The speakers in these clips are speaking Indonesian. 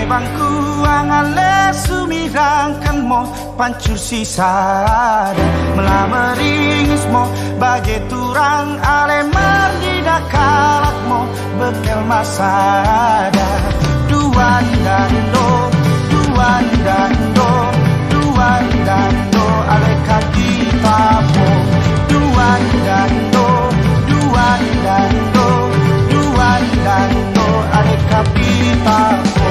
bangku angale sumirangkan mo pancur sisada melameringis mo bagai turang ale mardida kalak mo bekel masada duan dando ale kaki tapo duan dando ale kaki tapo.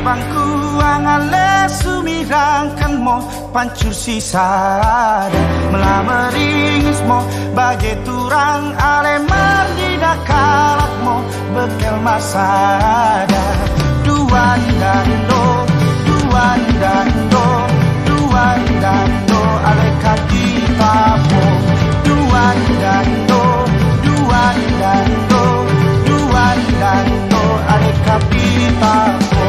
bangku angale sumirangkan mo pancur sisada melameringis mo bagi turang ale mardida kalak mo bekel masada duan dando duan dando duan dando ale kaki tapo duan dando duan dando duan dando ale kaki tapo.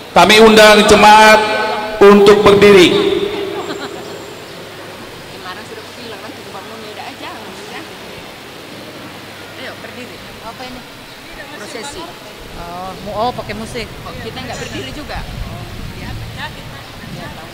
Kami undang jemaat untuk berdiri. Kemarin sudah bilang nanti bangunnya udah aja. Ayo berdiri. Apa ini? Prosesi. Oh, pakai musik. Oh, kita nggak berdiri juga. Oh, ya. Ya, tahu.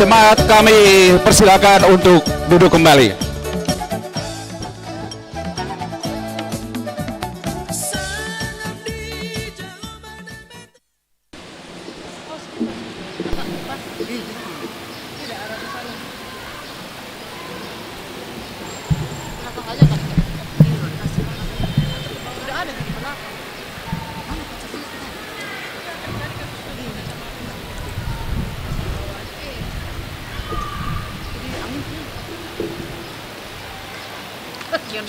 Jemaat kami persilakan untuk duduk kembali.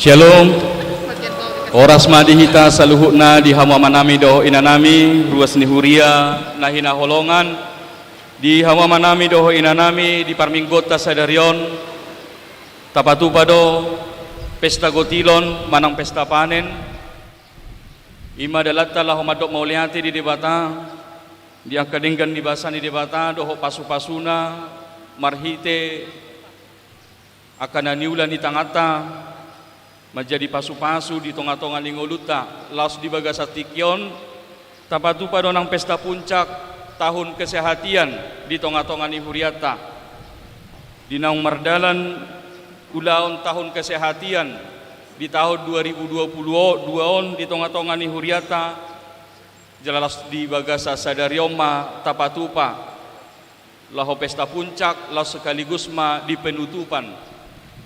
Shalom. Oras madihita saluhutna di hawa manami doho inanami ruas nihuria nahina holongan di hawa manami doho inanami di parminggota sadarion tapatupado pesta gotilon manang pesta panen ima dalatta laho madok mauliati di debata di akadenggan di basani debata doho pasu-pasuna marhite akan niulan di tangata menjadi pasu-pasu di tonga-tonga lingoluta laos di bagasatikion tapatu padonang pesta puncak tahun kesehatian di tonga-tonga ni huriata di naung mardalan ulaon tahun kesehatian di tahun 2022 di tonga-tonga ni huriata jalalas di bagasa sadarioma tapatupa laho pesta puncak laos sekaligus ma di penutupan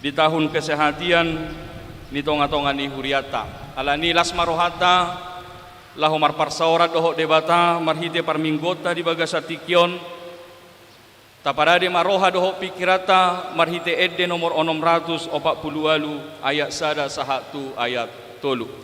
di tahun kesehatian ni tonga-tonga ni huriata ala ni las marohata lahu marparsaurat doho debata marhite parminggota di bagas atikion taparade maroha doho pikirata marhite edde nomor 648 ayat sada sahatu ayat tolu.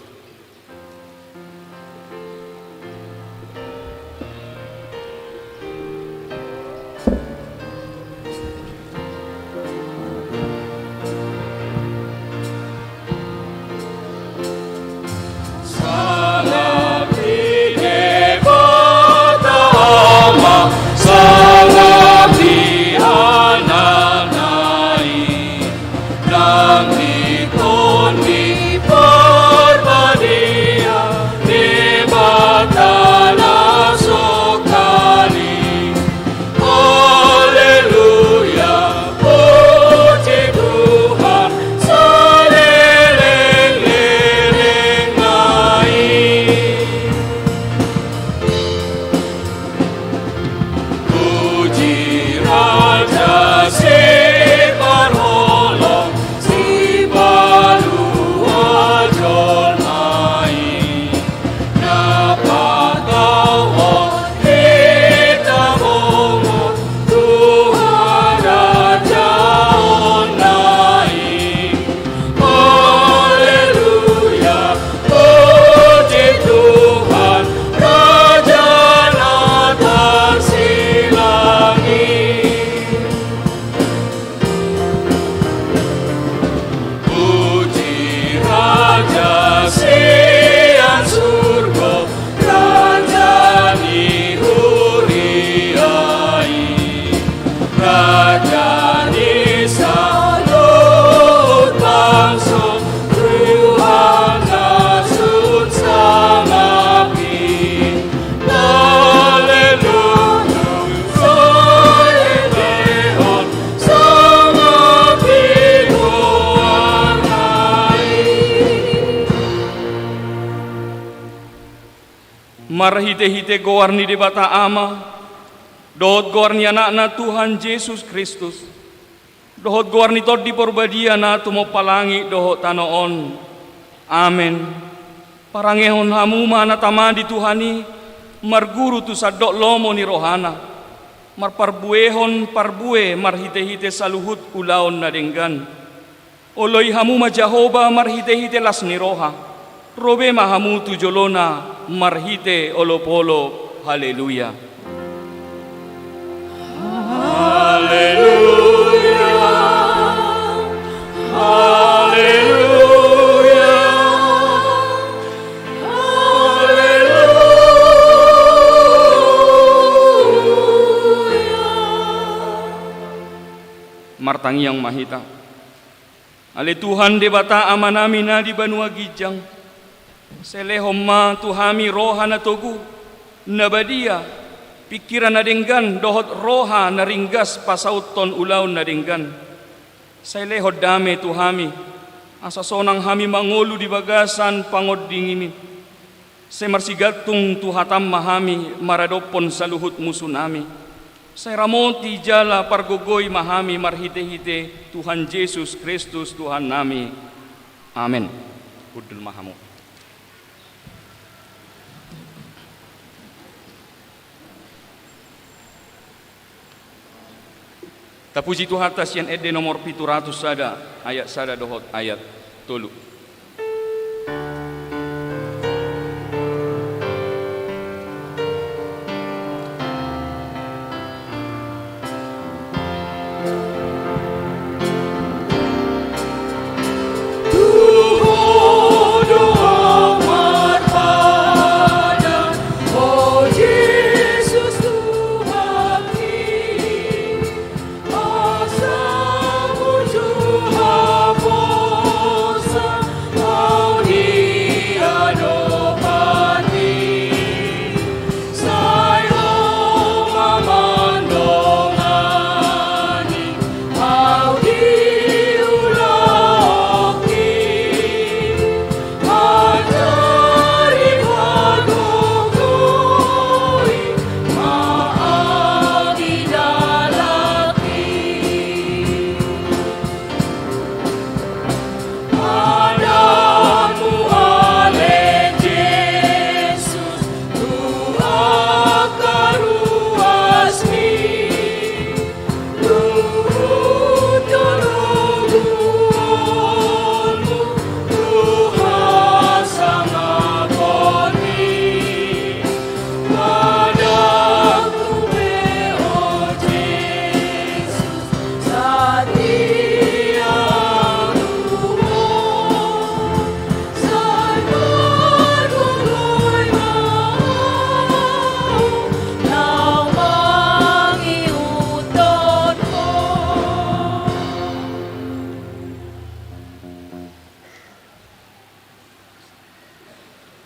Marhite-hite goarni di bata ama, dohot goarni anak-anak Tuhan Yesus Kristus, dohot goarni tod di porbadia na tumo palangi dohot tanoon. Amen. Parangehon hamu mana tamadi Tuhani, marguru tu sadok lomo ni rohana, marparbuehon parbue marhite-hite saluhut ulaon na denggan. Oloy hamu ma Jehovah marhite-hite las ni roha. Robe mahamu tujolona marhite olopolo. Haleluya. Haleluya. Haleluya. Haleluya. Martangi yang mahita. Ale Tuhan debata amanami na di banua gijang. Selehomma tuhami roha na togu nabadia pikiran na denggan dohot roha na ringgas pasauton ulaun na denggan. Selehod dame tuhami asa sonang hami mangolu di bagasan pangod dingini. Semarsigatung tuhatam mahami maradopon saluhut musunami. Seramoti jala pargogoy mahami marhite-hite Tuhan Yesus Kristus Tuhan nami. Amen. Udul mahamu. Tapuji Tuhan atas yang ede nomor 700 sada ayat sada dohot ayat tolu. Asa muju haposa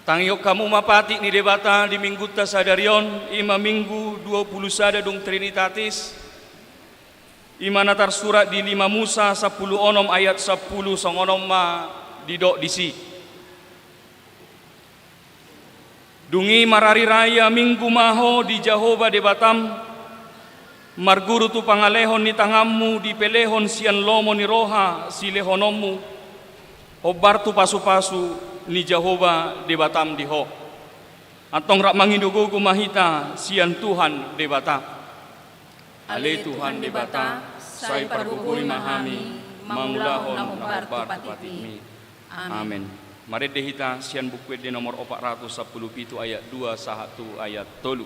Tangiok kamu mapati ni debata di minggu tasadarion ima minggu 20 sada dong Trinitatis. Ima natar surat di 5 Musa 10 onom ayat 10 songonom ma didok disi. Dungi marari raya minggu maho di Jahoba debatam. Marguru tu pangalehon ni tangammu di pelehon sian lomo ni roha si lehonommu. Obar tu pasu-pasu ni Jahoba debatam diho. Atong rak mangidugugu mahita sian Tuhan debata. Ale Tuhan debata, sai parguguri mahami, mangulahon na obar patitmi. Amen. Mari dehita sian buku di nomor 417 ayat 2 sahatu ayat 3.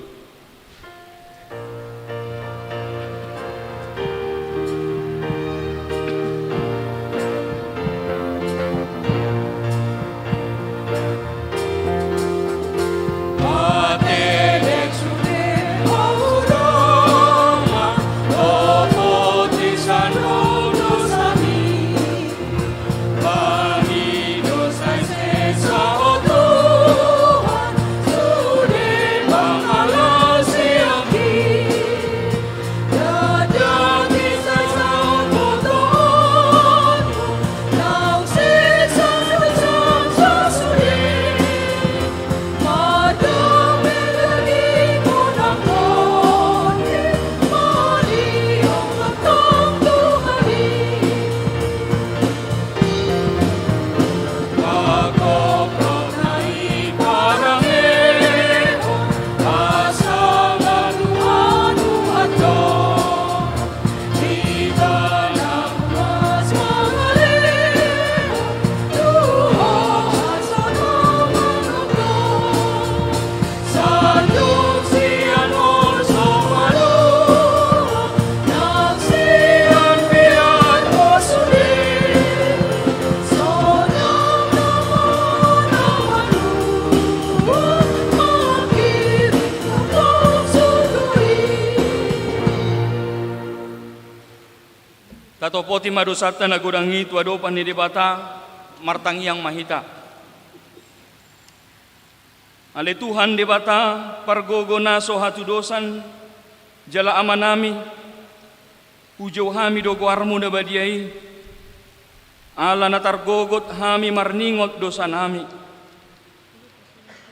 Tatopoti madosata nagudangi tuadopan ni debata martangiang mahita. Ale Tuhan debata pargogona sohatu dosan jala amanami ujo hami dogo armu na badiai ala natar gogot hami marningot dosa nami.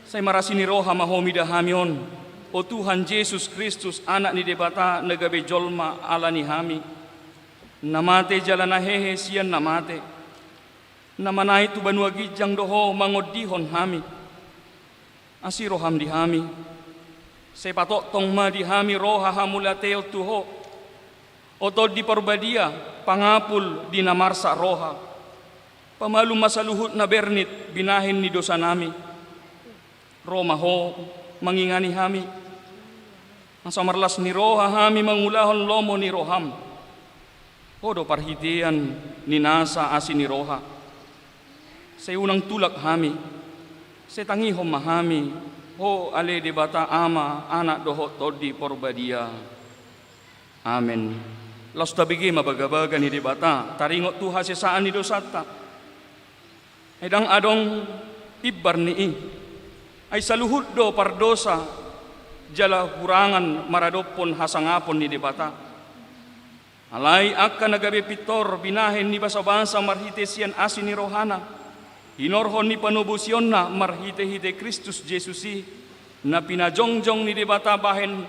Saya marasini roha mahomi dahamion. O Tuhan Yesus Kristus anak ni debata negabe jolma ala ni hami. Namate jalana hehe sian namate. Namanai tu banua gijang doho mangodihon hami. Asiro ham di hami. Sepatok tong ma di hami roha hamulateo tuho. Otod di parbadia pangapul di namarsa roha. Pamalu masaluhut na bernit binahin ni dosa nami. Roma ho mangingani hami. Asa marlas ni roha hami mangulahon lomo ni roham. Podo parhitian ni nasa asin ni roha. Saya unang tulak hami. Saya tangihom mahami. Ho ale debata ama anak doho todi porbadia. Amen. Las tabigi mabagabaga ni debata. Taringot tuha sesaan ni dosata. Edang adong ibar ni ay saluhud do pardosa jala hurangan maradopon hasangapon ni debata. Alai akan nagabe pitor binahen ni basa-basa marhite sian asin ni rohana. Hinorhon ni panubusion na marhite-hite Kristus Jesusi na pinajongjong ni debata bahen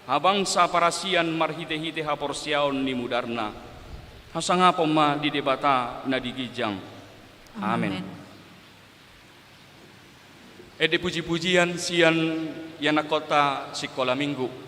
habang sa parasian marhite-hite haporsyaon ni mudarna. Hasangapon ma di debata na digijang. Amen. Ede puji-pujian sian yanakota sikola minggu.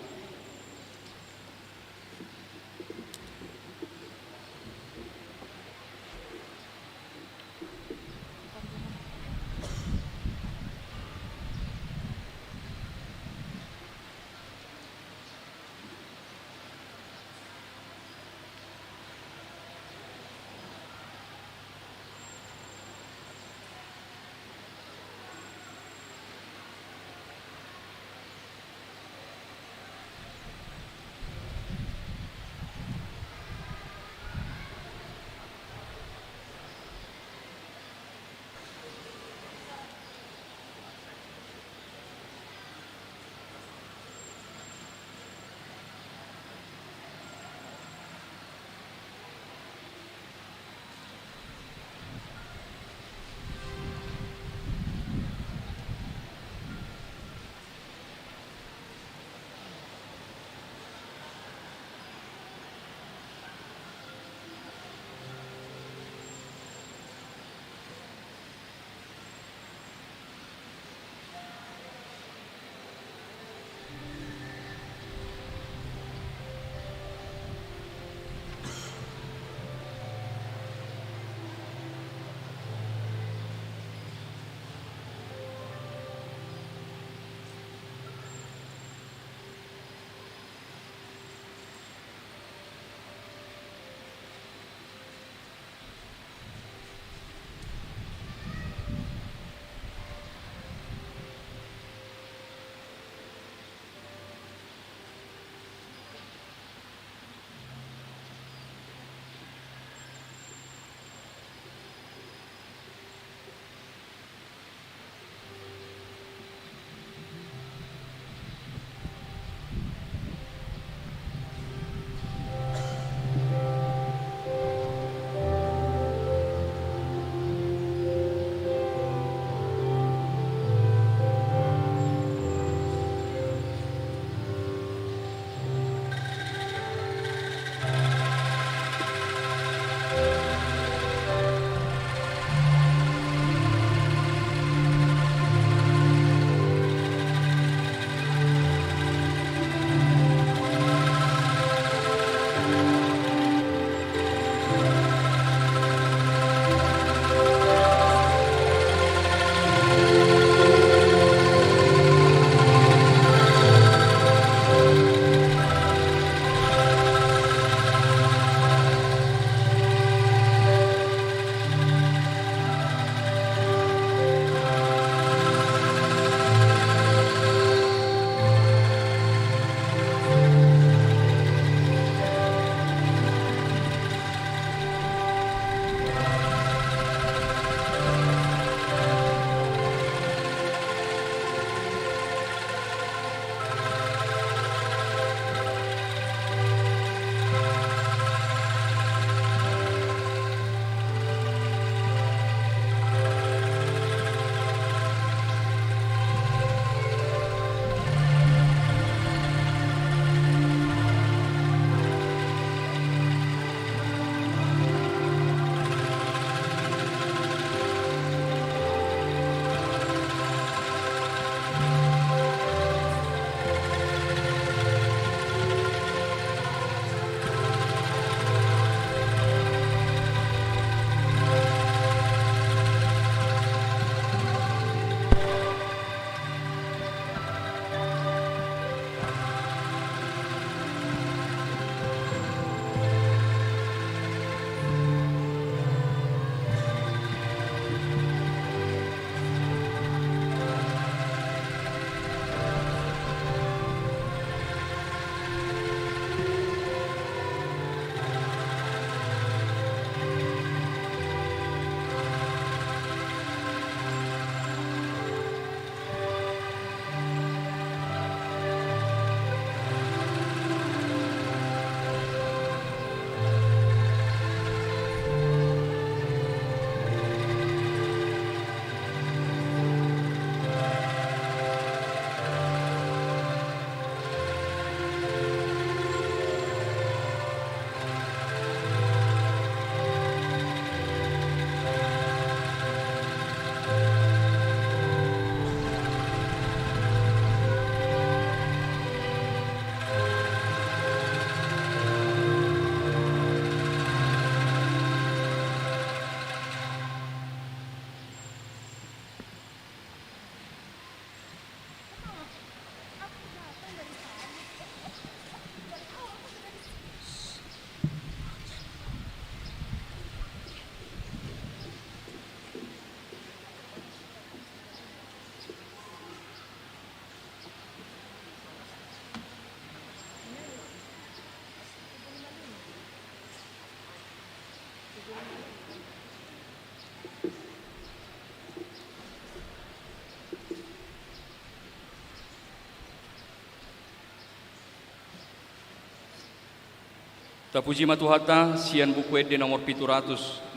Tapuji matuhata sian buku ede nomor 755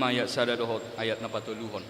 ayat sada dohot ayat napatuluhon.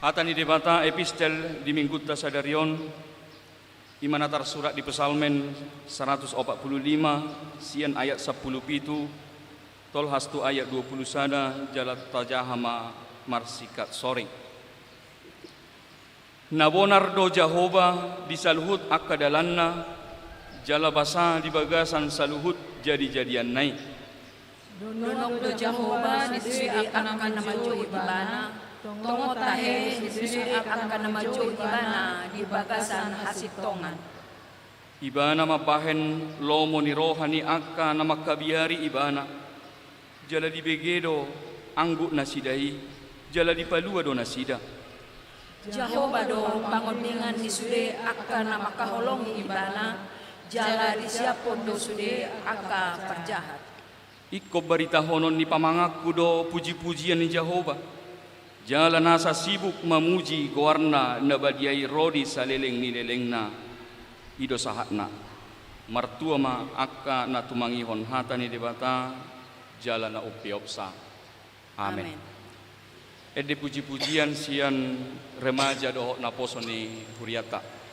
Hatani debata epistel di mingguta sadarion imanatar surat di pesalmen 145 sian ayat 10 pitu tol hastu ayat 20 sana jalat tajahama marsikat sore. Nabonar do Jehovah di saluhut akadalanna jala basa di bagasan saluhut jadi-jadian naik. Donok do Jehovah disui akan nama jo ibana. Tongo tahe disui akan nama jo ibana di bagasan hasitongan. Ibana mabahen lomo ni rohani akka nama kabiari ibana. Jala di begedo anggut nasidai jala di palua do nasida. Jehovah do pangodingan ni sude akka nama kaholong ibana jala di siapon do sude akka perjahat. Iko barita honon ni pamangaku do puji-pujian ni Jehovah. Jala nasa sibuk memuji goarna nabadiai rodi saleleng ni lelengna ido sahatna. Martua ma akka na tumangihon hata ni debata jala na upiopsa. Amen. Ede puji-pujian sian remaja dohok na poso ni huriata.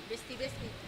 Besti. Besti.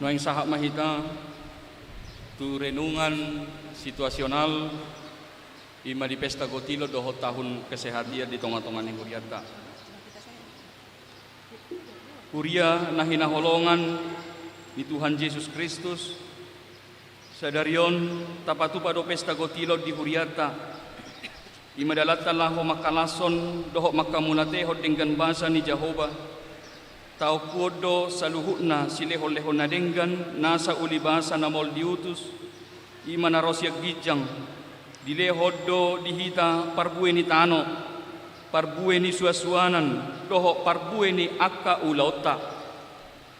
Noeng sahak mahita tu renungan situasional ima di pesta gotilo doho tahun kesehatian di tonga-tongan yang huriata. Huria nahina holongan di Tuhan Yesus Kristus sadarion tapatu pada pesta gotilo di huriata ima dalatan laho makalason doho makamunateho dengan bahasa ni Jehovah tau kuodo saluhutna silehon-lehon na denggan nasa ulibasa na mol diutus ima na rosyak gijang dilehoddo dihita parbue ni tano parbue ni suasuanan doho parbue ni akka ulauta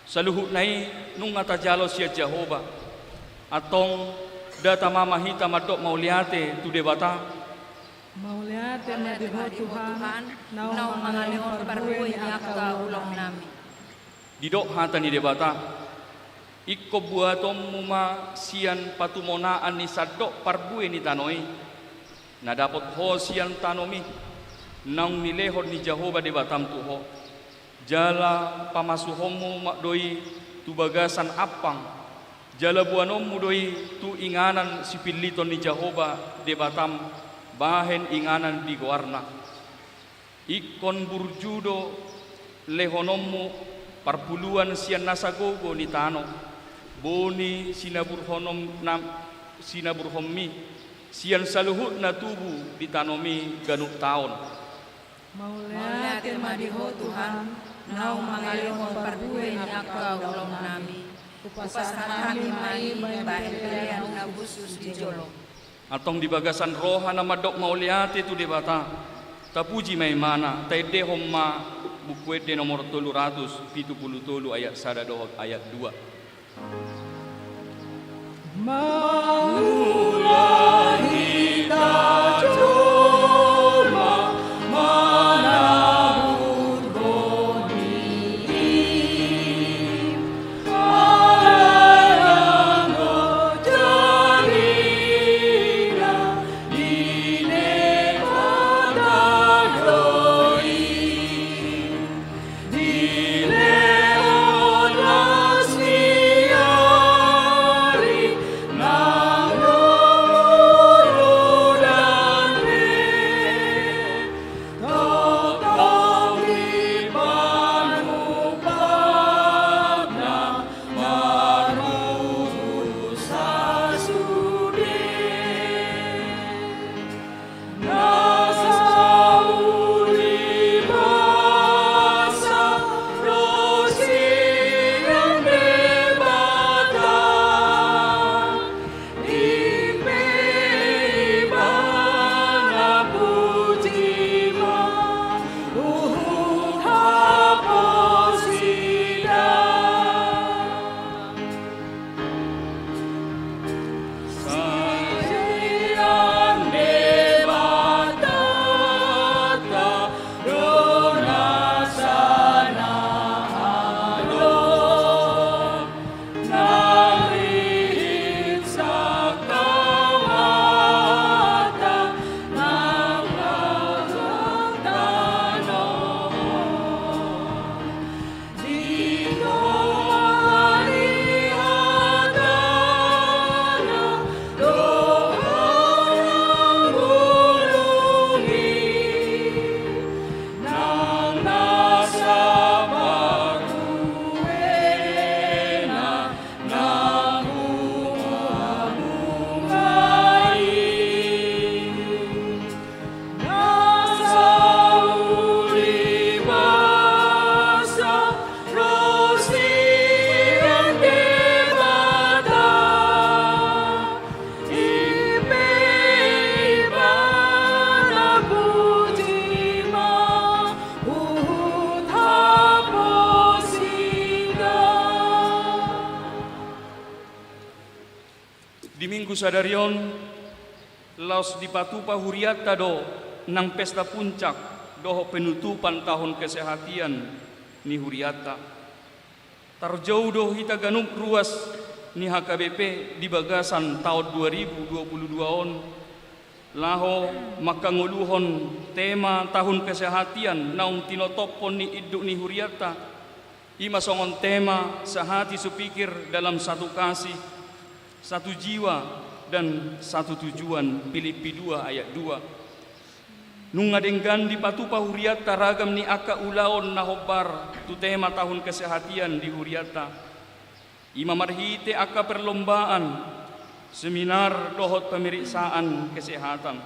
saluhutnai nung atajalo siya Jehovah atong data mamahita madok mauliate tu debata mauliate na diho Tuhan nau mangalihon parbue ni akka ulong nami didok hata ni debata ikko buatom muma sian patumonaan ni sadok parbue ni tanoi na dapat ho sian tanomi nang nilehon ni Jehovah debatam tuho jala pamasuhomu makdoi tu bagasan apang jala buanommu doi tu inganan sipiliton ni Jehovah debatam bahen inganan di warna ikon burjudo lehonommu parpuluan sian nasagogo ni tano boni sinaburhonom nam sinaburhommi sian saluhut na tubu di tanomi ganuk taon Maulia terima diho Tuhan, nau mangalihon pardue ni aka ulau nami. Upasahami mai bahelean na busus di jolo. Atong di bagasan roha na madok mauliati tu di bata. Tapuji may mana, taide homma bukwede nomor 377 ayat 1 dohot ayat 2. Maulah cuma manabut boni alang jarina dine matadoi dine onas niari nang Di minggu sadarion laos di patupa huriata do nang pesta puncak doho penutupan tahun kesehatian ni huriata. Tarjau do hita ganup ruas ni HKBP di bagasan tahun 2022 on laho makanguluhon tema tahun kesehatian naung tinotopon ni iduk ni huriata. Ima songon tema sehati sepikir dalam satu kasih, satu jiwa dan satu tujuan. Filipi 2 ayat 2. Nungadenggan di patupa huriata ragam ni aka ulaon nahobar tu tema tahun kesehatian di huriata. Ima marhite aka perlombaan seminar dohot pemeriksaan kesehatan.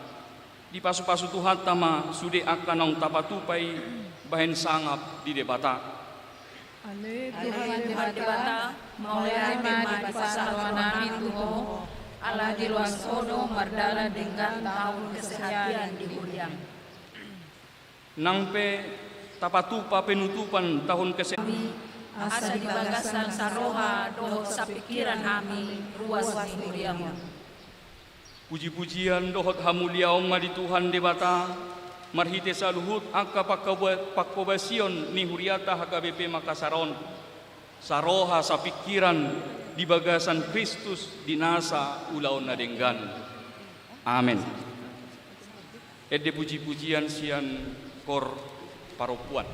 Di pasu-pasu tuhat tama sude aka naung tapatupai bahen sangap di debata. Ale Tuhan debata maulai tema di pasal nami tuho ala di luas odo mardala dengan tahun kesehatan di Huriang. Nangpe tapatupa penutupan tahun kesehatan Asa di bagasan saroha dohot sa pikiran kami ruas di Huriang. Puji-pujian dohot hamuliaong di Tuhan debata marhite saluhut aka pakobasion ni huriata HKBP Makassaron saroha sa pikiran di bagasan Kristus dinasa ulaon nadenggan. Amin. Ede puji-pujian sian kor paropuan.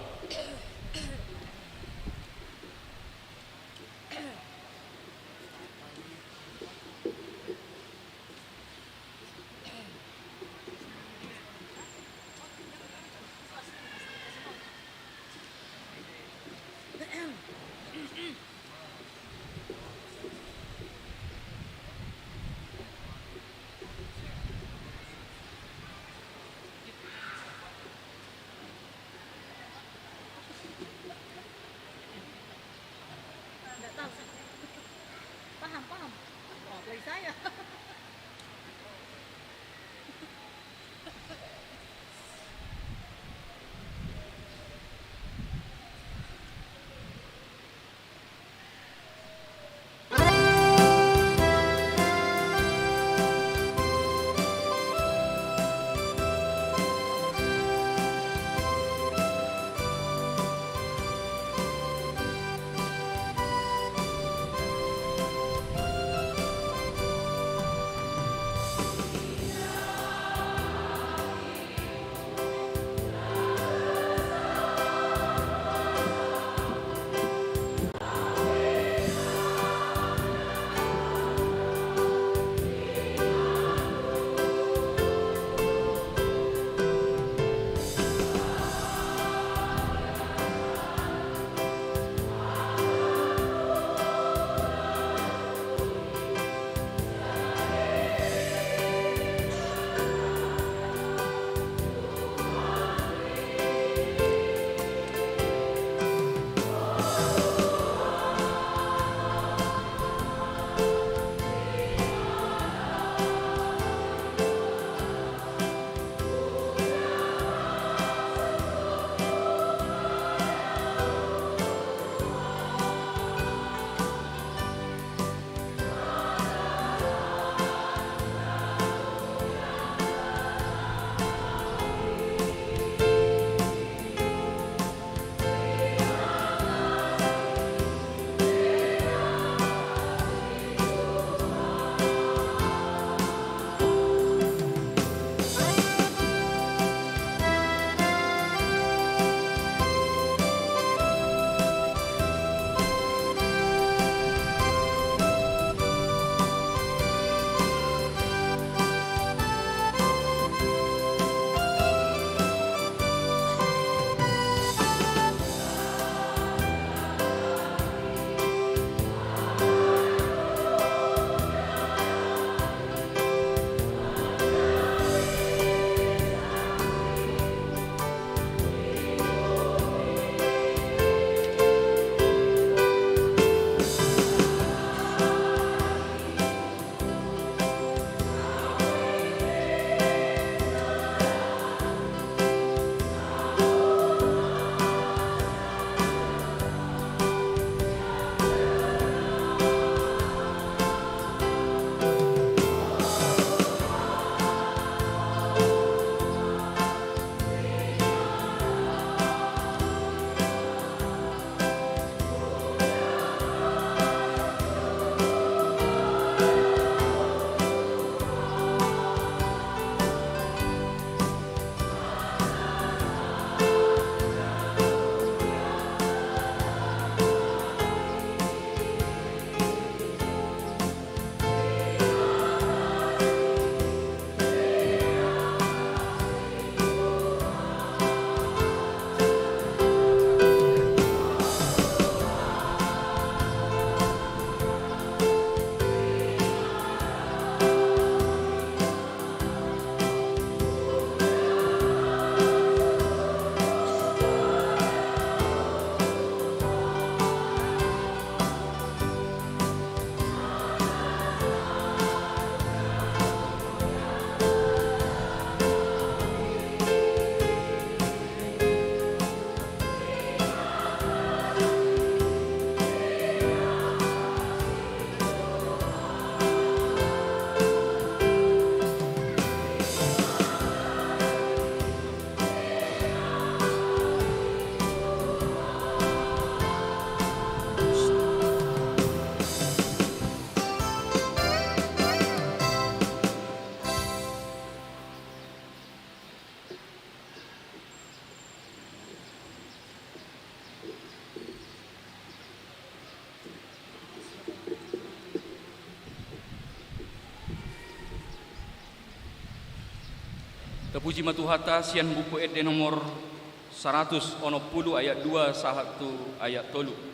Tapuji matuhata sian buku ede nomor 100 ayat 2 sahatu ayat 3.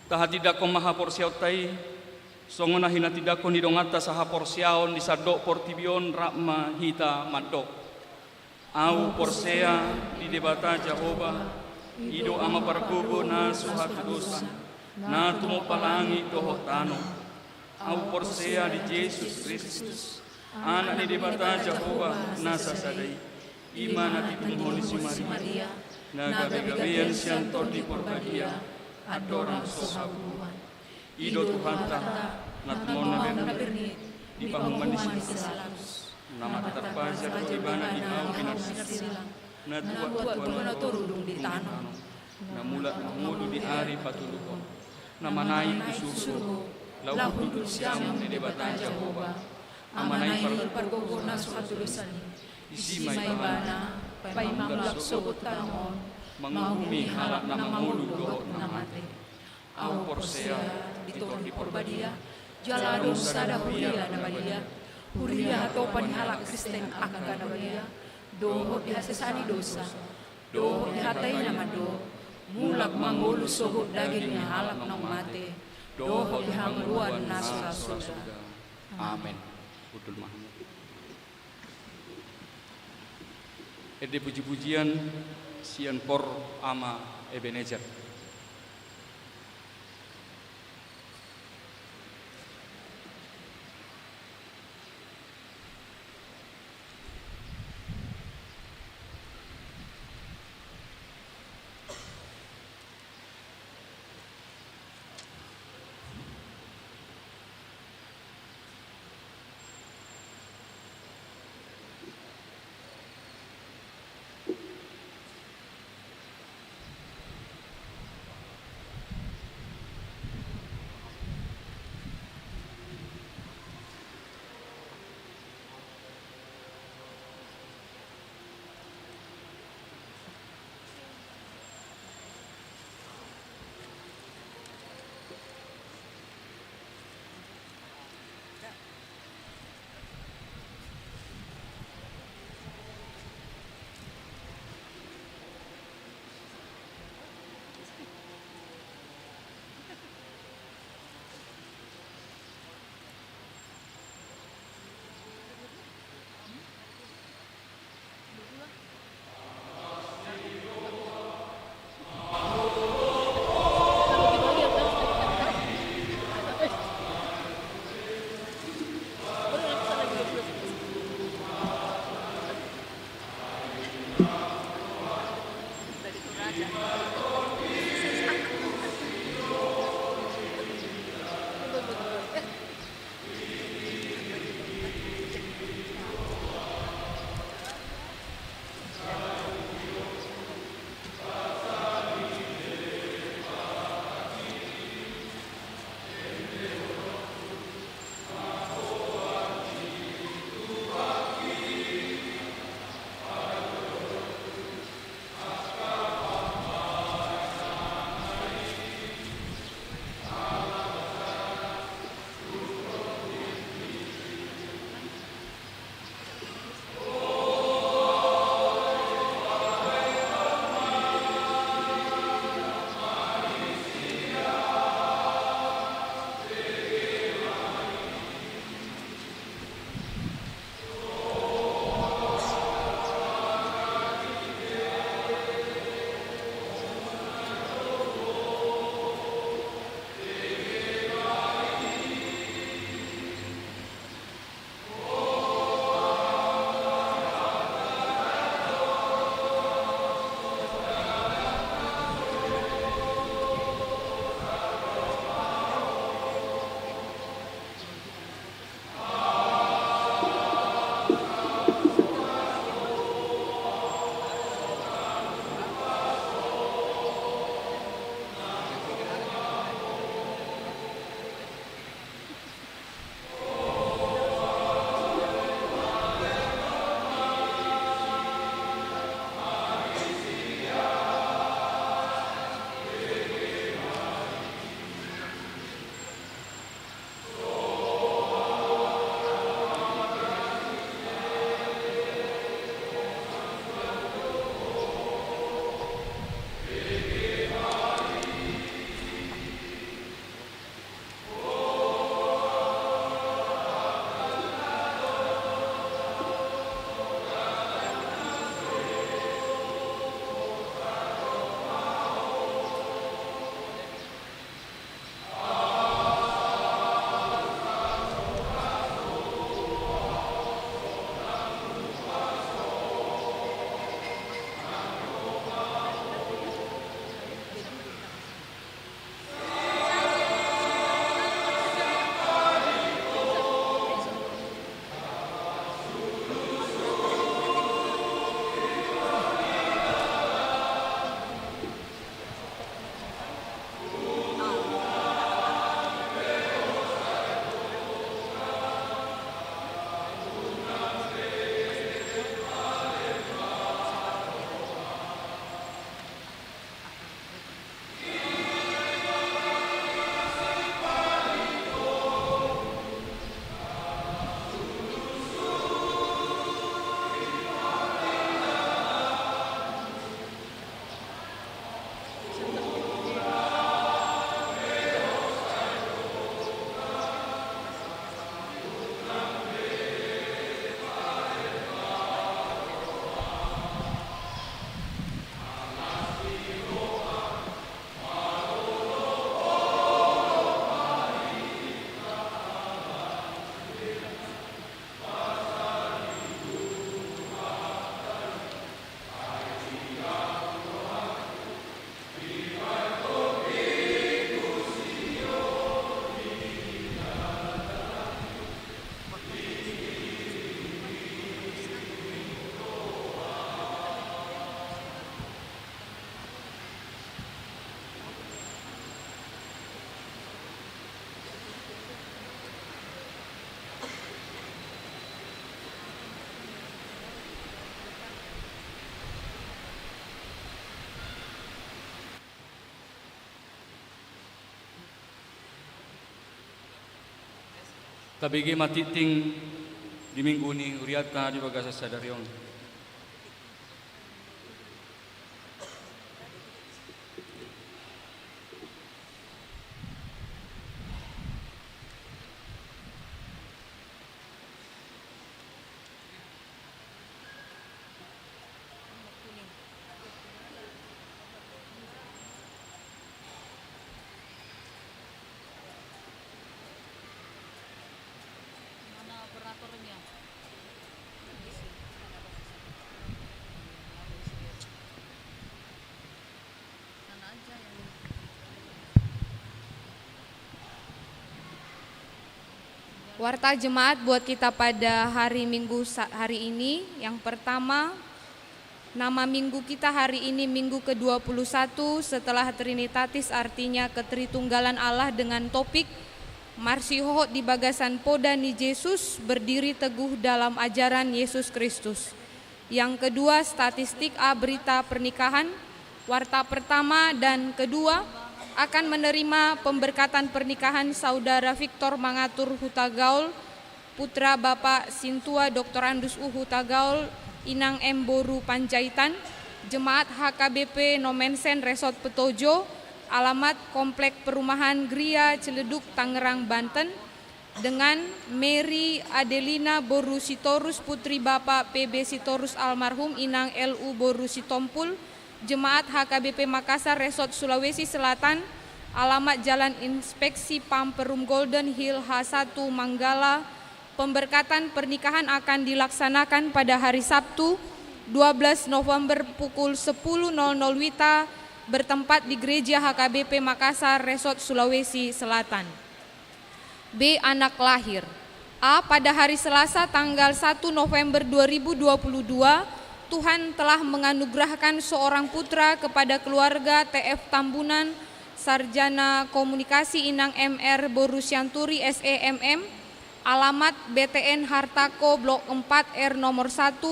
Tahatidak ko mahaporsiaw tay, songona hinatidak ko nidongata sa haporsiaon di sadok portibion rakma hita madok. Au porsea di debata Jehova, ido ama parkugo na suhatu dosa, na tumopalangi doho tano. Au porsea di Yesus Kristus, anak di debata Jehova na sasadai, iman at itunghon si Maria, na gabi-gabian siyang tordi porbagia, adorang sosabuan. Ido Tuhan ta, natmon na berni, di pahuman di sisalus. Nama terpajar di bana di mau binarsilang. Na tuwa na turudung di tanong. Na mulat mulu di hari patulukon. Na manay kusugo, lau duduk siam di debatan Jehova. Amanay pargogo na suhatulusan. Isi may bana, pay mamlak sogot tanong. Menghubungi halak na mangulu dohot na mati. Au porsea ditor di porbadia, jalado sada huria na badia, huria hatopan halak Kristen akan na badia, dohot dihasesani dosa, dohot dihatai na mado, mulak mangulu sohot daging halak na mati, dohot dihangruan na surga. Amin. Betul Mahmud. Ede puji-pujian sian por ama Ebenezer. Tabigi matiting di minggu ni uriata di bagasa sadaryon. Warta jemaat buat kita pada hari Minggu hari ini. Yang pertama, nama minggu kita hari ini Minggu ke-21 setelah Trinitatis, artinya Ketritunggalan Allah, dengan topik Marsihohot di bagasan poda ni Yesus, berdiri teguh dalam ajaran Yesus Kristus. Yang kedua, statistik A, berita pernikahan. Warta pertama dan kedua akan menerima pemberkatan pernikahan Saudara Victor Mangatur Hutagaul, putra Bapak Sintua Dr. Andus Hutagaul, Inang M. Boru Panjaitan, Jemaat HKBP Nomensen Resort Petojo, alamat Komplek Perumahan Gria Ciledug, Tangerang, Banten, dengan Mary Adelina Boru Sitorus, putri Bapak PB Sitorus almarhum Inang LU Boru Sitompul, Jemaat HKBP Makassar Resort Sulawesi Selatan, alamat Jalan Inspeksi PAM Perum Golden Hill H1 Manggala. Pemberkatan pernikahan akan dilaksanakan pada hari Sabtu 12 November pukul 10.00 WITA bertempat di Gereja HKBP Makassar Resort Sulawesi Selatan. B. Anak lahir. A. Pada hari Selasa tanggal 1 November 2022 Tuhan telah menganugerahkan seorang putra kepada keluarga TF Tambunan, Sarjana Komunikasi Inang MR Borusianturi SEMM, alamat BTN Hartako Blok 4 R nomor 1,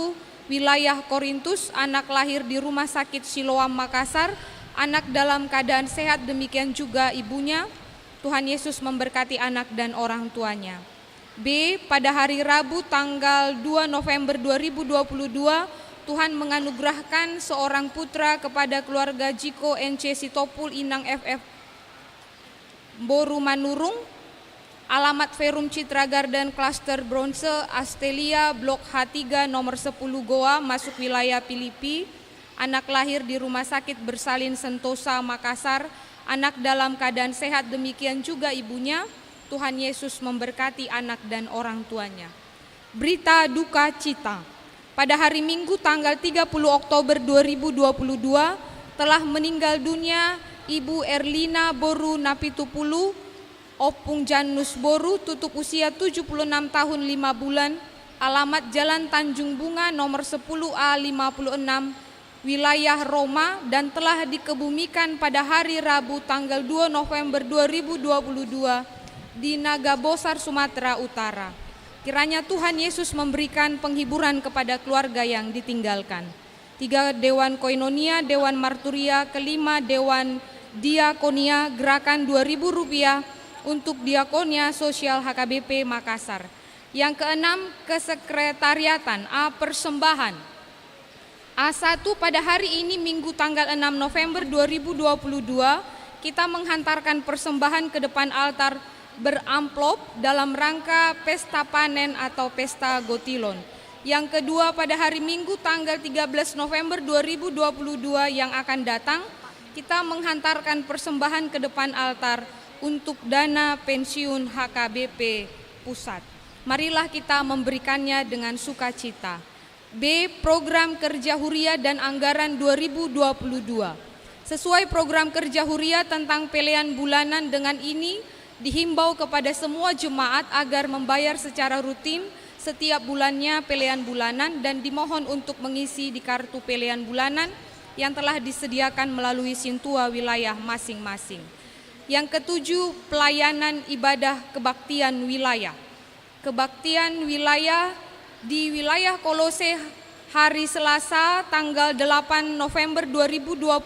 wilayah Korintus, anak lahir di Rumah Sakit Siloam Makassar, anak dalam keadaan sehat, demikian juga ibunya. Tuhan Yesus memberkati anak dan orang tuanya. B. Pada hari Rabu tanggal 2 November 2022 Tuhan menganugerahkan seorang putra kepada keluarga Jiko NC Sitopul Inang FF Boru Manurung, alamat Verum Citra Garden Cluster Bronze Astelia Blok H3 nomor 10 Goa, masuk wilayah Filipi, anak lahir di Rumah Sakit Bersalin Sentosa Makassar, anak dalam keadaan sehat, demikian juga ibunya. Tuhan Yesus memberkati anak dan orang tuanya. Berita duka cita. Pada hari Minggu tanggal 30 Oktober 2022 telah meninggal dunia Ibu Erlina Boru Napitupulu, Opung Janus Boru, tutup usia 76 tahun 5 bulan, alamat Jalan Tanjung Bunga nomor 10A 56, wilayah Roma, dan telah dikebumikan pada hari Rabu tanggal 2 November 2022 di Nagabosar, Sumatera Utara. Kiranya Tuhan Yesus memberikan penghiburan kepada keluarga yang ditinggalkan. 3 Dewan Koinonia, Dewan Marturia, kelima Dewan Diakonia, gerakan Rp2.000 untuk Diakonia Sosial HKBP Makassar. Yang keenam, Kesekretariatan A, persembahan. A1, pada hari ini Minggu tanggal 6 November 2022 kita menghantarkan persembahan ke depan altar beramplop dalam rangka pesta panen atau pesta gotilon. Yang kedua, pada hari Minggu tanggal 13 November 2022 yang akan datang, kita menghantarkan persembahan ke depan altar untuk dana pensiun HKBP Pusat. Marilah kita memberikannya dengan sukacita. B. Program kerja Huria dan anggaran 2022. Sesuai program kerja Huria tentang pelean bulanan, dengan ini dihimbau kepada semua jemaat agar membayar secara rutin setiap bulannya pelean bulanan dan dimohon untuk mengisi di kartu pelean bulanan yang telah disediakan melalui Sintua wilayah masing-masing. Yang ketujuh, pelayanan ibadah kebaktian wilayah. Kebaktian wilayah di wilayah Kolose hari Selasa tanggal 8 November 2022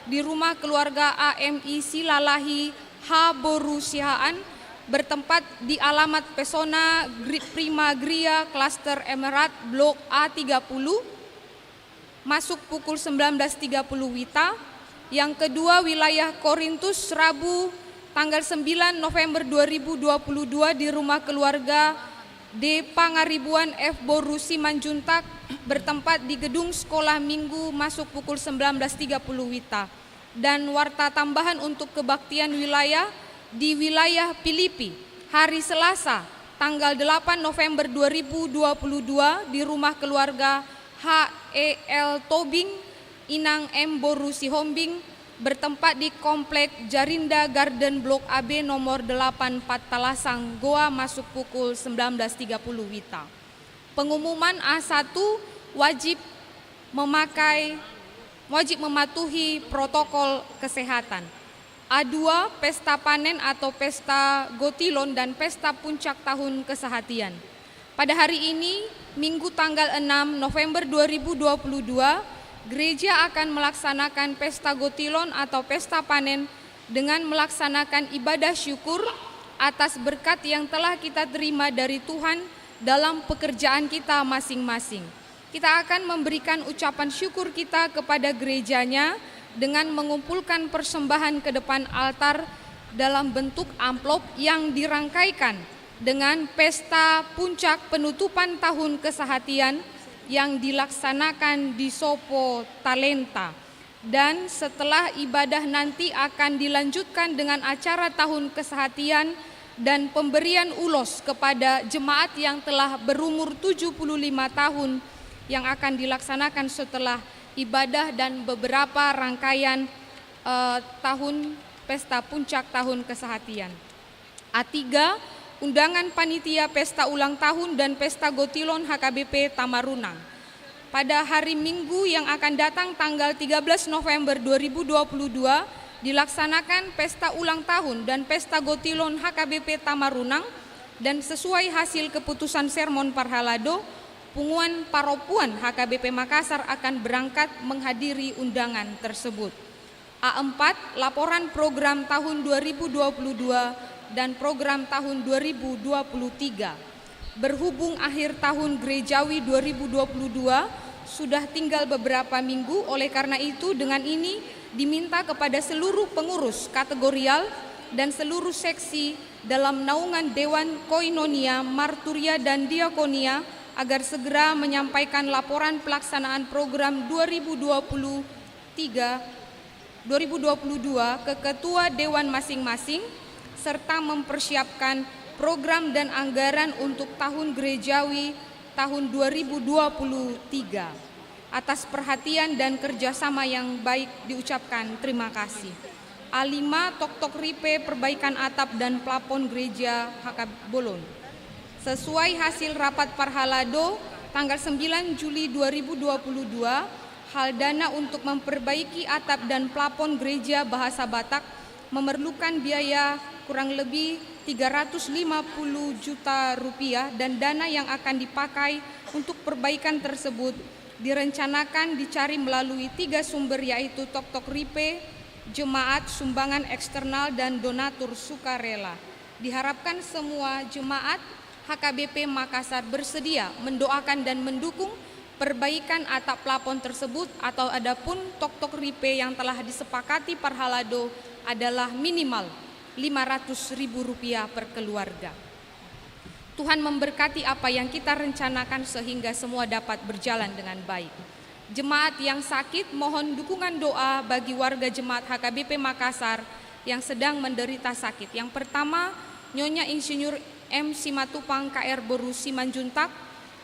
di rumah keluarga AMI Silalahi H. Boru Sihaan bertempat di alamat Pesona Prima Gria Cluster Emerald Blok A30, masuk pukul 19.30 WITA. Yang kedua wilayah Korintus, Rabu tanggal 9 November 2022 di rumah keluarga D. Pangaribuan F. Boru Simanjuntak, bertempat di gedung sekolah minggu, masuk pukul 19.30 WITA. Dan warta tambahan untuk kebaktian wilayah di wilayah Filipi, hari Selasa tanggal 8 November 2022 di rumah keluarga H.E.L. Tobing, Inang M. Boru Sihombing, bertempat di Komplek Jarinda Garden Blok AB nomor 84 Talasang, Goa, masuk pukul 19.30 WITA. Pengumuman A1, wajib mematuhi protokol kesehatan. A2, pesta panen atau pesta gotilon dan pesta puncak tahun kesehatian. Pada hari ini, Minggu tanggal 6 November 2022, gereja akan melaksanakan pesta gotilon atau pesta panen dengan melaksanakan ibadah syukur atas berkat yang telah kita terima dari Tuhan dalam pekerjaan kita masing-masing. Kita akan memberikan ucapan syukur kita kepada gerejanya dengan mengumpulkan persembahan ke depan altar dalam bentuk amplop yang dirangkaikan dengan pesta puncak penutupan tahun kesehatian yang dilaksanakan di Sopo Talenta. Dan setelah ibadah nanti akan dilanjutkan dengan acara tahun kesehatian dan pemberian ulos kepada jemaat yang telah berumur 75 tahun yang akan dilaksanakan setelah ibadah dan beberapa rangkaian tahun pesta puncak tahun kesehatian. A3, undangan panitia pesta ulang tahun dan pesta gotilon HKBP Tamarunang. Pada hari Minggu yang akan datang tanggal 13 November 2022 dilaksanakan pesta ulang tahun dan pesta gotilon HKBP Tamarunang, dan sesuai hasil keputusan sermon Parhalado, Punguan Paropuan HKBP Makassar akan berangkat menghadiri undangan tersebut. A4, laporan program tahun 2022 dan program tahun 2023. Berhubung akhir tahun gerejawi 2022 sudah tinggal beberapa minggu, oleh karena itu dengan ini diminta kepada seluruh pengurus kategorial dan seluruh seksi dalam naungan Dewan Koinonia, Marturia dan Diakonia agar segera menyampaikan laporan pelaksanaan program 2022 ke ketua dewan masing-masing, serta mempersiapkan program dan anggaran untuk tahun gerejawi tahun 2023. Atas perhatian dan kerjasama yang baik diucapkan terima kasih. A5, tok-tok ripe perbaikan atap dan plafon gereja HK Bolon. Sesuai hasil rapat Parhalado tanggal 9 Juli 2022, hal dana untuk memperbaiki atap dan plafon gereja Bahasa Batak memerlukan biaya kurang lebih 350 juta rupiah, dan dana yang akan dipakai untuk perbaikan tersebut direncanakan dicari melalui 3 sumber, yaitu tok-tok ripe, jemaat, sumbangan eksternal, dan donatur sukarela. Diharapkan semua jemaat HKBP Makassar bersedia mendoakan dan mendukung perbaikan atap plafon tersebut, atau adapun tok-tok ripe yang telah disepakati Parhalado adalah minimal Rp500.000 per keluarga. Tuhan memberkati apa yang kita rencanakan sehingga semua dapat berjalan dengan baik. Jemaat yang sakit mohon dukungan doa bagi warga jemaat HKBP Makassar yang sedang menderita sakit. Yang pertama, Nyonya Insinyur M. Simatupang KR Boru Simanjuntak.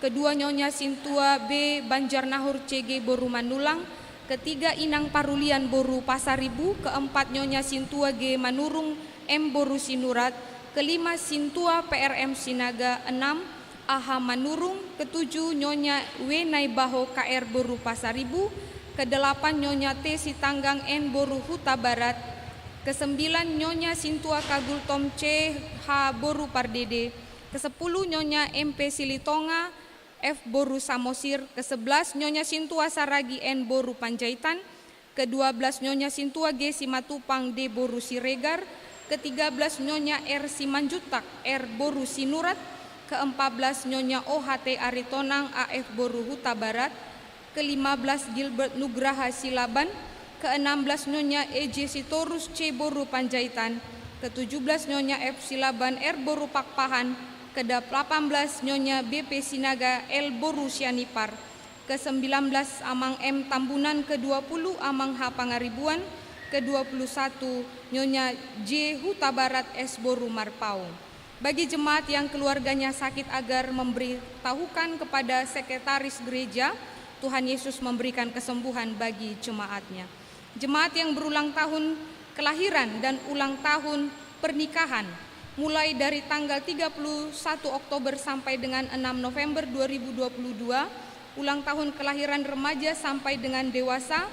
Kedua, Nyonya Sintua B. Banjarnahur CG Boru Manulang. Ketiga, Inang Parulian Boru Pasaribu. Keempat, Nyonya Sintua G. Manurung M. Boru Sinurat. Kelima, Sintua PRM Sinaga. 6, AH Manurung. Ketujuh, Nyonya W. Naibaho KR Boru Pasaribu. Kedelapan, Nyonya T. Sitanggang N. Boru Huta Barat. Kesembilan, Nyonya Sintua Kagul Tom C. H. Boru Pardede. Kesepuluh, Nyonya MP Silitonga F. Boru Samosir. Ke-11, Nyonya Sintua Saragi N. Boru Panjaitan. Ke-12, Nyonya Sintua G. Simatupang D. Boru Siregar. ke-13 Nyonya R. Simanjutak R. Boru Sinurat, ke-14 Nyonya OHT Aritonang AF Boru Huta Barat, ke-15 Gilbert Nugraha Silaban, ke-16 Nyonya EJ Sitorus C. Boru Panjaitan, ke-17 Nyonya F. Silaban R. Boru Pakpahan, ke-18 Nyonya BP Sinaga L. Boru Sianipar, ke-19 Amang M. Tambunan, ke-20 Amang H. Pangaribuan, ke-21 Nyonya J. Huta Barat S. Boru Marpau. Bagi jemaat yang keluarganya sakit agar memberitahukan kepada sekretaris gereja, Tuhan Yesus memberikan kesembuhan bagi jemaatnya. Jemaat yang berulang tahun kelahiran dan ulang tahun pernikahan mulai dari tanggal 31 Oktober sampai dengan 6 November 2022, ulang tahun kelahiran remaja sampai dengan dewasa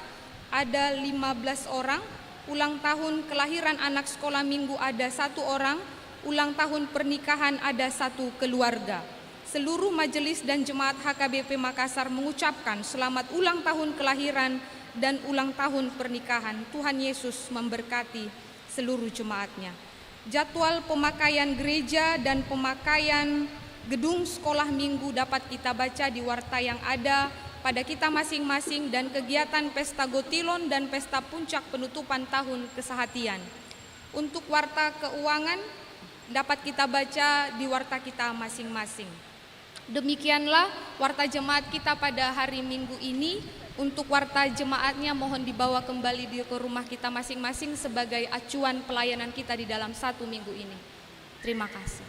ada 15 orang, ulang tahun kelahiran anak sekolah minggu ada 1 orang, ulang tahun pernikahan ada 1 keluarga. Seluruh majelis dan jemaat HKBP Makassar mengucapkan selamat ulang tahun kelahiran dan ulang tahun pernikahan. Tuhan Yesus memberkati seluruh jemaatnya. Jadwal pemakaian gereja dan pemakaian gedung sekolah minggu dapat kita baca di warta yang ada pada kita masing-masing, dan kegiatan pesta gotilon dan pesta puncak penutupan tahun kesehatian. Untuk warta keuangan dapat kita baca di warta kita masing-masing. Demikianlah warta jemaat kita pada hari Minggu ini. Untuk warta jemaatnya mohon dibawa kembali ke rumah kita masing-masing sebagai acuan pelayanan kita di dalam 1 minggu ini. Terima kasih.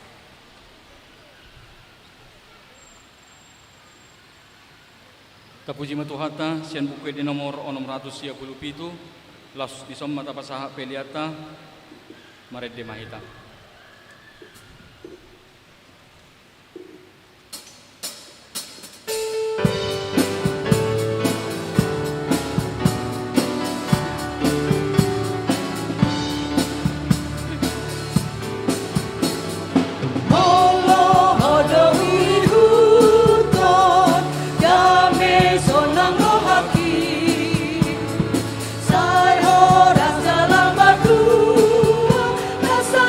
Tapuji matuhata sian buku di nomor 637 las disomma tapasaha peliata maret de mahita. Saya orang jalan batu, rasa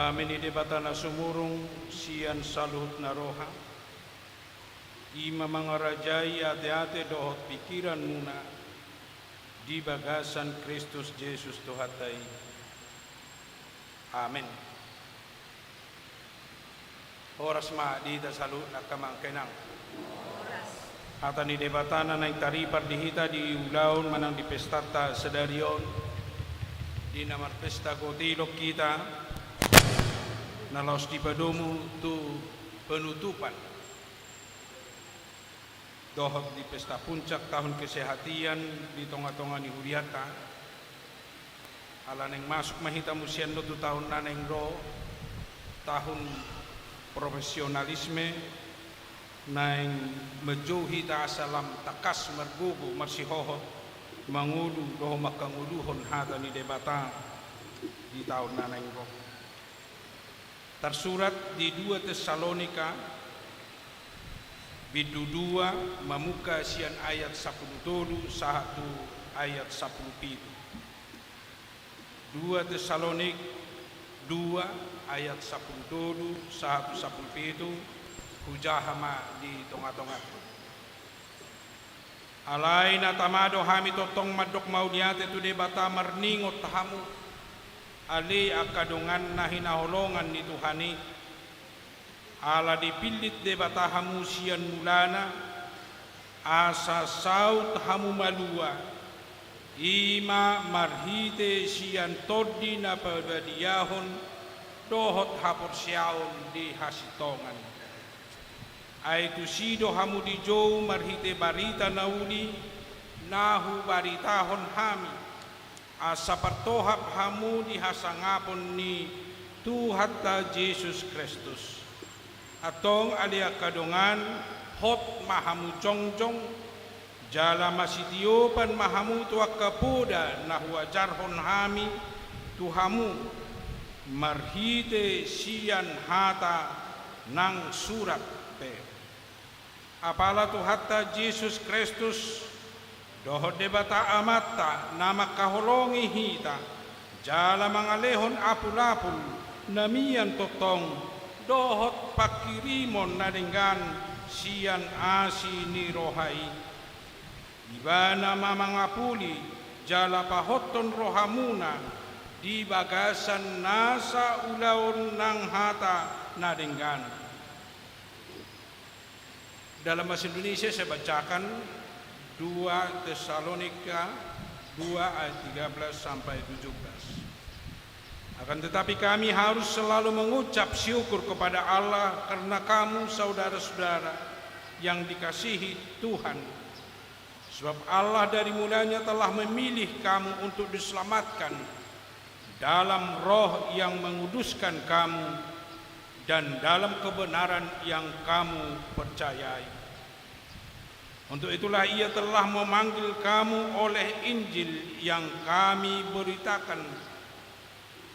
Dami ni debata na sumurong siyan saluhut na roha. Ima mga rajay ate-ate dohot pikiran muna di bagasan Kristus Jesus Tuhatay. Amen. Oras ma dita salut na kamangkenang. Ata ni debatana na taripar dihita di ulaon manang di pestata sedarion di namar pesta gotilok kita na laos di padomu tu penutupan dohot di pesta puncak tahun kesehatian di tonga-tonga ni Huriata ala neng masuk mahita musian no tu tahun naneng ro tahun profesionalisme neng mejuhi ta asalam takas mergugu marsihohot mangulu doho makanguluhon hata ni debata di tahun naneng ro tersurat di 2 Tesalonika bidu 2 mamuka sian ayat 10 satu ayat 10 2 Tesalonik 2 ayat 10 satu 10 hujahama di tonga-tonga alai na tamado hami totong madok mauniate tu debata marningot tahamu ali akadungan na hinaholongan ni Tuhani ala dipilit debata hamu sian mulana asa saut hamu malua ima marhite sian todi na pabadiahon dohot hapor siaon di hasitongan aitu sido hamu di jou marhite barita nauli nahu baritahon hami asa partohap hamu di hasangapon ni Tuhatta Yesus Kristus atong alia kadongan hot mahamu jongjong jala masitiopan mahamu tuak kapuda na huajarhon hami tuhamu marhite sian hata nang surat te apala Tuhatta Yesus Kristus doho debata amata nama kaholongi hita jala mangalehon apul-apul namian totong dohot pakirimon na dengan sian asi ni rohai ibana mamangapuli jala pahoton rohamuna di bagasan nasa ulaon nang hata na dengan dalam bahasa Indonesia saya bacakan 2 Tesalonika 2 ayat 13 sampai 17. Akan tetapi kami harus selalu mengucap syukur kepada Allah karena kamu saudara-saudara yang dikasihi Tuhan. Sebab Allah dari mulanya telah memilih kamu untuk diselamatkan dalam roh yang menguduskan kamu dan dalam kebenaran yang kamu percayai. Untuk itulah ia telah memanggil kamu oleh Injil yang kami beritakan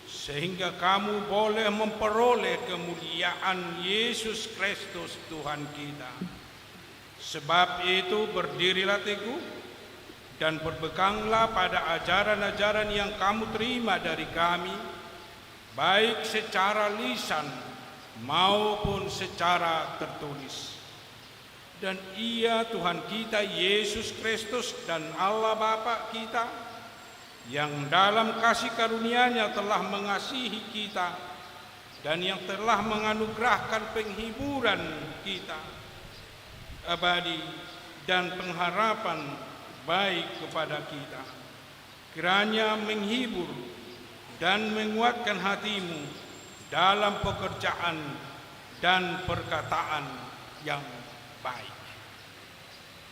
sehingga kamu boleh memperoleh kemuliaan Yesus Kristus Tuhan kita. Sebab itu berdirilah teguh dan berbekanglah pada ajaran-ajaran yang kamu terima dari kami, baik secara lisan maupun secara tertulis. Dan ia Tuhan kita Yesus Kristus dan Allah Bapa kita yang dalam kasih karunia-Nya telah mengasihi kita dan yang telah menganugerahkan penghiburan kita abadi dan pengharapan baik kepada kita. Kiranya menghibur dan menguatkan hatimu dalam pekerjaan dan perkataan yang baik.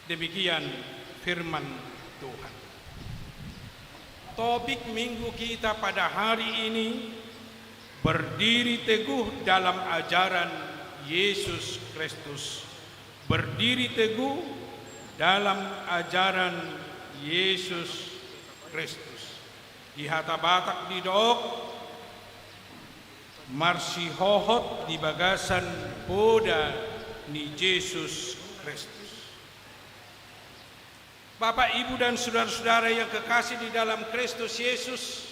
Demikian firman Tuhan. Topik minggu kita pada hari ini berdiri teguh dalam ajaran Yesus Kristus. Berdiri teguh dalam ajaran Yesus Kristus. Di hata Batak di Dook, marsihohot di bagasan poda ni Yesus Kristus. Bapak, Ibu dan saudara-saudara yang kekasih di dalam Kristus Yesus,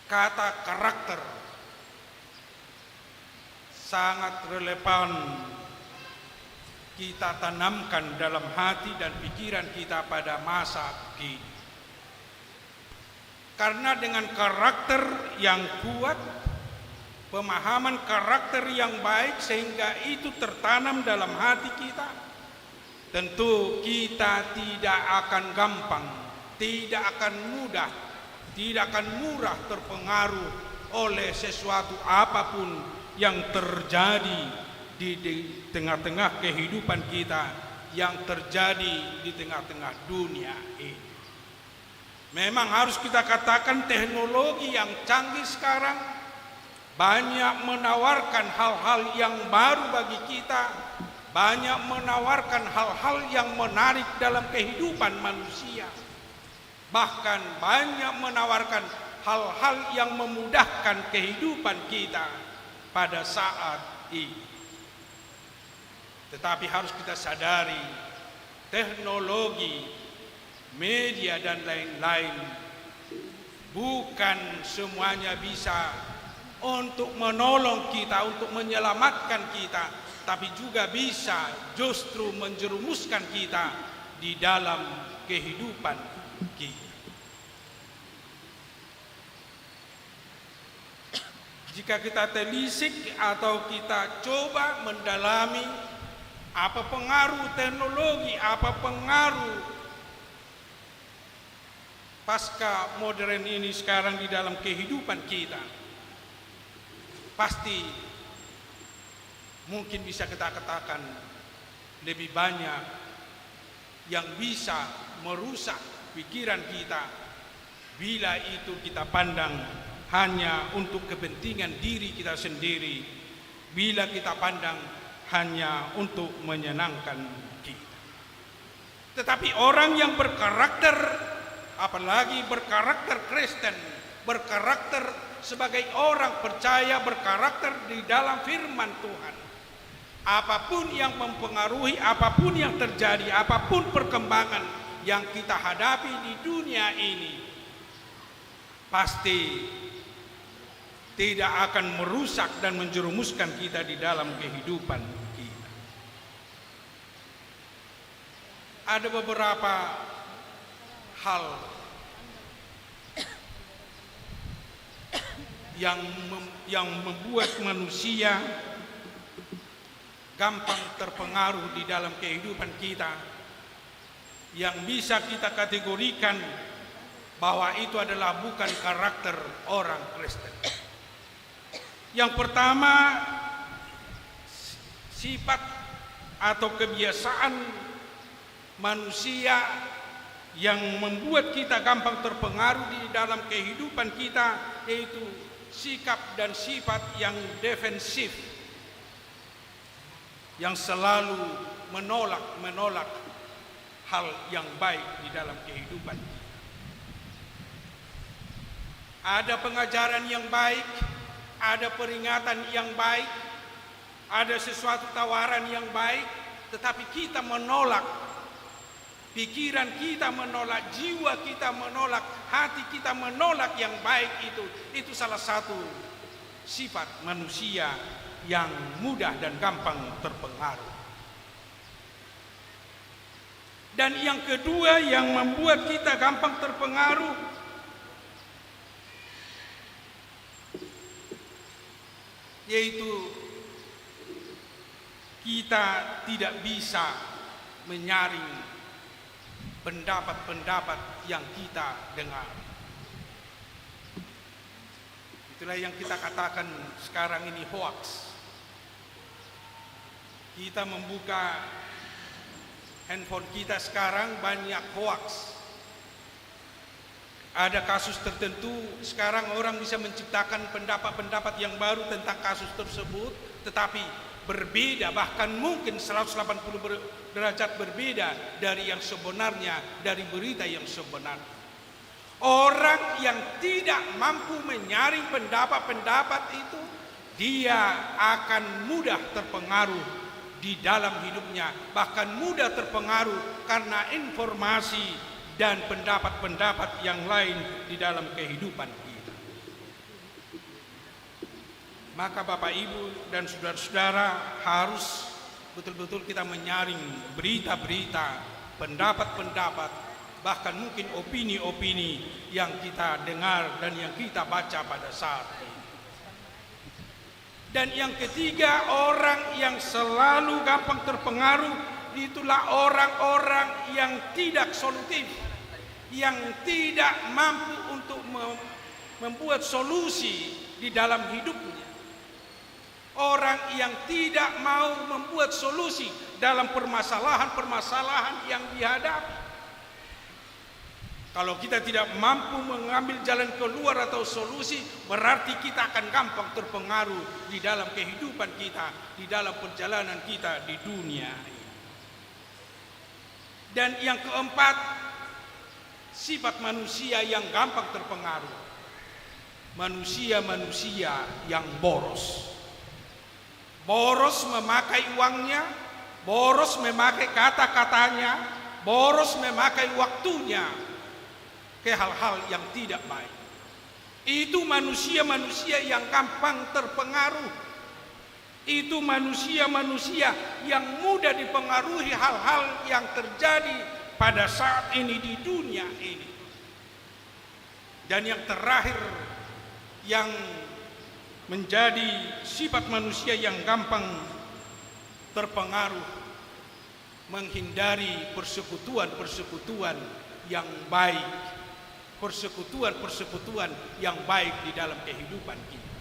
kata karakter sangat relevan kita tanamkan dalam hati dan pikiran kita pada masa kini. Karena dengan karakter yang kuat, pemahaman karakter yang baik sehingga itu tertanam dalam hati kita, tentu kita tidak akan gampang, tidak akan mudah, tidak akan murah terpengaruh oleh sesuatu apapun yang terjadi di tengah-tengah kehidupan kita, yang terjadi di tengah-tengah dunia ini. Memang harus kita katakan teknologi yang canggih sekarang banyak menawarkan hal-hal yang baru bagi kita, banyak menawarkan hal-hal yang menarik dalam kehidupan manusia, bahkan banyak menawarkan hal-hal yang memudahkan kehidupan kita pada saat ini. Tetapi harus kita sadari, teknologi, media dan lain-lain bukan semuanya bisa untuk menolong kita, untuk menyelamatkan kita, tapi juga bisa justru menjerumuskan kita di dalam kehidupan kita. Jika kita telisik atau kita coba mendalami apa pengaruh teknologi, apa pengaruh pasca modern ini sekarang di dalam kehidupan kita, pasti mungkin bisa kita katakan lebih banyak yang bisa merusak pikiran kita bila itu kita pandang hanya untuk kepentingan diri kita sendiri, bila kita pandang hanya untuk menyenangkan kita. Tetapi orang yang berkarakter, apalagi berkarakter Kristen, berkarakter sebagai orang percaya, berkarakter di dalam firman Tuhan, apapun yang mempengaruhi, apapun yang terjadi, apapun perkembangan yang kita hadapi di dunia ini, pasti tidak akan merusak dan menjerumuskan kita di dalam kehidupan kita. Ada beberapa hal yang membuat manusia gampang terpengaruh di dalam kehidupan kita, yang bisa kita kategorikan bahwa itu adalah bukan karakter orang Kristen. Yang pertama, sifat atau kebiasaan manusia yang membuat kita gampang terpengaruh di dalam kehidupan kita, yaitu sikap dan sifat yang defensif, yang selalu menolak hal yang baik di dalam kehidupan kita. Ada pengajaran yang baik, ada peringatan yang baik, ada sesuatu tawaran yang baik, tetapi kita menolak, pikiran kita menolak, jiwa kita menolak, hati kita menolak yang baik itu salah satu sifat manusia yang mudah dan gampang terpengaruh. Dan yang kedua yang membuat kita gampang terpengaruh, yaitu kita tidak bisa menyaring pendapat-pendapat yang kita dengar. Itulah yang kita katakan sekarang ini hoax. Kita membuka handphone kita sekarang banyak hoax. Ada kasus tertentu, sekarang orang bisa menciptakan pendapat-pendapat yang baru tentang kasus tersebut, tetapi berbeda, bahkan mungkin 180 derajat berbeda dari yang sebenarnya, dari berita yang sebenarnya. Orang yang tidak mampu menyaring pendapat-pendapat itu, dia akan mudah terpengaruh di dalam hidupnya, bahkan mudah terpengaruh karena informasi dan pendapat-pendapat yang lain di dalam kehidupan kita. Maka Bapak Ibu dan saudara-saudara harus betul-betul kita menyaring berita-berita, pendapat-pendapat, bahkan mungkin opini-opini yang kita dengar dan yang kita baca pada saat ini. Dan yang ketiga, orang yang selalu gampang terpengaruh itulah orang-orang yang tidak solutif, yang tidak mampu untuk membuat solusi di dalam hidupnya. Orang yang tidak mau membuat solusi dalam permasalahan-permasalahan yang dihadapi. Kalau kita tidak mampu mengambil jalan keluar atau solusi, berarti kita akan gampang terpengaruh di dalam kehidupan kita, di dalam perjalanan kita di dunia ini. Dan yang keempat, sifat manusia yang gampang terpengaruh. Manusia-manusia yang boros. Boros memakai uangnya, boros memakai kata-katanya, boros memakai waktunya ke hal-hal yang tidak baik. Itu manusia-manusia yang gampang terpengaruh. Itu manusia-manusia yang mudah dipengaruhi hal-hal yang terjadi pada saat ini di dunia ini. Dan yang terakhir, yang menjadi sifat manusia yang gampang terpengaruh, menghindari persekutuan-persekutuan yang baik, persekutuan-persekutuan yang baik di dalam kehidupan kita.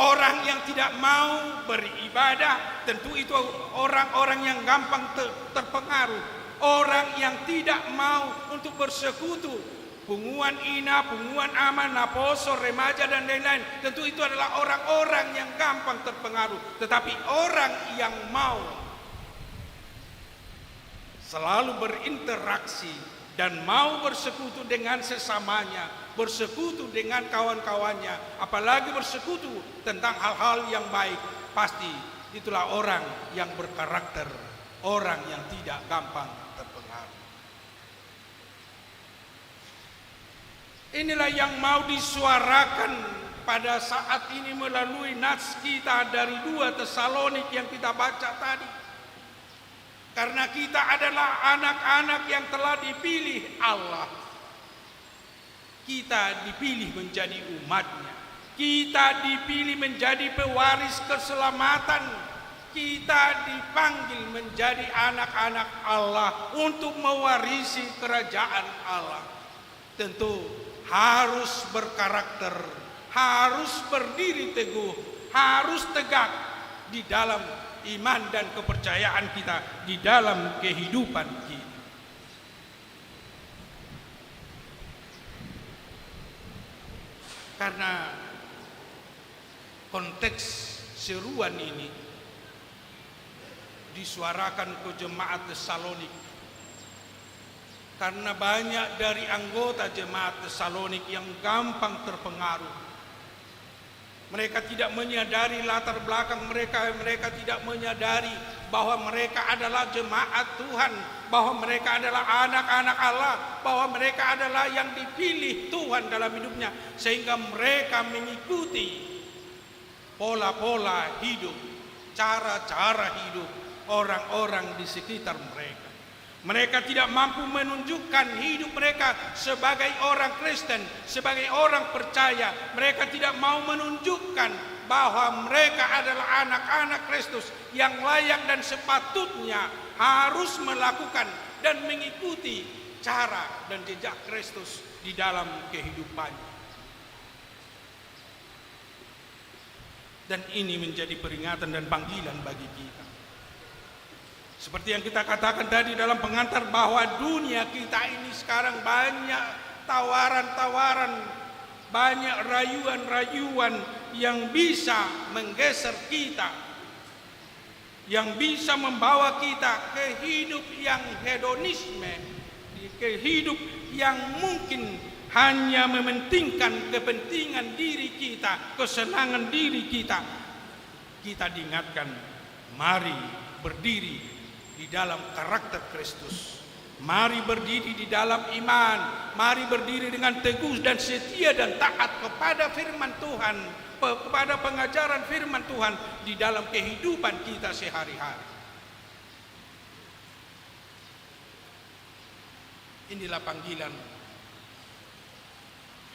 Orang yang tidak mau beribadah, tentu itu orang-orang yang gampang terpengaruh. Orang yang tidak mau untuk bersekutu, punguan ina, punguan aman, naposo, remaja dan lain-lain, tentu itu adalah orang-orang yang gampang terpengaruh. Tetapi orang yang mau selalu berinteraksi dan mau bersekutu dengan sesamanya, bersekutu dengan kawan-kawannya, apalagi bersekutu tentang hal-hal yang baik, pasti itulah orang yang berkarakter, orang yang tidak gampang terpengaruh. Inilah yang mau disuarakan pada saat ini melalui nats kita dari 2 Tesalonik yang kita baca tadi. Karena kita adalah anak-anak yang telah dipilih Allah. Kita dipilih menjadi umatnya. Kita dipilih menjadi pewaris keselamatan. Kita dipanggil menjadi anak-anak Allah untuk mewarisi kerajaan Allah. Tentu harus berkarakter, harus berdiri teguh, harus tegak di dalam iman dan kepercayaan kita, di dalam kehidupan kita. Karena konteks seruan ini disuarakan ke jemaat Tesalonik, karena banyak dari anggota jemaat Tesalonik yang gampang terpengaruh. Mereka tidak menyadari latar belakang mereka, mereka tidak menyadari bahwa mereka adalah jemaat Tuhan, bahwa mereka adalah anak-anak Allah, bahwa mereka adalah yang dipilih Tuhan dalam hidupnya, sehingga mereka mengikuti pola-pola hidup, cara-cara hidup orang-orang di sekitar mereka. Mereka tidak mampu menunjukkan hidup mereka sebagai orang Kristen, sebagai orang percaya. Mereka tidak mau menunjukkan bahwa mereka adalah anak-anak Kristus yang layak dan sepatutnya harus melakukan dan mengikuti cara dan jejak Kristus di dalam kehidupannya. Dan ini menjadi peringatan dan panggilan bagi kita. Seperti yang kita katakan tadi dalam pengantar, bahwa dunia kita ini sekarang banyak tawaran-tawaran, banyak rayuan-rayuan yang bisa menggeser kita, yang bisa membawa kita ke hidup yang hedonisme, ke hidup yang mungkin hanya mementingkan kepentingan diri kita, kesenangan diri kita. Kita diingatkan, mari berdiri di dalam karakter Kristus, Mari berdiri di dalam iman, mari berdiri dengan teguh dan setia dan taat kepada firman Tuhan, kepada pengajaran firman Tuhan di dalam kehidupan kita sehari-hari. Inilah panggilan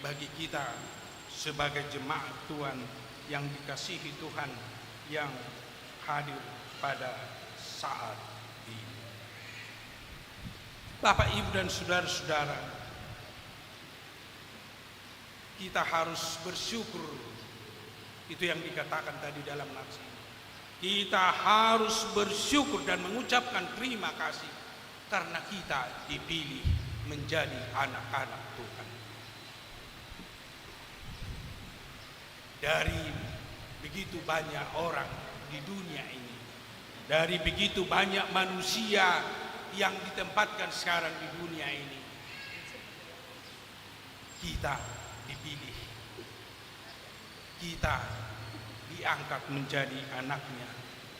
bagi kita sebagai jemaat Tuhan yang dikasihi Tuhan yang hadir pada saat ini. Bapak, Ibu, dan saudara-saudara, kita harus bersyukur. Itu yang dikatakan tadi dalam nats. Kita harus bersyukur dan mengucapkan terima kasih karena kita dipilih menjadi anak-anak Tuhan. Dari begitu banyak orang di dunia ini, dari begitu banyak manusia yang ditempatkan sekarang di dunia ini, kita dipilih, kita diangkat menjadi anaknya,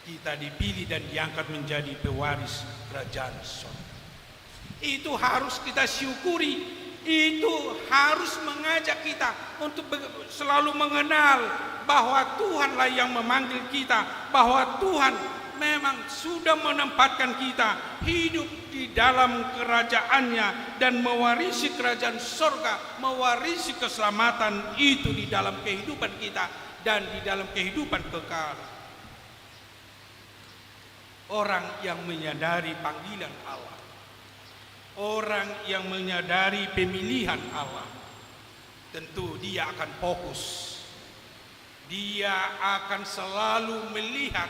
kita dipilih dan diangkat menjadi pewaris kerajaan surga. Itu harus kita syukuri, itu harus mengajak kita untuk selalu mengenal bahwa Tuhanlah yang memanggil kita, bahwa Tuhan memang sudah menempatkan kita hidup di dalam kerajaannya dan mewarisi kerajaan surga, mewarisi keselamatan itu di dalam kehidupan kita dan di dalam kehidupan kekal. Orang yang menyadari panggilan Allah, orang yang menyadari pemilihan Allah, tentu dia akan fokus. Dia akan selalu melihat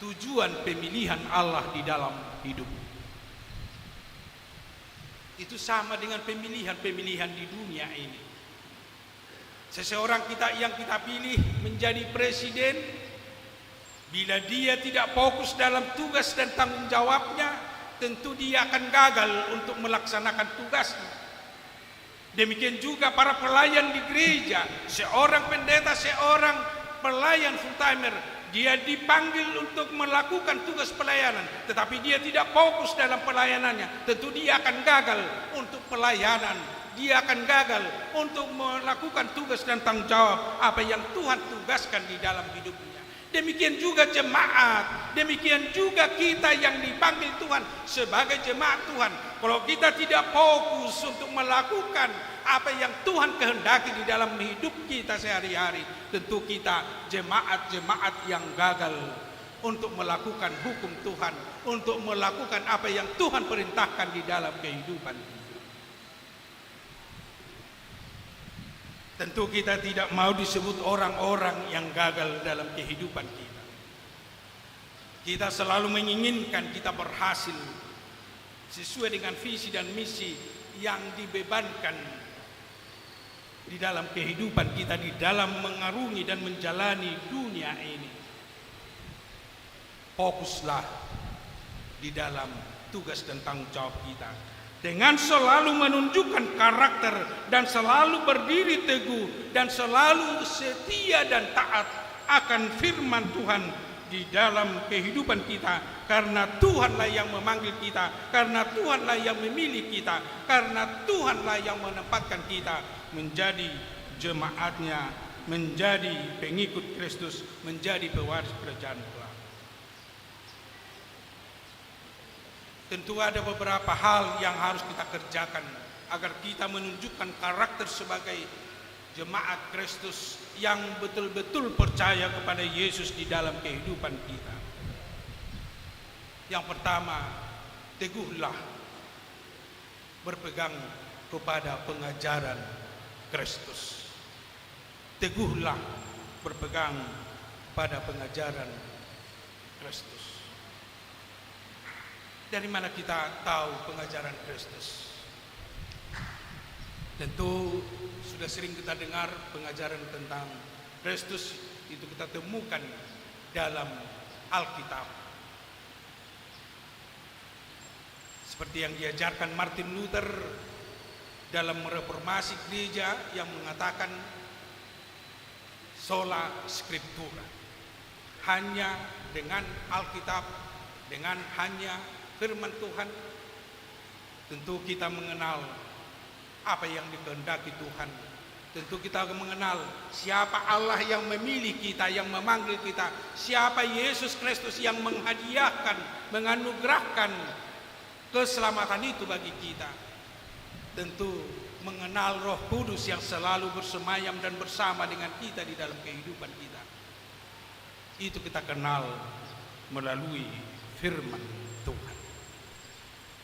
tujuan pemilihan Allah di dalam hidup. Itu sama dengan pemilihan-pemilihan di dunia ini. Seseorang yang kita pilih menjadi presiden, bila dia tidak fokus dalam tugas dan tanggung jawabnya, tentu dia akan gagal untuk melaksanakan tugasnya. Demikian juga para pelayan di gereja, seorang pendeta, seorang pelayan full timer, dia dipanggil untuk melakukan tugas pelayanan, tetapi dia tidak fokus dalam pelayanannya, tentu dia akan gagal untuk pelayanan. Dia akan gagal untuk melakukan tugas dan tanggung jawab apa yang Tuhan tugaskan di dalam hidupnya. Demikian juga jemaat, demikian juga kita yang dipanggil Tuhan sebagai jemaat Tuhan. Kalau kita tidak fokus untuk melakukan apa yang Tuhan kehendaki di dalam hidup kita sehari-hari, tentu kita jemaat-jemaat yang gagal untuk melakukan hukum Tuhan, untuk melakukan apa yang Tuhan perintahkan di dalam kehidupan kita. Tentu kita tidak mau disebut orang-orang yang gagal dalam kehidupan kita. Kita selalu menginginkan kita berhasil sesuai dengan visi dan misi yang dibebankan di dalam kehidupan kita, di dalam mengarungi dan menjalani dunia ini. Fokuslah di dalam tugas dan tanggung jawab kita, dengan selalu menunjukkan karakter dan selalu berdiri teguh dan selalu setia dan taat akan firman Tuhan di dalam kehidupan kita, karena Tuhanlah yang memanggil kita, karena Tuhanlah yang memilih kita, karena Tuhanlah yang menempatkan kita menjadi jemaatnya, menjadi pengikut Kristus, menjadi pewaris kerajaan Allah. Tentu ada beberapa hal yang harus kita kerjakan agar kita menunjukkan karakter sebagai jemaat Kristus yang betul-betul percaya kepada Yesus di dalam kehidupan kita. Yang pertama, teguhlah berpegang kepada pengajaran Kristus. Teguhlah berpegang pada pengajaran Kristus. Dari mana kita tahu pengajaran Kristus? Tentu sudah sering kita dengar pengajaran tentang Kristus, itu kita temukan dalam Alkitab. Seperti yang diajarkan Martin Luther dalam reformasi gereja yang mengatakan sola scriptura. Hanya dengan Alkitab, dengan hanya firman Tuhan, Tentu kita mengenal apa yang dikehendaki Tuhan. Tentu kita mengenal siapa Allah yang memilih kita, yang memanggil kita. Siapa Yesus Kristus yang menghadiahkan, menganugerahkan keselamatan itu bagi kita. Tentu mengenal Roh Kudus yang selalu bersemayam dan bersama dengan kita di dalam kehidupan kita. Itu kita kenal melalui firman Tuhan.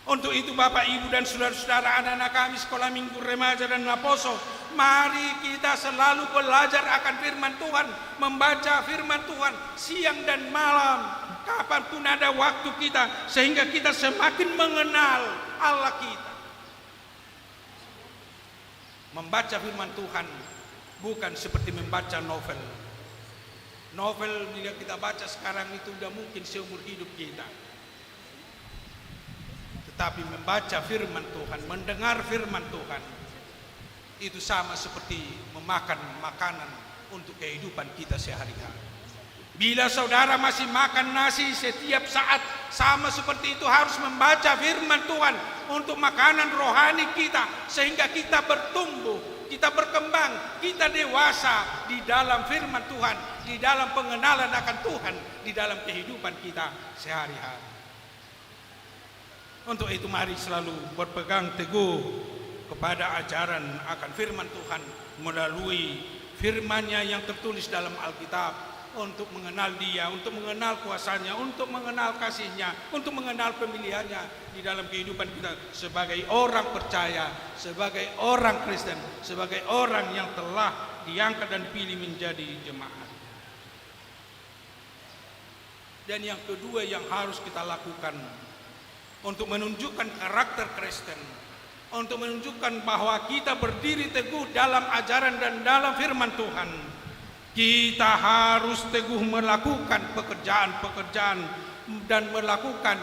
Untuk itu Bapak, Ibu dan saudara-saudara, anak-anak kami sekolah minggu remaja dan Maposo, mari kita selalu belajar akan firman Tuhan, membaca firman Tuhan siang dan malam, kapanpun ada waktu kita, sehingga kita semakin mengenal Allah kita. Membaca firman Tuhan bukan seperti membaca novel. Novel bila kita baca sekarang itu sudah mungkin seumur hidup kita. Tetapi membaca firman Tuhan, mendengar firman Tuhan, itu sama seperti memakan makanan untuk kehidupan kita sehari-hari. Bila saudara masih makan nasi setiap saat, sama seperti itu harus membaca firman Tuhan untuk makanan rohani kita, sehingga kita bertumbuh, kita berkembang, kita dewasa di dalam firman Tuhan, di dalam pengenalan akan Tuhan, di dalam kehidupan kita sehari-hari. Untuk itu mari selalu berpegang teguh kepada ajaran akan firman Tuhan melalui firman-Nya yang tertulis dalam Alkitab, untuk mengenal Dia, untuk mengenal kuasanya, untuk mengenal kasih-Nya, untuk mengenal pemilihannya di dalam kehidupan kita sebagai orang percaya, sebagai orang Kristen, sebagai orang yang telah diangkat dan dipilih menjadi jemaat. Dan yang kedua yang harus kita lakukan untuk menunjukkan karakter Kristen, untuk menunjukkan bahwa kita berdiri teguh dalam ajaran dan dalam firman Tuhan, kita harus teguh melakukan pekerjaan-pekerjaan dan melakukan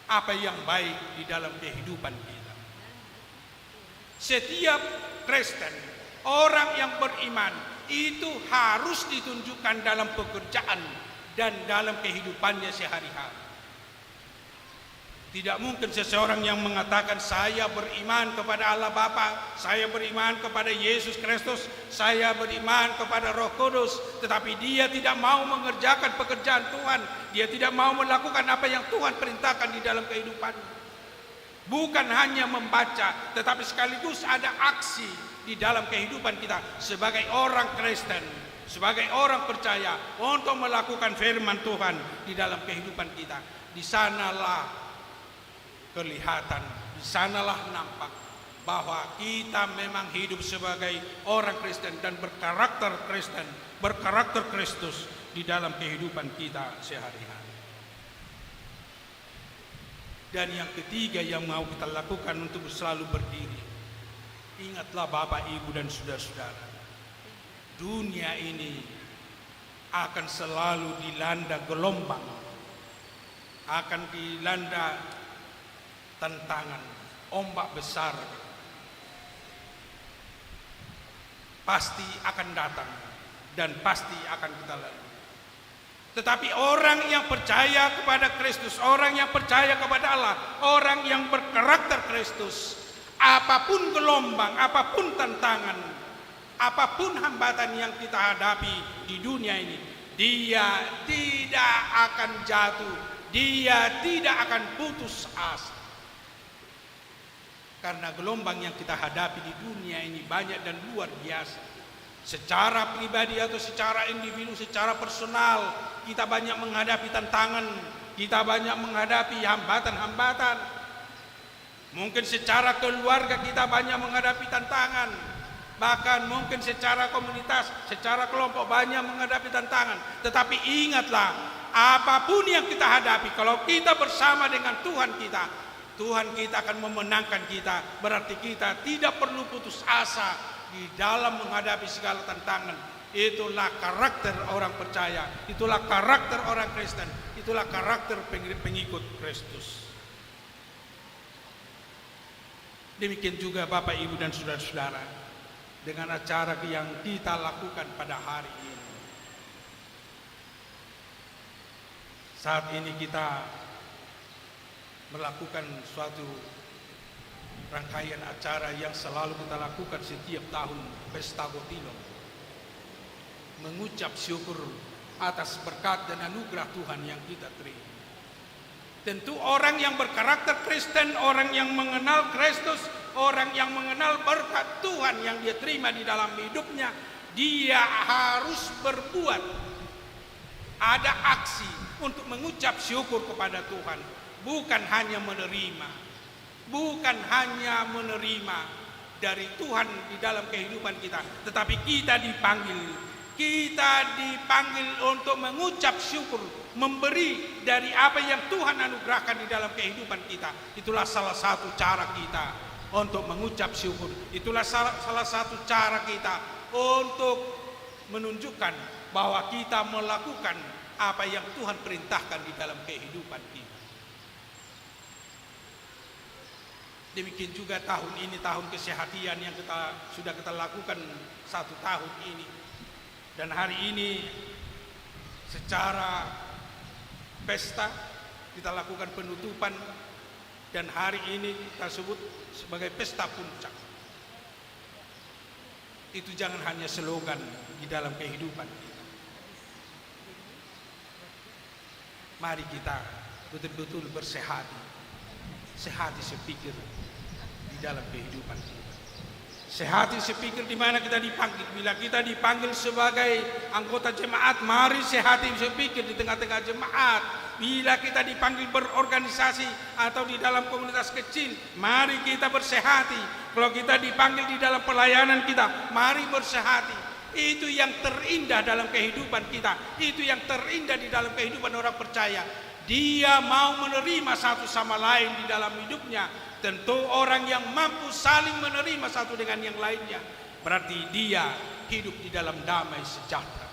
apa yang baik di dalam kehidupan kita. Setiap Kristen, orang yang beriman, itu harus ditunjukkan dalam pekerjaan dan dalam kehidupannya sehari-hari. Tidak mungkin seseorang yang mengatakan saya beriman kepada Allah Bapa, saya beriman kepada Yesus Kristus, saya beriman kepada Roh Kudus, tetapi dia tidak mau mengerjakan pekerjaan Tuhan, dia tidak mau melakukan apa yang Tuhan perintahkan di dalam kehidupan. Bukan hanya membaca, tetapi sekaligus ada aksi di dalam kehidupan kita sebagai orang Kristen, sebagai orang percaya untuk melakukan firman Tuhan di dalam kehidupan kita. Di sanalah kelihatan, di sanalah nampak bahwa kita memang hidup sebagai orang Kristen dan berkarakter Kristen, berkarakter Kristus di dalam kehidupan kita sehari-hari. Dan yang ketiga yang mau kita lakukan untuk selalu berdiri, ingatlah Bapak, Ibu dan saudara-saudara, dunia ini akan selalu dilanda gelombang, akan dilanda tantangan, ombak besar pasti akan datang dan pasti akan kita lalui. Tetapi orang yang percaya kepada Kristus, orang yang percaya kepada Allah, orang yang berkarakter Kristus, apapun gelombang, apapun tantangan, apapun hambatan yang kita hadapi di dunia ini, dia tidak akan jatuh, dia tidak akan putus asa. Karena gelombang yang kita hadapi di dunia ini banyak dan luar biasa. Secara pribadi atau secara individu, secara personal, kita banyak menghadapi tantangan, kita banyak menghadapi hambatan-hambatan. Mungkin secara keluarga kita banyak menghadapi tantangan. Bahkan mungkin secara komunitas, secara kelompok banyak menghadapi tantangan. Tetapi ingatlah, apapun yang kita hadapi, kalau kita bersama dengan Tuhan kita, Tuhan kita akan memenangkan kita. Berarti kita tidak perlu putus asa di dalam menghadapi segala tantangan. Itulah karakter orang percaya, itulah karakter orang Kristen, itulah karakter pengikut Kristus. Demikian juga Bapak, Ibu dan saudara-saudara, dengan acara yang kita lakukan pada hari ini. Saat ini kita melakukan suatu rangkaian acara yang selalu kita lakukan setiap tahun, Pesta Gotilon. Mengucap syukur atas berkat dan anugerah Tuhan yang kita terima. Tentu orang yang berkarakter Kristen, orang yang mengenal Kristus, orang yang mengenal berkat Tuhan yang dia terima di dalam hidupnya, dia harus berbuat. Ada aksi untuk mengucap syukur kepada Tuhan. Bukan hanya menerima. Bukan hanya menerima dari Tuhan di dalam kehidupan kita. Tetapi kita dipanggil. Kita dipanggil untuk mengucap syukur. Memberi dari apa yang Tuhan anugerahkan di dalam kehidupan kita. Itulah salah satu cara kita untuk mengucap syukur. Itulah salah satu cara kita untuk menunjukkan bahwa kita melakukan apa yang Tuhan perintahkan di dalam kehidupan kita. Demikian juga tahun ini, tahun kesehatan yang sudah kita lakukan 1 tahun ini. Dan hari ini secara pesta kita lakukan penutupan, dan hari ini kita sebut sebagai pesta puncak. Itu jangan hanya slogan di dalam kehidupan kita. Mari kita betul-betul bersehati, sehati sepikir di dalam kehidupan kita. Sehati sepikir di mana kita dipanggil. Bila kita dipanggil sebagai anggota jemaat, mari sehati sepikir di tengah-tengah jemaat. Bila kita dipanggil berorganisasi atau di dalam komunitas kecil, mari kita bersehati. Kalau kita dipanggil di dalam pelayanan kita, mari bersehati. Itu yang terindah dalam kehidupan kita. Itu yang terindah di dalam kehidupan orang percaya. Dia mau menerima satu sama lain di dalam hidupnya. Tentu orang yang mampu saling menerima satu dengan yang lainnya, berarti dia hidup di dalam damai sejahtera.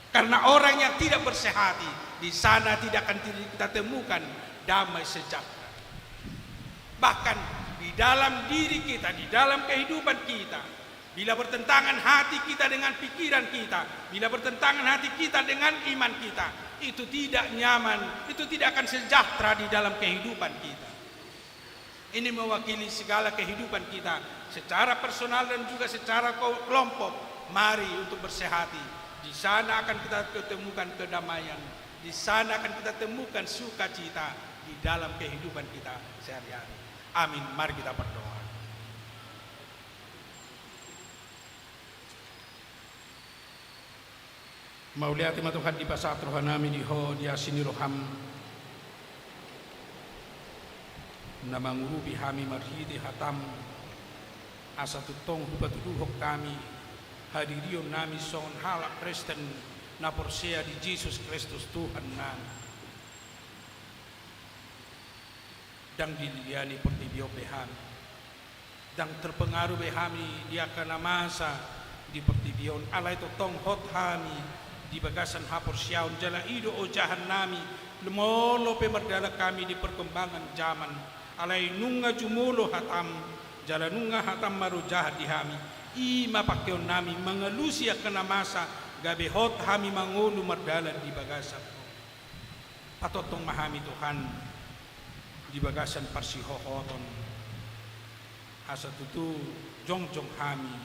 Karena orang yang tidak bersehati, di sana tidak akan kita temukan damai sejahtera. Bahkan di dalam diri kita, di dalam kehidupan kita, bila bertentangan hati kita dengan pikiran kita, bila bertentangan hati kita dengan iman kita, itu tidak nyaman, itu tidak akan sejahtera di dalam kehidupan kita. Ini mewakili segala kehidupan kita secara personal dan juga secara kelompok. Mari untuk bersehati. Di sana akan kita ketemukan kedamaian. Di sana akan kita temukan sukacita di dalam kehidupan kita sehari-hari. Amin. Mari kita berdoa. Mauliati Tuhan di pasat rohanami di ho dia sini roham. Na mangurubi hami marhidi hatam asa tutong hubatuduhok kami hadirion nami son halak Kristen na porsea di Jesus Kristus Tuhan nami dang diliani pertibio behami dang terpengaruh behami dia kana masa di pertibion alai totong hot hami di bagasan haporsiaun jala ido o jahan nami lemolo pemerdala kami di perkembangan zaman alai nunga jumulo hatam jalanunga hatam maru jahat dihami ima pakyon nami mengelusi kena masa gabehot hami mangulu merdalan di bagasan patotong mahami Tuhan di bagasan parsihohoton asa tutu jongjong hami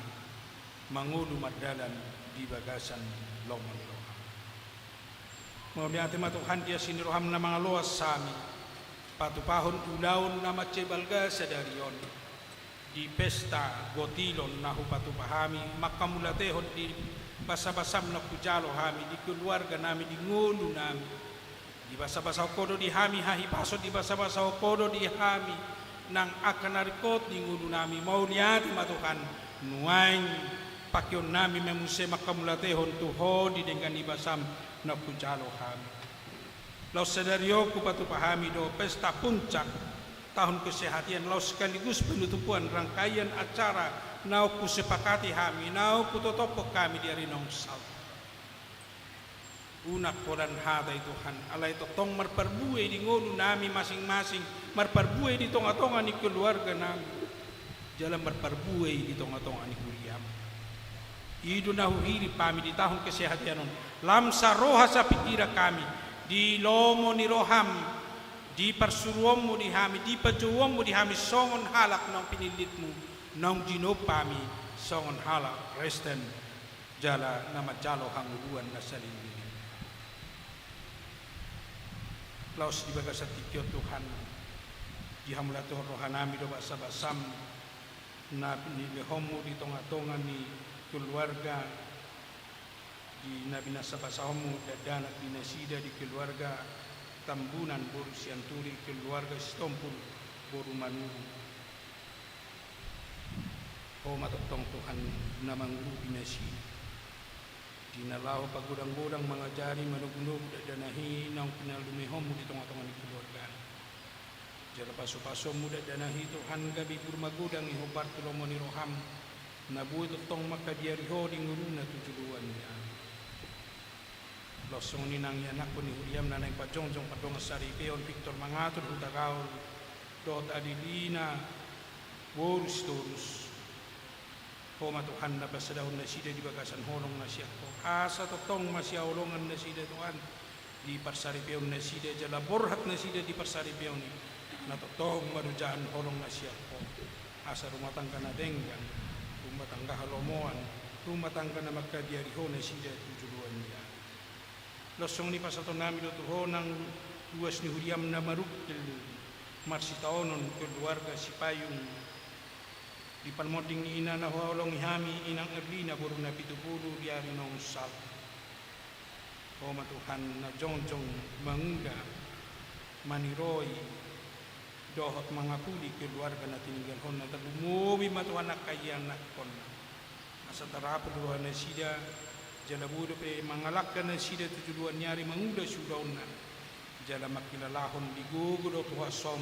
mangulu merdalan di bagasan lomang loham mau Tuhan dia siniroham na mga luas sami patupahon ulaon na matsebalga sa darion di pesta Gotilon na hupatupahami makamulatehon di basa-basam na kujalo hami di keluarga nami di ngulu nami di basa-basa kodo di hami hahipaso di basa-basa kodo di hami nang akan narikot di ngulu nami mau lihat matukan nuain pakyon nami memuse makamulatehon tuho di dengan ibasam na kujalo hami. Laos sadario ku patupahami do pesta puncak tahun kesehatan laos sekaligus penutupan rangkaian acara nau ku sepakati hami nau ku totopok kami di arinong sal unak podan haday Tuhan alay totong marparbuay di ngulu nami masing-masing marparbuay di tonga-tonga ni keluarga nami jalan marparbuay di tonga-tonga ni kuliam idu nahuhiri pami di tahun kesehatan lamsa roha sa pikira kami di lomo ni roham di persuruanmu di hami, di pejuangmu di hami songon halak nang pinilitmu, nang dinopami songon halak resten jala nama jalo hanguluan na salindini. Laos di bagasat tikyo Tuhan, di hamulato rohanami do basabasam na pinilehomu di tonga-tonga ni keluarga di nabi nasabasahomu dadanak dinasida di keluarga Tambunan boru sianturi keluarga Stompul boru manuru. Oh matotong Tuhan namang guru binasi. Dinalaho pagudang-gudang mengajari manugnog danahi nang pinalumihom di tengah-tengah ni keluarga. Jala paso-paso muda danahi Tuhan gabi gurmagudang ihobar tulomoni roham. Nabuhi totong makadiariho di nguruna tujuluan niya. Losong ni nang yanak ko ni Huriam na nagpajongjong padong sari peon Victor Mangatur Hutagaul dot adilina Worus Torus Poma Tuhan na pasadahon na sida di bagasan holong na siya ko asa totong masya olongan na sida Tuhan di parsari peon na sida jala borhat na sida di parsari peon ni na totong marujaan holong na siya ko asa rumatang ka na denggan rumatang ka halomoan rumatang ka na magkadiariho na sida tujuluan niya. Losong ni pasato nami do tuho nang duas ni Huriam na marukil marsitaonon keluarga si Payung di palmoding ni ina na huolong ihami inang Erlina buru na pitupulu di ari nong sal. O matuhan na jongjong mangga maniroy dohot mga puli keluarga na tininggal hon na tagumuwi matuhan na kayan na kon asa tarapo duha na sida jala budo pe mangalakkan na sida tujuluan nyari manguda sudaun na jala makilalahon di gugudo tuha som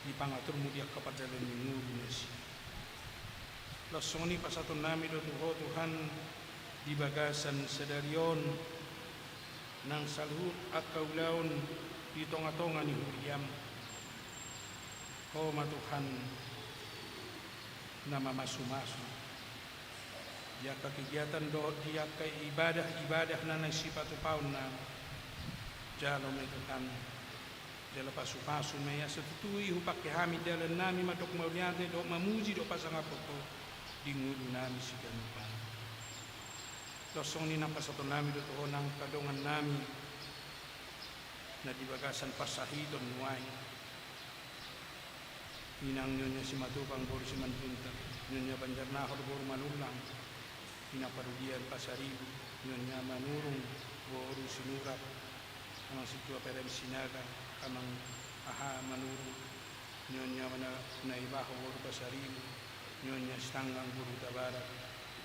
di pangatur mudia kapadalan ni nguru na sida. Losong ni pasaton nami do tuho Tuhan di bagasan sedarion nang salut at kaulaon di tonga-tonga ni Huriam. O matuhan na mamasu-masu. Dia kegiatan do dia ke ibadah na nagsipatu paun na jalo may Tuhan jala pasu-pasu may asatutui hupak kami dalan nami madok mauliate do mamuji do pasangapoto di ngulu nami si ganupan. Losong ni napasato nami do tuho ng kadongan nami na di bagasan pasahidon nuay. Inang nyonya si matupang boru si manjunta nyonya banjarnahor boru manulang pinaparudian pasaribu nyonya manurung boru sinurap amang situa perem sinaga amang aha manurung nyonya mana naibaho boru pasaribu nyonya stanggang boru tabarat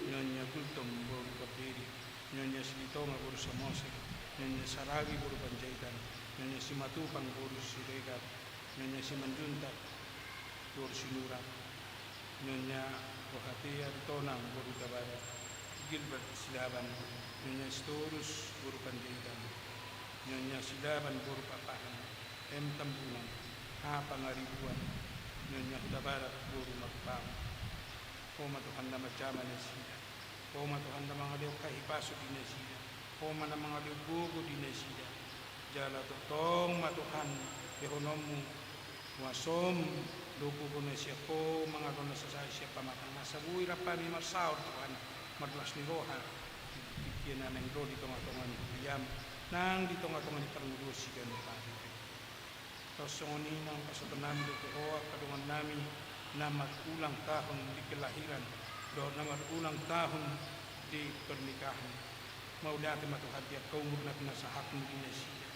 nyonya gultom boru kapiri nyonya silitonga boru samose nyonya saragi boru panjaitan nyonya simatupang boru siregat nyonya simanjunta boru sinurap nyonya rohatia tonang boru tabarat Gilbert Silaban, Nyonya Storus Guru Panjaitan, Nyonya Silaban Guru Papahan, M. Tambunan, Ha Pangaribuan, Nyonya Hutabarat Guru Magpang, Oma Tuhan na madyama na sila, Oma Tuhan na mga liw kahipaso din na sila, Oma na mga liw bugo din na sila, Jala totong matuhan, Yehonom mo, Wasom, Lugo ko na siya po, mga doon na sasay siya pamatang, Nasa buhay pa ni Marsaor Tuhan, Marlas ni Roha, bigyan na ng do dito nga ni Huriam, nang dito nga ni Paranggo si Ganupan. Tapos yung uninang pasato namin dito Roha, kadungan namin na mag-ulang tahon di kelahiran, do na mag-ulang tahon di pernikahan. Maulati matuhad ya kaumur na pinasahak mo din na siya.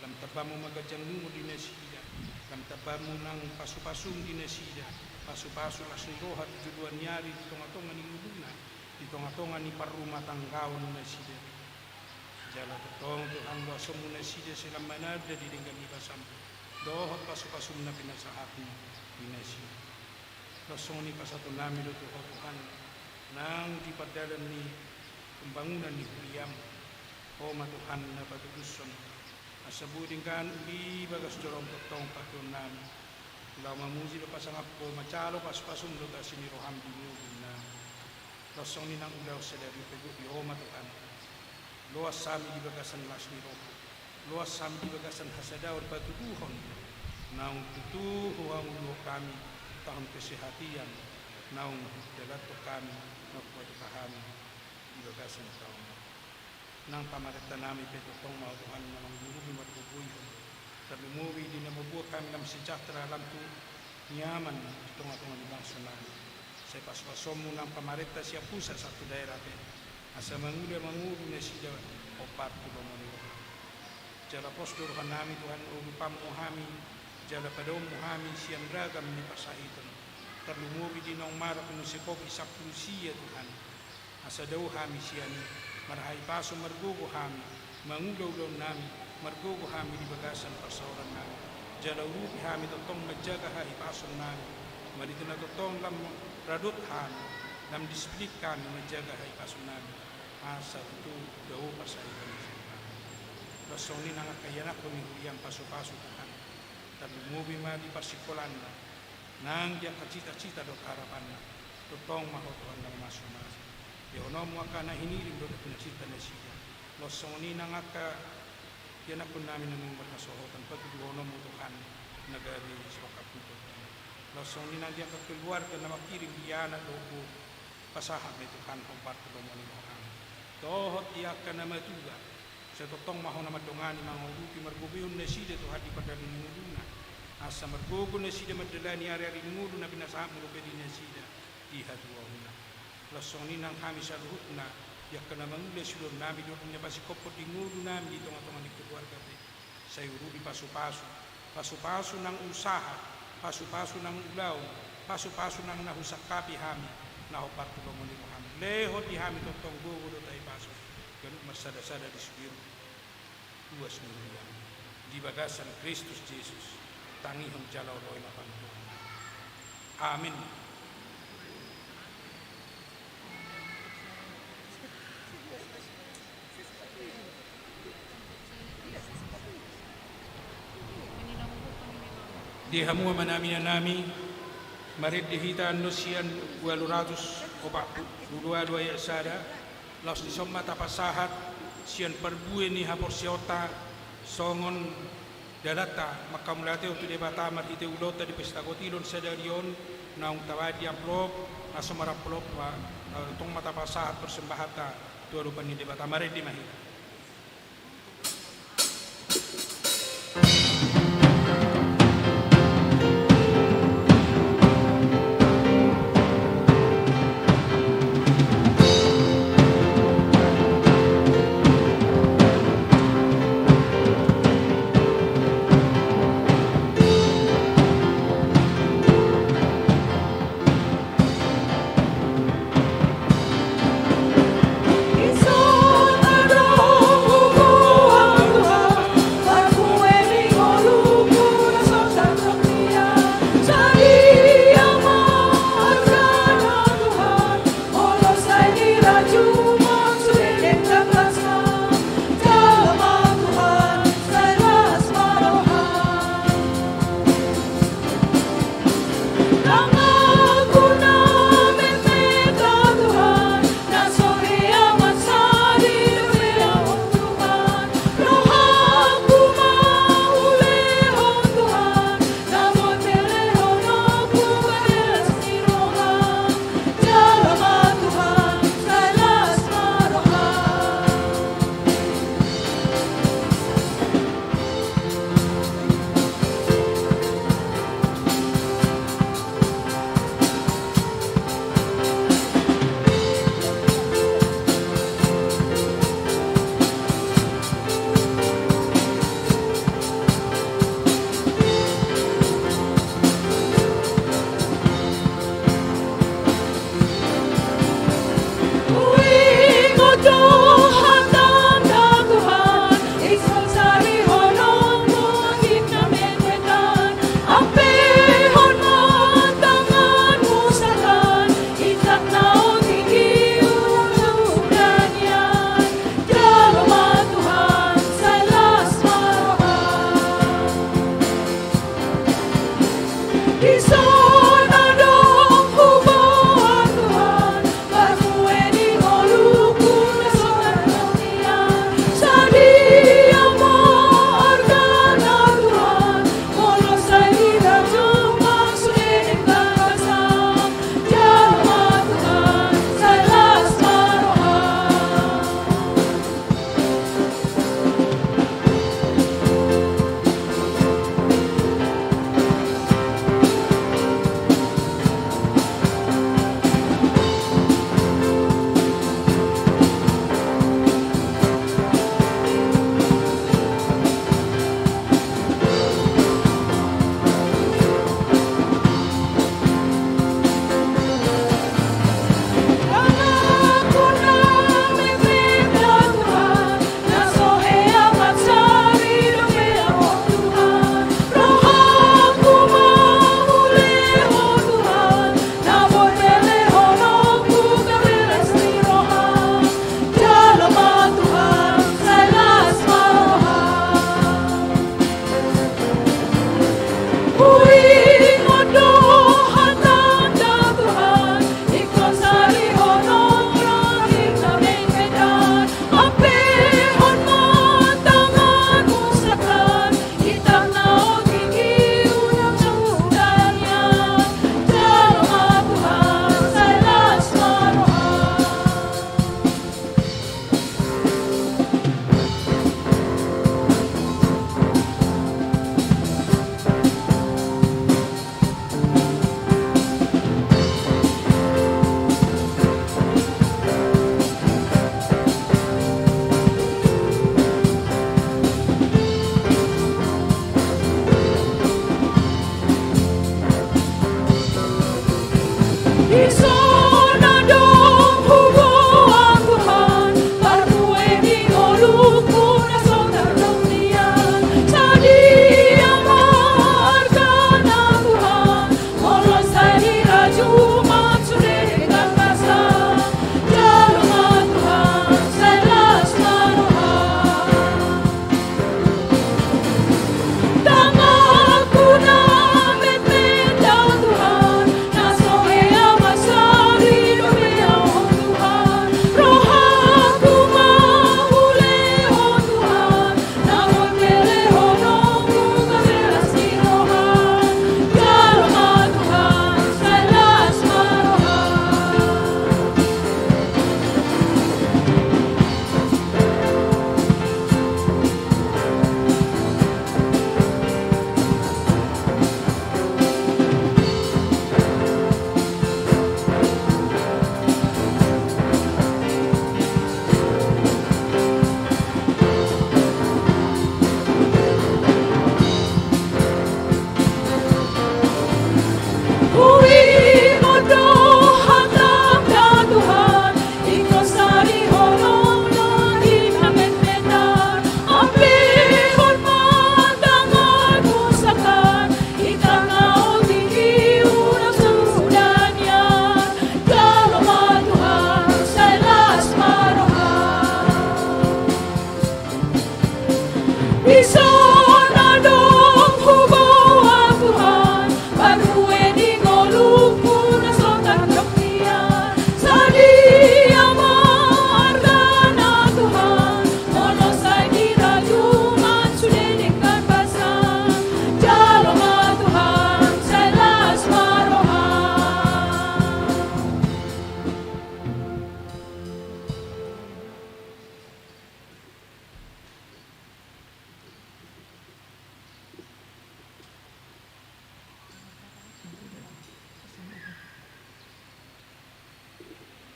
Lam taba mo magadyang mo din na siya. Lam taba mo ng pasupasong din na siya. Pasu-pasu las ni Roha, tujuan nyari dito nga ni Luna. Ito nga to nga ni paruma tanggaon na sida. Jala totong Tuhan lo asom na sida sila manada di dengan ibasam. Dohot pasu-pasum na pinasahak ni sida. Losong ni pasato nami do Tuhan nang dipadalan ni pembangunan ni Huriam. O matuhan na patuduson. Asabudin kan uli bagas jorong totong patun nami. Ulaw mamuzi do pasangap ko macalo pas-pasum do tasini roham di ngudin na. Losong ni nang ulaw sa dari pego di Roma Tuhan. Luas sami di bagasan las ni Roha. Luas sami di bagasan hasadaw at patuduhon. naung tutu huang ulu kami tahun kesehatian naung dalato kami nakuat kami ibagasan tahun nang pamarita nami petotong mau Tuhan naung guru matubui tapi muwi di namubuo kami dalam sejahtera alam tu nyaman di tengah-tengah di bangsa nami saya pas-pasomu nang pamarita siap pusat satu daerah pe asa mangulu na sida opat pulau Manila jala postur hanami Tuhan upam muhami jala padom muhami siang ragam ni pasahitan terlumubi di nong mara kuno sepok isap pulusia Tuhan asa dau hami siani marhai paso margogo hami mangudaw nami margogo hami di bagasan persauran nami jala urupi hami totong menjaga hai paso nami marito na totong lam radot hami lam disiplin kami menjaga hai paso nami asa itu dau pasahitan Rasoni nang kayanak peminggulian paso-paso Tuhan tapi mubi ma di pasikolan nang yang cita-cita do harapan totong maho Tuhan nang masuk-masuk yo no mo kana hiniring do cita na siya Rasoni nang ka yanak pun namin nang berkasohotan pati do no mo Tuhan nagari sokap puto Rasoni nang yang keluar na makiring diana do pasahab itu Tuhan opat do mo ni Tuhan tohot iya kana matuga sa totong maho na madungani mga uruti margubiyon na sida to hadi padali nguduna asa margugo na sida madalani ari-ari ngudu na binasahap mo pwede na sida ihadwa huna lasoni nang kami sa ruhut na yak na mangule silon nami doon niya basi kopot di ngudu nami dito nga tungan di keluarga sa uruti paso-paso ng usaha paso-paso ng ulaw paso-paso ng nahusakapi hami nahopat tulong mo ni Muhammad lehot di hami totong gugo do tayo paso ganun masada-sada di subiru luas mulia di bagasan Kristus Yesus tangihong jalaw roy mapantuan amin di hamua manami nami marid dihitaan nusian 200 opak dua ya sada Laos di somma tapasahat sian perbuhe ni hapor siota songon dalata makamulate untuk debata marhite ulota di pesta gotilon sedarion naung tawadi amplop nasomara plop tong mata pasahat persembahata tuaru pani debata mare di mahita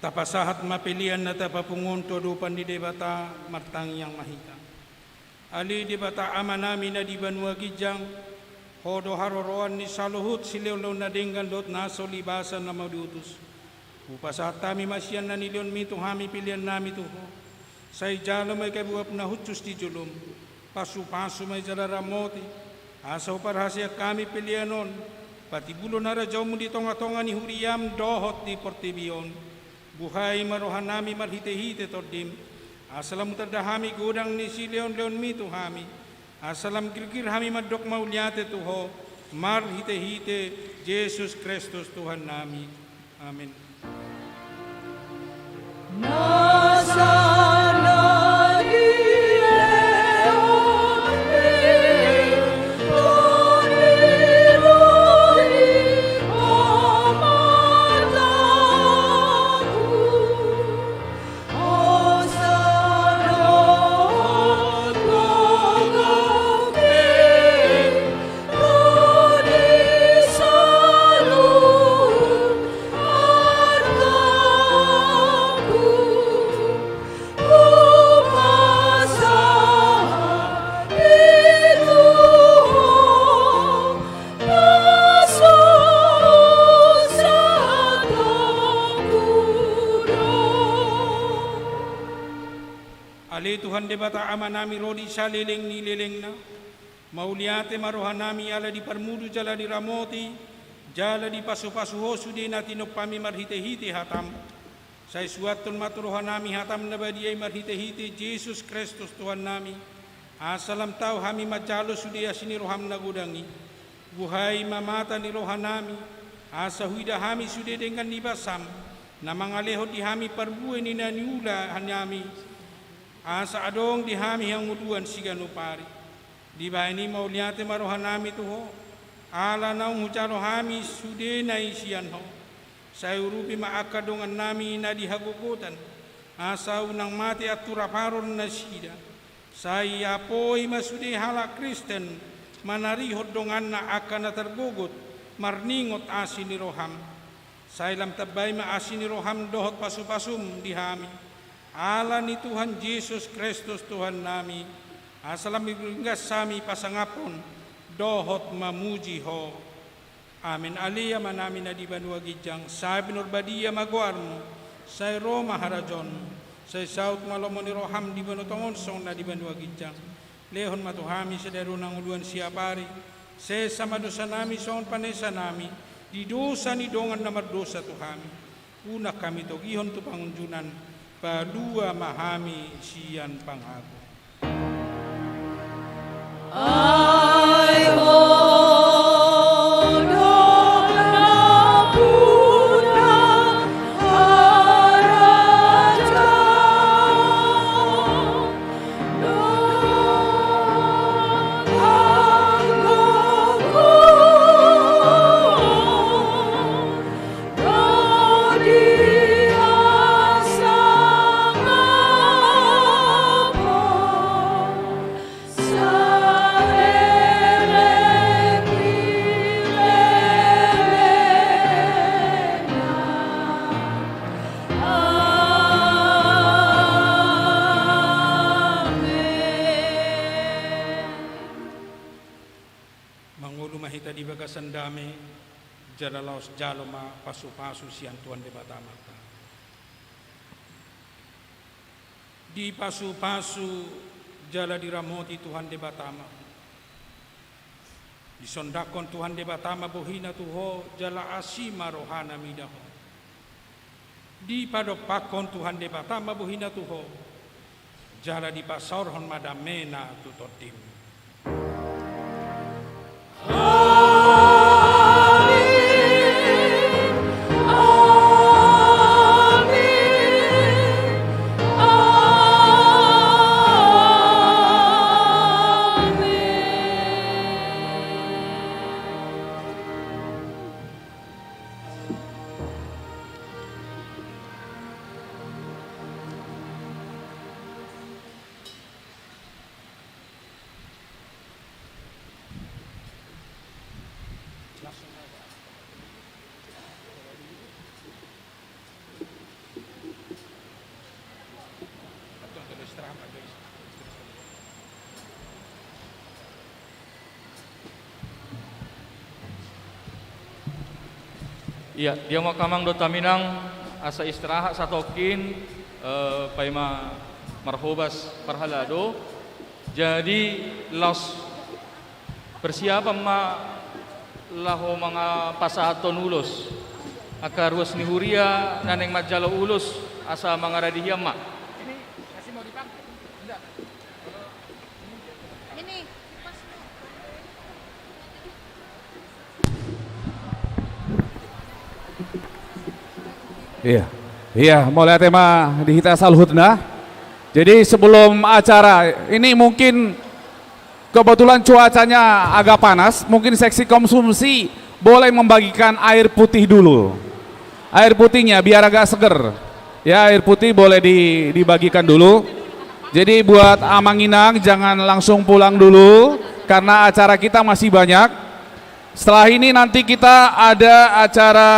Tapasahat mapilian na tapapungon todupan di debata martang yang mahita. Ali debata ama namin na di banwa gijang, hodo haroroan ni saluhut silewlaw na denggan dot naso libasan na madutus. Upasahat tami masyan na nilion mitong hami pilian nami tuho. Say jalo may kabuap na hutus di julum. Pasu-pasu may jalaramoti. Asaw parhasya kami pilianon. Pati bulo na rajaw mo di tonga-tonga ni huriyam dohot di portibion. Buhay marohan nami marhite-hite tordim. Asalam terdahami godang ni sileon-leon mito hami. Asalam kirkir hami madok maulyate tuho. Marhite-hite Jesus Kristus Tuhan nami. Amin. Ali Tuhan debata ama nami rodi salileng ni leleng na. Mauliate marohan nami ala di parmudu jala di ramoti. Jala di pasu-pasu hosu di natinok pami marhite-hite hatam. Say suatun maturohan nami hatam na badiyay marhite-hite Jesus Kristus Tuhan nami. Asalam tau hami majalo sudi asini roham na gudangi. Buhay mamata ni rohan nami. Asa huida hami sudi dengan nibasam. Na mangaleho di hami parbuay ni naniula hanyami. Asa adong di hami yang nguduan sigano pari. Di bahini mauliate marohan nami tuho. Ala naung hucaro hami sude na isian ho. Sa urupi maakadongan nami na dihagugutan. Asa unang mati at turaparon na sida. Sa iapoi masude hala Kristen. Manarihod dongan na akan na tergugut. Marningot asin ni roham. Sa ilam tabay maasin ni roham dohot pasu-pasum di hami. Allah ni Tuhan Yesus Kristus Tuhan nami. Asalam igunggas sami pasangapon dohot mamuji ho. Amin alia manami na di banwa gijang, sabi norbadia maguarmo, say Roma harajon, say saut malomoni roham di banotongon song na di banwa gijang, lehon matuhami sa dero ng uluan siyapari, say sama dosa nami song panesa nami, di dosa ni dongan na mardosa tuhami, una kami togihon tu pangunjunan, padua mahami siyan panghago. Ay hodong na puna harajan nang anggoku kadiasa ngapo sa Mangulo mahita di bagasan dami, jaralaos jaloma pasu-pasu siyan Tuhan de batamata. Di pasu-pasu jala diramoti Tuhan de batama. Di sondakon Tuhan de batama bohina tuho jala asima rohana midaho. Di padopakon Tuhan de batama bohina tuho jala di pasorhon madamena tutotim. Iya, dia mau kamang do taminang asa istirahat satokin pai marhobas parhalado. Jadi los persiapan laho mga pasahaton ulos. Akaruas ni huria naneng majalo ulos asa mga radihiyam ma. Iya, mulai tema dihita salhutna. Jadi sebelum acara ini mungkin kebetulan cuacanya agak panas, mungkin seksi konsumsi boleh membagikan air putih dulu. Air putihnya biar agak seger. Ya, air putih boleh dibagikan dulu. Jadi buat Amanginang jangan langsung pulang dulu karena acara kita masih banyak. Setelah ini nanti kita ada acara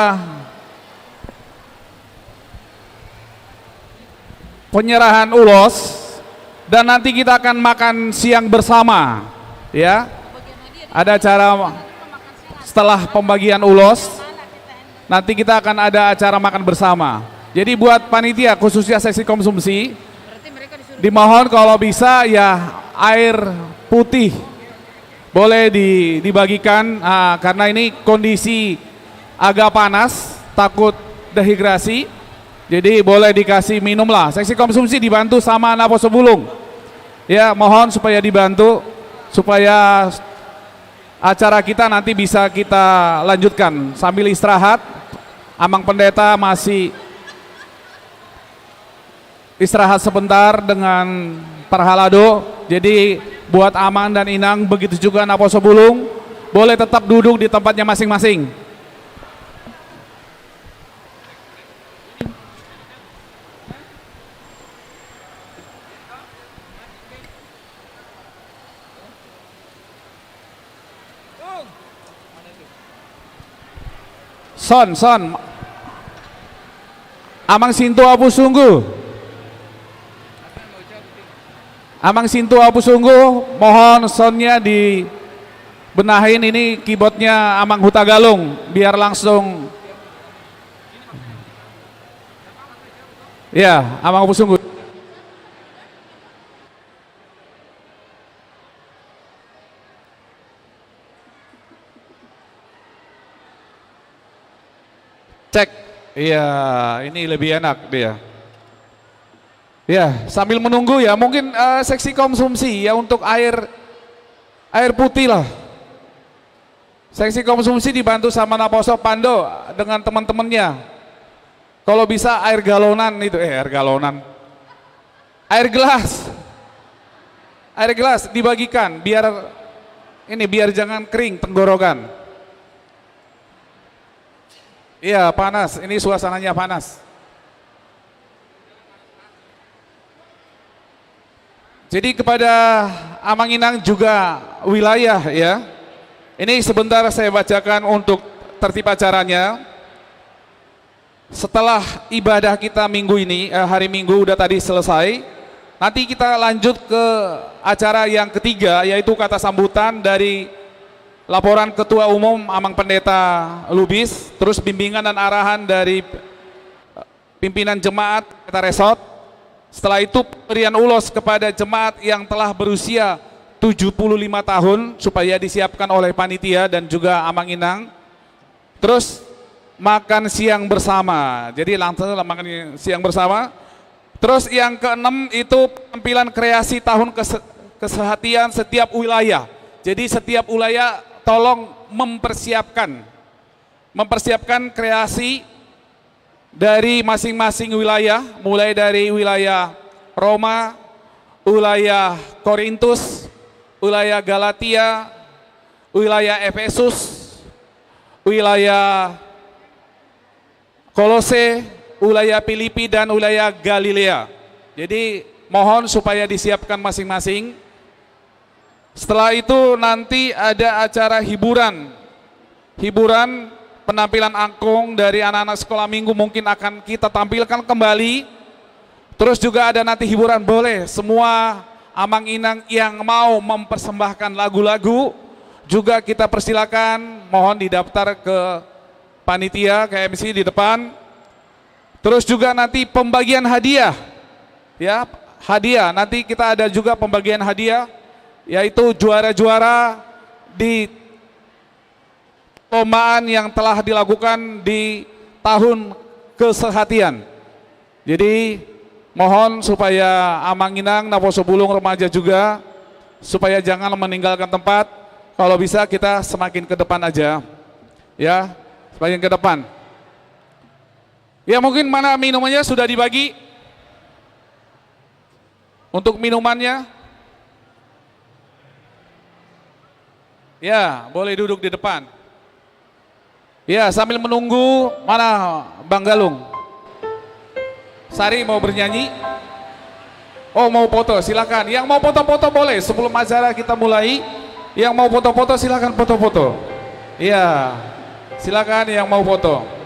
penyerahan ulos dan nanti kita akan makan siang bersama, ya. Ada acara setelah pembagian ulos, nanti kita akan ada acara makan bersama. Jadi buat panitia khususnya seksi konsumsi, dimohon kalau bisa ya air putih boleh dibagikan karena ini kondisi agak panas, takut dehidrasi. Jadi boleh dikasih minum lah. Seksi konsumsi dibantu sama Naposo Bulung. Ya, mohon supaya dibantu supaya acara kita nanti bisa kita lanjutkan sambil istirahat. Amang Pendeta masih istirahat sebentar dengan Parhalado. Jadi buat Amang dan Inang begitu juga Naposo Bulung boleh tetap duduk di tempatnya masing-masing. Son, Amang Sintu Apu Sungguh. Amang Sintu Apu Sungguh, mohon sonnya benahin ini keyboardnya Amang Hutagalung biar langsung. Ya, Amang Pusunggu. Cek. Iya, ini lebih enak dia. Ya, sambil menunggu ya, mungkin seksi konsumsi ya untuk air putih lah. Seksi konsumsi dibantu sama Naposo Pando dengan teman-temannya. Kalau bisa air galonan itu, air galonan. Air gelas. Air gelas dibagikan biar jangan kering tenggorokan. Iya, panas. Ini suasananya panas. Jadi kepada Amang Inang juga wilayah ya. Ini sebentar saya bacakan untuk tertib acaranya. Setelah ibadah kita minggu ini, hari Minggu udah tadi selesai. Nanti kita lanjut ke acara yang ketiga, yaitu kata sambutan dari laporan Ketua Umum Amang Pendeta Lubis, terus bimbingan dan arahan dari pimpinan jemaat Pendeta Resort. Setelah itu pemberian ulos kepada jemaat yang telah berusia 75 tahun supaya disiapkan oleh panitia dan juga Amang Inang. Terus makan siang bersama. Jadi langsung makan siang bersama. Terus yang keenam itu penampilan kreasi tahun kesehatian setiap wilayah. Jadi setiap wilayah tolong mempersiapkan kreasi dari masing-masing wilayah, mulai dari wilayah Roma, wilayah Korintus, wilayah Galatia, wilayah Efesus, wilayah Kolose, wilayah Filipi dan wilayah Galilea. Jadi mohon supaya disiapkan masing-masing. Setelah itu nanti ada acara hiburan penampilan angklung dari anak-anak sekolah minggu mungkin akan kita tampilkan kembali. Terus juga ada nanti hiburan, boleh semua Amang Inang yang mau mempersembahkan lagu-lagu juga kita persilakan, mohon didaftar ke panitia, ke MC di depan. Terus juga nanti pembagian hadiah ya, hadiah nanti kita ada juga pembagian hadiah, yaitu juara-juara di perlombaan yang telah dilakukan di tahun kesehatian. Jadi mohon supaya Amang Inang, Naposo Bulung remaja juga supaya jangan meninggalkan tempat. Kalau bisa kita semakin ke depan aja ya, semakin ke depan. Ya mungkin mana minumannya sudah dibagi. Untuk minumannya ya, boleh duduk di depan. Ya, sambil menunggu, mana Bang Galung? Sari mau bernyanyi? Oh, mau foto, silakan. Yang mau foto-foto boleh, sebelum acara kita mulai. Yang mau foto-foto silakan foto-foto. Iya, silakan yang mau foto.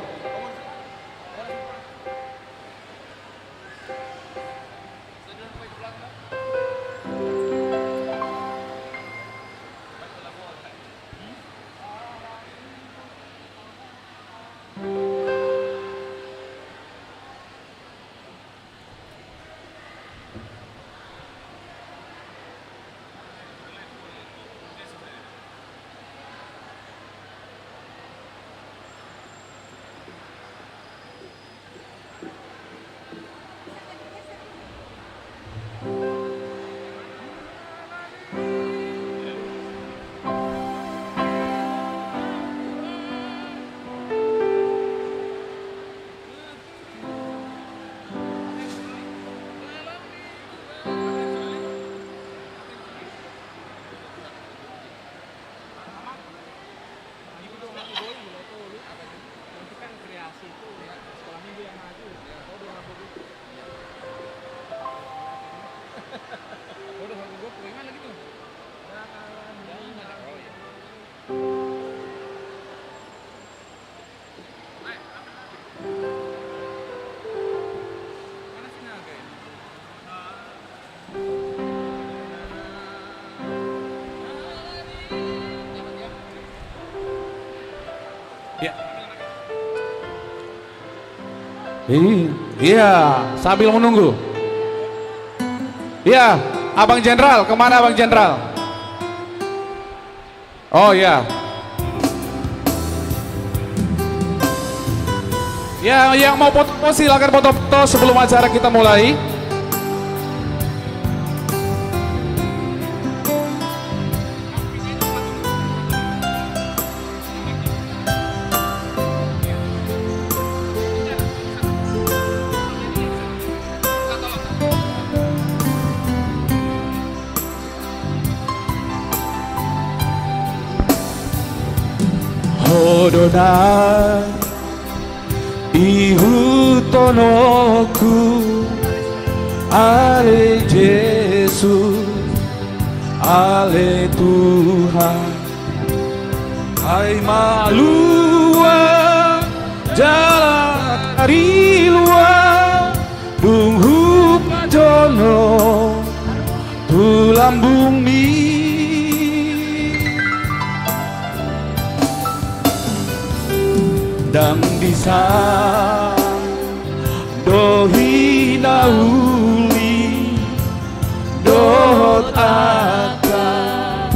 Iya, sambil menunggu. Iya, Abang Jenderal, kemana Abang Jenderal? Oh iya. Ya, yang mau foto silakan foto-foto sebelum acara kita mulai. Hodona ihutonoku ale Yesus ale Tuhan hai malua jalan dari luar dunghu pajono tulang bumi dan bisa dohi nauli dot akan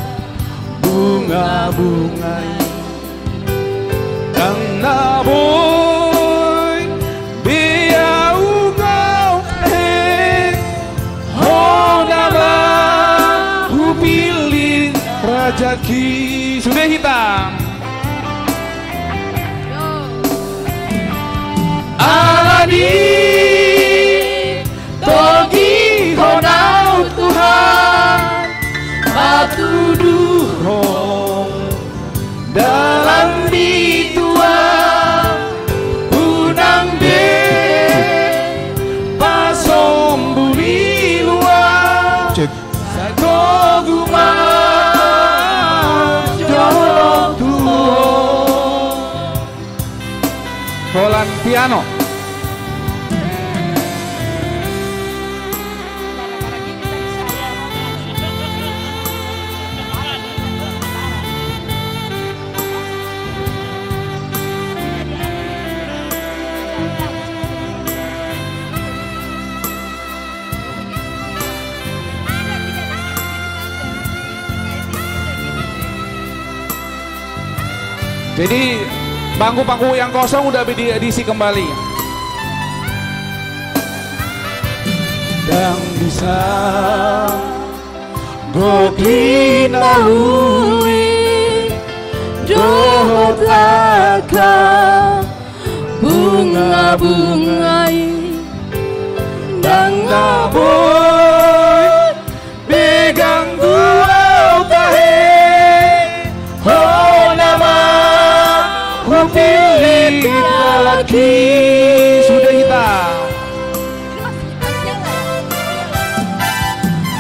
bunga-bungai dan naboy biar ugau honama upilin rajaki sudah hitam Alani togi honau Tuhan matuduhong dalam dituang unang de pasom bumi luar sago guma jolong Tuhan Holland piano. Jadi bangku-bangku yang kosong udah diisi kembali. Dan bisa goklina uli dohot akan bunga-bungai dan naboy begang gua tahe oh nama pilih lagi sudah hitam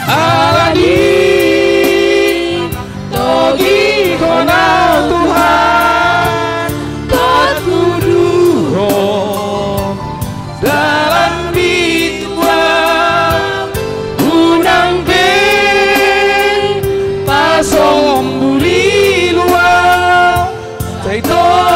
Alani togi konau Tuhan tatuduhon dalam bituan unang ben pasom buli luar saito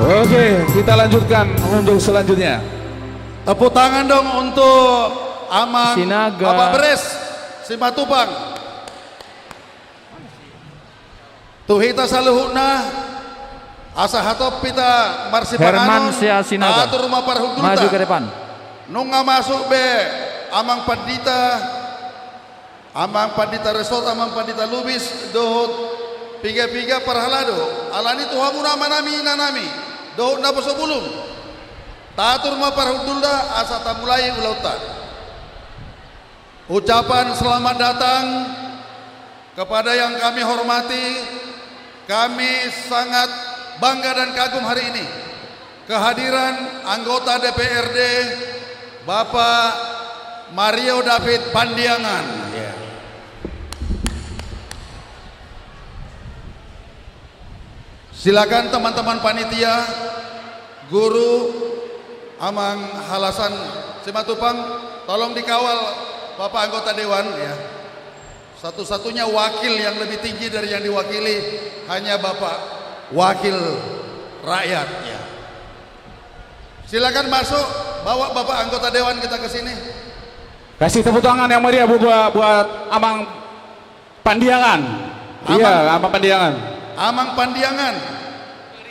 Oke, kita lanjutkan untuk selanjutnya. Tepuk tangan dong untuk Amang Sinaga. Bapak Beres Simatupang. Tuhita saluhuna asa hatop pita Herman marsipanganon Sia Sinaga. atur rumah parhudurta. Maju ke depan. Nunga masuk be Amang Pandita Resort Amang Pandita Lubis dohot piga-piga parhalado alani tuhamu nama nami nanami dohot na pasubulum Tatur ma parhudulda asa tamulai ulauta. Ucapan selamat datang kepada yang kami hormati. Kami sangat bangga dan kagum hari ini kehadiran anggota DPRD Bapak Mario David Pandiangan. Silakan teman-teman panitia, guru, amang halasan Simatupang, tolong dikawal Bapak anggota dewan ya. Satu-satunya wakil yang lebih tinggi dari yang diwakili hanya Bapak wakil rakyat ya. Silakan masuk, bawa Bapak anggota dewan kita ke sini. Kasih tepuk tangan yang meriah buat Amang Pandiangan. Iya, Amang Pandiangan. Amang Pandiangan.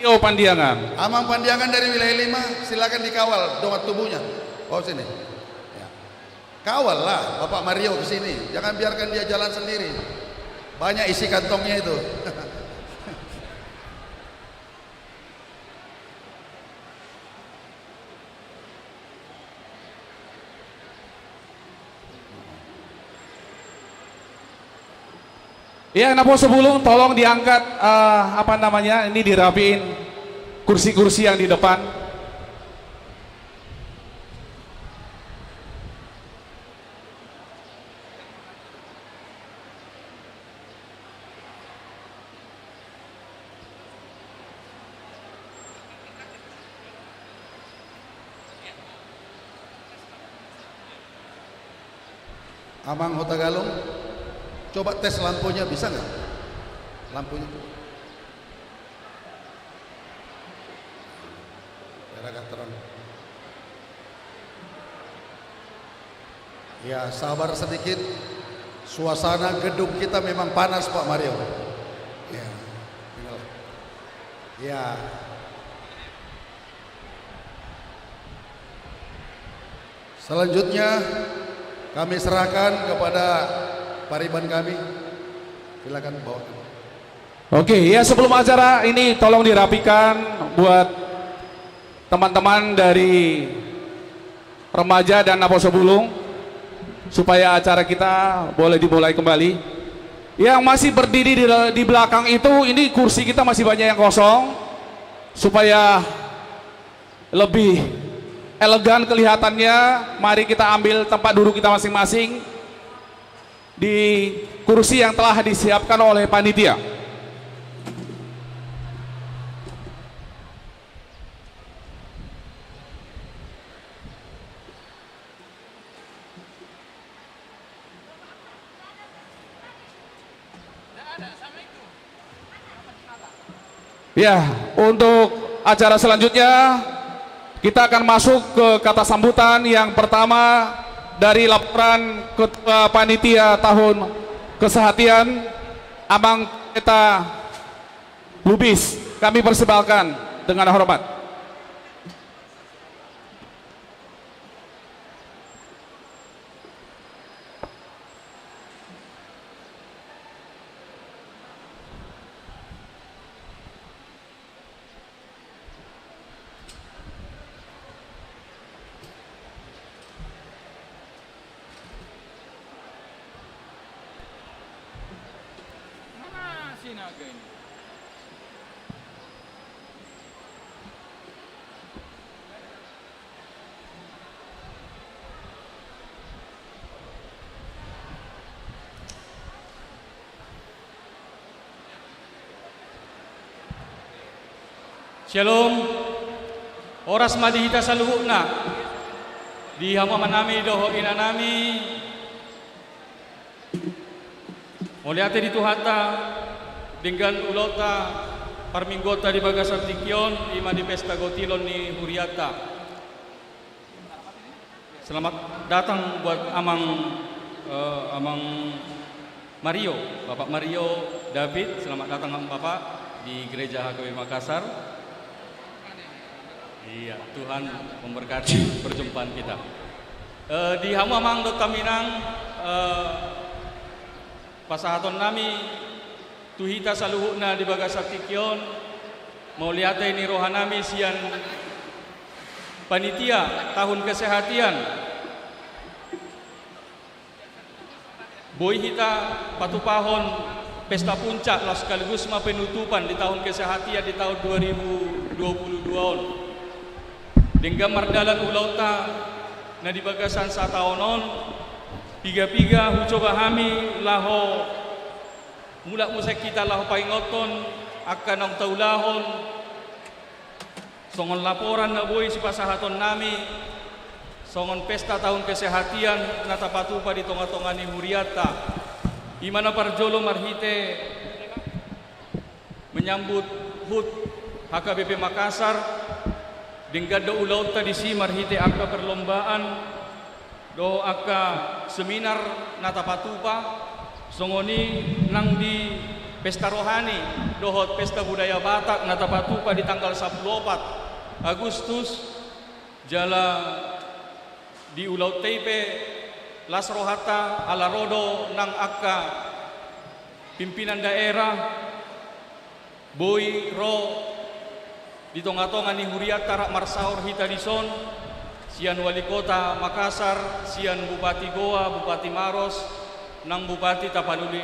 Mario Pandiangan. Amang Pandiangan dari wilayah 5, silakan dikawal dongat tubuhnya. Oh sini. Ya. Kawal lah Bapak Mario ke sini. Jangan biarkan dia jalan sendiri. Banyak isi kantongnya itu. Iya, Napo Sebulung, tolong diangkat ini dirapiin kursi-kursi yang di depan. Amang Hotagalung, coba tes lampunya, bisa nggak? Lampunya biar agak terang. Ya sabar sedikit, suasana gedung kita memang panas Pak Mario. Ya, tinggal. Ya. Selanjutnya kami serahkan kepada pariban kami. Silakan bawa. Oke, ya sebelum acara ini tolong dirapikan buat teman-teman dari remaja dan Napo Sebulung supaya acara kita boleh dimulai kembali. Yang masih berdiri di belakang itu, ini kursi kita masih banyak yang kosong supaya lebih elegan kelihatannya. Mari kita ambil tempat duduk kita masing-masing di kursi yang telah disiapkan oleh panitia. Ya, untuk acara selanjutnya kita akan masuk ke kata sambutan. Yang pertama dari laporan Ketua Panitia Tahun Kesehatian Amang Pendeta Lubis, kami persilakan dengan hormat. Shalom. Oras madihita sa luhukna. Di hama manami doho inanami. Moliate di tuhata dengan ulota parminggota di Bagasar Tikyon ima di pesta gotilon ni Huriata. Selamat datang buat Amang Mario, Bapak Mario David. Selamat datang Bapak di Gereja HKBP Makassar. Iya, Tuhan memberkati perjumpaan kita. Di Hamamang Dota Minang, pasahaton nami, tuhita saluhuna di Bagasar Tikyon, mau lihat ini rohanami sian panitia tahun kesehatan. Boy hita patupahon pesta puncak lah sekaligus ma penutupan di tahun kesehatan di tahun 2022. Dengan mardalan ulauta na di bagasan sa taonon piga-piga hucoba hami laho mula musek kita laho paingoton akan ang taulahon songon laporan na boy si pasahaton nami songon pesta tahun kesehatan na tapatupa di tonga-tonga ni Huriata imana parjolo marhite menyambut HUT HKBP Makassar dengan do ulauta di si marhite aka perlombaan do aka seminar na tapatupa songoni nang di pesta rohani dohot pesta budaya Batak na tapatupa di tanggal 14 Agustus jala di Ulau Teipe Las Rohata ala rodo nang aka pimpinan daerah Boy Ro di tonga-tonga ni Huriata rak marsaur hita dison sian wali kota Makassar sian Bupati Goa Bupati Maros nang Bupati Tapanuli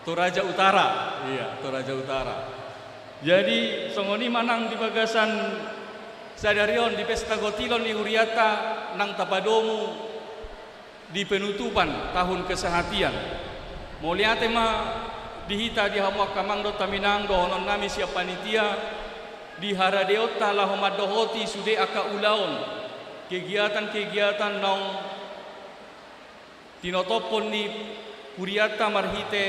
Toraja Utara iya Toraja Utara jadi songoni manang di bagasan sadarion di pesta gotilon ni Huriata nang Tapadomu di penutupan tahun kesehatan mau lihat ma dihita di hamuak kamangdo taminang dohonon nami siap panitia di haradeota lahomad dohoti sude aka ulaon kegiatan-kegiatan nong tinotopon ni Huriata marhite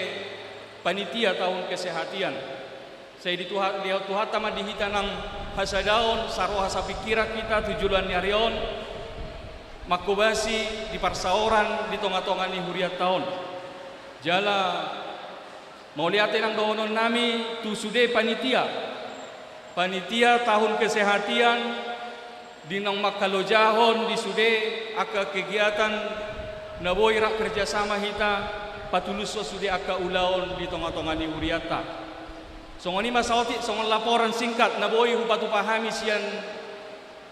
panitia tahun kesehatan saya lihat tuhata ma dihita nang hasadaon saroha sapikira kita tujuan nyarion makobasi di parsaoran di tonga-tonga ni Huriat tahun jala mau lihatin ang dohonon nami tu sude panitia tahun kesehatan di nang makalojahon di sude aka kegiatan naboy rak kerjasama hita patulus sude aka ulaon di tonga-tonga ni Huriata songoni masauti songon laporan singkat naboy hupatu pahami sian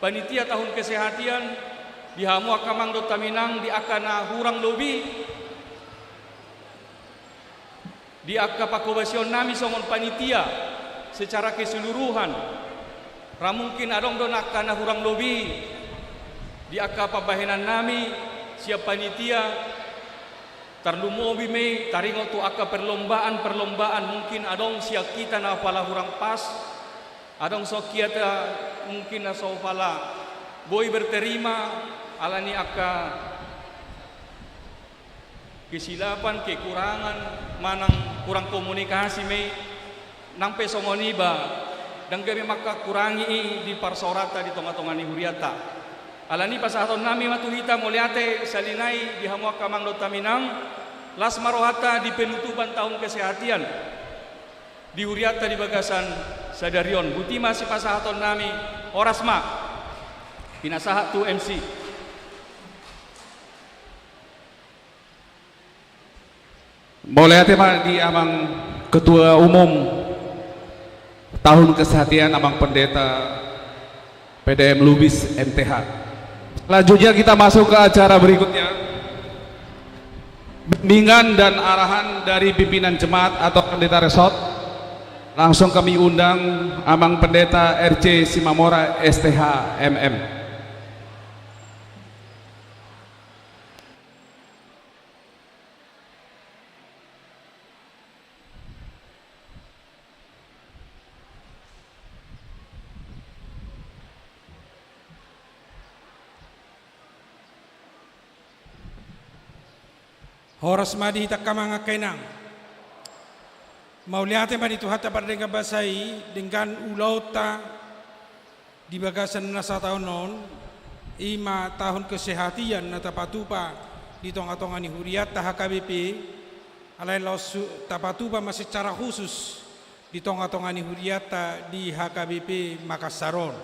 panitia tahun kesehatan di hamu akamang do taminang di akana hurang lobi di akka pakobasion nami songon panitia secara keseluruhan ramungkin adong do akana hurang lobi di akka pabahenan nami siap panitia tarlumobi me taringo tu aka perlombaan mungkin adong siap kita na pala hurang pas adong so kita mungkin na so pala boy berterima alani aka kesilapan kekurangan manang kurang komunikasi me nang pesongoni ba dan kami maka kurangi di parsorata di tonga-tonga ni Huriata alani pasahaton nami matuhita muliate salinai di hamuak kamang dotaminang Las Marohata di penutupan tahun kesehatan di Huriata di bagasan sadarion butima si pasahaton nami orasma pinasahat tu MC boleh tema di amang ketua umum tahun kesehatan abang pendeta PDM Lubis MTH. Selanjutnya kita masuk ke acara berikutnya. Bimbingan dan arahan dari pimpinan jemaat atau pendeta resort. Langsung kami undang Amang Pendeta RC Simamora STH MM. Horas madi hita kamanga kainang. Mauliate madi tuhata pardenga basai dengan ulauta di bagasan nasa tahun non ima tahun kesehatan na tapatupa di tonga-tonga ni Huriata HKBP alai lausu tapatupa masih secara khusus di tonga-tonga ni Huriata di HKBP Makassaron.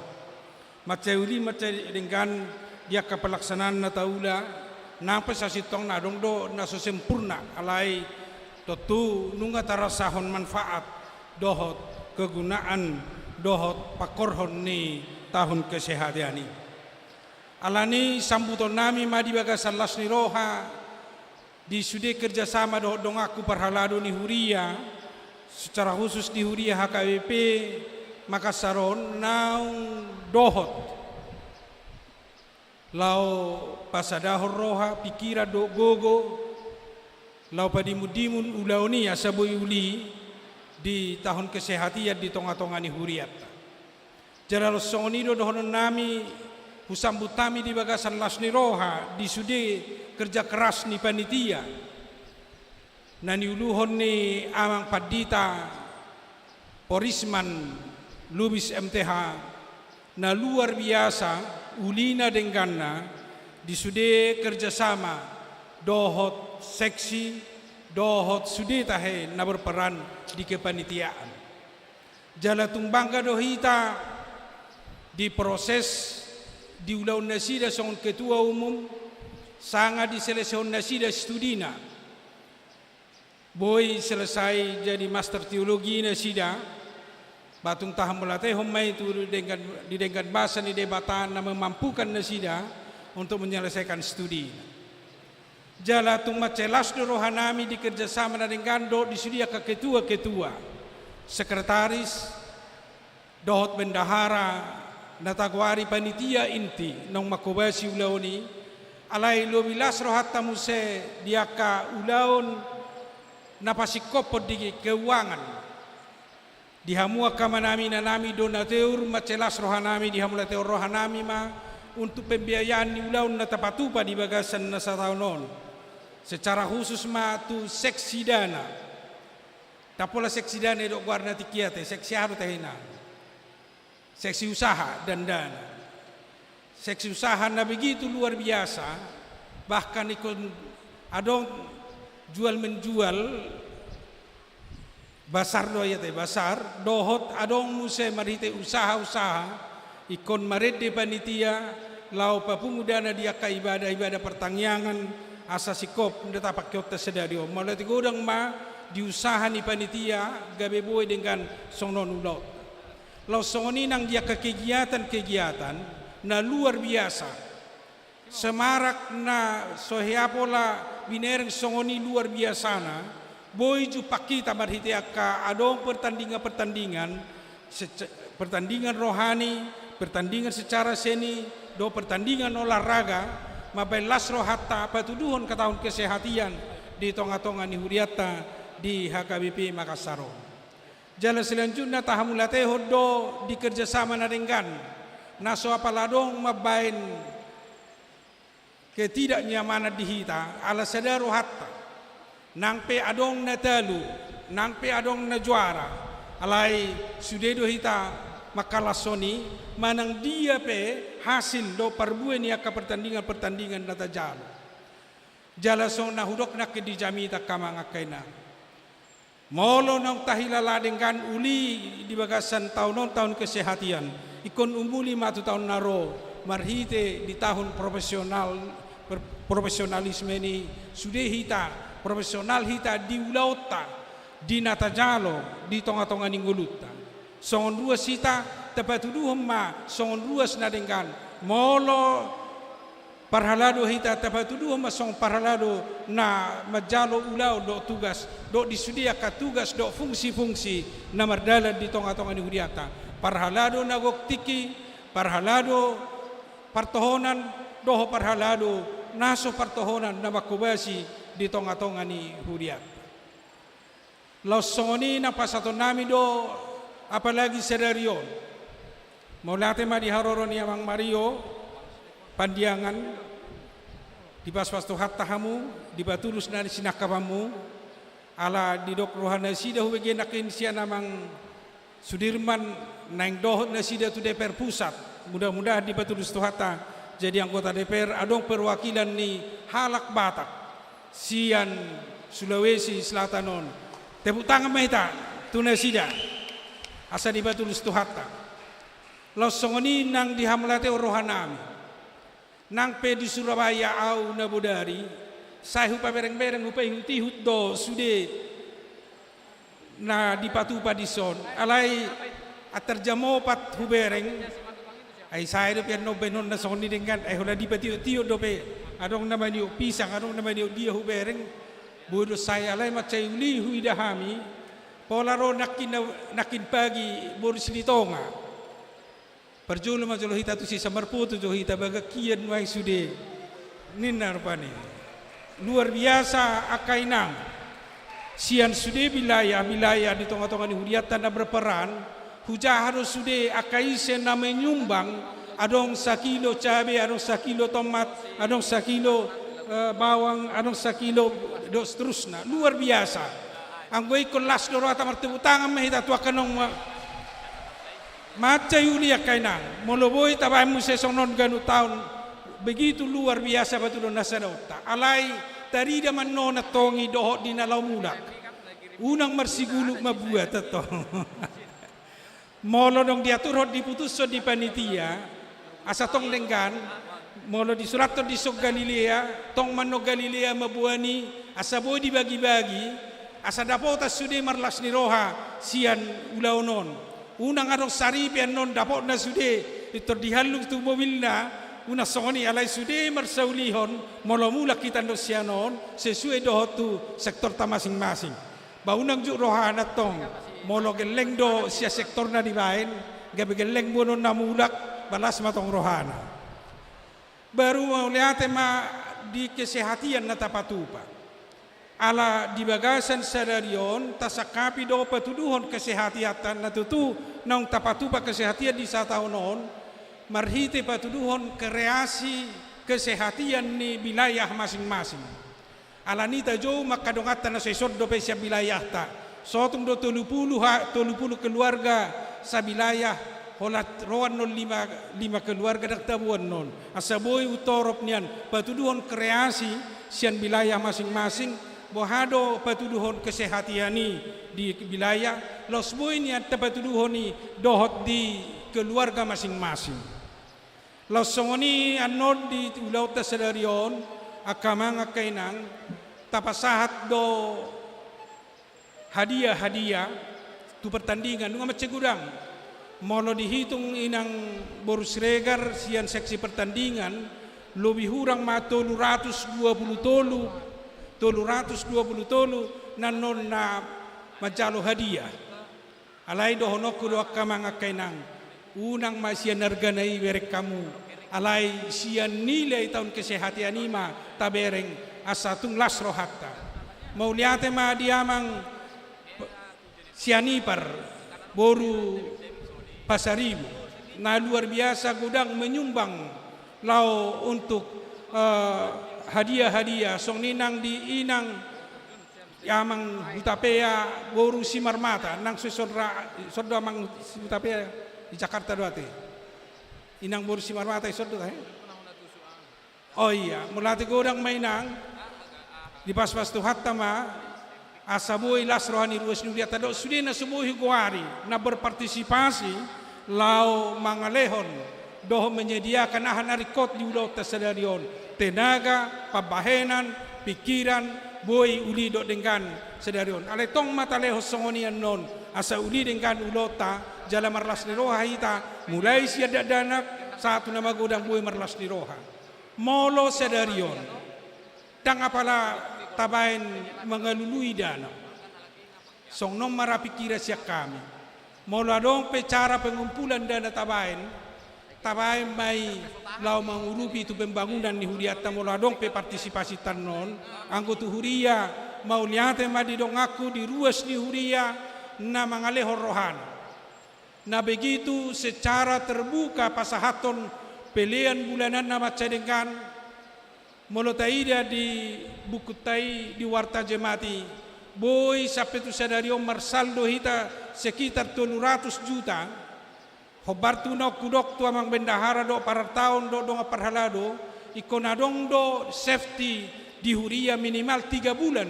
Maceuli dengan dia kepelaksanaan na taula nampai sasitong na dongdo na sempurna alai totu nunga tarasahon manfaat dohot kegunaan dohot pakorhon ni tahun kesehatan ini. Alani sambuton nami madi bagasan lasni roha di sudi kerjasama dong aku parhalado ni Huria, secara khusus di Huria HKBP Makassaron naung dohot lau pasadahor roha pikira do gogo lau padimudimun ulauni asaboy uli di tahun kesehatan di tonga-tonga ni Huriat. Jalalo sonido dohonon nami husambut tami di bagasan lasni roha di sudi kerja keras ni panitia nani uluhon ni amang padita Porisman Lubis MTH na luar biasa ulina denganna di sudi kerjasama dohot seksi dohot sudi tahe na berperan di kepanitiaan jala tumbangga dohita di proses di ulaun nasida songon ketua umum sangat di selesion nasida studina boy selesai jadi master teologi nasida batung taham melatih homai itu dengan bahasa di debatan na memampukan nasida untuk menyelesaikan studi jala tung macelas do rohanami di kerjasama dengan do disudia ke ketua-ketua sekretaris dohot bendahara natagwari panitia inti nong makobasi ulaoni alai lobilas rohatta muse diaka ulaon napasikopod di keuangan dihamua kamanami nanami donateur macelas rohanami dihamula teur rohanami ma untuk pembiayaan di ulaon natapatupa di bagasan nasataunon secara khusus ma tu seksi dana tapola seksi dana do guarna tikiate seksi haru tehina seksi usaha dan dana. Seksi usaha na begitu luar biasa, bahkan ikon adong jual menjual basar do ya teh basar dohot adong muse marite usaha-usaha ikon marede panitia lau papungudana dia ka ibadah pertangyangan asa sikop ndeta pakyot sedario malati godang ma diusaha ni panitia gabe boy dengan songnon ulot lau songoni nang dia kegiatan na luar biasa semarak na sohiapola binereng songoni luar biasa na boy ju pakita marhite akka adong pertandingan rohani pertandingan secara seni do pertandingan olahraga mabelas rohatta patuduhon ke tahun kesehatan di tonga-tonga ni Huriata di HKBP Makassaro. Jala selanjutnya tahamulate hodo di kerjasama na dengan naso apaladong mabain ketidaknyamanan dihita ala sadaro hatta nang pe adong na talu nang pe adong na juara alai sudedo hita makalasoni manang dia pe hasil do parbuen ya ka pertandingan nata jala song na hudok na kedijami ta kamang akaina molo nang tahilala dengan uli di bagasan tahun kesehatan ikon umuli matu tahun naro marhite di tahun profesionalisme ini sudah hita profesional hita di ulauta di natajalo di tonga-tonga ningguluta songon dua sita tepatuduhum ma songon dua senadengan molo parhalado hita tepatuduhum ma song parhalado na majalo ulau do tugas do disudia ka tugas do fungsi-fungsi na mardalan di tonga-tonga ni Huriata parhalado na goktiki parhalado partohonan doho parhalado naso partohonan na makubasi di tonga-tonga ni Huriata lausoni na pasaton nami do apalagi sedarion maulate ma di haroro ni Amang Mario pandiangan di pas-pas tuhat tahamu di batulus na sinakabamu ala di dok rohana sida hubege nakin sia namang Sudirman naing dohot na sida tu DPR pusat mudah-mudahan di batulus tuhata jadi anggota DPR adong perwakilan ni Halak Batak sian Sulawesi Selatanon tepuk tangan mahita tuna sida asa di batulus tuhata los songoni nang dihamlate rohanami nang pe di Surabaya au na bodari sahu pa bereng-bereng upay hutihut do sude na dipatupa di son alai aterjamo pat hubereng Ay saya do pian no benon na soni dengan ay hola di patio do pe adong nama ni pisang adong nama ni dia hu bereng bodo saya lai macai uli hu idahami polaro nakin pagi bodo silitonga perjulu majolo hita tu si samarputu jo hita baga kian wai sude ninnar pane luar biasa akainang sian sude bilaya di tengah-tengah ni huriatan na berperan huja harus sude akaise na menyumbang adong sakilo cabe adong sakilo tomat adong sakilo bawang adong sakilo dos terusna luar biasa anggoi kelas doro ata martebu tangan mahita tua kanong maca yuli akainang moloboi tabai musesong non ganu tahun begitu luar biasa betul nasadota alai tari dia manona tongi dohot di nalau mulak unang marsiguluk mabuat atau molo dong diatur hot diputus so di panitia asa tong lenggan molo di surat di sok Galilea tong mano Galilea mabuani asa boy dibagi-bagi asa dapota sude marlas ni roha sian ulaunon unang adong saripian non dapot na sude itu dihalung tu mobilna una songoni alai sude marsaulihon molo mula kita ndo sianon sesuai dohot tu sektor ta masing-masing baunang juk roha na tong molo geleng do sia sektor na di bain gabe geleng bono na mulak balas matong rohana baru mau lihat ma di kesehatan na tapatupa ala di bagasan sadarion tasakapi do patuduhon kesehatan na tutu naung tapatupa kesehatan di satahonon marhite patuduhon kreasi kesehatan ni wilayah masing-masing ala nita jo makadongatan na sesod do pesia wilayah ta sotung do 30 keluarga sa wilayah holat roan non lima keluarga dak tabuan non asaboy utorop nian patuduhon kreasi sian wilayah masing-masing bohado patuduhon kesehatiani di wilayah los boy nian patuduhon ni dohot di keluarga masing-masing los songoni anon di ulau tasadarion akamang akainang tapasahat do hadiah tu pertandingan nunga macegudang molo dihitung inang borus regar sian seksi pertandingan lebih hurang ma 320 nanon na majalo hadiah alai do honokku do akamang akainang unang ma sian narganai berek kamu alai sian nilai tahun kesehatan ima tabereng asatung lasro hatta mau liate ma diamang sianipar boru pasaribu nah luar biasa gudang menyumbang lau untuk hadiah-hadiah song ninang di inang yamang Hutapea boru Simarmata nang sodra mang Hutapea di Jakarta doate inang boru Simarmata sodra oh iya mulati gudang mainang di pas-pas tu hatta ma asaboy las rohani ruas nulia tado sudah na sebuah guari na berpartisipasi lau mangalehon doh menyediakan ahan arikot di ulau tasadarion tenaga pabahenan pikiran boy uli do dengan sadarion ale tong mata lehos songonian non asa uli dengan ulota jala marlas ni roha hita mulai siada danak satu nama godang boy marlas ni roha molo sadarion dang apala tabain mengalului dana song nom marapikira siak kami moladong pe cara pengumpulan dana tabain mai lau mengurupi itu pembangunan ni huriata moladong pe partisipasi tanon anggo tu huria mau liate ma di dong aku di ruas ni huria na mangalehor rohana na begitu secara terbuka pasahaton pelean bulanan na macadengan molotaida di buku tai di warta jemati boy sampai tu sadario marsaldo hita sekitar 200 juta hobar tu nok kudok tu amang bendahara do para tahun do dong parhalado ikonadong do safety di huria minimal 3 bulan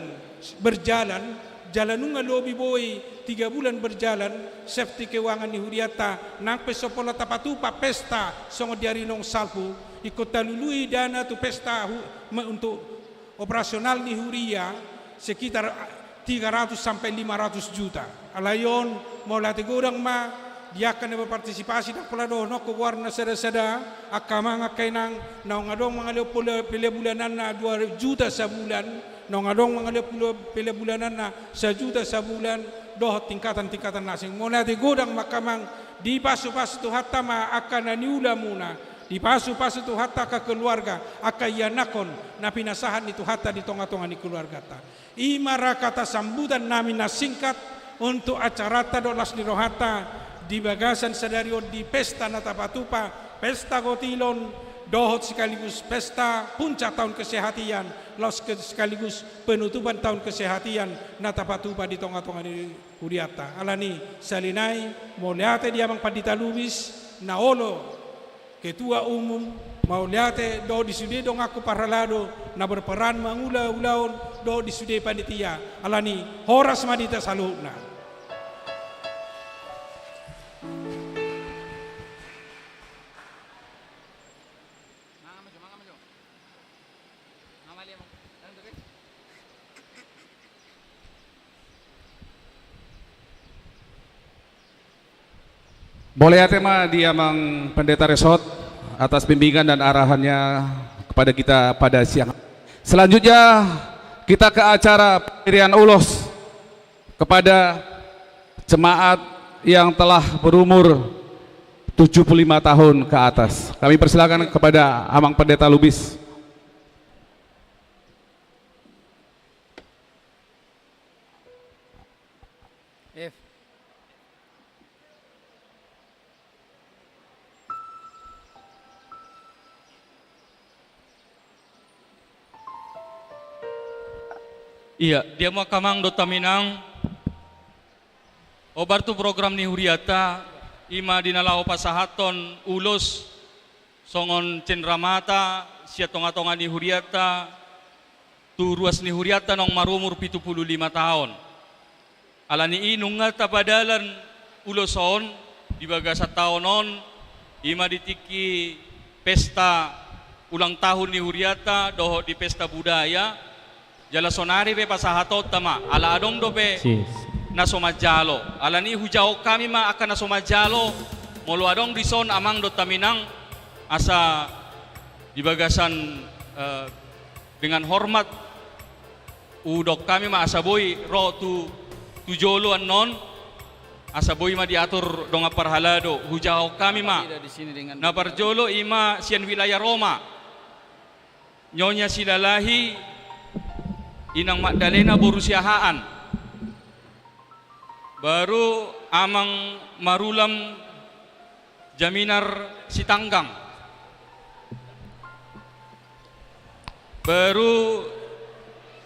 berjalan jalanunga lobi boy 3 bulan berjalan safety keuangan di huriata nang pesopola tapatupa pesta songo diari nong salpu ikut talului dana tu pesta untuk operasional di huria sekitar 300 sampai 500 juta alayon mau latih gorang ma dia akan berpartisipasi dan pelado no ko warna seda-seda akama ngakainang naong adong mga pila bulanan na 2 juta sa bulan naong adong mga pila bulanan na 1 juta sa bulan doh tingkatan-tingkatan nasing muna di godang makamang di pasu-pasu tu hatta ma akan naniula muna di pasu-pasu tu hatta ka keluarga akayanakon na pinasahan itu hatta di tonga-tonga ni keluarga ta imara kata sambutan namin na singkat untuk acara tadolas ni rohata di Bagasan Sadario di Pesta Natapatupa, Pesta Gotilon, dohot sekaligus pesta puncak tahun kesehatian, sekaligus penutupan tahun kesehatian Natapatupa di tonga-tonga di Huriata. Alani salinai moliate dia mang Pandita Lubis naolo ketua umum mauliate do disude dong aku paralado na berperan mangula-ulaon do disude panitia. Alani horas madita saluna. Boleh ya tema dia Mang Pendeta Resort atas bimbingan dan arahannya kepada kita pada siang. Selanjutnya kita ke acara pendirian ulos kepada jemaat yang telah berumur 75 tahun ke atas. Kami persilakan kepada Amang Pendeta Lubis. Iya, dia mau kamang do taminang obar tu program ni Huriata ima dinalao pasahaton ulos songon cendramata sia tonga-tonga ni Huriata tu ruas ni Huriata nong marumur 75 tahun. Alani inunga tapadalan uloson di Bagasa taonon ima ditiki pesta ulang tahun ni Huriata doho di pesta budaya jala sonari be pasahatot tama ala adong do be nasomajalo ala ni hujao kami ma akan nasomajalo molo adong dison amang do taminang asa di Bagasan dengan hormat udok kami ma asa boy ro tu jolo anon asa boy ma diatur donga parhalado hujao kami ma na parjolo ima sian wilayah Roma nyonya silalahi Inang Magdalena Borusiahaan baru Amang Marulam Jaminar Sitanggang baru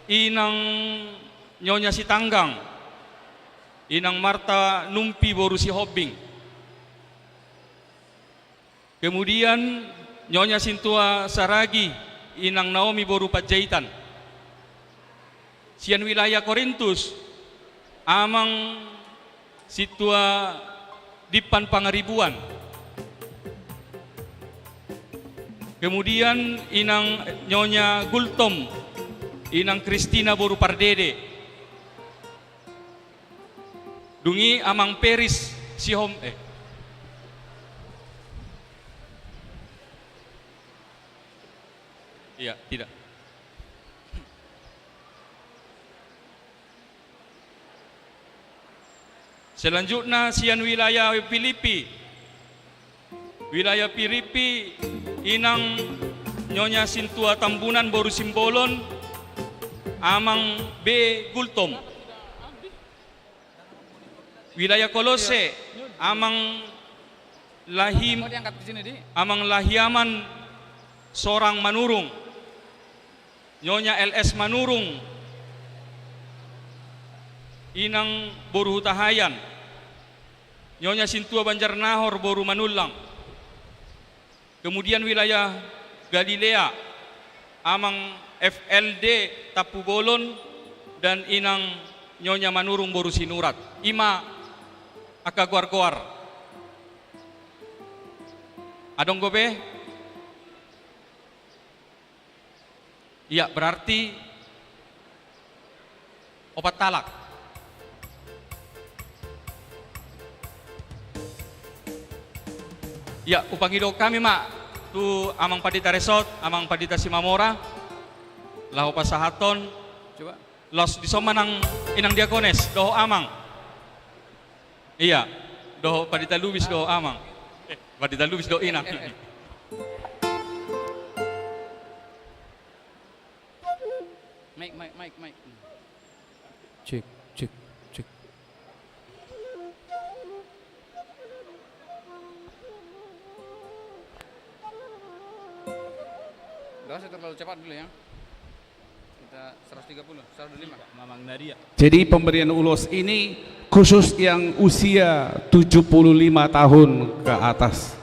Inang Nyonya Sitanggang Inang Marta Numpi Borusi Hobbing kemudian Nyonya Sintua Saragi Inang Naomi Boru Pajaitan sian wilayah Korintus Amang Situa Dipan Pangaribuan kemudian Inang Nyonya Gultom Inang Kristina Boru Pardede dungi Amang Peris Sihom iya tidak selanjutnya sian wilayah Filipi Inang Nyonya Sintua Tambunan Boru Simbolon Amang B Gultom wilayah Kolose Amang Lahiaman Sorang Manurung Nyonya LS Manurung Inang Boru Hutahayan Nyonya Sintua Banjarnahor Boru Manulang kemudian wilayah Galilea Amang FLD Tapu Bolon dan Inang Nyonya Manurung Boru Sinurat ima akaguar-guar adong gobe iya berarti opat talak Ya, upangido kami mak tu amang padita resort, amang padita Simamora, lahu pasahaton, coba los disoma nang inang diakones, doho amang. Iya, doho padita Lubis doho amang. Padita Lubis doho inang. Mike. Cek. Gak usah terlalu cepat dulu ya. Kita 130, 125. Mamang Nadia. Jadi pemberian ulos ini khusus yang usia 75 tahun ke atas.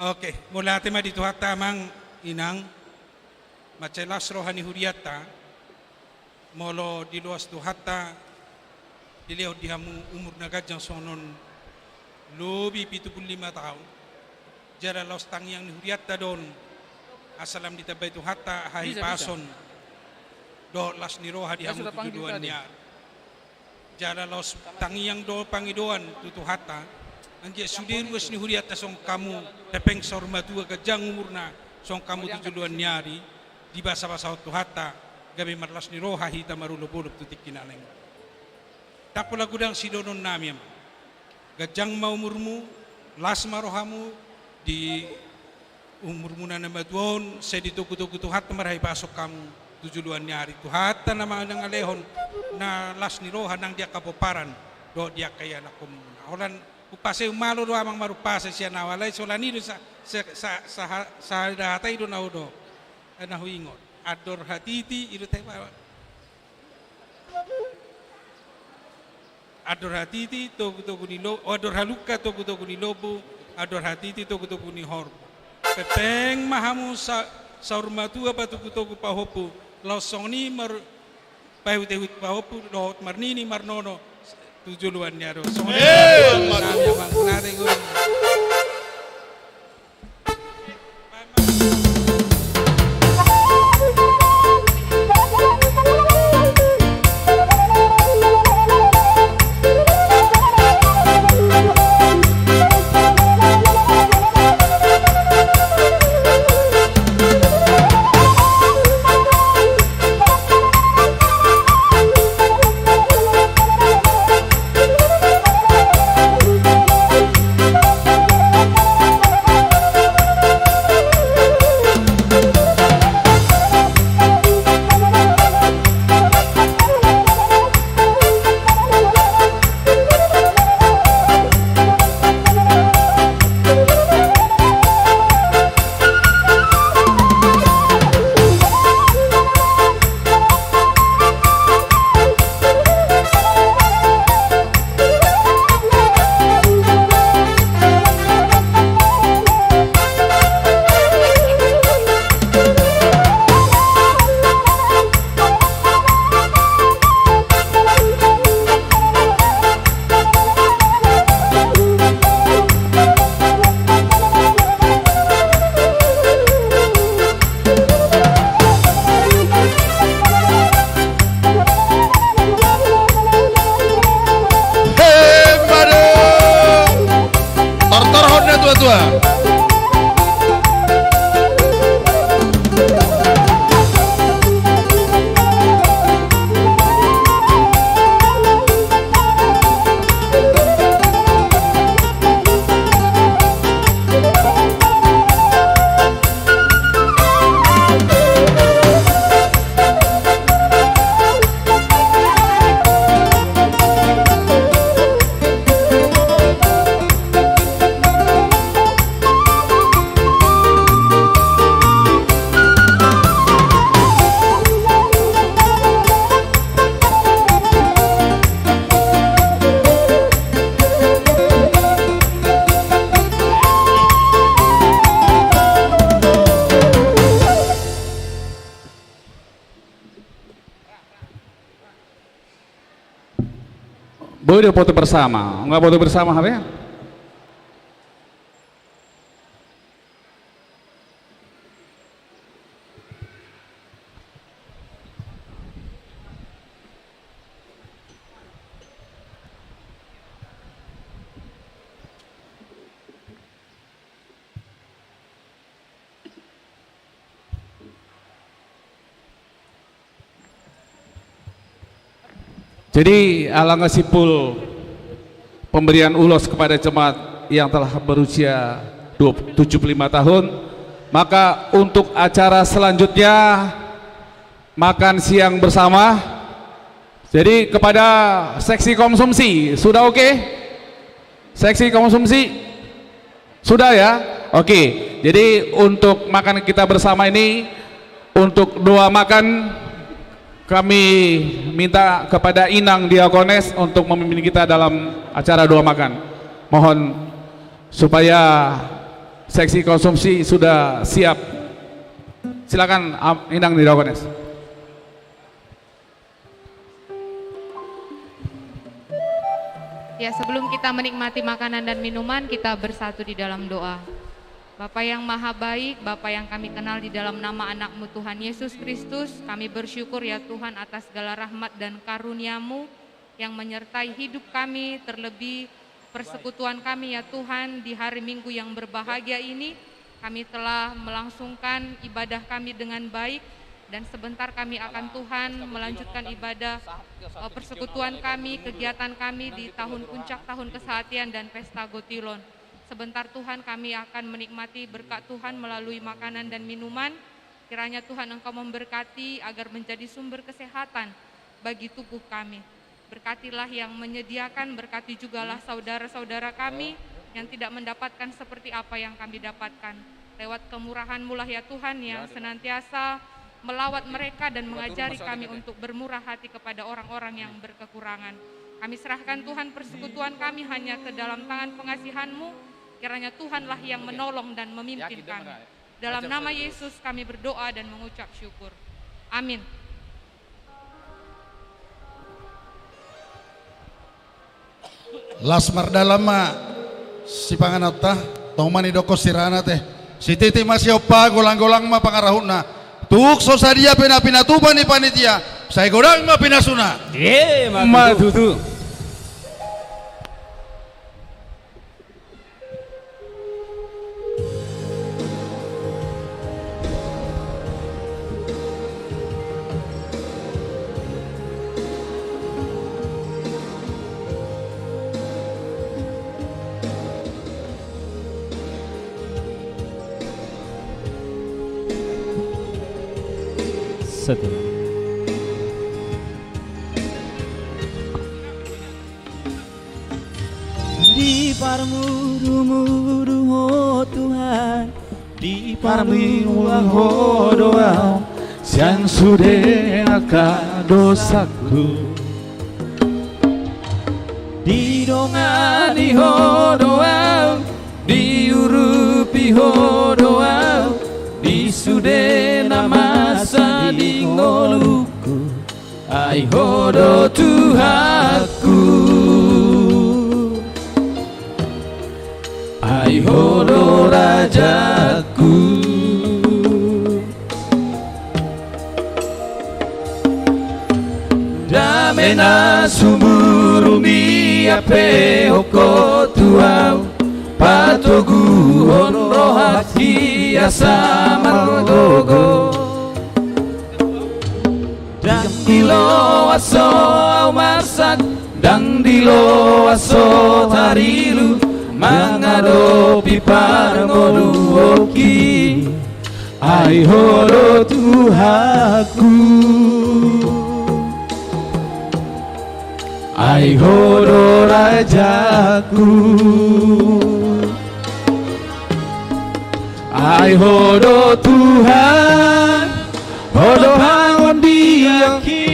Oke, mula tema dito hatta mang inang macelas rohani huriata molo di luas tu hatta dileo dihamu umur nagajang sonon lobi 75 tahun jara los tangyang ni huriata don asalam ditabay tu hatta hai pason do las ni roha dihamu tujuan niya jara los tangyang do pangidoan tu hatta Anjir sudir was ni huriata song kamu tepeng sormatua kajang umurna song kamu tujuluan nyari di basa-basa tu hatta gabi marlas ni roha hita marulo bolok tutik kinaleng. Tapula gudang sidonon nami gajang mau umurmu las marohamu di umurmu na namaduon se di tuku-tuku tu hatta marhay pasok kamu tujuluan nyari tu hatta nama nang alehon na las ni roha nang dia kapoparan do dia kaya na komuna. Holan upase umalo do amang marupase siya nawalay solani do sa dahatay do naudo ana huingon ador hatiti ido tay ador hatiti to ni lo ador haluka to ni lobo ador hatiti to ni horbo pepeng mahamu sa urmatu apa to pahopu lausoni mar pahutehut pahopu do marnini marnono tujuluan niya ro. So, natin ko. Boleh foto bersama, enggak foto bersama apa ya? Jadi alangkah simpul pemberian ulos kepada jemaat yang telah berusia 75 tahun. Maka untuk acara selanjutnya makan siang bersama. Jadi kepada seksi konsumsi sudah oke? Seksi konsumsi sudah ya? Oke. Jadi untuk makan kita bersama ini, untuk doa makan kami minta kepada Inang Diakones untuk memimpin kita dalam acara doa makan. Mohon supaya seksi konsumsi sudah siap. Silakan Inang Diakones. Ya, sebelum kita menikmati makanan dan minuman, kita bersatu di dalam doa. Bapa yang maha baik, Bapa yang kami kenal di dalam nama anak-Mu Tuhan Yesus Kristus, kami bersyukur ya Tuhan atas segala rahmat dan karunia-Mu yang menyertai hidup kami, terlebih persekutuan kami ya Tuhan di hari Minggu yang berbahagia ini. Kami telah melangsungkan ibadah kami dengan baik dan sebentar kami akan Tuhan melanjutkan ibadah persekutuan kami, kegiatan kami di tahun puncak tahun kesehatian dan pesta Gotilon. Sebentar Tuhan kami akan menikmati berkat Tuhan melalui makanan dan minuman. Kiranya Tuhan Engkau memberkati agar menjadi sumber kesehatan bagi tubuh kami. Berkatilah yang menyediakan, berkati jugalah saudara-saudara kami yang tidak mendapatkan seperti apa yang kami dapatkan. Lewat kemurahan-Mu lah ya Tuhan yang senantiasa melawat mereka dan mengajari kami untuk bermurah hati kepada orang-orang yang berkekurangan. Kami serahkan Tuhan persekutuan kami hanya ke dalam tangan pengasihan-Mu. Kiranya Tuhanlah yang menolong dan memimpin kami. Dalam nama Yesus kami berdoa dan mengucap syukur. Amin. Lasmar dalam si panganata tong manidoko sirana teh si titi masih opa golang-golang ma pangarahuna tuk sosadia pina-pina tuba ni panitia saya godang ma pinasuna Ma tutu. Di parmuru-muru oh Tuhan, di parmuru doa Yang sudah akan dosaku di donga di hodoa, di urupi hodoa, di sudena masa di ngoluku, ai hodo Tuhanku, ai hodo Rajaku. Damena sumurumi ape oko tuau patogu honro hati asa margogo dan dilo aso masak dan dilo aso tarilu mangadopi parmodu oki ai horo Tuhanku. Ai horo Rajaku, ai horo Tuhan, horo hangon diaki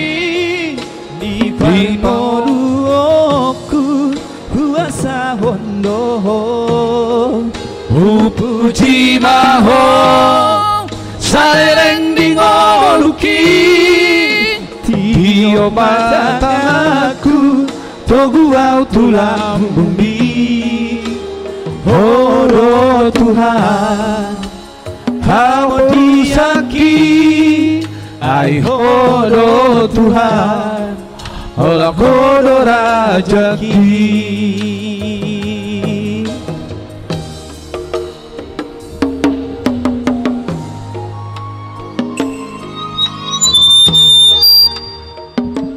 di panoduoku kuasa hondo upuji maho salereng di ngoluki tio mataku togu au tulang bumi. Oh Tuhan, hau disaki, ai hodo Tuhan, olah kodo rajaki.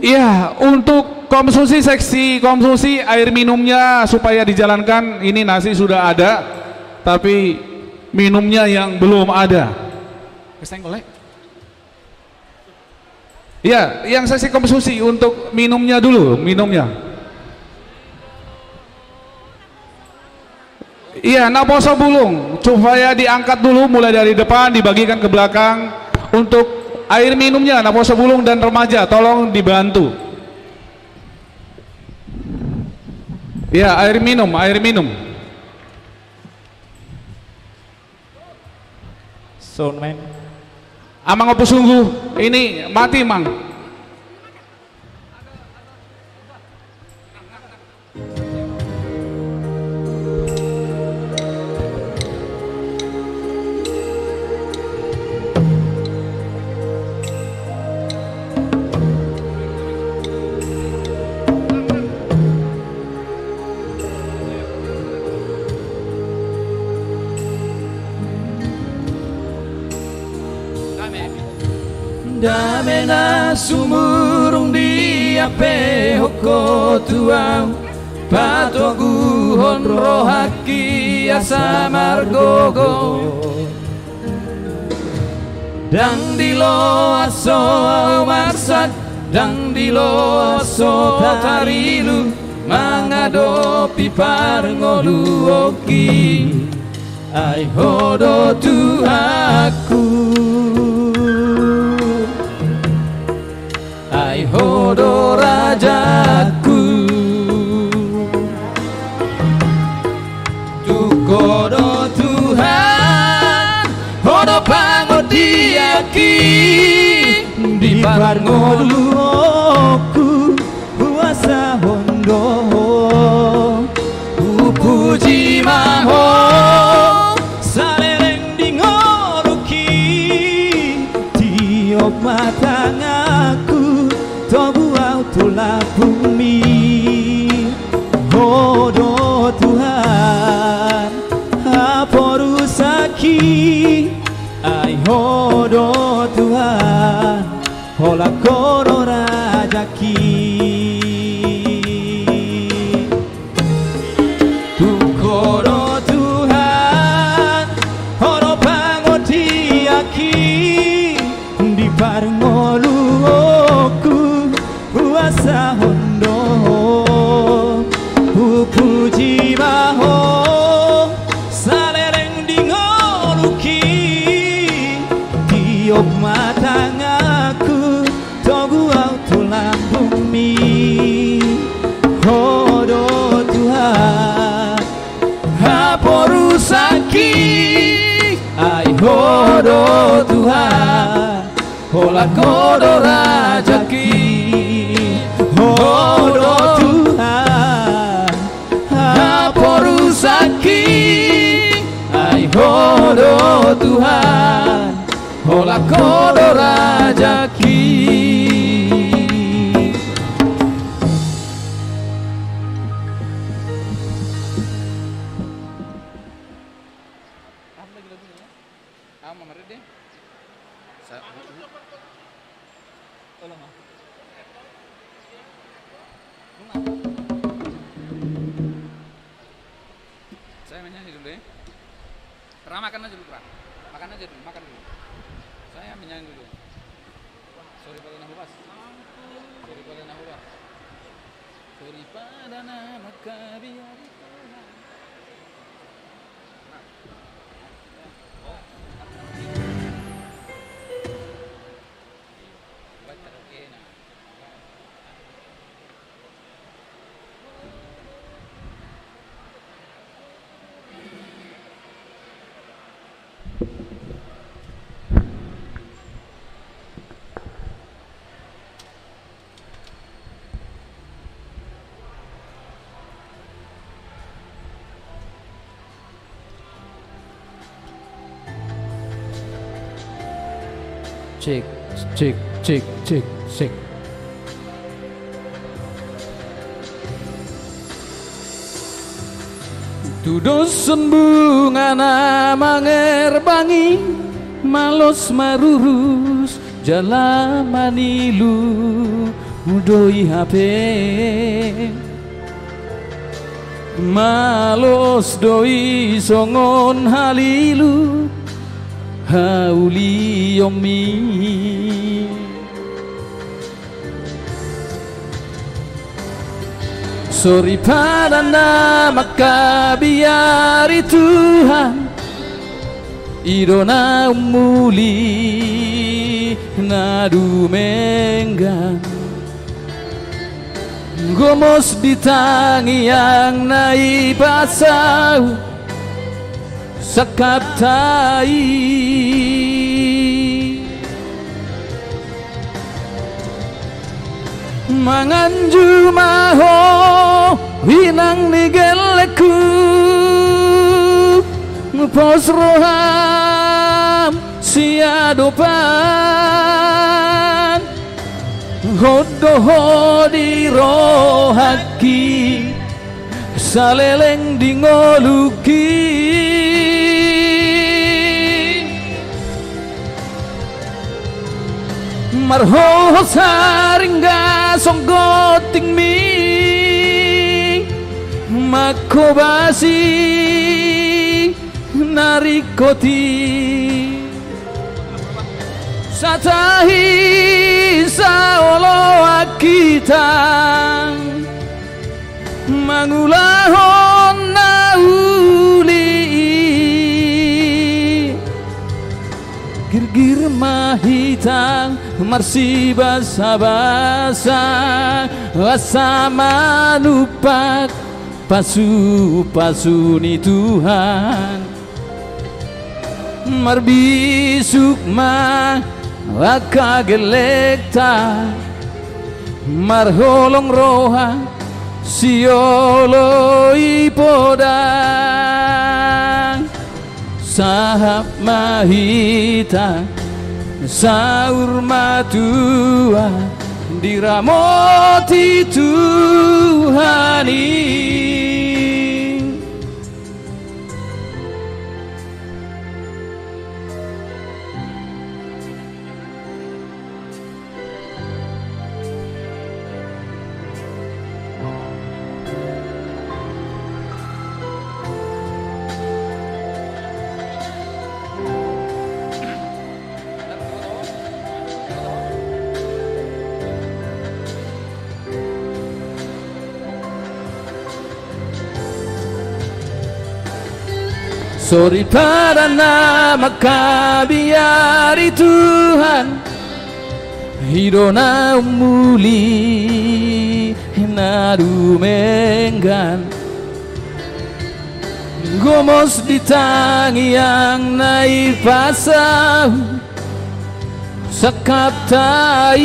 Iya, untuk konsumsi seksi konsumsi air minumnya supaya dijalankan, ini nasi sudah ada, tapi minumnya yang belum ada. Iya, yang seksi konsumsi untuk minumnya dulu, minumnya. Iya, naposo bulung, supaya diangkat dulu mulai dari depan, dibagikan ke belakang. Untuk air minumnya, naposo bulung dan remaja, tolong dibantu. Ya, air minum, air minum. Soundman. Amang opo sungguh, ini mati mang. Damena sumurung di ape hoko tuang patogu honro haki asa margogo dang dilo aso maksad dang dilo aso tarilu mangadopi parngolu oki ai hodo tuhaku ai hodo rajaku tukodo Tuhan hodo pangodiaki di parngoluku kuasa hondo puji maho salereng dingoruki tiop matangaku tobu au tulang bumi. Hodo Tuhan aporusaki ai hodo Tuhan hola koro rajaki tukodo Tuhan hodo pangodiaki di parngoluku kuasa hondo puji maho salereng dingoruki tiop matangaku togu au tulang bumi. Hodo Tuhan haporusaki ai hodo Tuhan hola kodo rajaki. Hodo Tuhan haporusaki ai hodo Tuhan hola kodo rajaki. Saya menyanyi dulu ya. Pra makan aja dulu, Pra. Makan aja dulu, makan dulu. Saya menyanyi dulu. Sorry pada nahubas. Sorry pada nahubas. Sorry pada nama kabiar. Cek, cek, cek, cek, cek. Tudosun bunga nama ngerbangi malos marurus jala manilu udoi HP malos doi songon halilu hauli yomi sorry pada nama kabiari Tuhan idona muli nadu menggan gomos ditangi yang naik pasau sakap tai manganju maho winang nigeleku pos roham siadopan hodoho di rohaki saleleng di ngoluki marho saringga songgoting mi makobasi narikoti satahi saolo kita mangulahon nauli girgir mahitang marsi basa-basa asa manupak pasu-pasuni Tuhan marbisuk ma wakagelekta marholong roha siolo ipodang sahab mahita saur matua diramoti Tuhani. Sorry pada nama kabiari Tuhan hidona muli nadu menggan gomos ditangi yang naik pasau sekap tai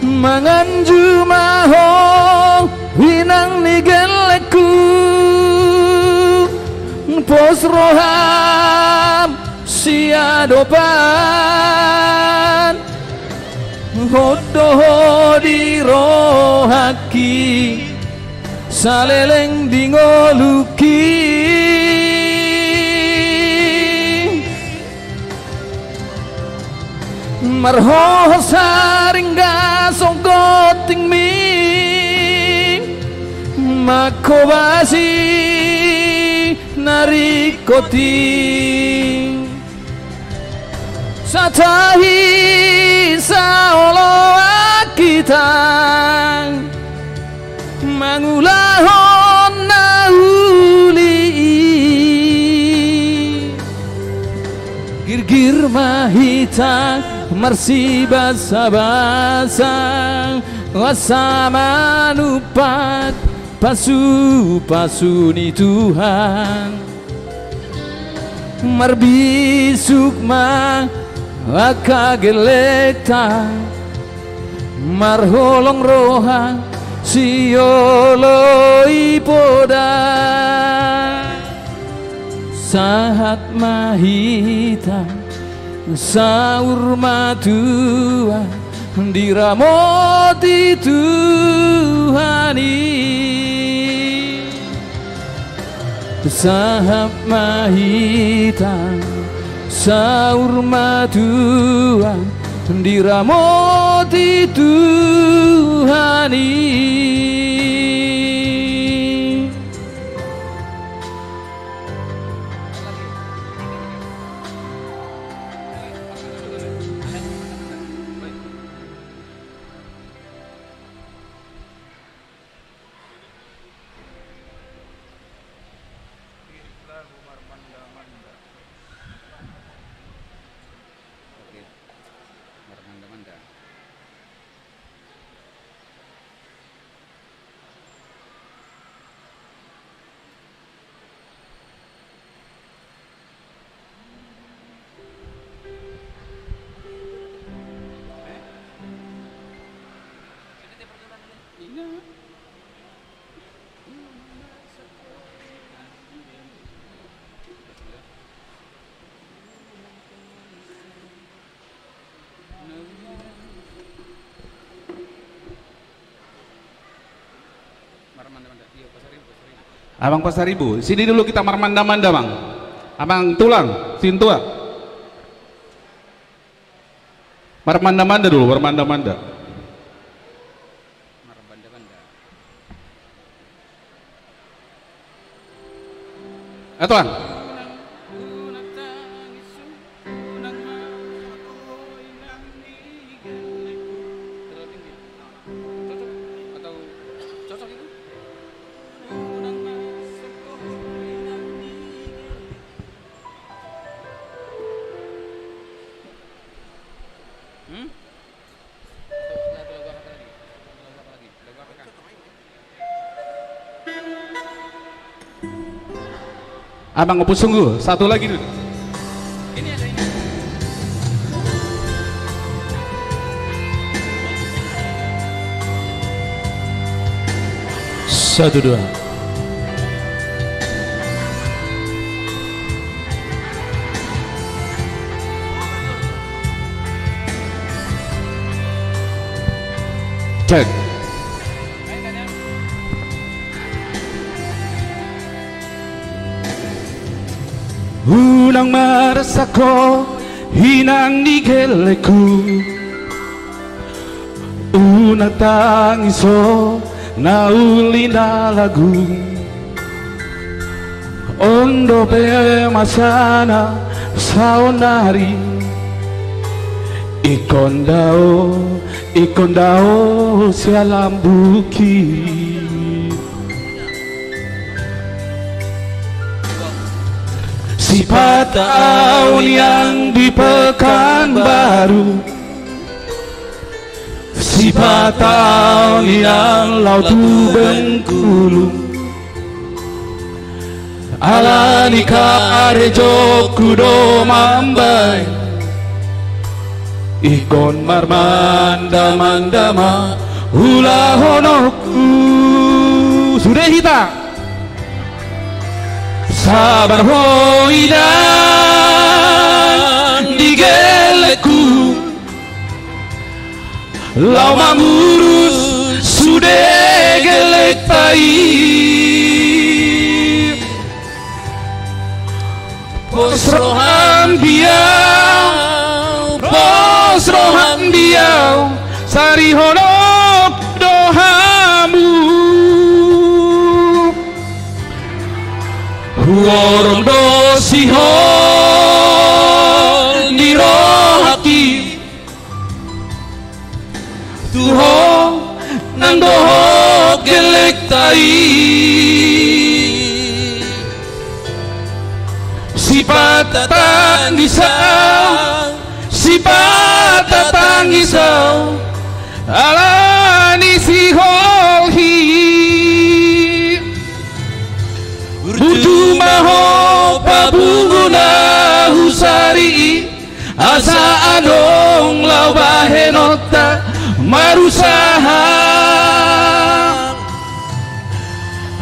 manganju maho winang nigeleku pos roham siadopan hodoh di rohaki saleleng di ngoluki marho saringga songgoting mi makobasi narikoti satahi saolo kita mangulahon nauli girgir mahita marsi basa-basa wasa manupat pasu-pasuni Tuhan marbisuk ma wakagelekta marholong roha siolo ipoda sahat mahita saur matua diramoti Tuhani sahat mahita saur matua diramoti Tuhani. Abang Pasaribu, sini dulu kita marmanda-manda bang. Abang tulang, sintua. Marmanda-manda dulu, marmanda-manda. Tuan. Abang ngepus sungguh, satu lagi dulu. Ini ada ini. Satu dua. Cek. Unang marasako hinang nigeleku unang tangiso na ulinda lagu ondo pe masana saonari ikondao sialam bukit. Sifat tahun yang di Pekanbaru, sifat tahun yang laut Bengkulu, alani karejo kudo mambai, ikon marmanda mandama hula honoku. Sudah kita sabar hoidang digeleku lau mangurus sudah gelek tai posrohan biau sari honok dohamu Warong dosihon dirohaki Tuho nang doho gelek tai Sifat tangisau alani sihohi Budu maho pabunguna husari asa adong lau bahenota marusaha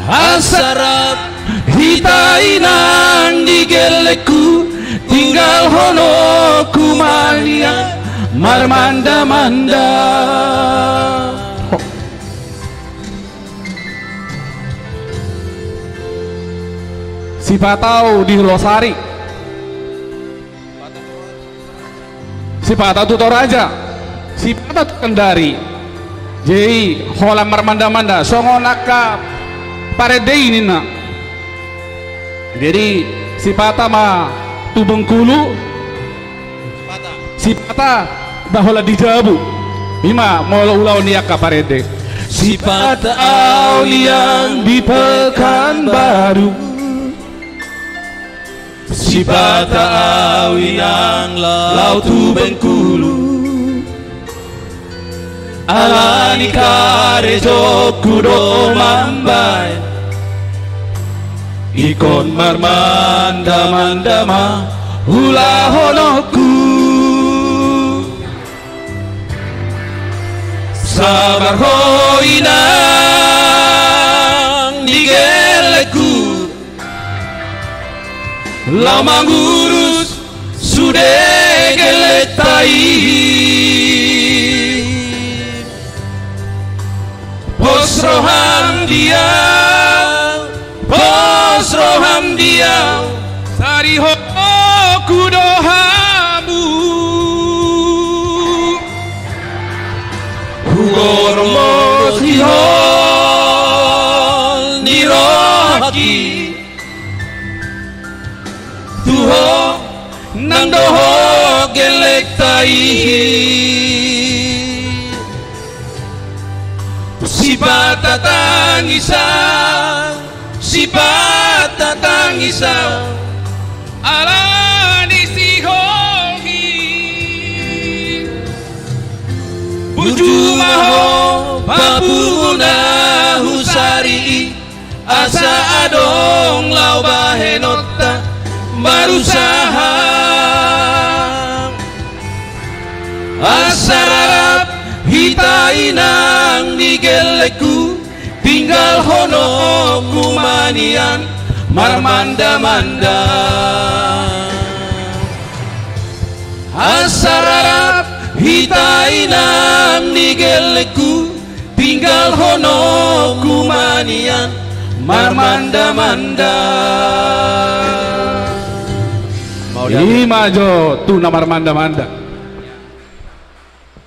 asarap hitainang dige geleku tinggal hono kumania marmanda-manda. Si patau di Losari, si patau tu Toraja, si patau tu Kendari. Jadi hola marmanda-manda songonaka parede ini nak. Jadi si patah mah tu Bengkulu, si patah bahola di Jabu. Ima mau ulau niaka parede. Si patah yang di Pekanbaru, si patah yang laut Bengkulu, alani karejo kudo mambai, ikon marmanda-mandama hula honoku, sabar hoinang digeleku, lau mangurus sudah geletai, posroham dia, posroham dia, sari ho kudohamu, hugormo sihol nirohaki, tuho nang doho gelektai. Si bata tangisang, si bata tangisang, alani si hoki, buju maho papuna husari, asa adong lau bahenota barusaha, asarap hitainang digeleku tinggal hono kumanian marmanda-manda, asarap hitainang digeleku tinggal hono kumanian marmanda-manda. Ima jo tu na marmanda-manda.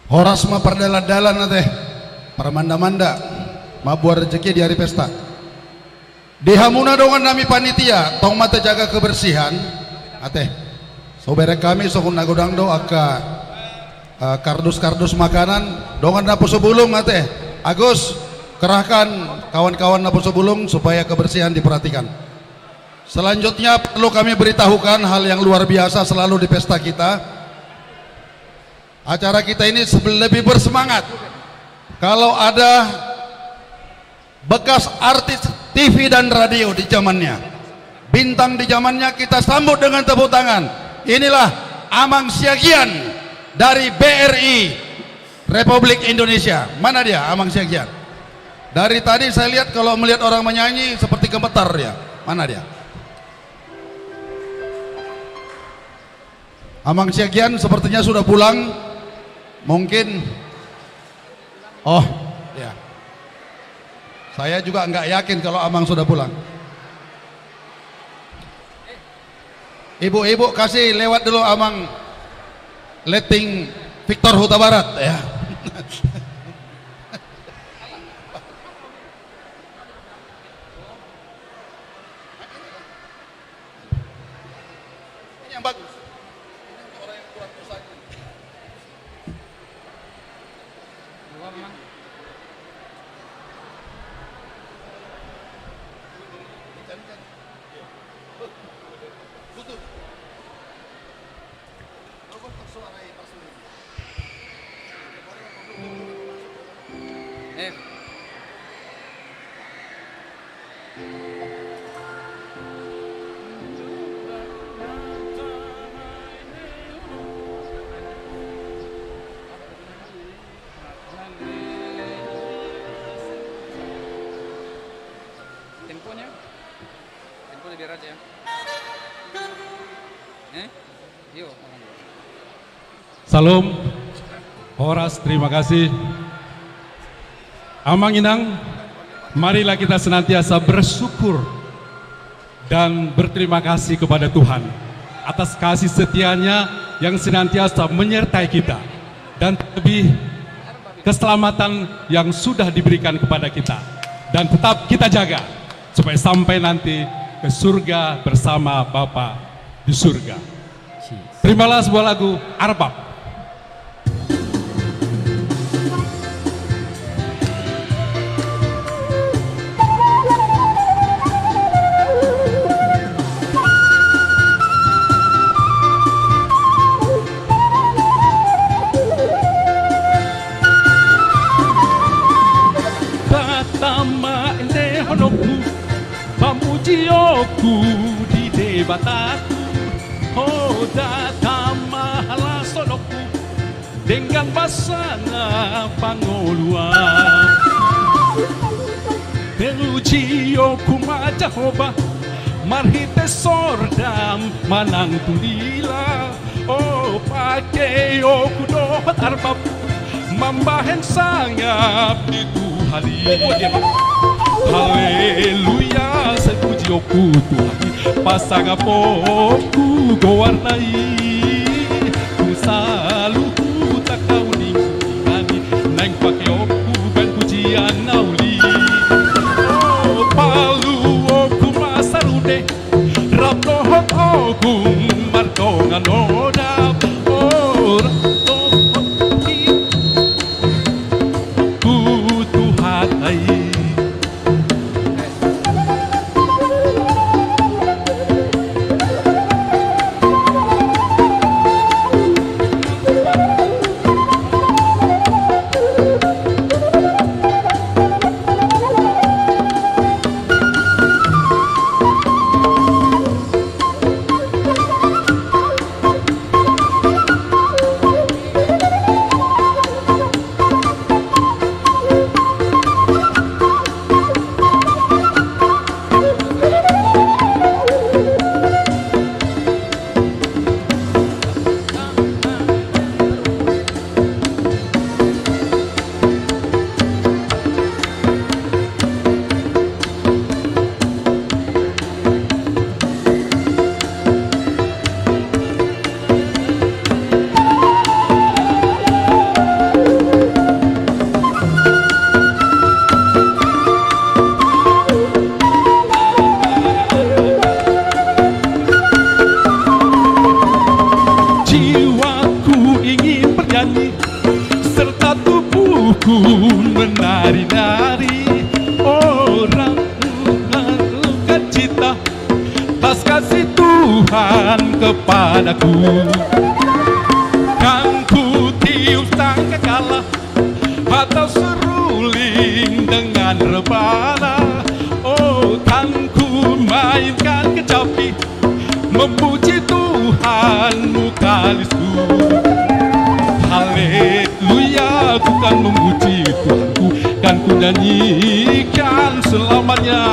Horas mah perdalan-dalan teh, marmanda-manda, mah buat rezeki di hari pesta. Di hamuna dongan nami panitia, tong mata jaga kebersihan, ateh. Sobere kami sokun nagodang do aka kardus-kardus makanan, dongan napu sebulung ateh. Agus kerahkan kawan-kawan napu sebulung supaya kebersihan diperhatikan. Selanjutnya perlu kami beritahukan hal yang luar biasa selalu di pesta kita. Acara kita ini lebih bersemangat kalau ada bekas artis TV dan radio di zamannya, bintang di zamannya, kita sambut dengan tepuk tangan. Inilah Amang Siagian dari BRI Republik Indonesia. Mana dia Amang Siagian? Dari tadi saya lihat kalau melihat orang menyanyi seperti gemetar dia. Mana dia? Amang Siagian sepertinya sudah pulang. Mungkin, oh ya, saya juga nggak yakin kalau Amang sudah pulang. Ibu-ibu kasih lewat dulu Amang letting Victor Huta Barat ya. Ini yang bagus. Temponya biar aja. Salam, Horas, terima kasih. Amang Inang, marilah kita senantiasa bersyukur dan berterima kasih kepada Tuhan atas kasih setianya yang senantiasa menyertai kita dan lebih keselamatan yang sudah diberikan kepada kita dan tetap kita jaga supaya sampai nanti ke surga bersama Bapa di surga. Terimalah sebuah lagu Arbab. Pamujioku di debataku, oh datama hala sonoku dengan basana pangoluan. Telujioku majahoba marhite sordam manang tulila, oh pakai oku dohot arbab mambahen sangap di tuhali. Haleluya, sepuji oku Tuhan, pasang apoku gowarnai, ku selalu ku tak kau ningani, neng pakai oku ben pujian nauli. Oh palu oku masarude, rap dohot oku martongan odap, oh rap dohot ku Tuhan ai. Menari-nari orang mengeluhkan cita tas kasih Tuhan kepadaku, kan ku tiup tangga kalah atau seruling dengan rebana, oh kan ku mainkan kecapi memuji Tuhan mukalisku. Haleluya, ku kan memuji Tuhanku, kan ku nyanyikan selamanya.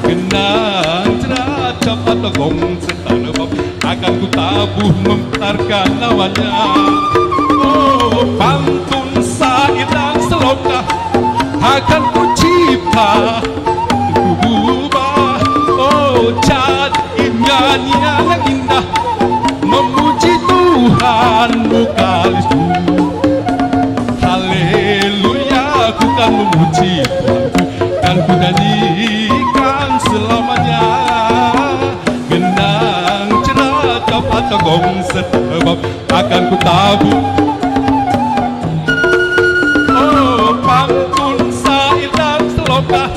Genang ceracap atau gong serta lebab akan ku tabuh membenarkan lawannya. Oh pantun sair dan seloka akan ku cipta, ku ubah, oh jadi nyanyian yang indah memuji Tuhan mukalisku. Haleluya, ku kan memuji Tuhanku, kan ku nyanyikan selamanya. Genang ceracap atau gong sebab akan ku tabuh. Oh pantun sair dan seloka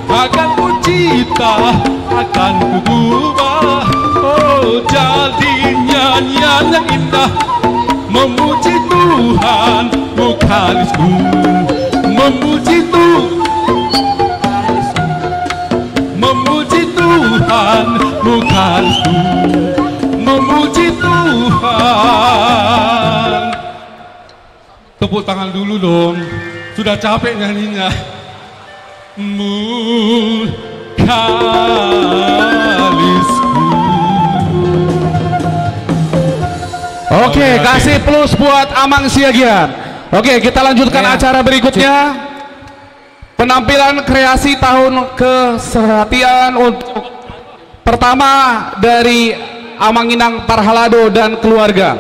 akan ku cipta, akan ku ubah, oh jadi nyanyian yang indah memuji Tuhan mukalisku. Memuji Tuhan mukalisku, memuji Tuhan. Tepuk tangan dulu dong, sudah capek nyanyinya. Mukalisku. Oke, kasih plus buat Amang Siagian. Oke, kita lanjutkan acara berikutnya. Penampilan kreasi tahun kesehatian untuk pertama dari Amang Inang Parhalado dan keluarga.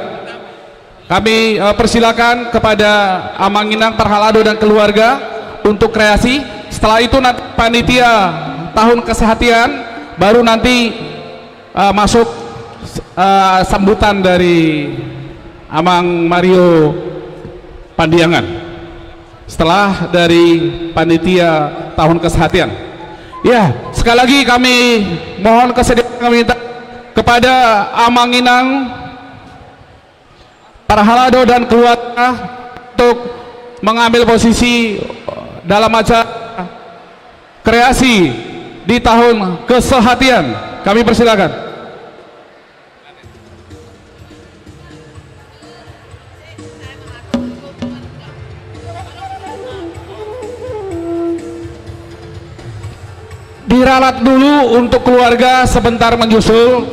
Kami persilakan kepada Amang Inang Parhalado dan keluarga untuk kreasi. Setelah itu nanti panitia tahun kesehatian baru nanti masuk sambutan dari Amang Mario Pandiangan setelah dari panitia tahun kesehatian. Ya, sekali lagi kami mohon kesediaan kami minta kepada Amang Inang Parhalado dan keluarga untuk mengambil posisi dalam acara kreasi di tahun kesehatian. Kami persilakan. Diralat dulu untuk keluarga sebentar menyusul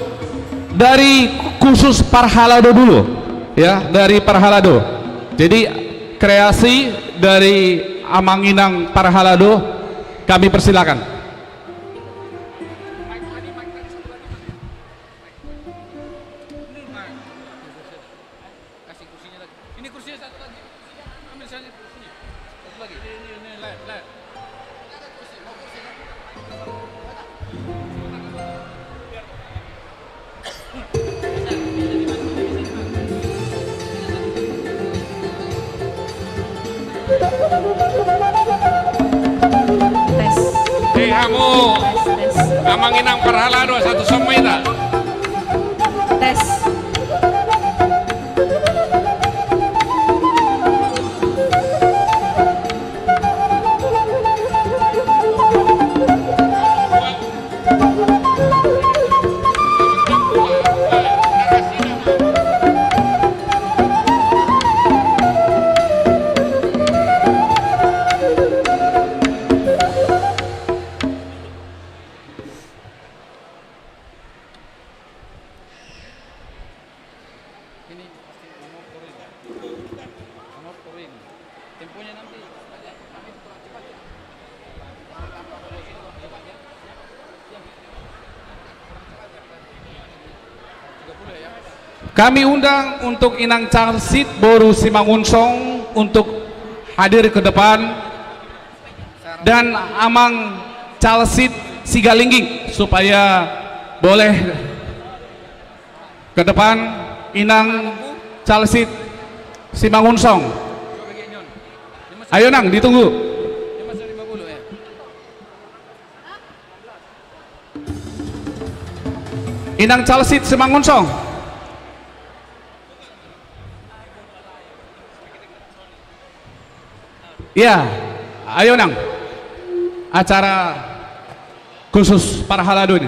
dari khusus Parhalado dulu ya, dari Parhalado. Jadi kreasi dari Amang Inang Parhalado kami persilakan. Kamu Amang Inang Parhalado satu semua itu. Tes. Kami undang untuk Inang Calsit Boru Simangunsong untuk hadir ke depan dan Amang Calsit Sigalingging supaya boleh ke depan. Inang Calsit Simangunsong, ayo Nang, ditunggu. Inang Calsit Simangunsong. Ya, ayo Nang, acara khusus Parhalado ini.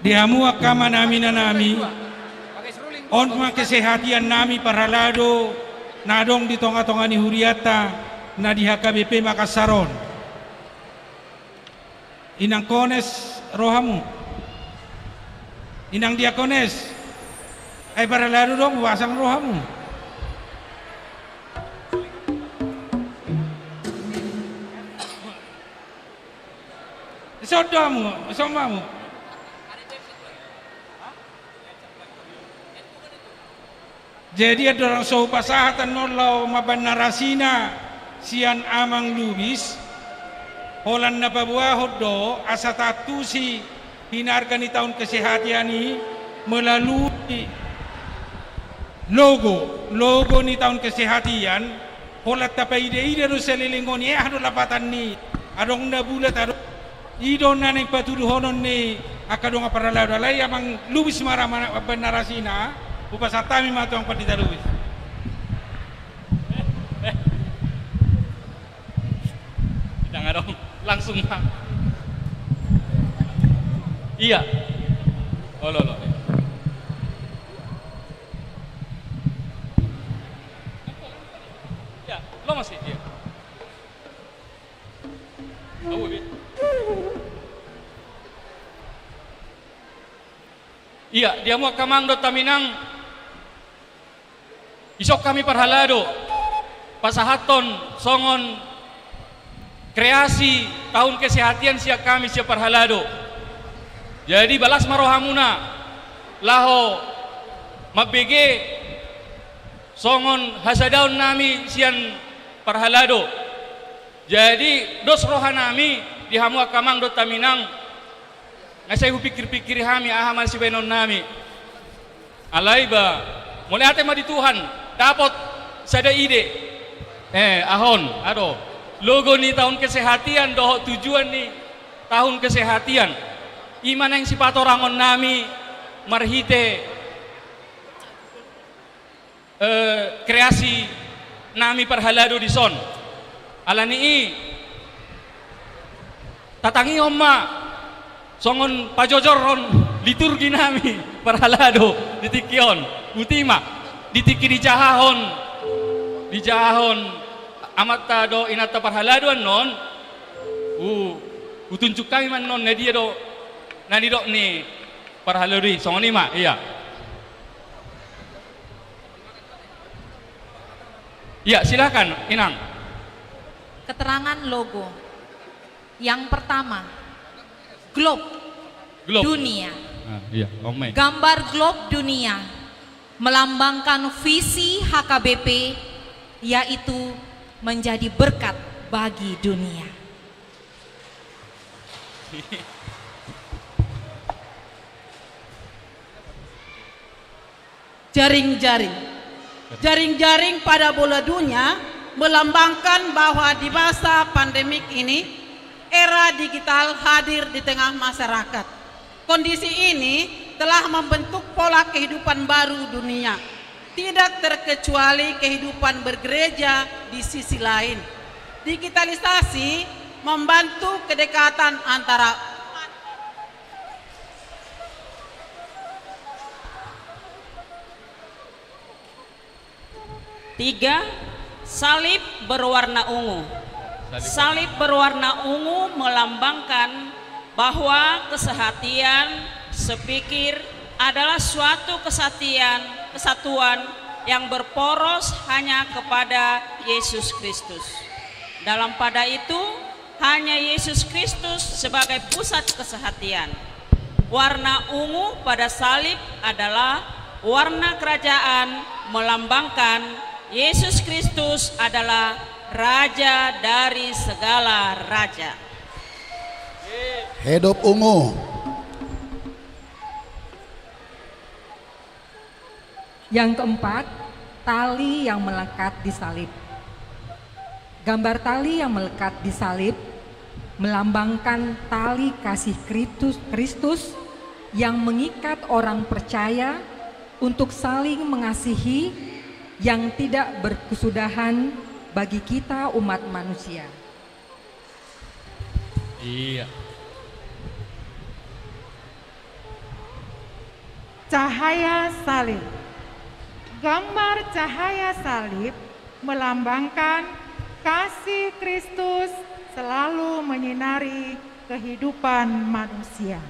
Dihamu akama nami na nami on mga kesehatian nami Parhalado nadong di tonga-tonga ni Huriata na di HKBP Makasaron. Inang Kones rohamu, Inang Diakones ay Parhalado dong wasang rohamu. Sodamu, somamu. Jadi ada orang so pasahatan nolau maban narasina sian Amang Lubis holan na pabuahod do asa tatu si hinarga ni tahun kesehatan ini melalui logo ni tahun kesehatan holat tapai ide do selilingon ado lapatan ni adong na bulat adong idon na nang patuduh honon ni akadong Parhalado lay Amang Lubis maramana maban narasina upasatami matong patita Lubis. Aduh, langsung Pak. Iya. Oh lo. Ya, lo masih iya. Oh, iya, dia mau kamang do taminang. Isok kami parhalado. Pasahaton songon kreasi tahun kesehatan siap kami siap parhalado. Jadi balas marohamuna laho mabege songon hasadaun nami sian parhalado. Jadi dos rohanami dihamu akamang do taminang ngasai pikir-pikir kami ahaman si benon nami alaiba mulai hati mah di Tuhan dapat sada ide ahon aduh logo nih tahun kesehatan doh tujuan nih tahun kesehatan iman yang sifat orangon nami marhite kreasi nami parhalado di son alani tatangi omma songon pajojoron liturgi nami parhalado ditikion utima ditiki di jahon amat do inata parhaladoan non utunjuk kami man non na dia do nani do ni parhaladi songon ima iya silakan Inang. Keterangan logo yang pertama globe. Dunia. Iya, gambar globe dunia melambangkan visi HKBP yaitu menjadi berkat bagi dunia. Jaring-jaring pada bola dunia melambangkan bahwa di masa pandemik ini era digital hadir di tengah masyarakat. Kondisi ini telah membentuk pola kehidupan baru dunia, tidak terkecuali kehidupan bergereja di sisi lain. Digitalisasi membantu kedekatan antara Tiga, salib berwarna ungu. Salib berwarna ungu melambangkan bahwa kesehatan sepikir adalah suatu kesatuan yang berporos hanya kepada Yesus Kristus. Dalam pada itu, hanya Yesus Kristus sebagai pusat kesehatan. Warna ungu pada salib adalah warna kerajaan, melambangkan Yesus Kristus adalah Raja dari segala raja. Hidup ungu. Yang keempat, tali yang melekat di salib. Gambar tali yang melekat di salib melambangkan tali kasih Kristus yang mengikat orang percaya untuk saling mengasihi yang tidak berkesudahan bagi kita umat manusia. Iya. Cahaya salib. Gambar cahaya salib melambangkan kasih Kristus selalu menyinari kehidupan manusia.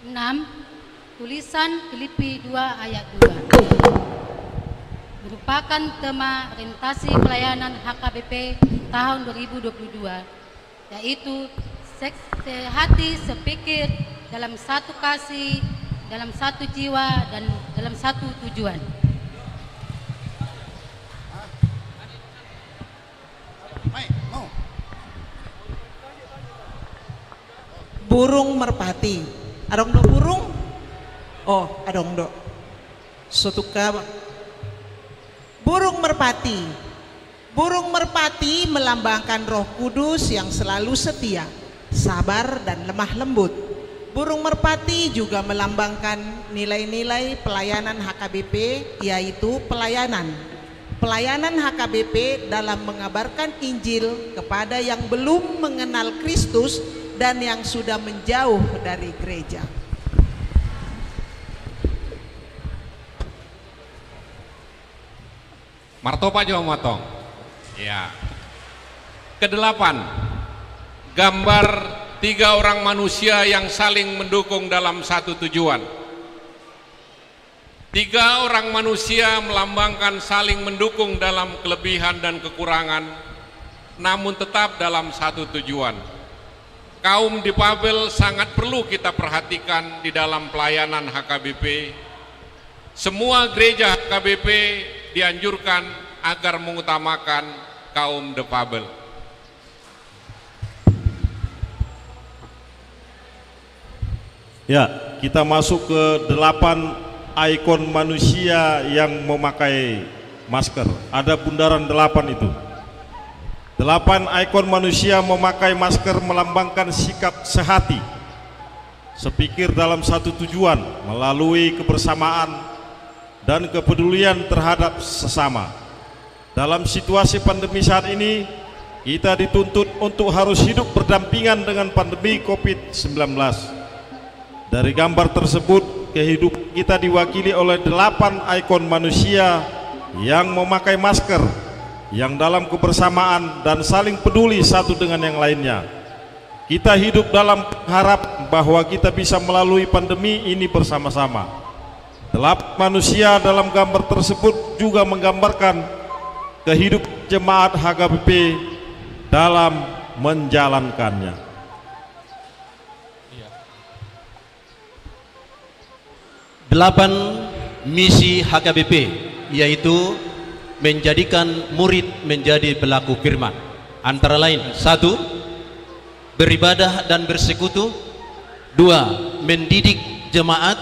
6. Tulisan Filipi 2 ayat 2 merupakan tema orientasi pelayanan HKBP tahun 2022, yaitu sehati sepikir dalam satu kasih, dalam satu jiwa, dan dalam satu tujuan. Burung merpati. Adong do burung? Oh, adong do. Sotuka. Burung merpati. Burung merpati melambangkan Roh Kudus yang selalu setia, sabar dan lemah lembut. Burung merpati juga melambangkan nilai-nilai pelayanan HKBP, yaitu pelayanan. Pelayanan HKBP dalam mengabarkan Injil kepada yang belum mengenal Kristus dan yang sudah menjauh dari gereja. Martopa Jawa Motong. Ya. Kedelapan, gambar 3 orang manusia yang saling mendukung dalam satu tujuan. 3 orang manusia melambangkan saling mendukung dalam kelebihan dan kekurangan, namun tetap dalam satu tujuan. Kaum difabel sangat perlu kita perhatikan di dalam pelayanan HKBP. Semua gereja HKBP dianjurkan agar mengutamakan kaum difabel. Ya, kita masuk ke 8 ikon manusia yang memakai masker. Ada bundaran 8 itu. 8 ikon manusia memakai masker melambangkan sikap sehati, sepikir dalam satu tujuan, melalui kebersamaan dan kepedulian terhadap sesama. Dalam situasi pandemi saat ini, kita dituntut untuk harus hidup berdampingan dengan pandemi COVID-19. Dari gambar tersebut, kehidupan kita diwakili oleh 8 ikon manusia yang memakai masker, yang dalam kebersamaan dan saling peduli satu dengan yang lainnya. Kita hidup dalam harap bahwa kita bisa melalui pandemi ini bersama-sama. 8 manusia dalam gambar tersebut juga menggambarkan kehidupan jemaat HKBP dalam menjalankannya. Delapan misi HKBP, yaitu menjadikan murid menjadi pelaku firman. Antara lain, 1. Beribadah dan bersekutu. 2. Mendidik jemaat.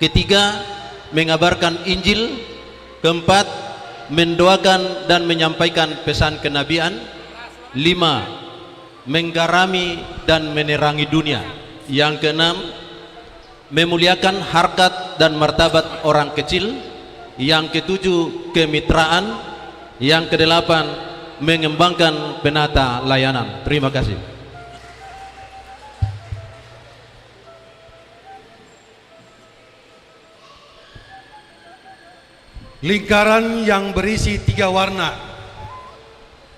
3. Mengabarkan Injil. 4. Mendoakan dan menyampaikan pesan kenabian. 5. Menggarami dan menerangi dunia. Yang 6. Memuliakan harkat dan martabat orang kecil. Yang 7. Kemitraan. Yang 8. Mengembangkan penata layanan. Terima kasih. Lingkaran yang berisi 3 warna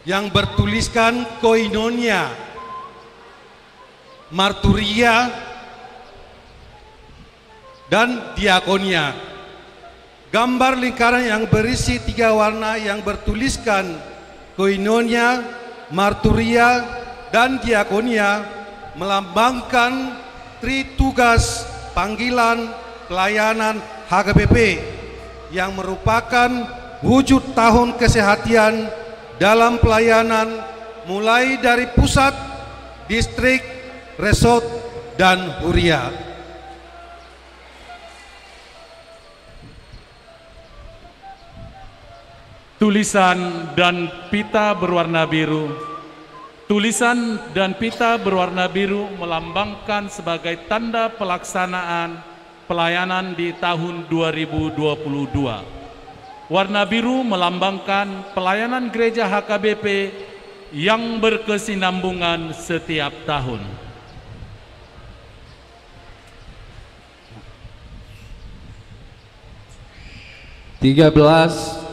yang bertuliskan koinonia, marturia, dan diakonia. Gambar lingkaran yang berisi 3 warna yang bertuliskan koinonia, marturia, dan diakonia melambangkan tritugas panggilan pelayanan HKBP yang merupakan wujud tahun kesehatian dalam pelayanan mulai dari pusat, distrik, resort, dan huria. Tulisan dan pita berwarna biru. Tulisan dan pita berwarna biru melambangkan sebagai tanda pelaksanaan pelayanan di tahun 2022. Warna biru melambangkan pelayanan gereja HKBP yang berkesinambungan setiap tahun.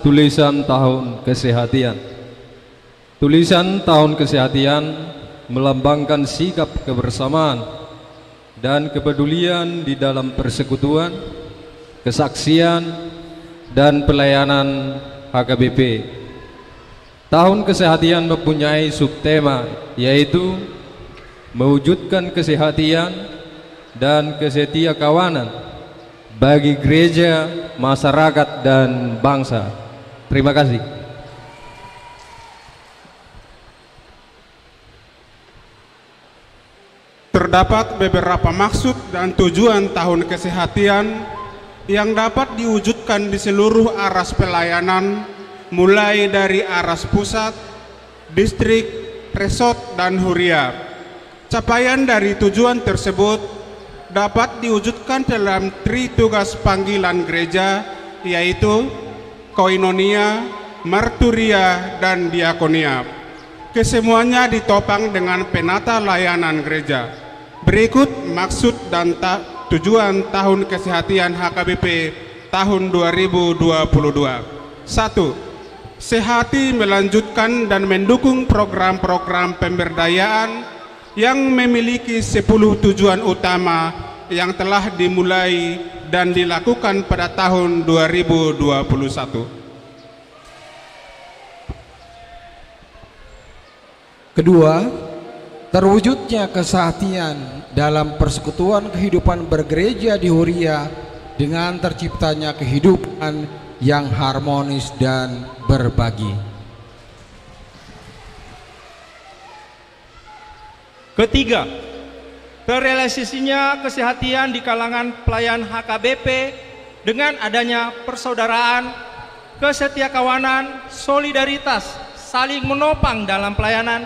Tulisan tahun kesehatian. Tulisan tahun kesehatian melambangkan sikap kebersamaan dan kepedulian di dalam persekutuan, kesaksian, dan pelayanan HKBP. Tahun kesehatian mempunyai subtema, yaitu mewujudkan kesehatian dan kesetiakawanan bagi gereja, masyarakat, dan bangsa. Terima kasih. Terdapat beberapa maksud dan tujuan tahun kesehatian yang dapat diwujudkan di seluruh aras pelayanan, mulai dari aras pusat, distrik, resort, dan huria. Capaian dari tujuan tersebut dapat diwujudkan dalam tritugas panggilan gereja, yaitu koinonia, marturia, dan diakonia. Kesemuanya ditopang dengan penata layanan gereja. Berikut maksud dan tujuan tahun kesehatan HKBP tahun 2022. 1. Sehati melanjutkan dan mendukung program-program pemberdayaan yang memiliki 10 tujuan utama yang telah dimulai dan dilakukan pada tahun 2021. Kedua, terwujudnya kesehatian dalam persekutuan kehidupan bergereja di Huria dengan terciptanya kehidupan yang harmonis dan berbagi. Ketiga, terrealisasinya kesehatan di kalangan pelayan HKBP dengan adanya persaudaraan, kesetiakawanan, solidaritas, saling menopang dalam pelayanan,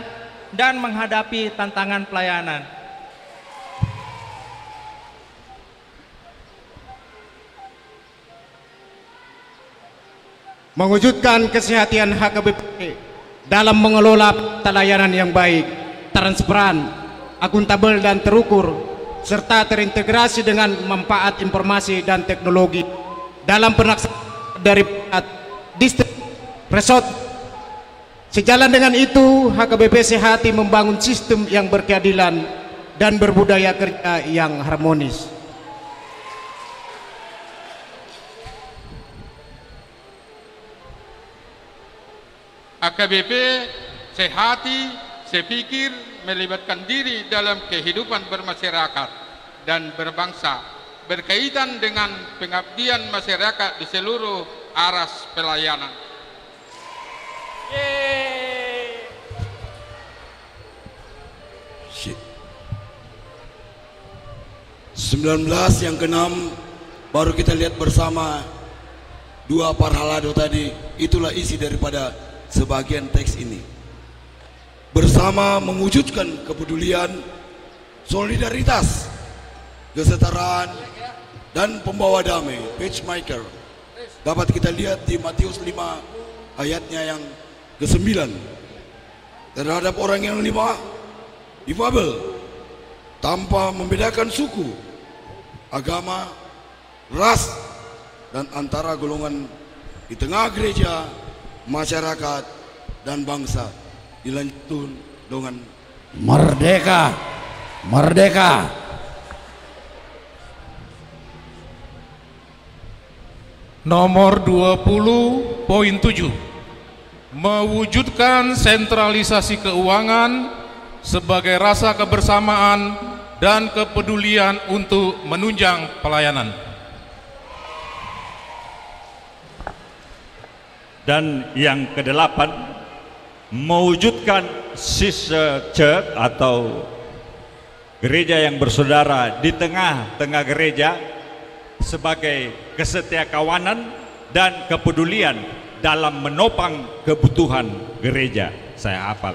dan menghadapi tantangan pelayanan. Mewujudkan kesehatan HKBP dalam mengelola pelayanan yang baik, transparan, akuntabel dan terukur, serta terintegrasi dengan manfaat informasi dan teknologi dalam pelaksanaan dari distrik resort. Sejalan dengan itu, HKBP Sehati membangun sistem yang berkeadilan dan berbudaya kerja yang harmonis. HKBP Sehati sepikir melibatkan diri dalam kehidupan bermasyarakat dan berbangsa berkaitan dengan pengabdian masyarakat di seluruh aras pelayanan. 19 yang keenam baru kita lihat bersama dua parhalado tadi. Itulah isi daripada sebagian teks ini. Bersama mewujudkan kepedulian, solidaritas, kesetaraan, dan pembawa damai, peacemaker. Dapat kita lihat di Matius 5 ayatnya yang ke-9. Terhadap orang yang difabel, tanpa membedakan suku, agama, ras, dan antara golongan di tengah gereja, masyarakat, dan bangsa. Dilanjutkan dengan merdeka, merdeka. Nomor 20.7, mewujudkan sentralisasi keuangan sebagai rasa kebersamaan dan kepedulian untuk menunjang pelayanan. Dan yang ke-8, mewujudkan sister church atau gereja yang bersaudara di tengah-tengah gereja sebagai kesetiakawanan dan kepedulian dalam menopang kebutuhan gereja. Saya hafal.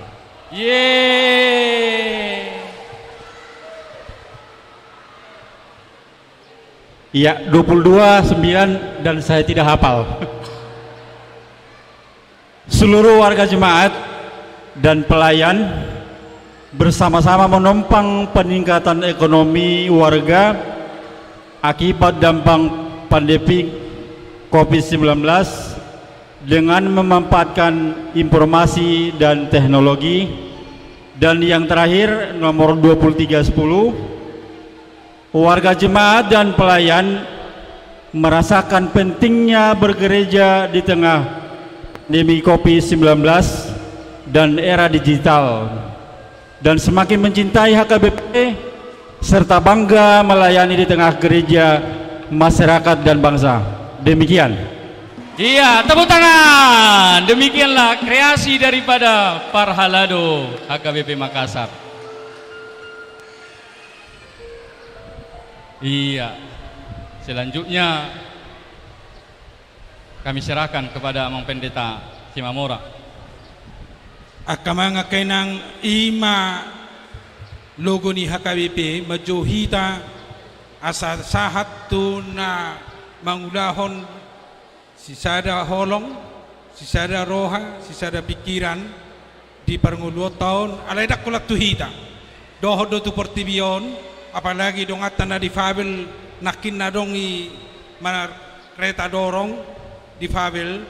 Iya, 22, 9 dan saya tidak hafal. Seluruh warga jemaat dan pelayan bersama-sama menopang peningkatan ekonomi warga akibat dampak pandemi COVID-19 dengan memanfaatkan informasi dan teknologi. Dan yang terakhir nomor 2310, warga jemaat dan pelayan merasakan pentingnya bergereja di tengah pandemi COVID-19 dan era digital, dan semakin mencintai HKBP serta bangga melayani di tengah gereja, masyarakat, dan bangsa. Demikian. Iya, tepuk tangan. Demikianlah kreasi daripada Parhalado HKBP Makassar. Iya. Selanjutnya kami serahkan kepada Amang Pendeta Cimamora. Akamanga kainang ima logo ni HKBP majuhita asa sahat tu na mangulahon sisada holong, sisada roha, sisada pikiran di pernguluh tahun alaidak kulat tuhita doho do tu portibion apalagi dong atana di fabel nakin na dong i mana kereta dorong di fabel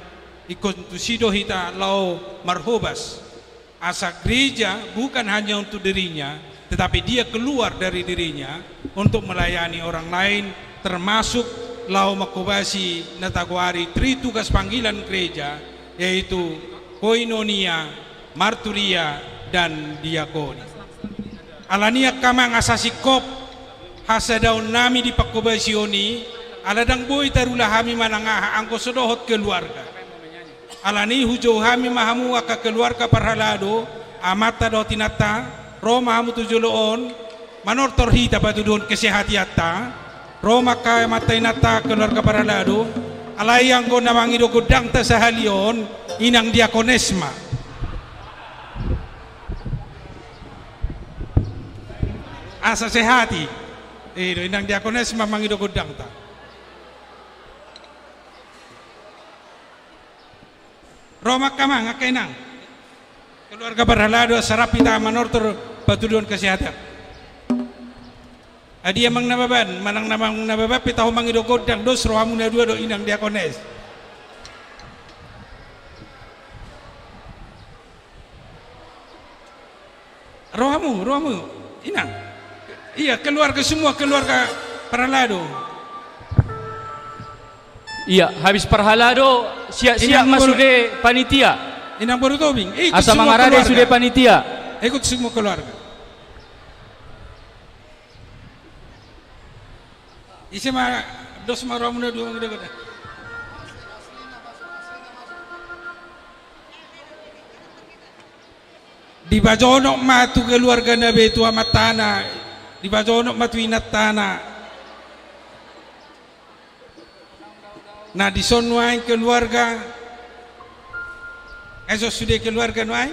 ikut tu sido hita lau marhobas asa gereja bukan hanya untuk dirinya tetapi dia keluar dari dirinya untuk melayani orang lain termasuk lau makobasi nataguari tri tugas panggilan gereja yaitu koinonia, marturia dan diakoni. Alania kamang asasi kop hasadaun nami di pakobasioni aladang boy tarulah hami manangah angko sodohot keluarga. Alani hujau hami mahamu aka keluarga parhalado amata do tinata Roma hamu tujuloon manortor hita patudun kesehatiatta Roma ka matainata keluarga parhalado alayang go namangido godang ta sahalion inang diakonesma asa sehati inang diakonesma mangido godang ta Roma kamang akainang keluarga berhalado sarapita manortor patudun kesehatan adia mang nababan manang namang nababa pitaho mangido godang dos rohamu na dua do inang diakones rohamu inang iya keluarga semua keluarga perhalado iya habis perhalado siap-siap masuk de panitia inang baru tobing ikut asa semua mangarade keluarga sudah panitia ikut semua keluarga isi ma dos maromu na dua ngede gede di bajonok matu keluarga na betu amat tanah di bajonok matu inat tanah nah di sonwain keluarga esos sudah keluarga nuain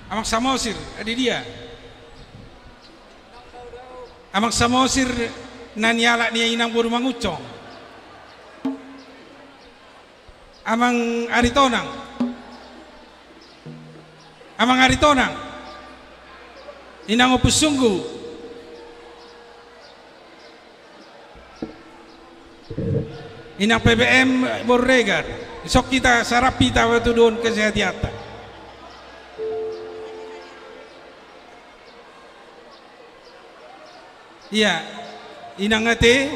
amak samosir ada dia amak samosir nanyala niya inang buru mangucong amang aritonang inang opus sungguh inang PBM borregar sok kita sarap kita waktu doon kesehatan iya inang ate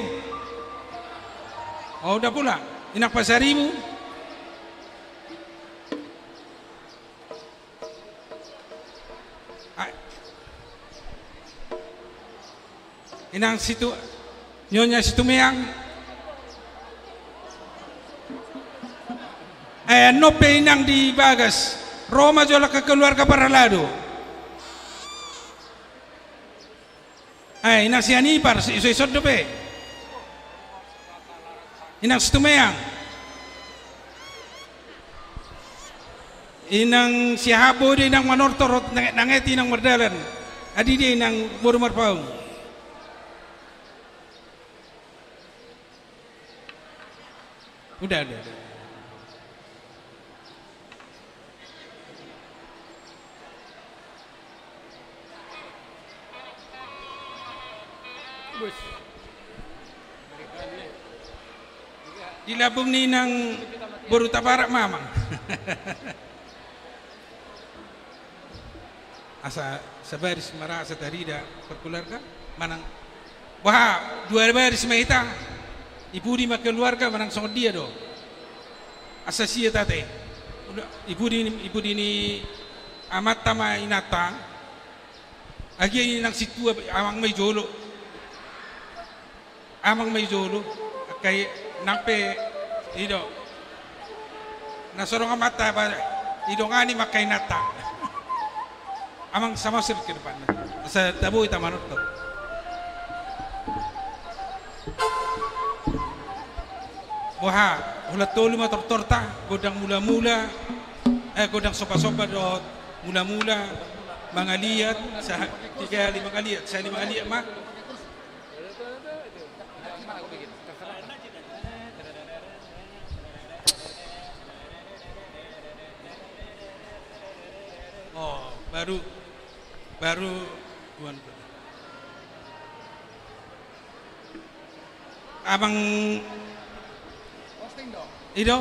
oh udah pulang inang pasarimu inang situ nyonya situ meang no inang di bagas Roma jola ke keluarga parhalado inang sianipar iso-iso dope inang situmeyang inang siahabo di inang manortorot nangeti inang merdalan adi dia inang boru marpaung udah dilabung ni nang baru tabarak mamang asa sabaris marasa tarida perkeluarga manang wah dua baris mahita ibu di mak keluarga manang song dia do asa sia tate ibu di ni amat tama inata agi nang situ amang may jolo kay nampe ido nasorong mata ba ido ngani makai nata amang sama sir ke depan sa tabu ita manot to wah ulat tolu motor torta godang mula-mula godang sopa-sopa dot mula-mula mangaliat sa tiga lima ngaliat sa lima ngaliat mah oh baru abang itu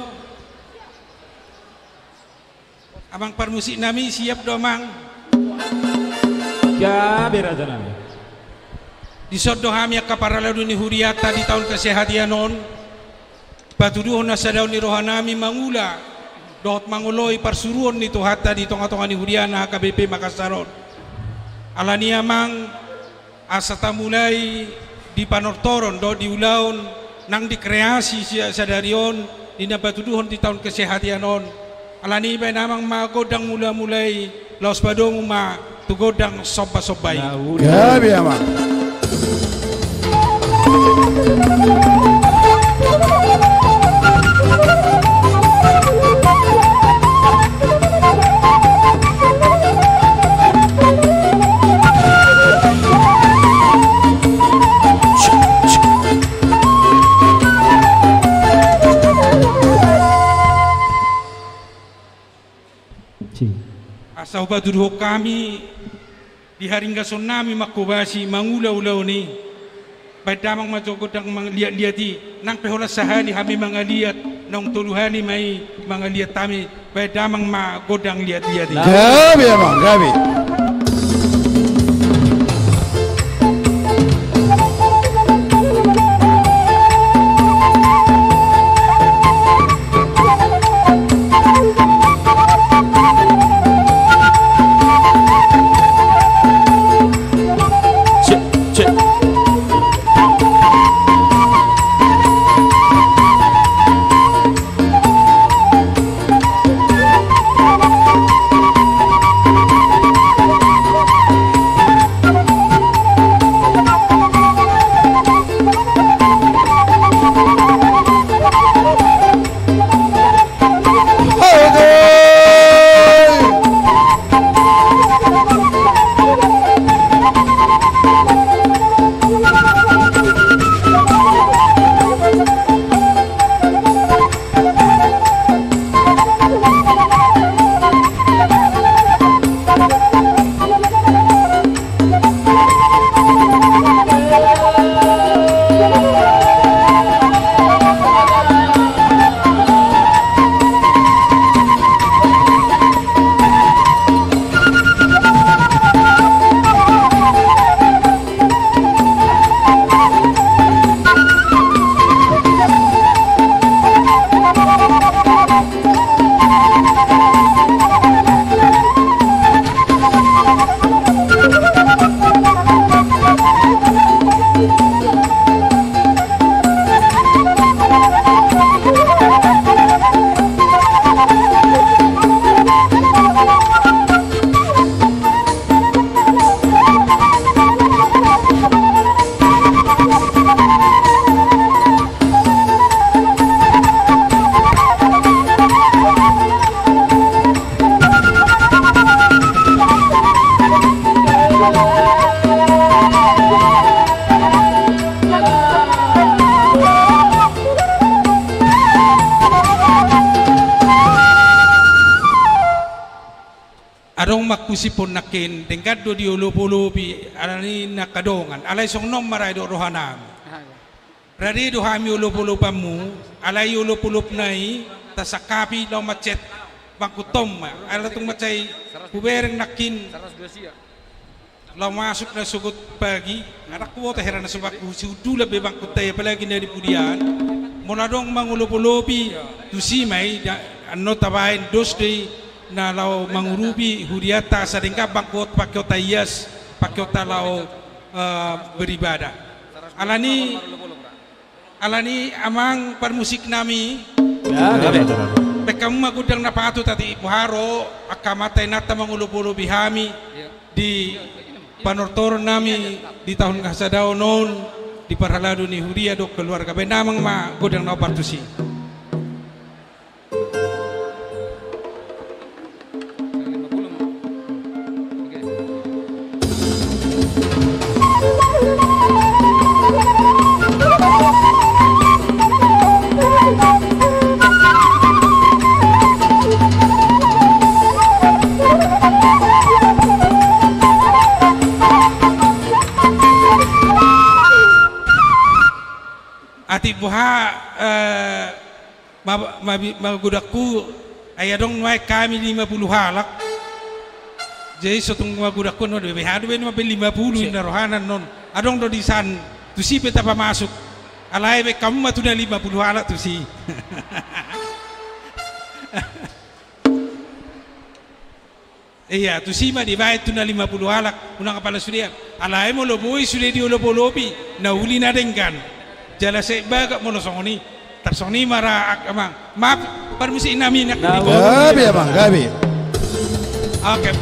abang permusik nami siap domang ya beraja nami disodoh kami kaparala duni huriata di tahun kesehatan non patuduh nasa daun ni rohanami mangula dohot manguloi parsuruan ni tuhata di tonga-tonga ni huriana KBP Makassaron alani amang asata mulai di panortoron do di ulaun nang dikreasi sadarion di napatuduhon di tahun kesehatan non alani ba namang magodang mulai laos badong ma tugodang sobba-sobbay gabi ama asa ubaduduh kami di haringga sonami makubasi mangula-ulau ni badamang majogodang mangliat-liati nang pehola sahani kami mangaliat nang tuluhani mai mangaliat kami badamang magodang liat-liati gabi ama gabi arong makusipon nakin tingkat do di ulup-ulupi alani nakadongan alay song nom maray do rohanam rari do hami ulup-ulupamu alay ulup-ulup nai tasakapi law macet bangkutom alatung macay hubereng nakin law masuk na sugot pagi anak ko tahera na subak usudula be bangkutay palagi na di pudian mula dong mangulup-ulupi tusimay ano tabahin dos day na lao mangurubi huriata sa dingka bangkot pakyota iyas pakyota lao beribadah alani amang permusik nami pekam magudang napatu tati buharo akamatay nata mangulup-ulubi hami di panortoron nami di tahun kasadaw noon di parhalado ni huria do keluarga benamang magudang na partusi magudakku ay adong may kami 50 halak. Jadi sotong magudakku no de behado ben mabel 50 na rohanan non. Adong do disan tu si peta pamasok. Alay be kamu matu na 50 halak tu si. Iya, tu si ma di bayar tu na 50 halak unang kepala sudia. Alay mo loboi sudia di lobi na uli na dengkan. Jala se baga mo songoni. Tersoni marah amang. Maaf, permisi namin nak. Gabi abang, gabi. Oke.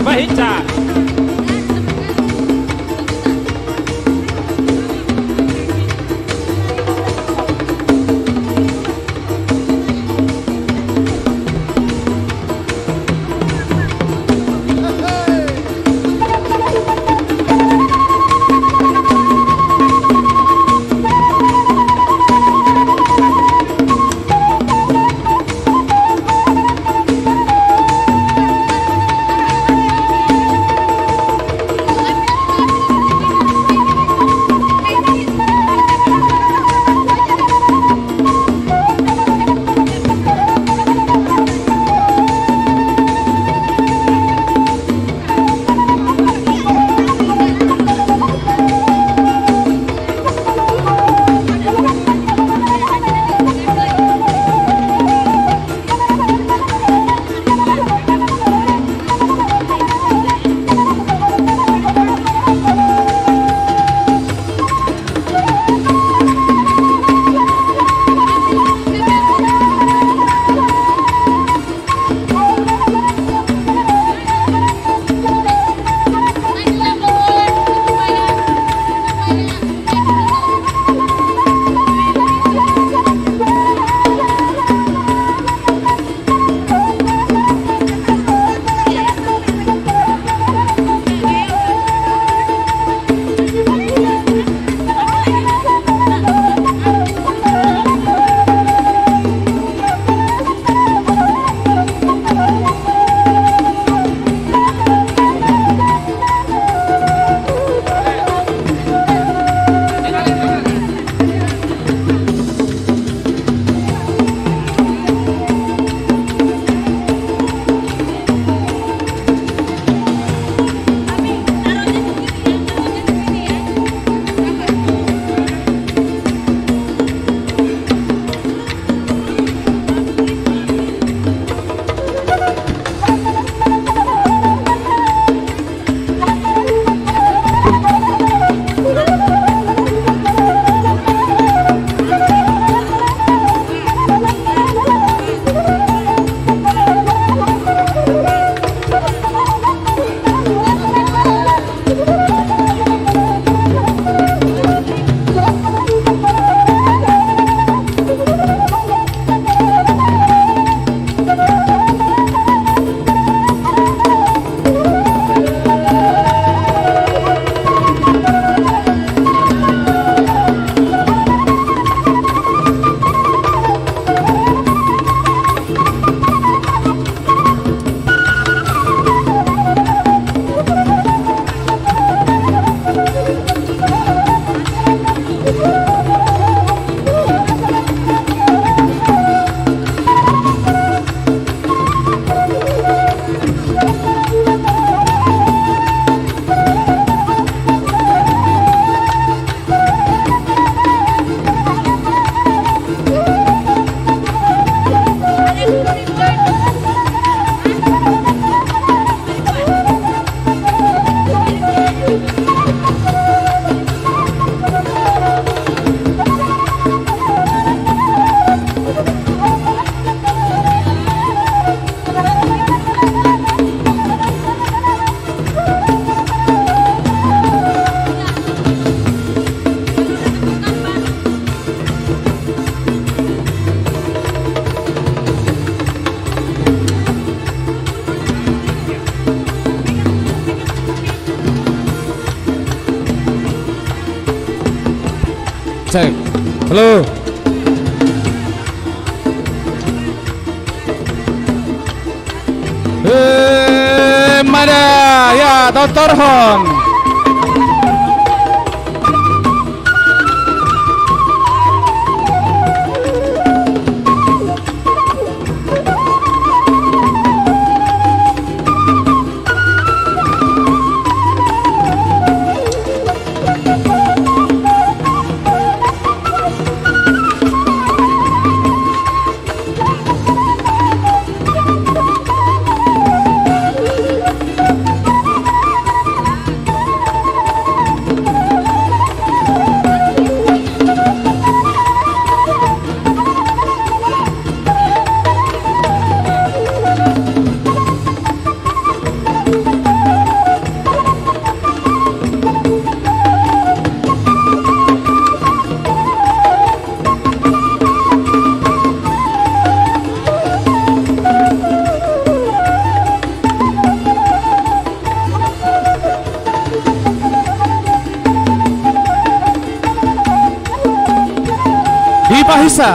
Bahita. Cek. Halo. Mana ya Dr. Hon.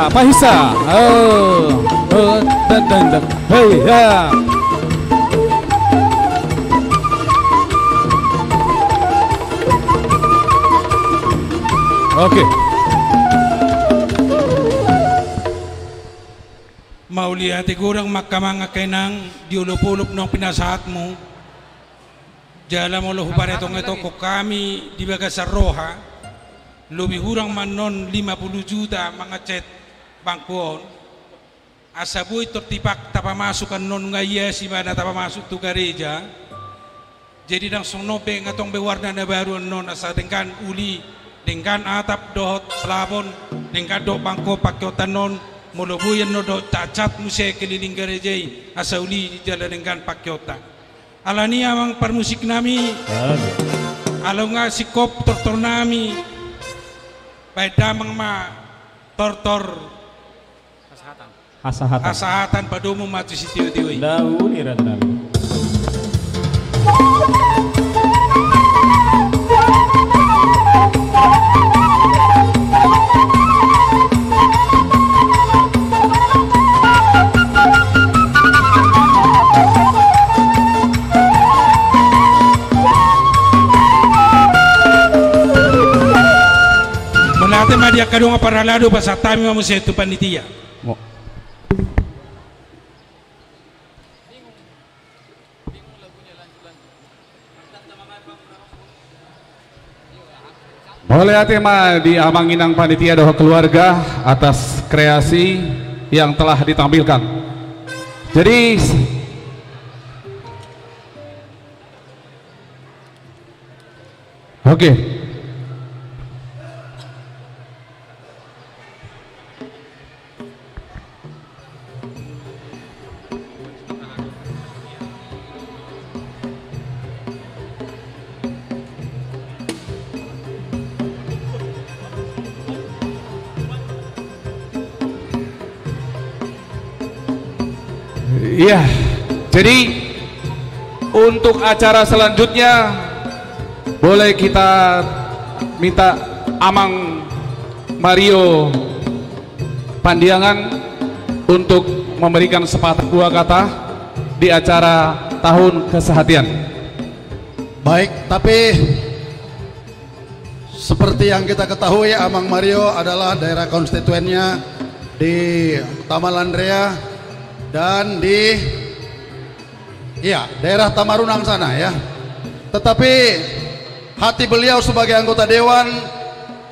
Pahisa. Hey ya. Oke. Maulia tigurang makamanga kainang diulupulup ng pinasahat mo. Jala mo lahu paretong ito ko kami di bagas sa roha. Lebih kurang manon 50 juta mga cet bangkuon asaboy tertipak tapamasukan non ngaya si mana tapamasuk tu gereja jadi nang sonobe ngatong bewarna na baru non asa dengan uli dengan atap dohot pelabon dengan do bangko pakyotan non mulubuyan no do cacat muse keliling gereja asa uli di jalan dengan pakyota alani amang permusik nami alo nga sikop tortor nami baik damang ma tortor asahatan pada umum matu sitiwa tiwi Dauni randami. Dia kadung para lado basa tami mamu setu panitia. Boleh tema di amanginang panitia doa keluarga atas kreasi yang telah ditampilkan. Jadi oke. Iya, jadi untuk acara selanjutnya boleh kita minta Amang Mario Pandiangan untuk memberikan sepatah dua kata di acara tahun kesehatian. Baik, tapi seperti yang kita ketahui Amang Mario adalah daerah konstituennya di Tamalandrea dan di daerah Tamarunang sana ya. Tetapi hati beliau sebagai anggota dewan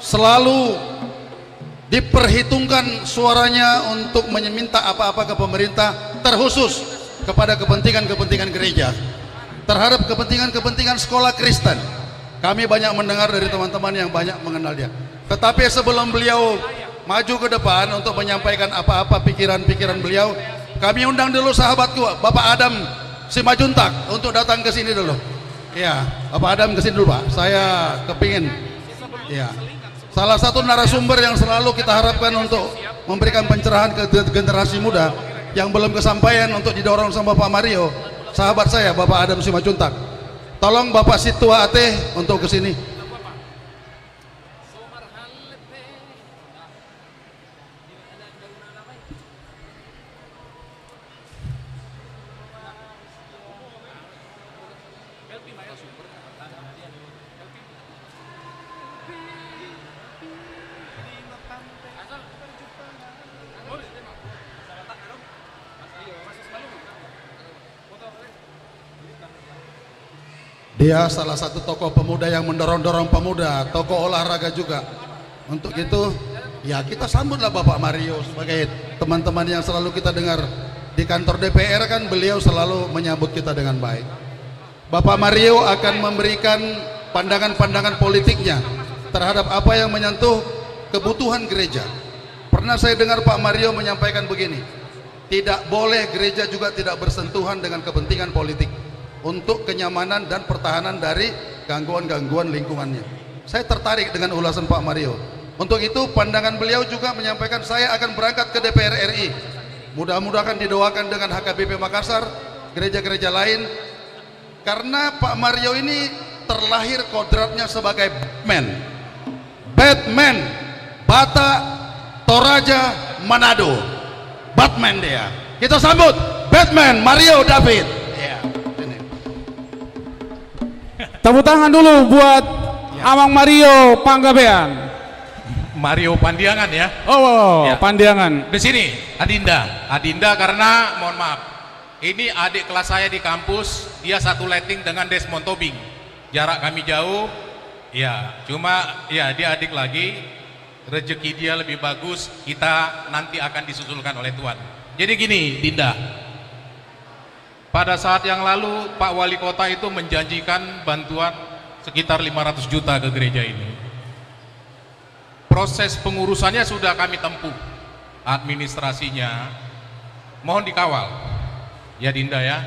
selalu diperhitungkan suaranya untuk meminta apa-apa ke pemerintah, terkhusus kepada kepentingan-kepentingan gereja, terhadap kepentingan-kepentingan sekolah Kristen. Kami banyak mendengar dari teman-teman yang banyak mengenal dia. Tetapi sebelum beliau maju ke depan untuk menyampaikan apa-apa pikiran-pikiran beliau, kami undang dulu sahabatku Bapak Adam Simajuntak untuk datang ke sini dulu. Ya, Bapak Adam ke sini dulu Pak. Saya kepingin. Ya, salah satu narasumber yang selalu kita harapkan untuk memberikan pencerahan ke generasi muda yang belum kesampaian untuk didorong sama Bapak Mario, sahabat saya Bapak Adam Simajuntak. Tolong Bapak Situa Ate untuk ke sini. Dia salah satu tokoh pemuda yang mendorong-dorong pemuda, tokoh olahraga juga. Untuk itu, ya kita sambutlah Bapak Mario sebagai teman-teman yang selalu kita dengar di kantor DPR, kan beliau selalu menyambut kita dengan baik. Bapak Mario akan memberikan pandangan-pandangan politiknya terhadap apa yang menyentuh kebutuhan gereja. Pernah saya dengar Pak Mario menyampaikan begini, tidak boleh gereja juga tidak bersentuhan dengan kepentingan politik untuk kenyamanan dan pertahanan dari gangguan-gangguan lingkungannya. Saya tertarik dengan ulasan Pak Mario. Untuk itu pandangan beliau juga menyampaikan saya akan berangkat ke DPR RI. Mudah-mudahan didoakan dengan HKBP Makassar, gereja-gereja lain, karena Pak Mario ini terlahir kodratnya sebagai Batman, Batak, Toraja, Manado. Batman dia. Kita sambut Batman Mario David. Tepuk tangan dulu buat Amang Mario Panggabean. Mario Pandiangan ya. Oh, Ya. Pandiangan. Di sini Adinda karena mohon maaf, ini adik kelas saya di kampus, dia satu letting dengan Desmond Tobing. Jarak kami jauh, ya cuma ya dia adik lagi, rezeki dia lebih bagus, kita nanti akan disusulkan oleh Tuhan. Jadi gini Dinda, pada saat yang lalu Pak Wali Kota itu menjanjikan bantuan sekitar 500 juta ke gereja ini. Proses pengurusannya sudah kami tempuh, administrasinya mohon dikawal ya Dinda ya,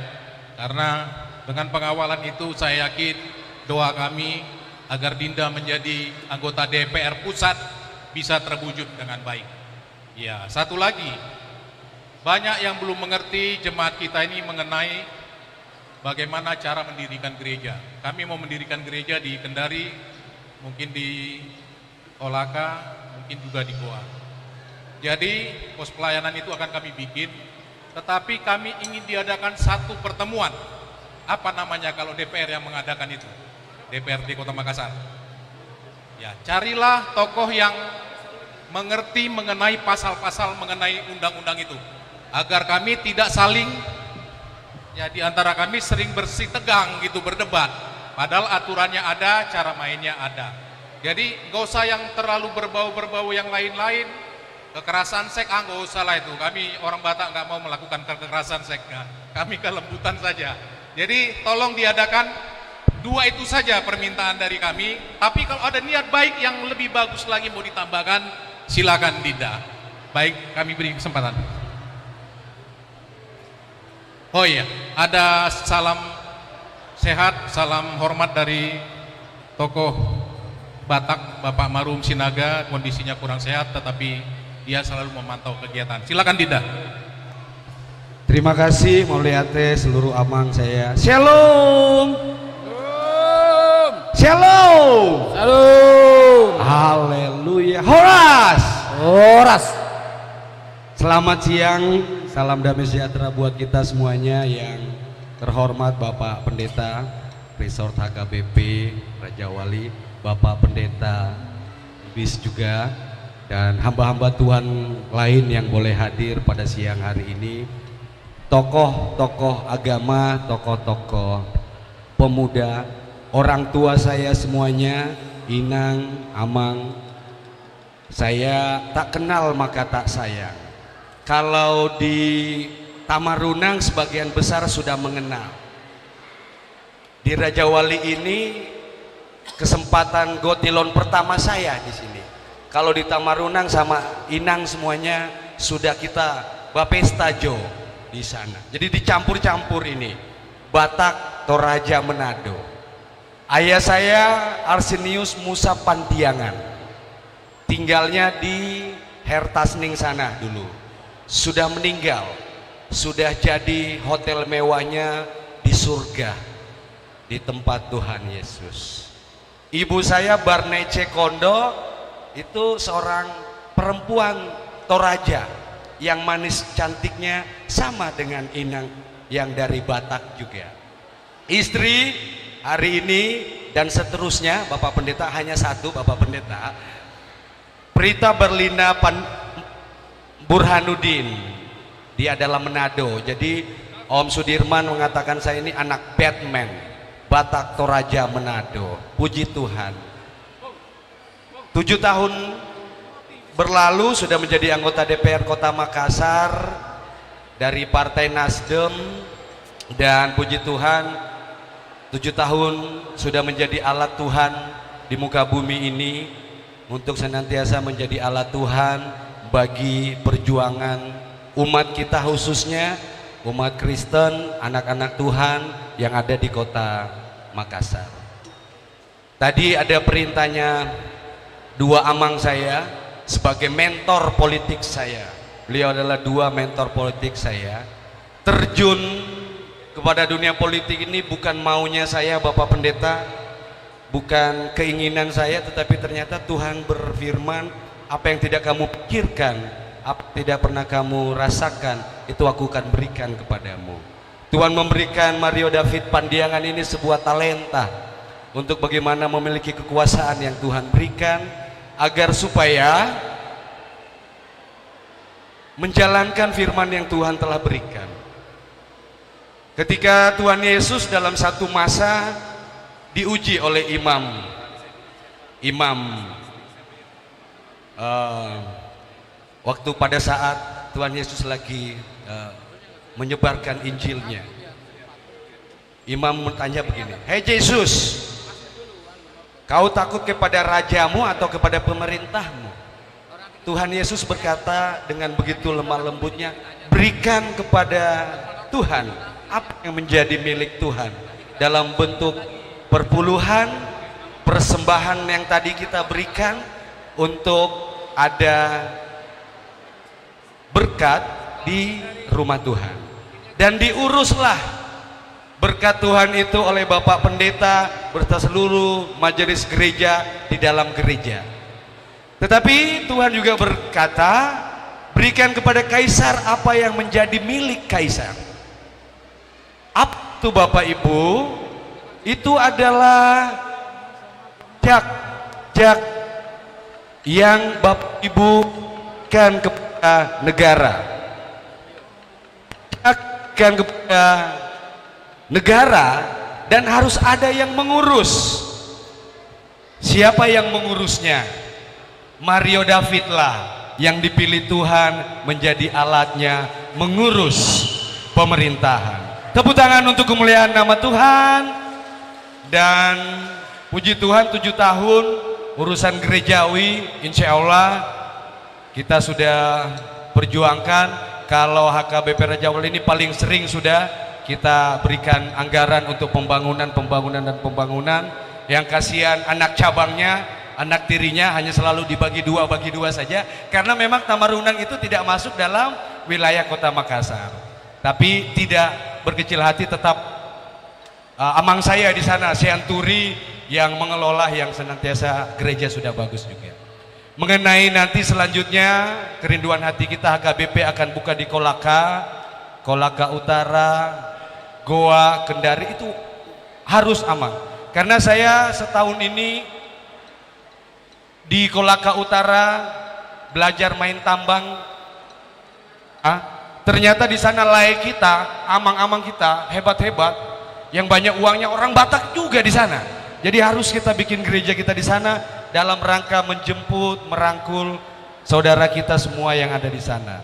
karena dengan pengawalan itu saya yakin doa kami agar Dinda menjadi anggota DPR pusat bisa terwujud dengan baik. Ya, satu lagi, banyak yang belum mengerti jemaat kita ini mengenai bagaimana cara mendirikan gereja. Kami mau mendirikan gereja di Kendari, mungkin di Olaka, mungkin juga di Goa. Jadi pos pelayanan itu akan kami bikin, tetapi kami ingin diadakan satu pertemuan. Apa namanya kalau DPR yang mengadakan itu? DPRD Kota Makassar. Ya, carilah tokoh yang mengerti mengenai pasal-pasal mengenai undang-undang itu, agar kami tidak saling, ya di antara kami sering bersih tegang gitu berdebat, padahal aturannya ada, cara mainnya ada. Jadi nggak usah yang terlalu berbau-berbau yang lain-lain, kekerasan seks, nggak usah lah itu. Kami orang Batak nggak mau melakukan kekerasan seks, kami kelembutan saja. Jadi tolong diadakan dua itu saja permintaan dari kami. Tapi kalau ada niat baik yang lebih bagus lagi mau ditambahkan, silakan Dinda. Baik, kami beri kesempatan. Oh iya, ada salam sehat, salam hormat dari tokoh Batak, Bapak Marum Sinaga, kondisinya kurang sehat tetapi dia selalu memantau kegiatan. Silakan Dinda. Terima kasih Mauliate seluruh amang saya. Shalom. Shalom. Shalom. Haleluya. Horas. Selamat siang. Salam damai sejahtera buat kita semuanya. Yang terhormat Bapak Pendeta Resort HKBP Raja Wali, Bapak Pendeta Bis juga, dan hamba-hamba Tuhan lain yang boleh hadir pada siang hari ini, tokoh-tokoh agama, tokoh-tokoh pemuda, orang tua saya semuanya, Inang, Amang, saya tak kenal maka tak sayang. Kalau di Tamarunang sebagian besar sudah mengenal. Di Raja Wali ini kesempatan gotilon pertama saya di sini. Kalau di Tamarunang sama Inang semuanya sudah kita bapesta jo di sana. Jadi dicampur-campur ini. Batak, Toraja, Manado. Ayah saya Arsenius Musa Pandiangan. Tinggalnya di Hertasning sana dulu. Sudah meninggal. Sudah jadi hotel mewahnya di surga, di tempat Tuhan Yesus. Ibu saya Barnece Kondo itu seorang perempuan Toraja yang manis cantiknya sama dengan Inang yang dari Batak juga. Istri hari ini dan seterusnya, Bapak Pendeta hanya satu, Bapak Pendeta Prita Berlina Burhanuddin, dia adalah Manado. Jadi Om Sudirman mengatakan saya ini anak Batman. Batak Toraja Manado. Puji Tuhan. 7 tahun berlalu sudah menjadi anggota DPR Kota Makassar dari Partai Nasdem, dan puji Tuhan 7 tahun sudah menjadi alat Tuhan di muka bumi ini untuk senantiasa menjadi alat Tuhan bagi perjuangan umat kita, khususnya umat Kristen, anak-anak Tuhan yang ada di Kota Makassar. Tadi ada perintahnya dua amang saya sebagai mentor politik saya. Beliau adalah dua mentor politik saya. Terjun kepada dunia politik ini bukan maunya saya, Bapak Pendeta, bukan keinginan saya, tetapi ternyata Tuhan berfirman, apa yang tidak kamu pikirkan, apa yang tidak pernah kamu rasakan, itu aku akan berikan kepadamu. Tuhan memberikan Mario David Pandiangan ini sebuah talenta untuk bagaimana memiliki kekuasaan yang Tuhan berikan, agar supaya menjalankan firman yang Tuhan telah berikan. Ketika Tuhan Yesus dalam satu masa diuji oleh imam waktu pada saat Tuhan Yesus lagi menyebarkan Injilnya, imam bertanya begini, "Hei Yesus, kau takut kepada rajamu atau kepada pemerintahmu?" Tuhan Yesus berkata dengan begitu lemah lembutnya, "Berikan kepada Tuhan apa yang menjadi milik Tuhan." Dalam bentuk perpuluhan, persembahan yang tadi kita berikan untuk ada berkat di rumah Tuhan. Dan diuruslah berkat Tuhan itu oleh Bapak Pendeta beserta seluruh majelis gereja di dalam gereja. Tetapi Tuhan juga berkata, berikan kepada Kaisar apa yang menjadi milik Kaisar. Apa itu Bapak Ibu? Itu adalah jak yang Bapak Ibu berikan kepada negara. Berikan kepada negara, dan harus ada yang mengurus. Siapa yang mengurusnya? Mario David lah yang dipilih Tuhan menjadi alatnya mengurus pemerintahan. Tepuk tangan untuk kemuliaan nama Tuhan. Dan puji Tuhan 7 tahun urusan gerejawi insya Allah kita sudah perjuangkan. Kalau HKBP Raja Wali ini paling sering sudah kita berikan anggaran untuk pembangunan. Yang kasihan anak cabangnya, anak tirinya hanya selalu dibagi dua saja, karena memang Tamarunang itu tidak masuk dalam wilayah Kota Makassar. Tapi tidak berkecil hati, tetap amang saya di sana, Sianturi, yang mengelola, yang senantiasa gereja sudah bagus juga. Mengenai nanti selanjutnya kerinduan hati kita, HKBP akan buka di Kolaka Utara, Goa, Kendari, itu harus aman. Karena saya setahun ini di Kolaka Utara belajar main tambang, ternyata di sana layak kita, amang-amang kita hebat-hebat, yang banyak uangnya orang Batak juga di sana. Jadi harus kita bikin gereja kita di sana dalam rangka menjemput, merangkul saudara kita semua yang ada di sana.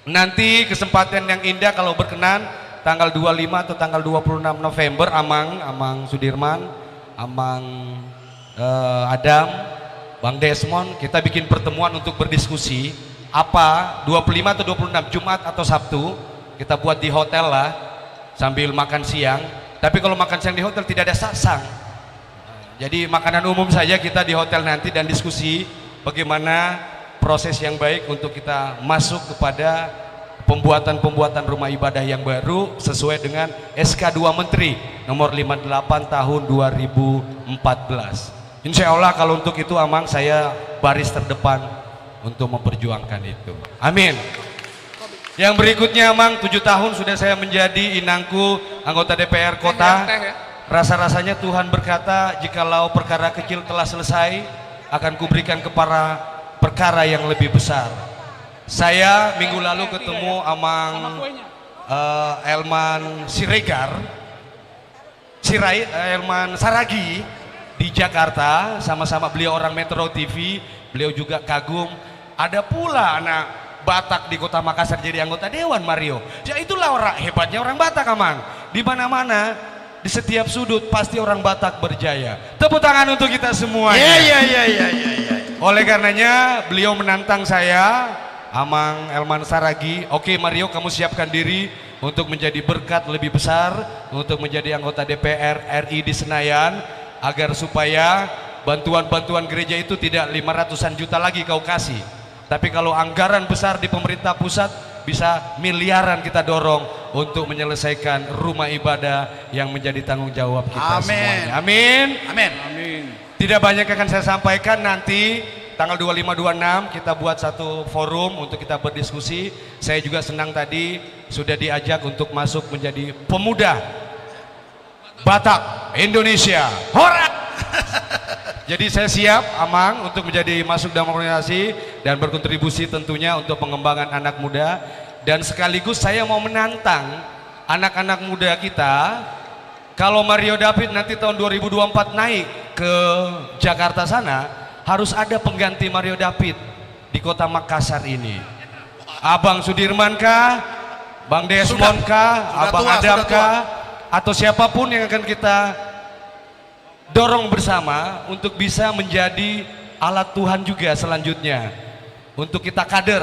Nanti kesempatan yang indah kalau berkenan tanggal 25 atau tanggal 26 November, Amang Sudirman, Amang Adam, Bang Desmond, kita bikin pertemuan untuk berdiskusi apa 25 atau 26 Jumat atau Sabtu kita buat di hotel lah sambil makan siang. Tapi kalau makan siang di hotel tidak ada saksang. Jadi makanan umum saja kita di hotel nanti, dan diskusi bagaimana proses yang baik untuk kita masuk kepada pembuatan rumah ibadah yang baru sesuai dengan SK 2 Menteri nomor 58 tahun 2014. Insya Allah kalau untuk itu Amang saya baris terdepan untuk memperjuangkan itu. Amin. Yang berikutnya Amang, 7 tahun sudah saya menjadi inangku anggota DPR Kota. Rasa-rasanya Tuhan berkata, jikalau perkara kecil telah selesai, akan kuberikan kepada perkara yang lebih besar. Saya minggu lalu ketemu Amang Elman Siregar. Elman Saragi di Jakarta, sama-sama beliau orang Metro TV, beliau juga kagum. Ada pula anak Batak di Kota Makassar jadi anggota Dewan, Mario. Ya itulah hebatnya orang Batak, Amang. Di mana-mana, di setiap sudut pasti orang Batak berjaya. Tepuk tangan untuk kita semuanya. Iya. Oleh karenanya beliau menantang saya, Amang Elman Saragi. Oke Mario, kamu siapkan diri untuk menjadi berkat lebih besar, untuk menjadi anggota DPR RI di Senayan, agar supaya bantuan-bantuan gereja itu tidak 500-an juta lagi kau kasih. Tapi kalau anggaran besar di pemerintah pusat, bisa miliaran kita dorong untuk menyelesaikan rumah ibadah yang menjadi tanggung jawab kita semuanya. Amin. Tidak banyak yang akan saya sampaikan, nanti tanggal 25-26 kita buat satu forum untuk kita berdiskusi. Saya juga senang tadi sudah diajak untuk masuk menjadi pemuda Batak Indonesia. Hora! Jadi saya siap, Amang, untuk menjadi masuk dalam organisasi dan berkontribusi tentunya untuk pengembangan anak muda. Dan sekaligus saya mau menantang anak-anak muda kita, kalau Mario David nanti tahun 2024 naik ke Jakarta sana, harus ada pengganti Mario David di Kota Makassar ini. Abang Sudirman kah, Bang Desmond kah, Abang Adam kah, atau siapapun yang akan kita dorong bersama untuk bisa menjadi alat Tuhan juga selanjutnya, untuk kita kader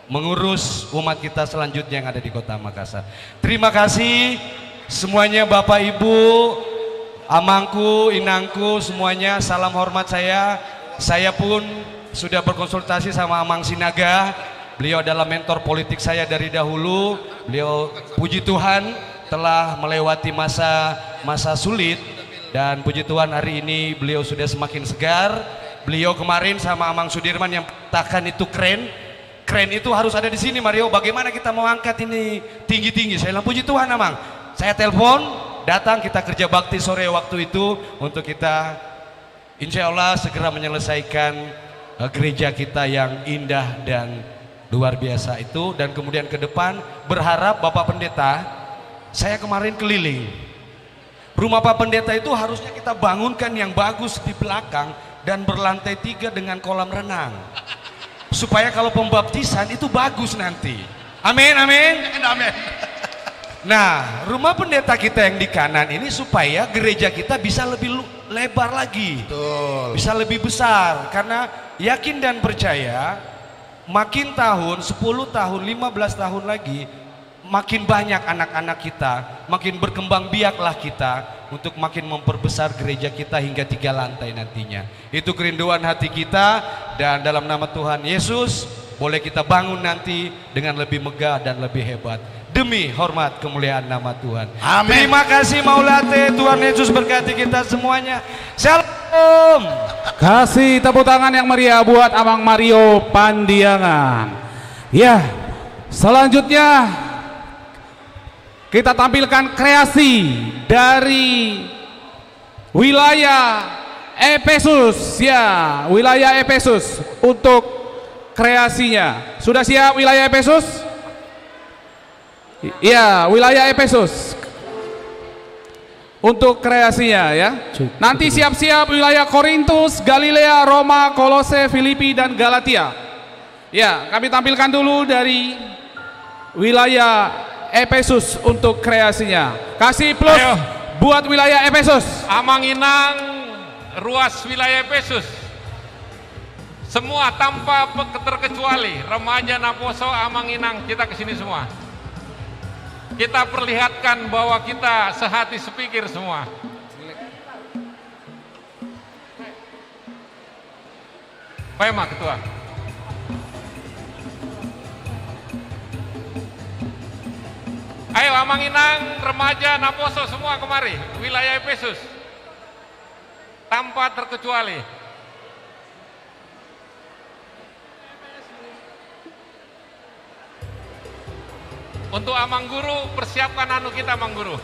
mengurus umat kita selanjutnya yang ada di Kota Makassar. Terima kasih semuanya, Bapak Ibu, Amangku, Inangku, semuanya, salam hormat saya. Saya pun sudah berkonsultasi sama Amang Sinaga. Beliau adalah mentor politik saya dari dahulu. Beliau, puji Tuhan, telah melewati masa sulit, dan puji Tuhan hari ini beliau sudah semakin segar. Beliau kemarin sama Amang Sudirman yang katakan itu keren itu harus ada di sini, Mario. Bagaimana kita mau angkat ini tinggi-tinggi? Saya bilang, puji Tuhan, Amang. Saya telepon, datang, kita kerja bakti sore waktu itu untuk kita insya Allah segera menyelesaikan gereja kita yang indah dan luar biasa itu. Dan kemudian ke depan berharap Bapak Pendeta, saya kemarin keliling, rumah Pak Pendeta itu harusnya kita bangunkan yang bagus di belakang dan berlantai 3 dengan kolam renang, supaya kalau pembaptisan itu bagus nanti. Amin, amin. Nah, rumah pendeta kita yang di kanan ini supaya gereja kita bisa lebih lebar lagi. Betul. Bisa lebih besar, karena yakin dan percaya makin tahun, 10 tahun, 15 tahun lagi, makin banyak anak-anak kita, makin berkembang biaklah kita untuk makin memperbesar gereja kita hingga 3 lantai nantinya. Itu kerinduan hati kita, dan dalam nama Tuhan Yesus boleh kita bangun nanti dengan lebih megah dan lebih hebat, demi hormat kemuliaan nama Tuhan. Amin. Terima kasih Maulate, Tuhan Yesus berkati kita semuanya. Shalom. Kasih tepuk tangan yang meriah buat Amang Mario Pandiangan. Ya, selanjutnya kita tampilkan kreasi dari wilayah Efesus. Ya, wilayah Efesus untuk kreasinya. Sudah siap wilayah Efesus? Ya, wilayah Efesus untuk kreasinya ya. Nanti siap-siap wilayah Korintus, Galilea, Roma, Kolose, Filipi, dan Galatia. Ya, kami tampilkan dulu dari wilayah Efesus untuk kreasinya. Kasih plus. Ayo, buat wilayah Efesus. Amang Inang, ruas wilayah Efesus. Semua tanpa terkecuali, remaja Naposo, Amang Inang, kita kesini semua. Kita perlihatkan bahwa kita sehati sepikir semua. Pema Ketua. Ayo Amang Inang, remaja Naposo semua kemari, wilayah Efesus. Tanpa terkecuali. Untuk Amang Guru, persiapkan anu kita Amang Guru.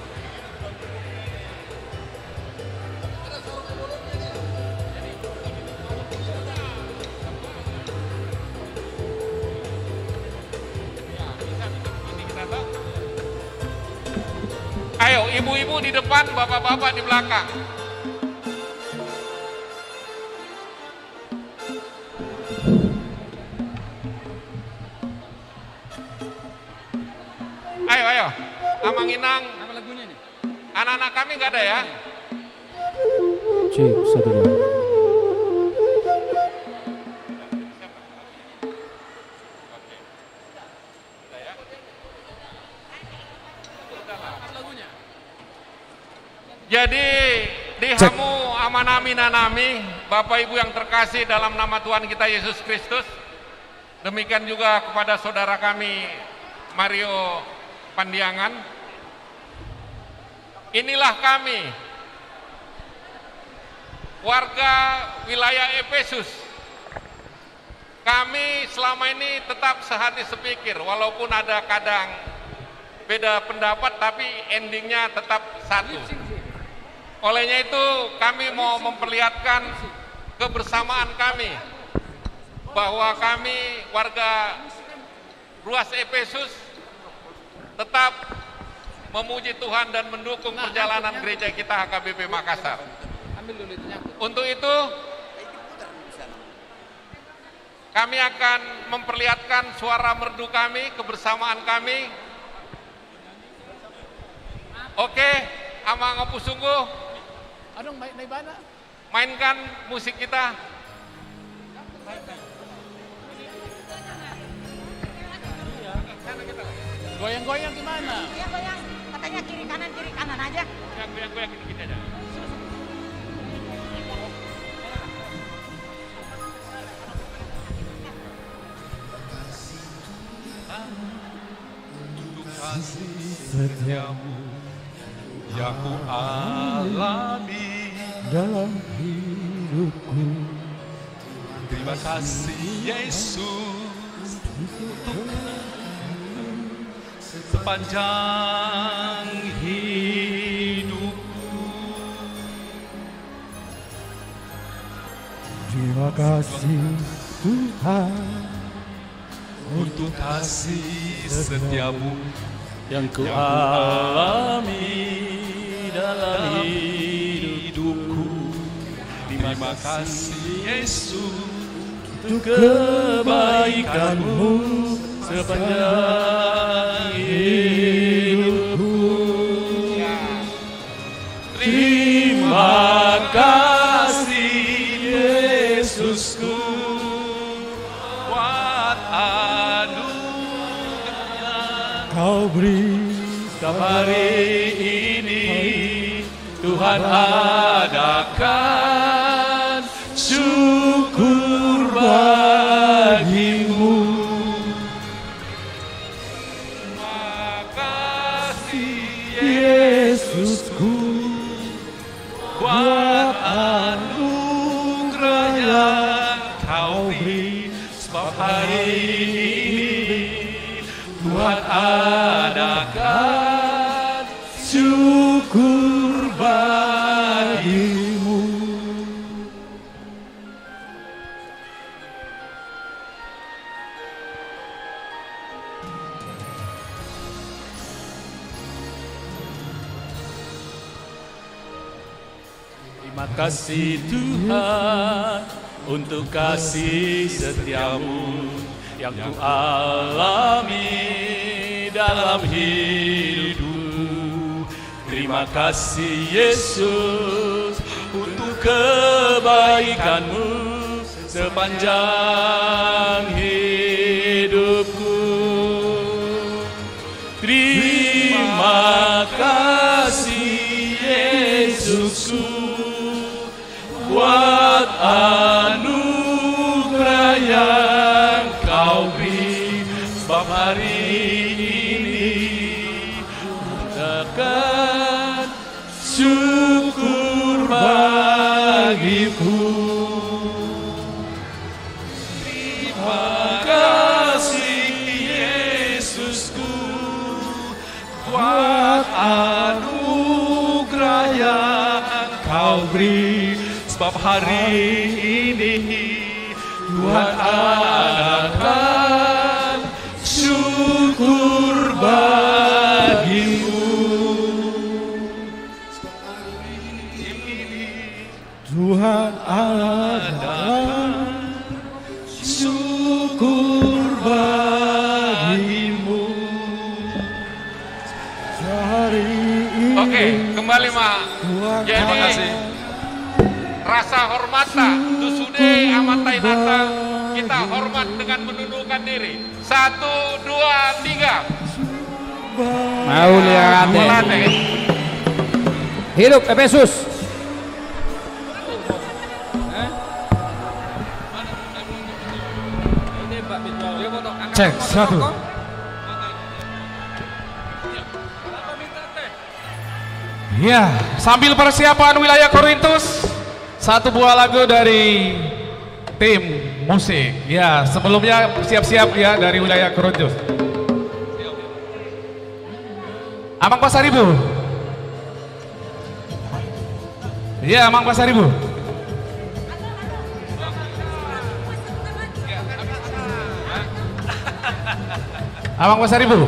Ayo ibu-ibu di depan, bapak-bapak di belakang. Ayo, ayo. Amang Inang. Apa lagunya nih? Anak-anak kami nggak ada ya? Cik, 1, 2. Jadi dihamu amanami nanami, Bapak Ibu yang terkasih dalam nama Tuhan kita Yesus Kristus. Demikian juga kepada saudara kami Mario Pandiangan. Inilah kami, warga wilayah Efesus. Kami selama ini tetap sehati sepikir, walaupun ada kadang beda pendapat, tapi endingnya tetap satu. Olehnya itu kami mau memperlihatkan kebersamaan kami, bahwa kami warga Ruas Efesus tetap memuji Tuhan dan mendukung perjalanan gereja kita HKBP Makassar. Untuk itu kami akan memperlihatkan suara merdu kami, kebersamaan kami. Oke, Amang Opu Sungguh, mainkan musik kita. Goyang-goyang gimana? Goyang-goyang, katanya kiri kanan aja. Goyang-goyang gini aja. Kasih setiamu yang ku alami dalam hidupku. Terima kasih Yesus untuk sepanjang hidupku. Terima kasih Tuhan untuk kasih setiamu yang ku alami dalam hidupku. Terima kasih Yesus untuk kebaikanmu sepanjang hidupku. Terima kasih Yesusku buat anugerah Kau beri setiap hari ini. Tuhan adakan syukur bagimu. Makasih Yesusku buat anugerah yang Kau beri. Sebab hari ini Tuhan adakan syukur bagimu. Terima kasih Tuhan untuk kasih setiamu yang ku alami dalam hidupku. Terima kasih Yesus untuk kebaikanmu sepanjang hidupku. Terima kasih Yesusku buat anugerah yang Kau beri. Sebab hari ini akan syukur bagiku. Terima kasih Yesusku buat anugerah yang Kau beri. Sebab hari ini Tuhan adakan syukur bagimu. syukur bagimu. Oke, kembali Mak. Jadi rasa hormata tusude amatainata, kita hormat dengan menundukkan diri. 1, 2, 3. Mauliate. Hidup Efesus. Cek 1. Ya, sambil persiapan wilayah Korintus, satu buah lagu dari tim musik. Ya, sebelumnya siap-siap ya dari wilayah Korintus. Amang Pasaribu. Ya, Amang Pasaribu. Amang Pasaribu.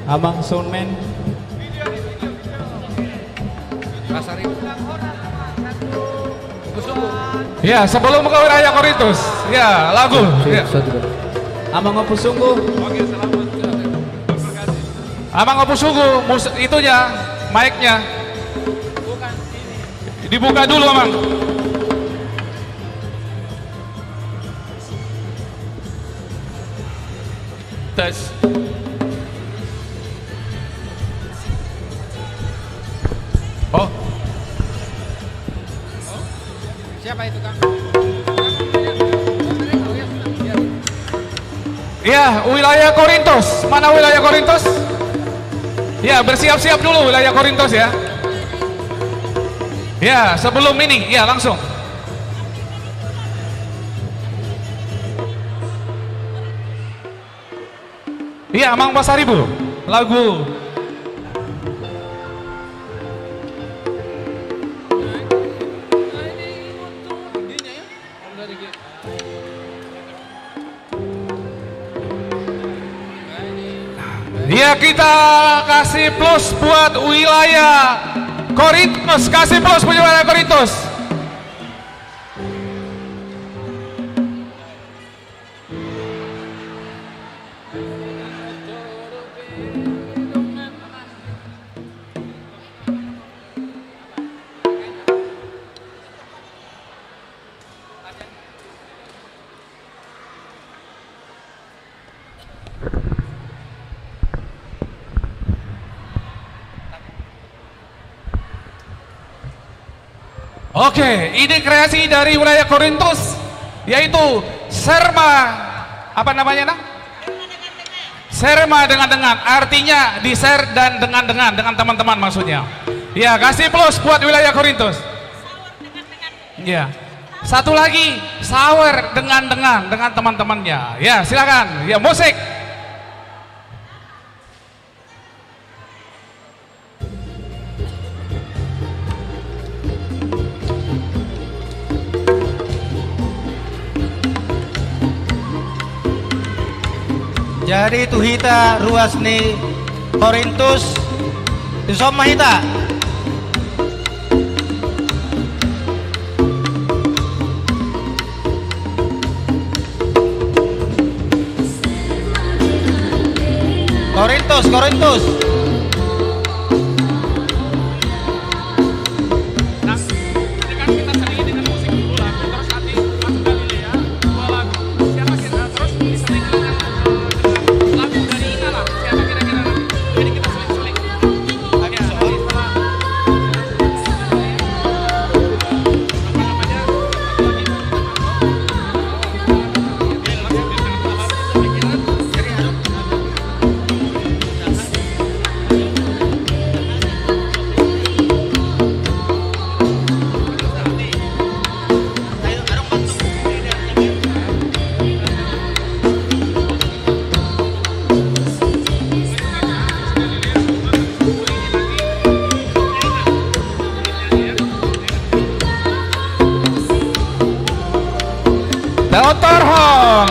Amang Soundman. Ya, sebelum ke wilayah Korintus. Ya, lagu. Ya. Amang Opus Sungguh. Amang Opus Sungguh, itunya, mic-nya. Dibuka dulu, Amang. Tes. Oh. Siapa itu, Kang? Ya, wilayah Korintus. Mana wilayah Korintus? Ya, bersiap-siap dulu wilayah Korintus ya. Ya, sebelum ini, ya langsung. Iya, Amang Pasaribu, lagu. Ya, kita kasih plus buat wilayah Korintus, kasih plus buat wilayah Korintus. Oke, ini kreasi dari wilayah Korintus, yaitu serma, apa namanya, nah? Serma dengan, artinya di share dan dengan teman-teman maksudnya. Ya, kasih plus buat wilayah Korintus. Ya, satu lagi, sawer dengan teman-temannya. Ya, silakan. Ya, musik. Jadi itu hita ruas ni Korintus itu sama hita. Korintus. Dr. Hong.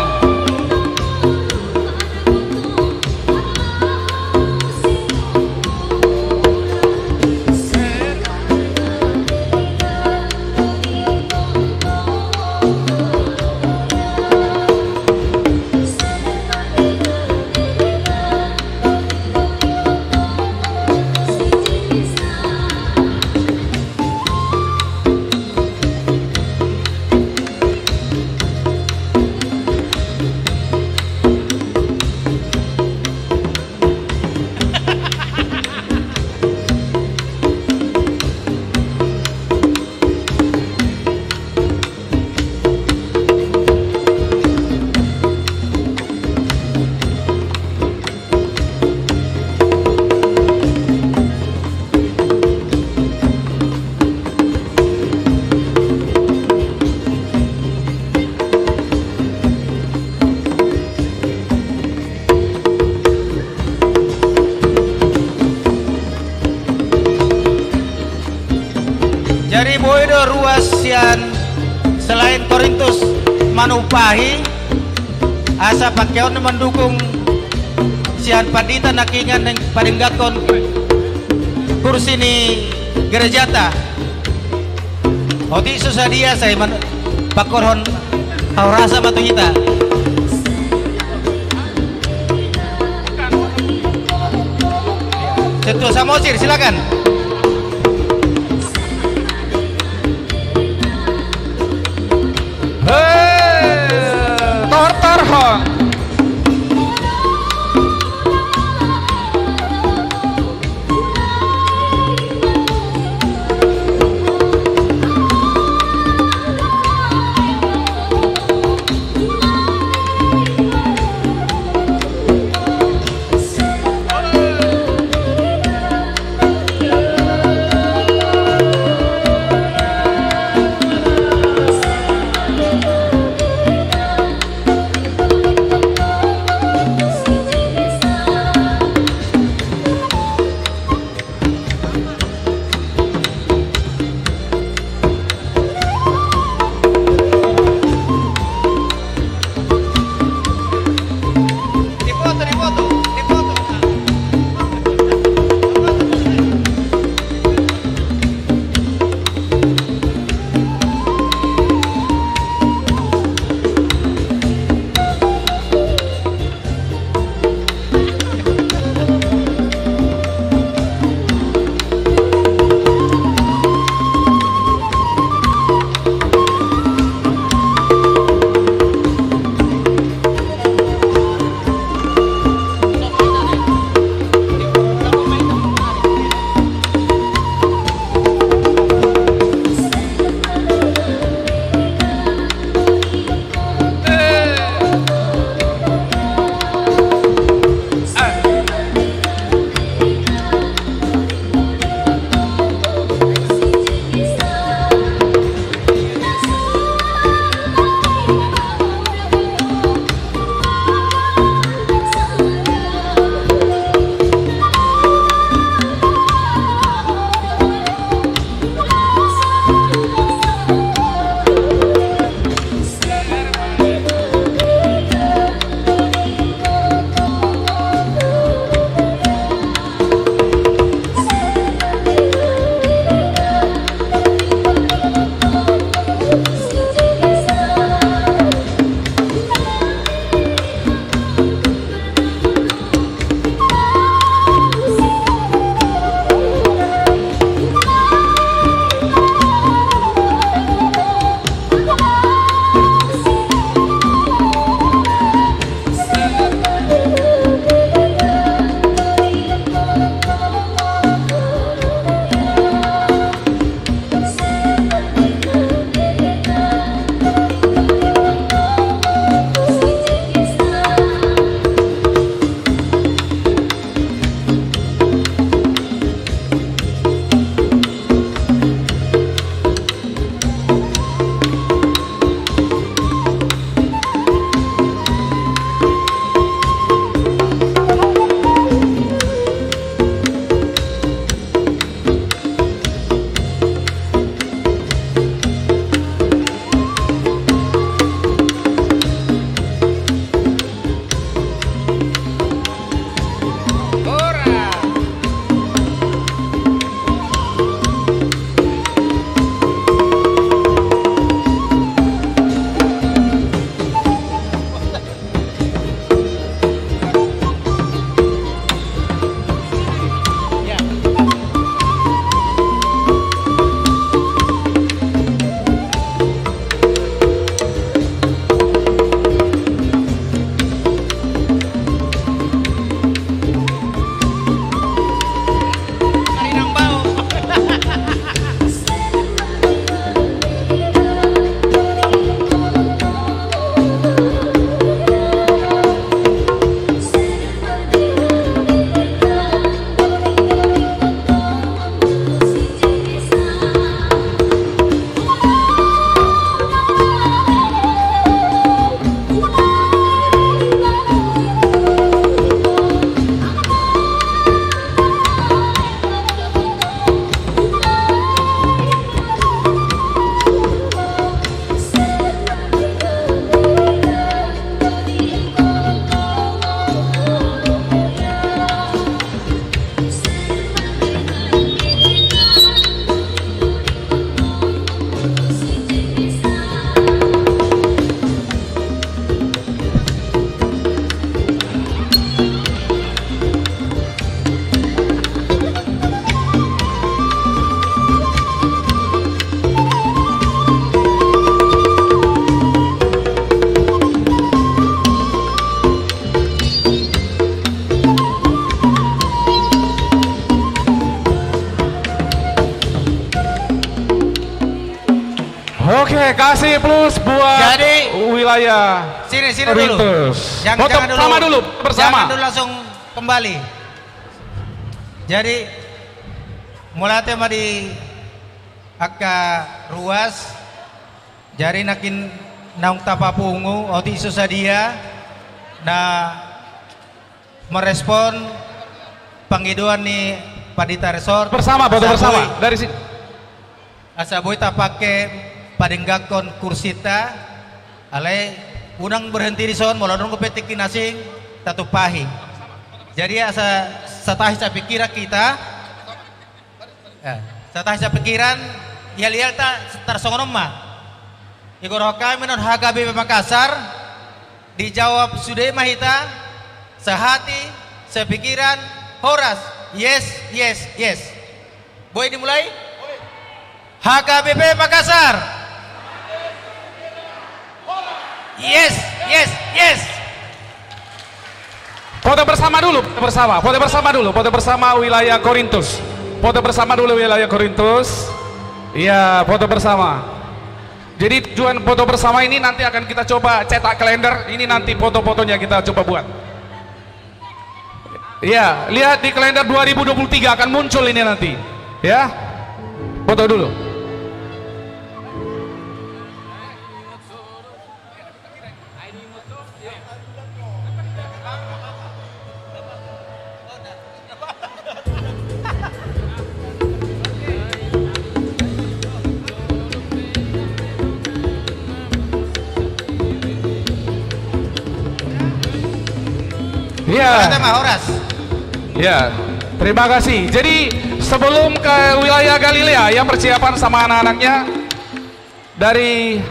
sian selain Korintus manupahi asa pakaian mendukung sian padita nakingan yang paringgakon kursi ni gerejata oti susadia saya pakorhon rasa matuhita Ketua Samosir silakan. Tortorhon. Oke, kasih plus buat wilayah sini Korintus. dulu. Foto bersama dulu, bersama. Jangan dulu langsung kembali. Jadi mulai tema di aka ruas jari nakin naung tapapungu oti susadia na merespon panggiduan ni Padita Resort bersama foto bersama dari sini. Asa boy tak pakai padenggakon kursita alay unang berhenti di son mulai nunggu petik kinasing tatupahi. Jadi asa satah sa pikiran kita satah sa pikiran ya lihat tak tersongon mah igoroh kami non HKBP Makassar dijawab sudah mahita sehati sepikiran horas yes boy dimulai HKBP Makassar yes. Foto bersama dulu, foto bersama wilayah Korintus. Foto bersama dulu wilayah Korintus. Iya, foto bersama. Jadi tujuan foto bersama ini nanti akan kita coba cetak kalender. Ini nanti foto-fotonya kita coba buat. Iya, lihat di kalender 2023 akan muncul ini nanti. Ya, foto dulu. Ya. Ya, terima kasih. Jadi sebelum ke wilayah Galilea yang persiapan sama anak-anaknya dari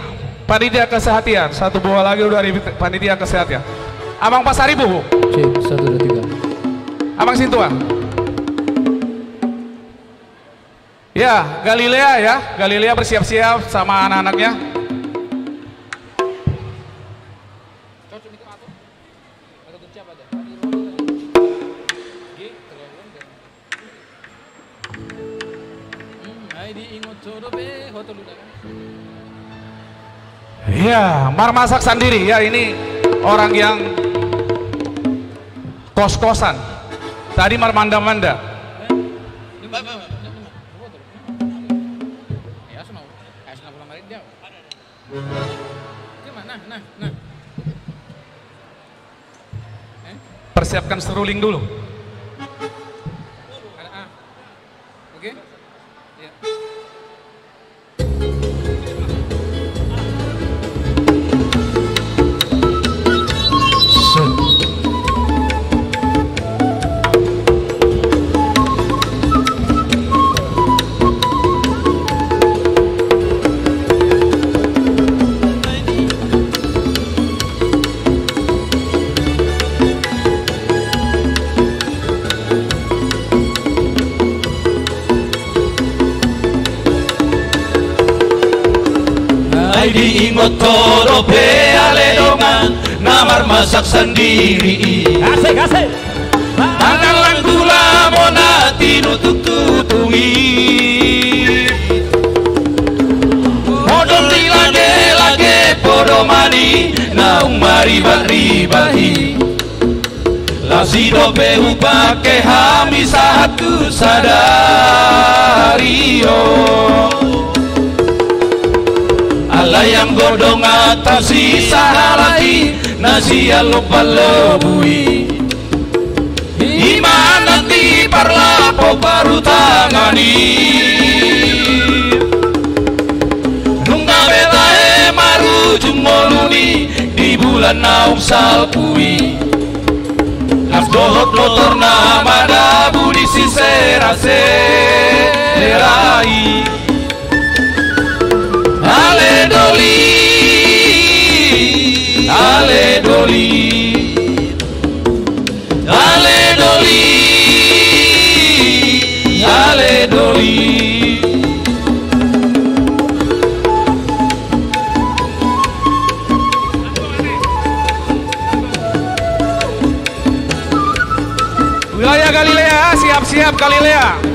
panitia kesehatan, satu buah lagi dari panitia kesehatan. Abang Pasaribu, Bu. Cek 1 2 3. Abang Sintuan. Ya, Galilea bersiap-siap sama anak-anaknya. Ya, Marmasak sendiri ya, ini orang yang kos-kosan. Tadi marmanda-manda. Persiapkan seruling dulu. Oke. Ya. Diingot korope aledongan namar masak sendiri asik tangan langgula monati nutuk tutungi modal lage podo mani naung maribat-ribahi lasi dope upake hami satu sadario Alayang godong atas sisa halati nasi lupa lebui Imana ti parlapo baru tangani Nungga betahe maru jumoluni di bulan naum salpui Nafdohot motor nama dabu di sisera-serai Ale doli, ale doli, ale doli, ale doli. Wilayah Galilea, siap-siap Galilea.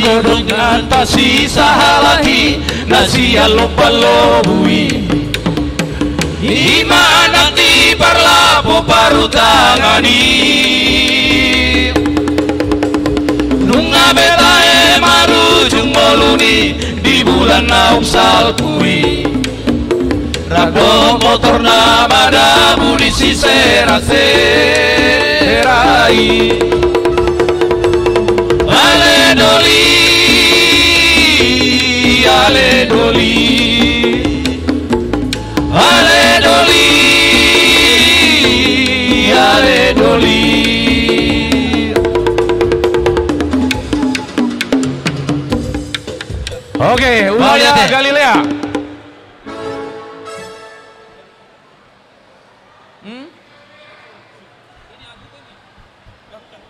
godong ngantasi sahalahi nasia lupa lobui Ima anak di parlapo paru tangani Nunga betae marujung moluni di bulan naung salpui Rado motor nama da munisi serai Ale doli Ale doli Ale doli Ale doli Oke, wilayah Galilea.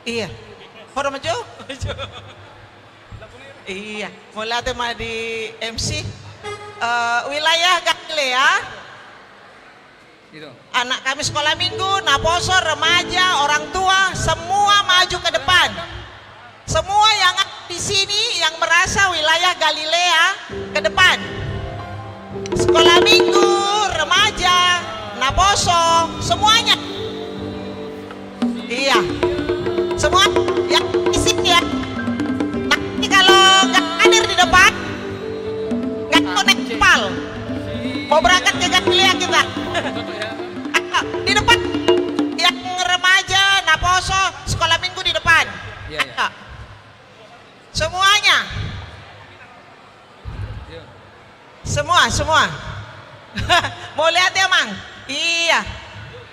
Iya. Foto maju. Iya. Mulai tema di MC. Wilayah Galilea. Anak kami sekolah minggu, naposo, remaja, orang tua, semua maju ke depan. Semua yang di sini yang merasa wilayah Galilea ke depan. Sekolah minggu, remaja, naposo, semuanya. Iya. Semua yang di sini ya. Nanti kalau nggak hadir di depan, nggak konek kepal. Mau berangkat ke Galilea kita. Di depan. Yang remaja, naposo, sekolah minggu di depan. Iya. Semuanya. Semua. Mau lihat ya, Mang? Iya.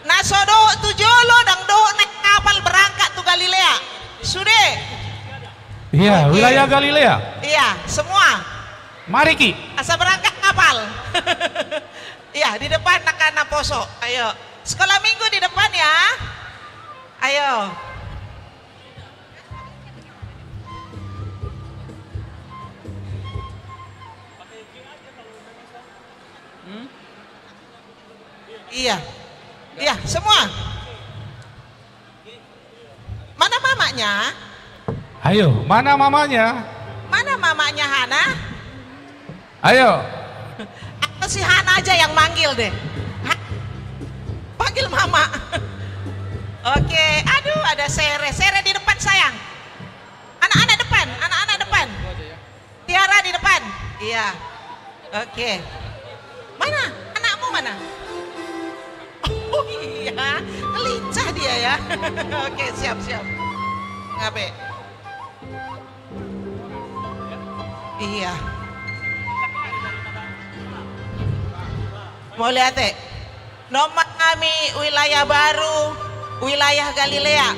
Nah, sodo tujolo dang do naik kapal berangkat tuh Galilea. Sudah. Iya, wilayah Galilea. Iya, semua. Mari Ki. Asa berangkat kapal. Iya, di depan nakana poso. Ayo. Sekolah minggu di depan ya. Ayo. Iya. Iya, semua. Mana mamanya? Ayo, mana mamanya? Mana mamanya Hana? Ayo. Atau si Hana aja yang manggil deh. Panggil mama. Oke, aduh ada Sere di depan sayang. Anak-anak depan. Tiara di depan. Iya. Oke. Mana? Anakmu mana? Oh iya, lincah dia ya. Oke, siap. Ngabe. Iya. Mau lihat deh. Nomor kami wilayah baru, wilayah Galilea.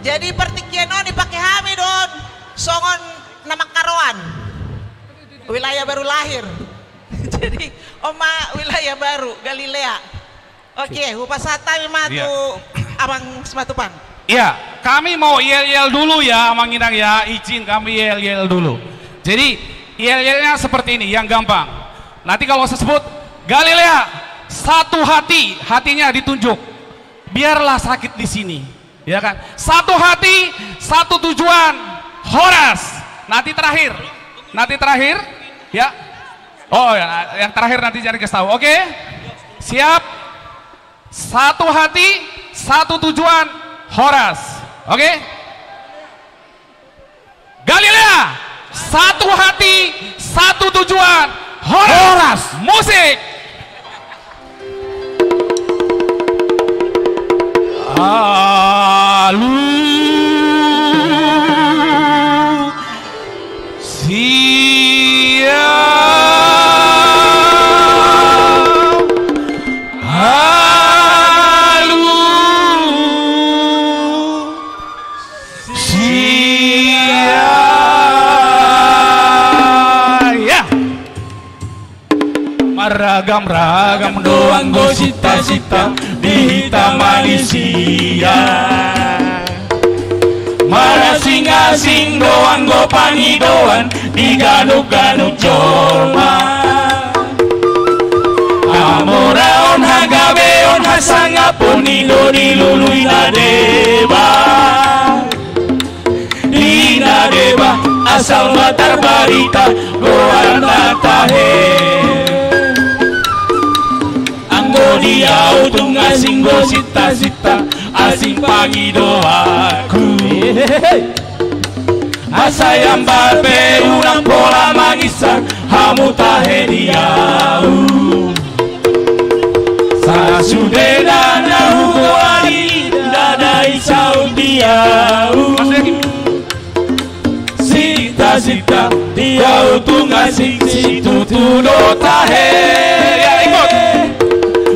Jadi pertikiano dipakai kami don. Songon nama karoan. Wilayah baru lahir. Jadi oma wilayah baru Galilea. Oke, hupasata matu abang sematupang. Iya, kami mau yel-yel dulu ya, Mang Inang ya. Izin kami yel-yel dulu. Jadi yel-yelnya seperti ini, yang gampang. Nanti kalau saya sebut Galilea, satu hati, hatinya ditunjuk. Biarlah sakit di sini, ya kan? Satu hati, satu tujuan. Horas. Nanti terakhir, ya. Oh, yang terakhir nanti jangan kasih tahu. Oke, siap. Satu hati, satu tujuan, Horas. Oke? Galilea, satu hati, satu tujuan, Horas. Musik. Ragam-ragam doang go sita-sita di hitam manusia. Marasing-asing doang go pangidoan di ganuk-ganuk jorma. Amoraon hagabeon hasangapon iluluy na deba. Di na deba asal matar barita goana tahe anggo dia utung asing gosita-sita asing pagi doaku asayang barbe ulang pola magisa hamu tahe diau sasudena nahu goari dadai saudiau sita-sita diau tung asing situ tudo tahe ya ikut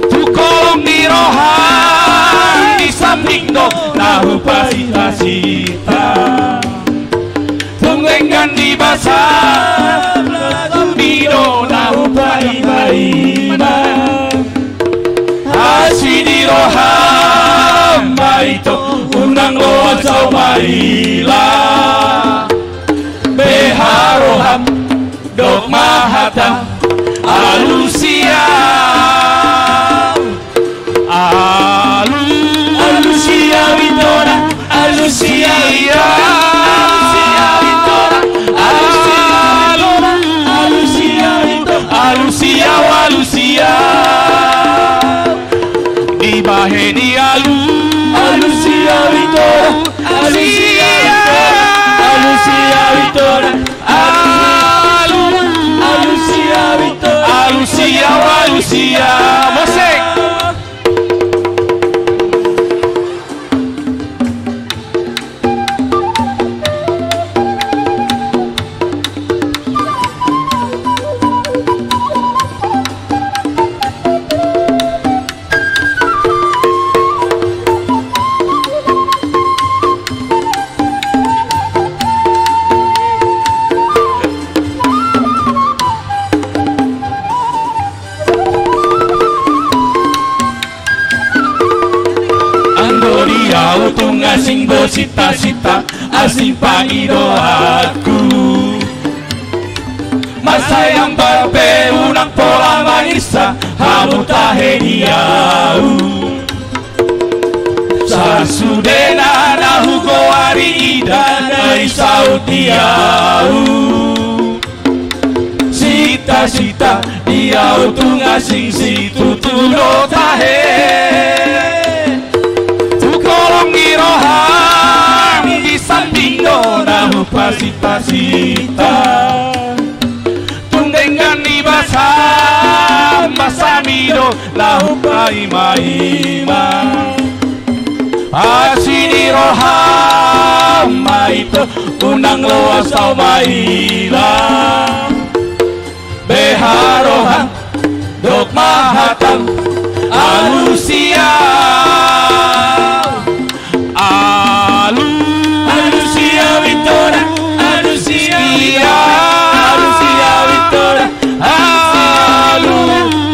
tukolong di rohan di samping do nahu pasita-sita tunglengan di basah bido nahu pai-pai Asi di roham baito unang loan sa maila beharoham dok mahata alusia alusia vitora alusia alusia walusia Baheni alusia vitora alusia vitora alusia vitora alusia walusia musik asing bersita-sita asing pagi doaku masa yang barbe unang pola manisa hamu tahe diau sasudena nahu goari ida dari saudiau sita-sita diau tung asing situ tudo tahe Roham di samping nahu pasita-sita tungdengan di basah mido nahu pai-maima asi di roham maito unang loa sau maila beharoham dok mahatang alusia alusia vitora alusia vitora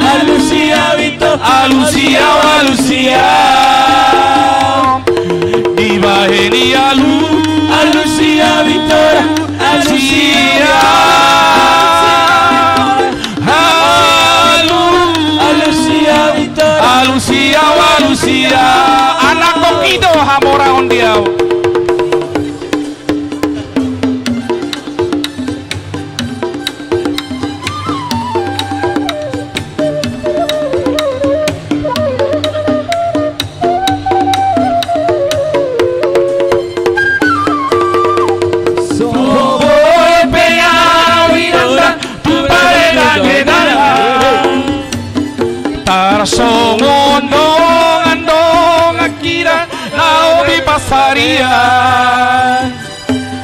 alusia vitora alusia walusia di baheni alusia vitora alusia vitora alusia walusia anak kokido hamora ondiau Songon dong akira naobi pasarian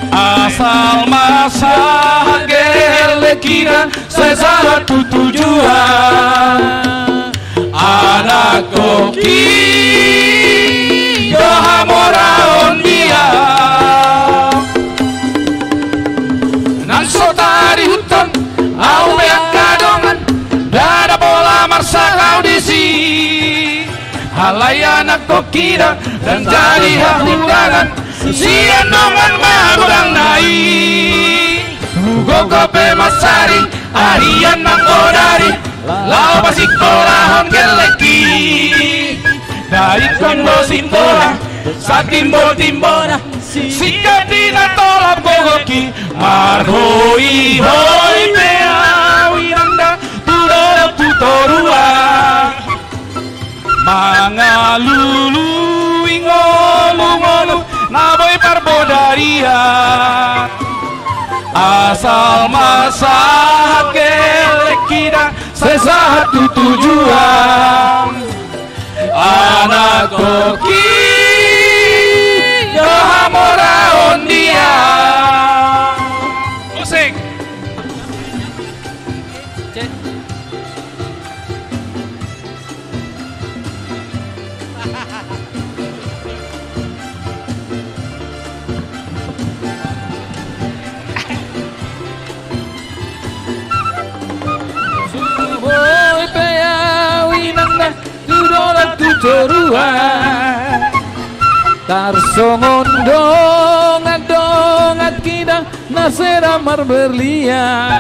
asal masa gelekira sesatu tujuan anak koki dohamora ondia nan sotari hutan au beak kadongan dada bola marsa audisi halai anak kokira dan jadi hahulangan sianongan magurang nai gogope masari arian manggodari lau pasikolahon geleki dari kondo simbola sa timbol-timbona Sika dina tolap gogoki marhoi hoi pea wiranda tudoro tutorua mangalulu ingolu-ngolu naboy parbodaria asal masahat gelekida sesatu tujuan anak koki Yohamora ondia musik Suboy pea winanda tudola tutorua Tarsongondongat kita nasera marberlia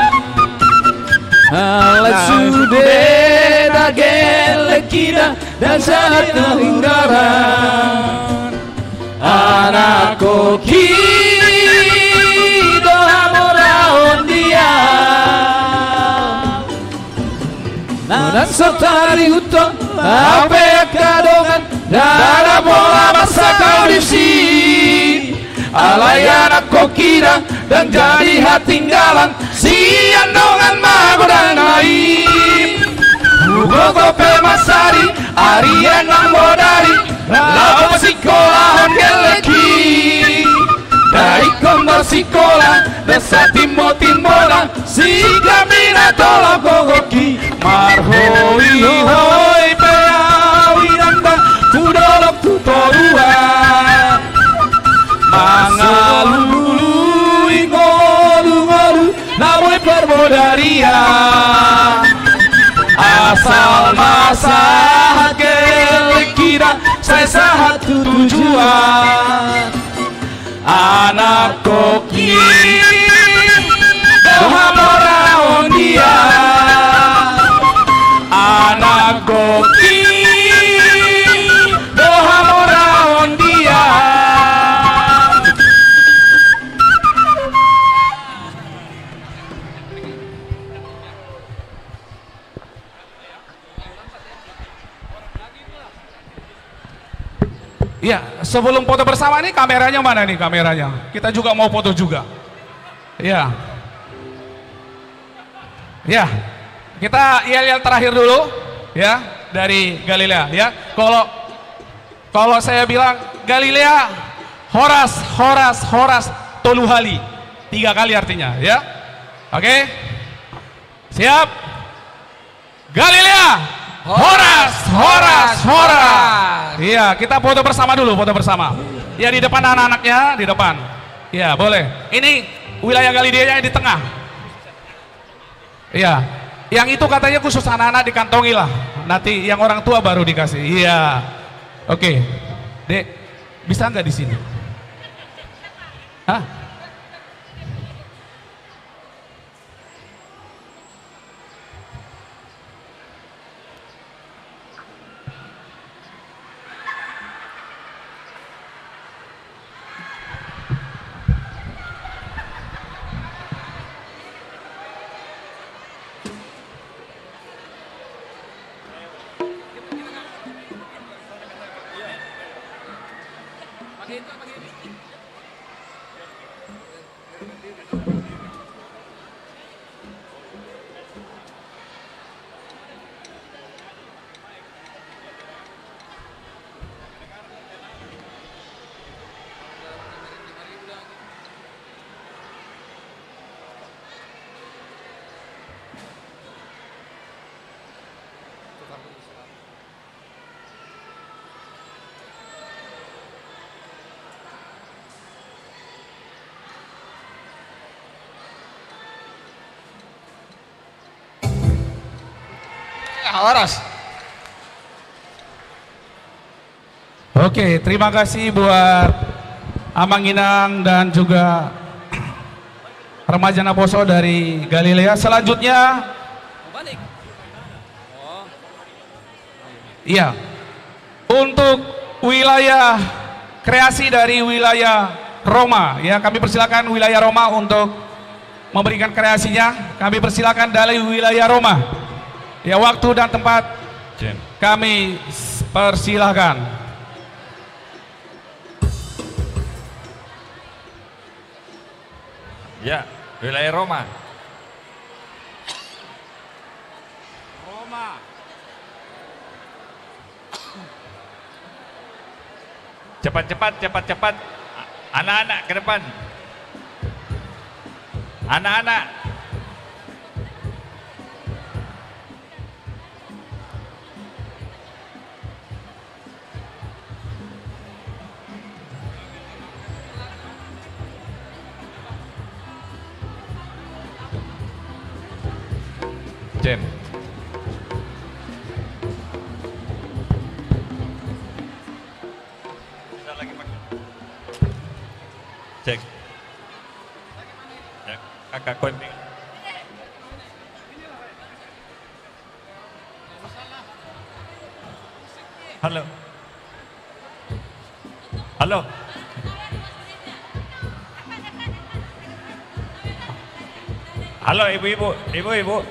Alat sude dagel kita dan saat kelinggaran Anak koki doa moraon dia Dan sotari hutan apa kadongan Dara bola masa kau dipsi Alay anak kokira dan jadi hatinggalan Sian dongan magodanai Hugo kope masari Arian nambodari Lawa sikolahan geleki Dari kondor sikola Desa timbo timbola Sika mina tolong kogoki Marhoi hoi pea wiranda Tudolok tutorua Mangalulu ingolu-ngolu Naboy perbodaria Asal masahat gelekira Saya satu tujuan Anak koki Doha moraon dia Anak koki Doha moraon dia Ya, sebelum foto bersama nih kameranya mana nih kameranya? Kita juga mau foto juga. Ya. Ya. Kita yel-yel terakhir dulu ya dari Galilea ya. Kalau saya bilang Galilea Horas Toluhali. 3 kali artinya ya. Oke? Siap? Galilea Horas. Iya, kita foto bersama dulu, foto bersama. Ya di depan anak-anaknya, di depan. Iya, boleh. Ini wilayah Galilea di tengah. Iya. Yang itu katanya khusus anak-anak dikantongi lah. Nanti yang orang tua baru dikasih. Iya. Oke. Dek, bisa nggak di sini? Hah? Horas. Oke, terima kasih buat Amang Inang dan juga remaja Naposo dari Galilea. Selanjutnya, iya, untuk wilayah kreasi dari wilayah Roma. Ya, kami persilakan wilayah Roma untuk memberikan kreasinya. Kami persilakan dari wilayah Roma. Ya, waktu dan tempat kami persilakan. Ya, wilayah Roma. Cepat. Anak-anak ke depan. Anak-anak. Jen. Cek. Ya, kakak konting. Halo. Halo. Halo ibu-ibu.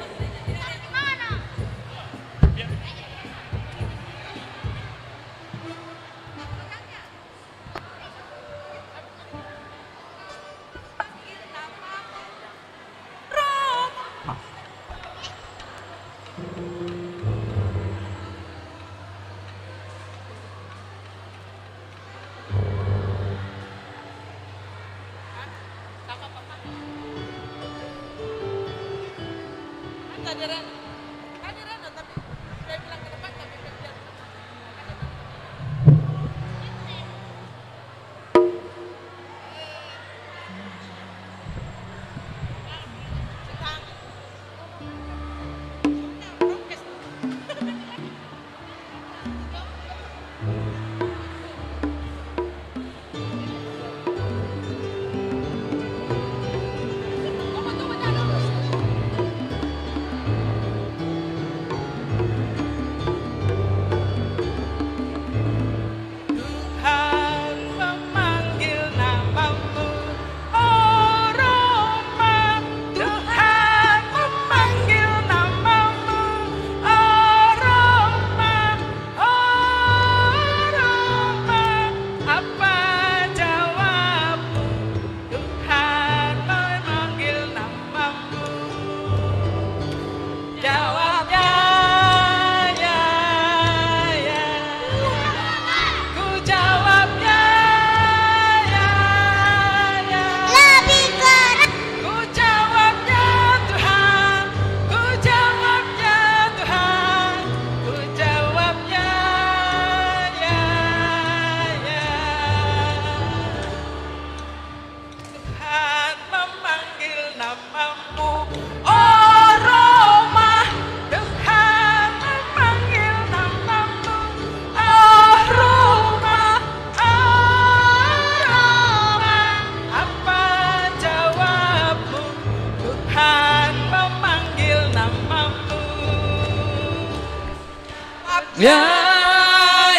Ya,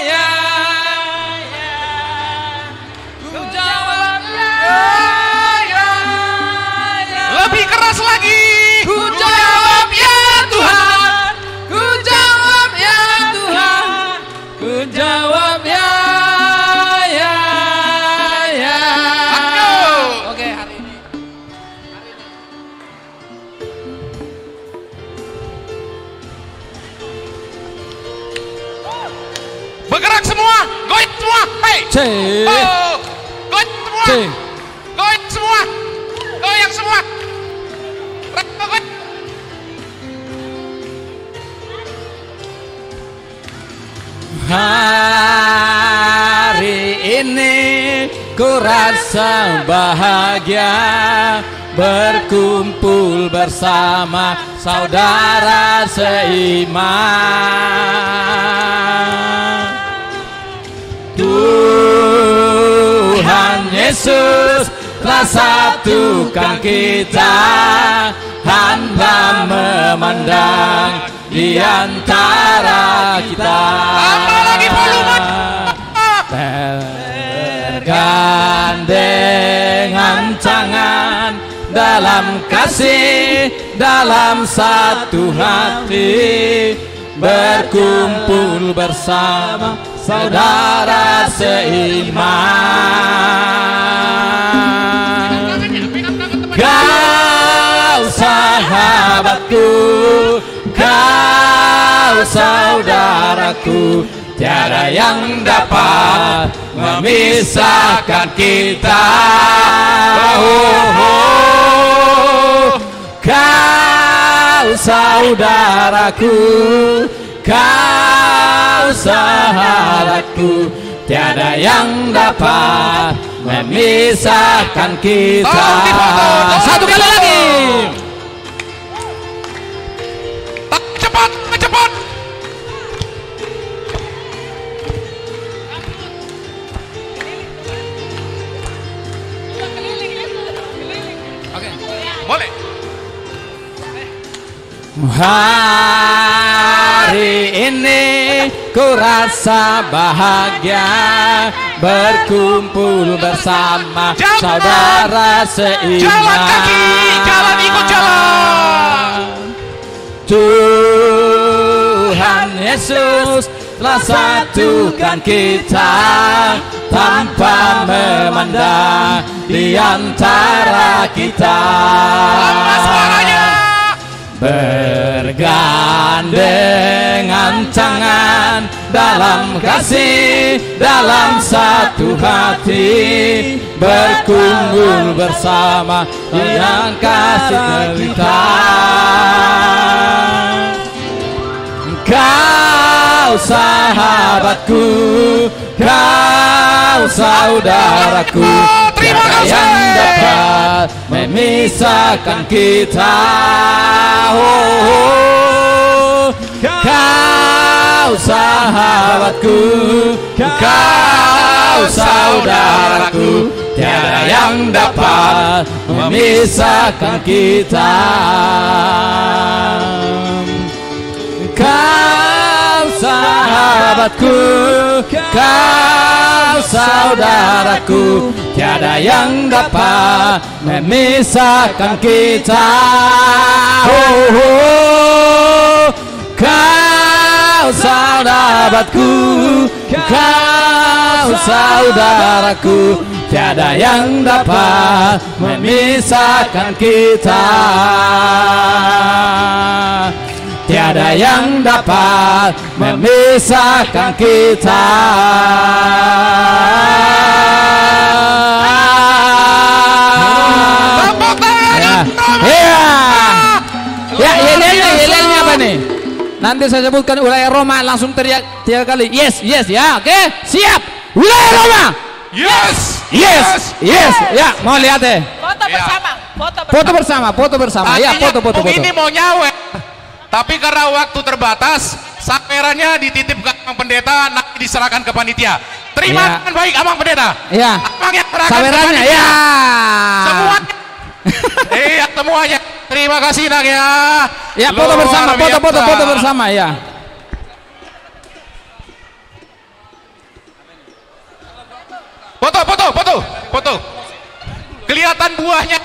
ya, ya, ku jawab ya, ya, ya. Lebih keras lagi. Ku jawab ya Tuhan, ku jawab ya Tuhan, ku jawab ya, ya, ya. Oke, hari ini. Bergerak semua, goit semua, hei. Oh, goit semua, goit semua, goyang semua. Goit. Hari ini ku rasa bahagia berkumpul bersama saudara seiman. Tuhan Yesus telah satukan kita, hamba memandang di antara kita. Tergandeng dalam kasih, dalam satu hati, berkumpul bersama saudara seiman. Kau sahabatku, kau saudaraku, tiada yang dapat memisahkan kita. Kau saudaraku, kau sahabatku, tiada yang dapat memisahkan kita. Satu kali lagi. Cepat, cepat. Boleh. Hari ini ku rasa bahagia berkumpul bersama saudara seiman. Jalan kaki, jalan ikut jalan. Tuhan Yesus telah satukan kita tanpa memandang di antara kita. Bergandengan tangan dalam kasih, dalam satu hati, berkumpul bersama yang kasih kita. Kau sahabatku, kau saudaraku, tiada yang dapat memisahkan kita. Kau sahabatku, kau saudaraku, tiada yang dapat memisahkan kita. Kau sahabatku, kau saudaraku, tiada yang dapat memisahkan kita. Kau sahabatku, kau saudaraku, tiada yang dapat memisahkan kita. Tiada yang dapat memisahkan kita. Ya, yelelnya apa nih? Nanti saya sebutkan wilayah Roma, langsung teriak 3 kali. Yes, yes, ya, oke, siap. Wilayah Roma. Yes, yes, yes. Ya, mau lihat deh. Foto bersama, Foto bersama. Ya, foto. Ini mau nyawe. Tapi karena waktu terbatas, sawerannya dititip ke Amang Pendeta, nanti diserahkan ke panitia. Terima dengan baik Amang Pendeta. Iya. Amang yang serahkan Sawerannya, ya. Semuanya. Iya, semuanya. Terima kasih Nang ya. Ya, foto bersama, foto bersama ya. Foto. Kelihatan buahnya.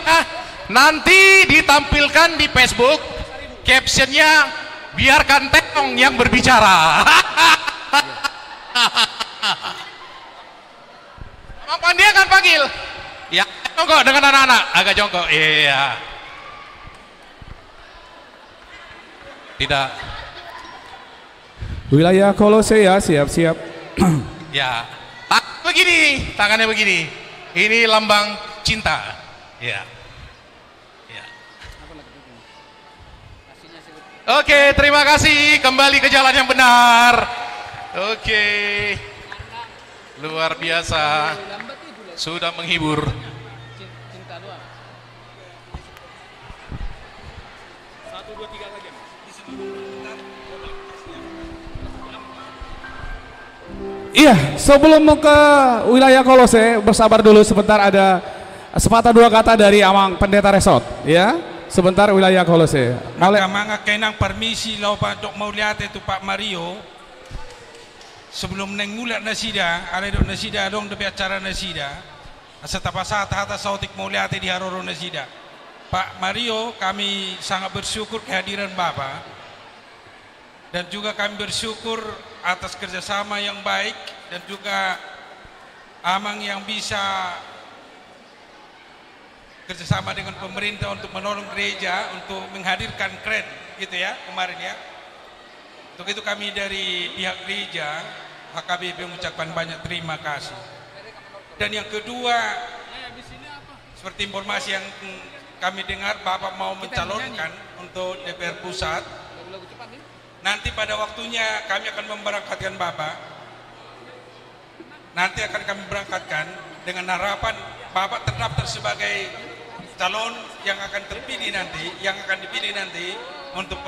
Nanti ditampilkan di Facebook. Captionnya, biarkan Tekong yang berbicara. Amang Pandia kan panggil. Ya, jongkok dengan anak-anak. Agak jongkok. Iya. Tidak. Wilayah Kolose ya, siap-siap. Ya. Tangannya begini. Ini lambang cinta. Ya. Oke, terima kasih. Kembali ke jalan yang benar. Oke. Luar biasa. Sudah menghibur. Iya, sebelum ke wilayah Kolose, bersabar dulu sebentar, ada sepatah dua kata dari Amang Pendeta Resort, ya. Sebentar wilayah Kolose. Mga kainang permisi lau Pak Dok Mauliate itu Pak Mario. Sebelum nengulat nasida, ada dok nasida dong depi acara nasida. Asa tapasa hata sautik Mauliate di haroro nasida. Pak Mario, kami sangat bersyukur kehadiran Bapak dan juga kami bersyukur atas kerjasama yang baik dan juga Amang yang bisa kerjasama dengan pemerintah untuk menolong gereja untuk menghadirkan kren gitu ya kemarin ya. Untuk itu kami dari pihak gereja HKBP mengucapkan banyak terima kasih. Dan yang kedua, seperti informasi yang kami dengar Bapak mau mencalonkan untuk DPR Pusat. Nanti pada waktunya kami akan memberangkatkan Bapak. Nanti akan kami berangkatkan dengan harapan Bapak terdaftar sebagai calon yang akan terpilih nanti, yang akan dipilih nanti untuk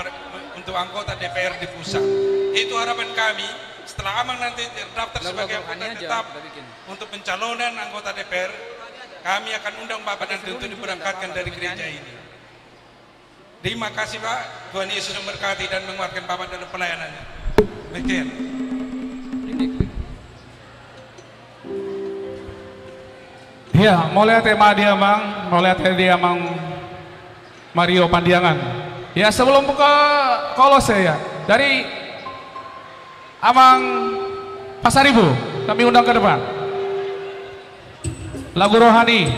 anggota DPR di pusat. Itu harapan kami. Setelah Amang nanti terdaftar sebagai anggota tetap untuk pencalonan anggota DPR, kami akan undang Bapak nanti untuk diberangkatkan dari gereja ini. Terima kasih Pak. Tuhan Yesus memberkati dan menguatkan Bapak dalam pelayanannya. Demikian. Ya, mulai tema dia Bang, mulai dia Bang Mario Pandiangan. Ya, sebelum ke Kolose ya, dari Amang Pasaribu kami undang ke depan. Lagu rohani.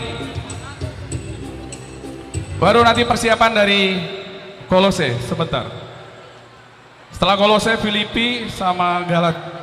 Baru nanti persiapan dari Kolose sebentar. Setelah Kolose, Filipi sama Galatia.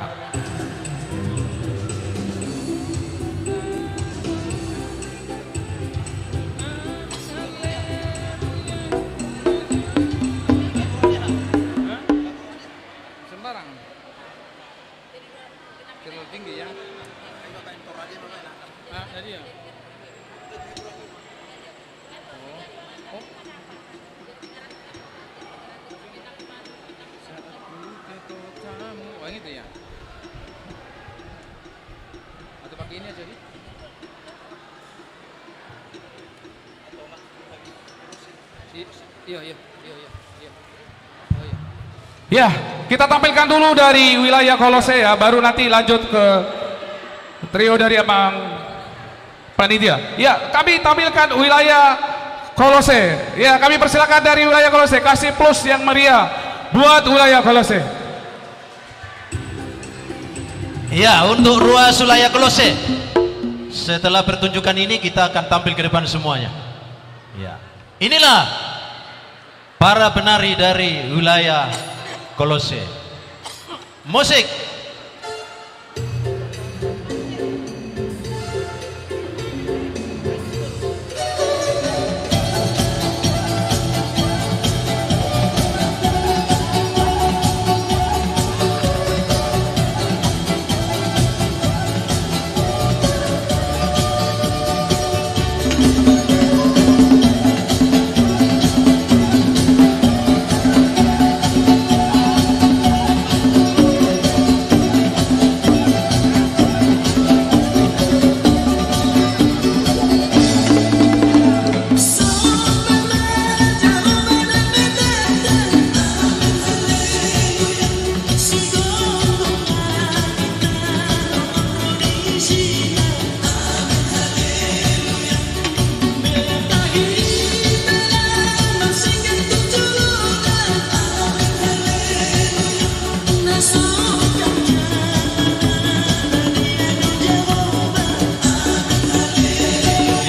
Ya, kita tampilkan dulu dari wilayah Kolose ya, baru nanti lanjut ke trio dari Amang Panitia. Ya, kami tampilkan wilayah Kolose. Ya, kami persilakan dari wilayah Kolose, kasih plus yang meriah buat wilayah Kolose. Ya, untuk ruas wilayah Kolose. Setelah pertunjukan ini kita akan tampil ke depan semuanya. Ya. Inilah para penari dari wilayah Kolose. Musik.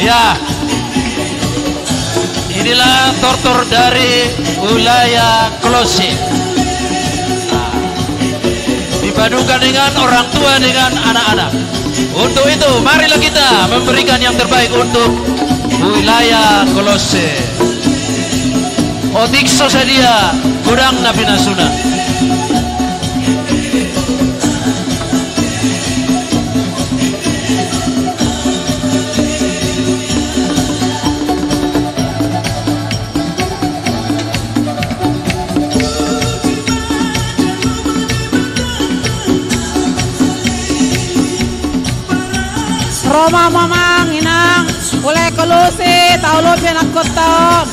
Ya, inilah tortor dari wilayah Kolose. Dipadukan dengan orang tua dengan anak-anak. Untuk itu, marilah kita memberikan yang terbaik untuk wilayah Kolose. Otikso sadia, kurang nabi nasuna. Roma mamang inang oleh Kolose taulo pinagkotom.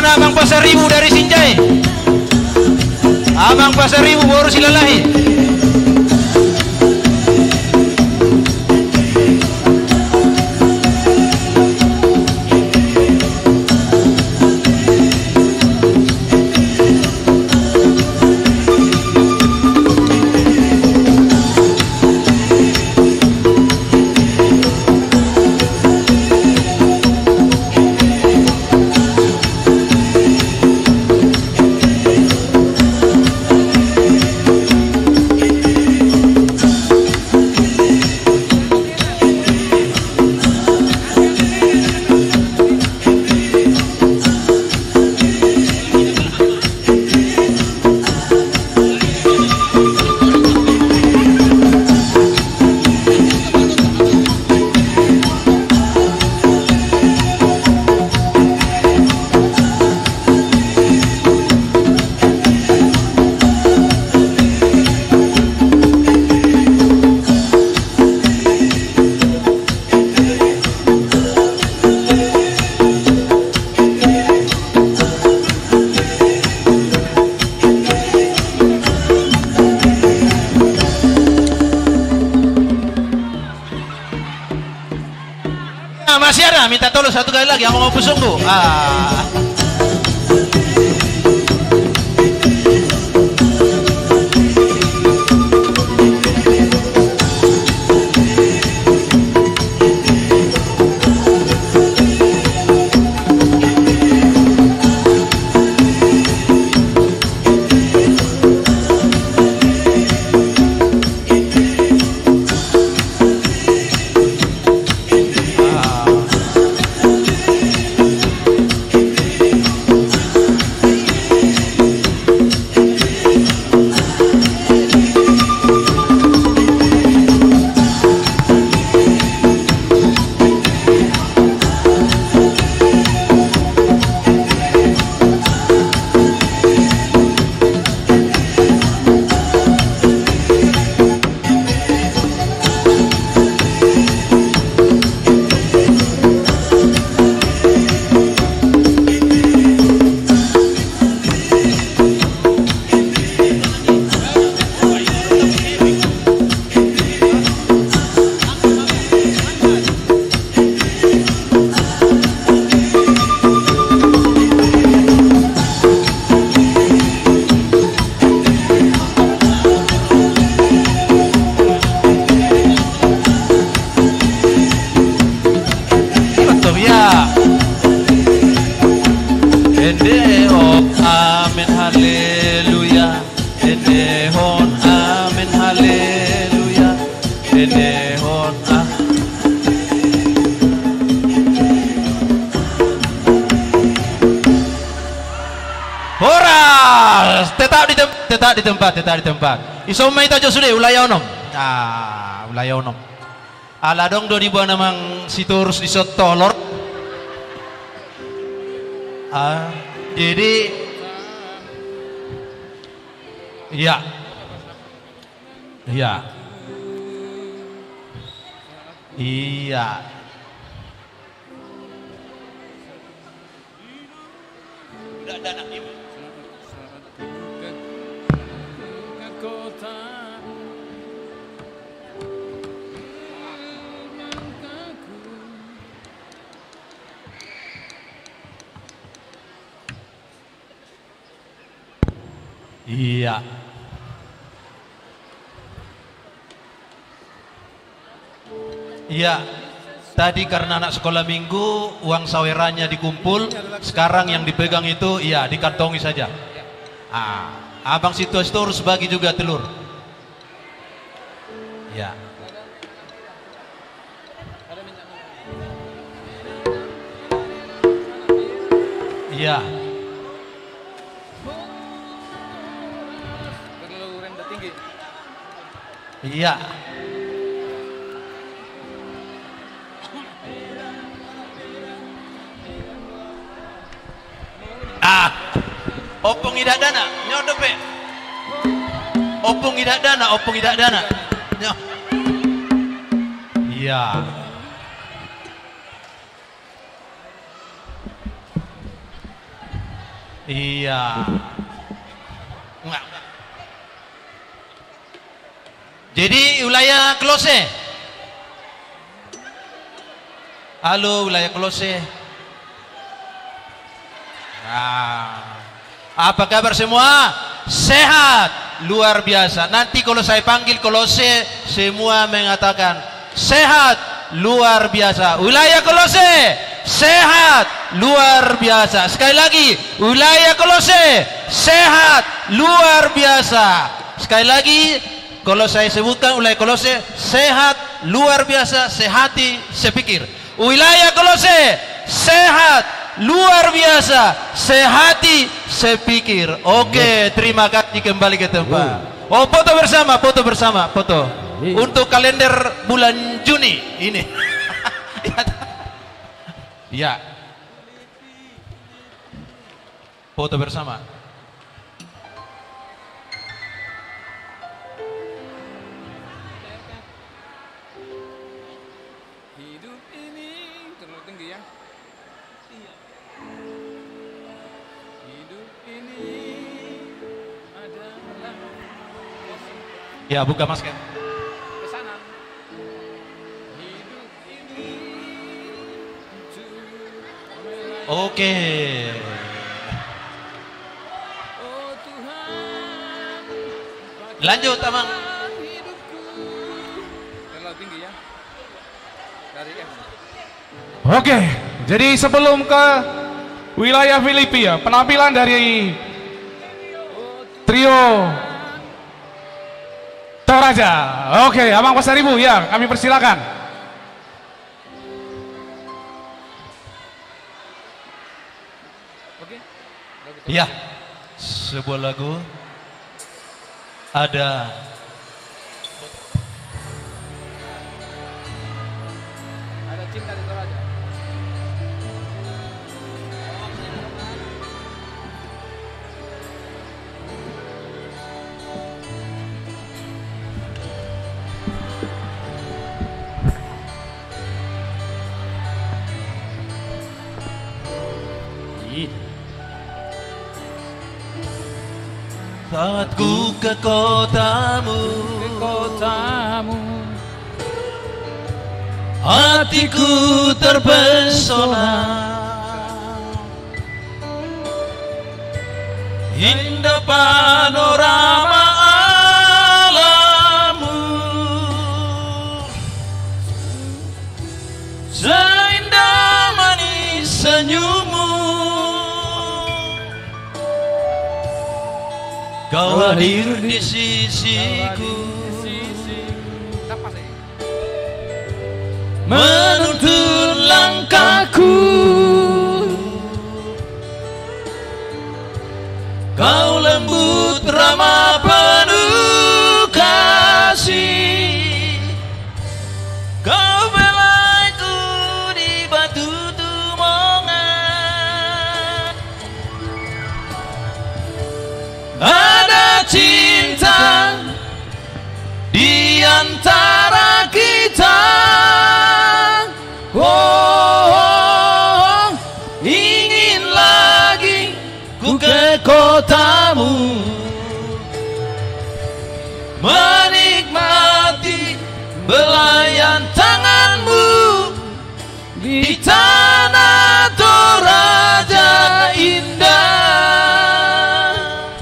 mana Abang Pasar Ribu dari Sinjai? Abang Pasar Ribu baru silalahi. Masih ada, minta tolong satu kali lagi yang mau sungguh. Tetap di tempat. Isomay tajo sudah ulayah onom. Ulayah onom. Aladong 2000 namang siturus di sotolor. Jadi iya. Iya. Iya. Iya. Iya. Tadi karena anak sekolah minggu uang sawerannya dikumpul, sekarang yang dipegang itu iya dikantongi saja. Abang situ harus bagi juga telur. Ya. Iya. Iya. Opung idak dana, nyodope. Opung idak dana. Iya. Iya. Enggak. Jadi wilayah Klose. Halo wilayah Klose. Nah, apa kabar semua? Sehat, luar biasa. Nanti kalau saya panggil Kolose, semua mengatakan sehat, luar biasa. Wilayah Kolose, sehat, luar biasa. Sekali lagi, wilayah Kolose, sehat, luar biasa. Sekali lagi, kalau saya sebutkan wilayah Kolose, sehat, luar biasa, sehati, sepikir. Wilayah Kolose, sehat, luar biasa, sehati, sepikir. Oke, terima kasih, kembali ke tempat. Oh, foto bersama, foto. Untuk kalender bulan Juni ini. Ya. Foto bersama. Hidup ini terlalu tinggi ya. Hidup ini adalah Ya, buka masker. pesanan. Hidup ini Oke. oh Tuhan, Lanjut, Amang. terlalu tinggi ya. Dari F. Oke, jadi sebelum ke wilayah Filipina, penampilan dari trio Toraja. Oke, Abang Pasaribu, ya, kami persilakan. Ya, sebuah lagu ada Ada cinta di Toraja. saat ku ke kotamu, hatiku terpesona. Indah panorama alammu, seindah manis senyummu. Kau hadir di sisiku, menuntun langkahku. Kau lembut ramah penuh kasih, kau belaiku di batu tumongan. Ada cinta di antara kita. Oh, ingin lagi ku ke kotamu, menikmati belayan tanganmu di tanah Toraja indah.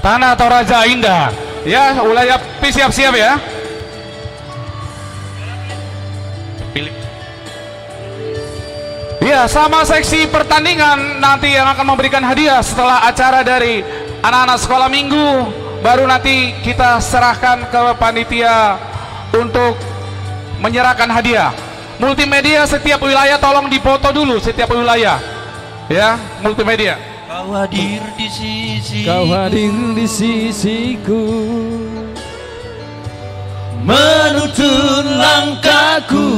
Tanah Toraja indah. Ya, wilayah P siap-siap ya. Ya, sama seksi pertandingan nanti yang akan memberikan hadiah setelah acara dari anak-anak sekolah minggu, baru nanti kita serahkan ke panitia untuk menyerahkan hadiah. Multimedia setiap wilayah tolong dipoto dulu setiap wilayah. Ya, multimedia. Kau hadir di sisiku, Kau hadir di sisiku, menuntun langkahku.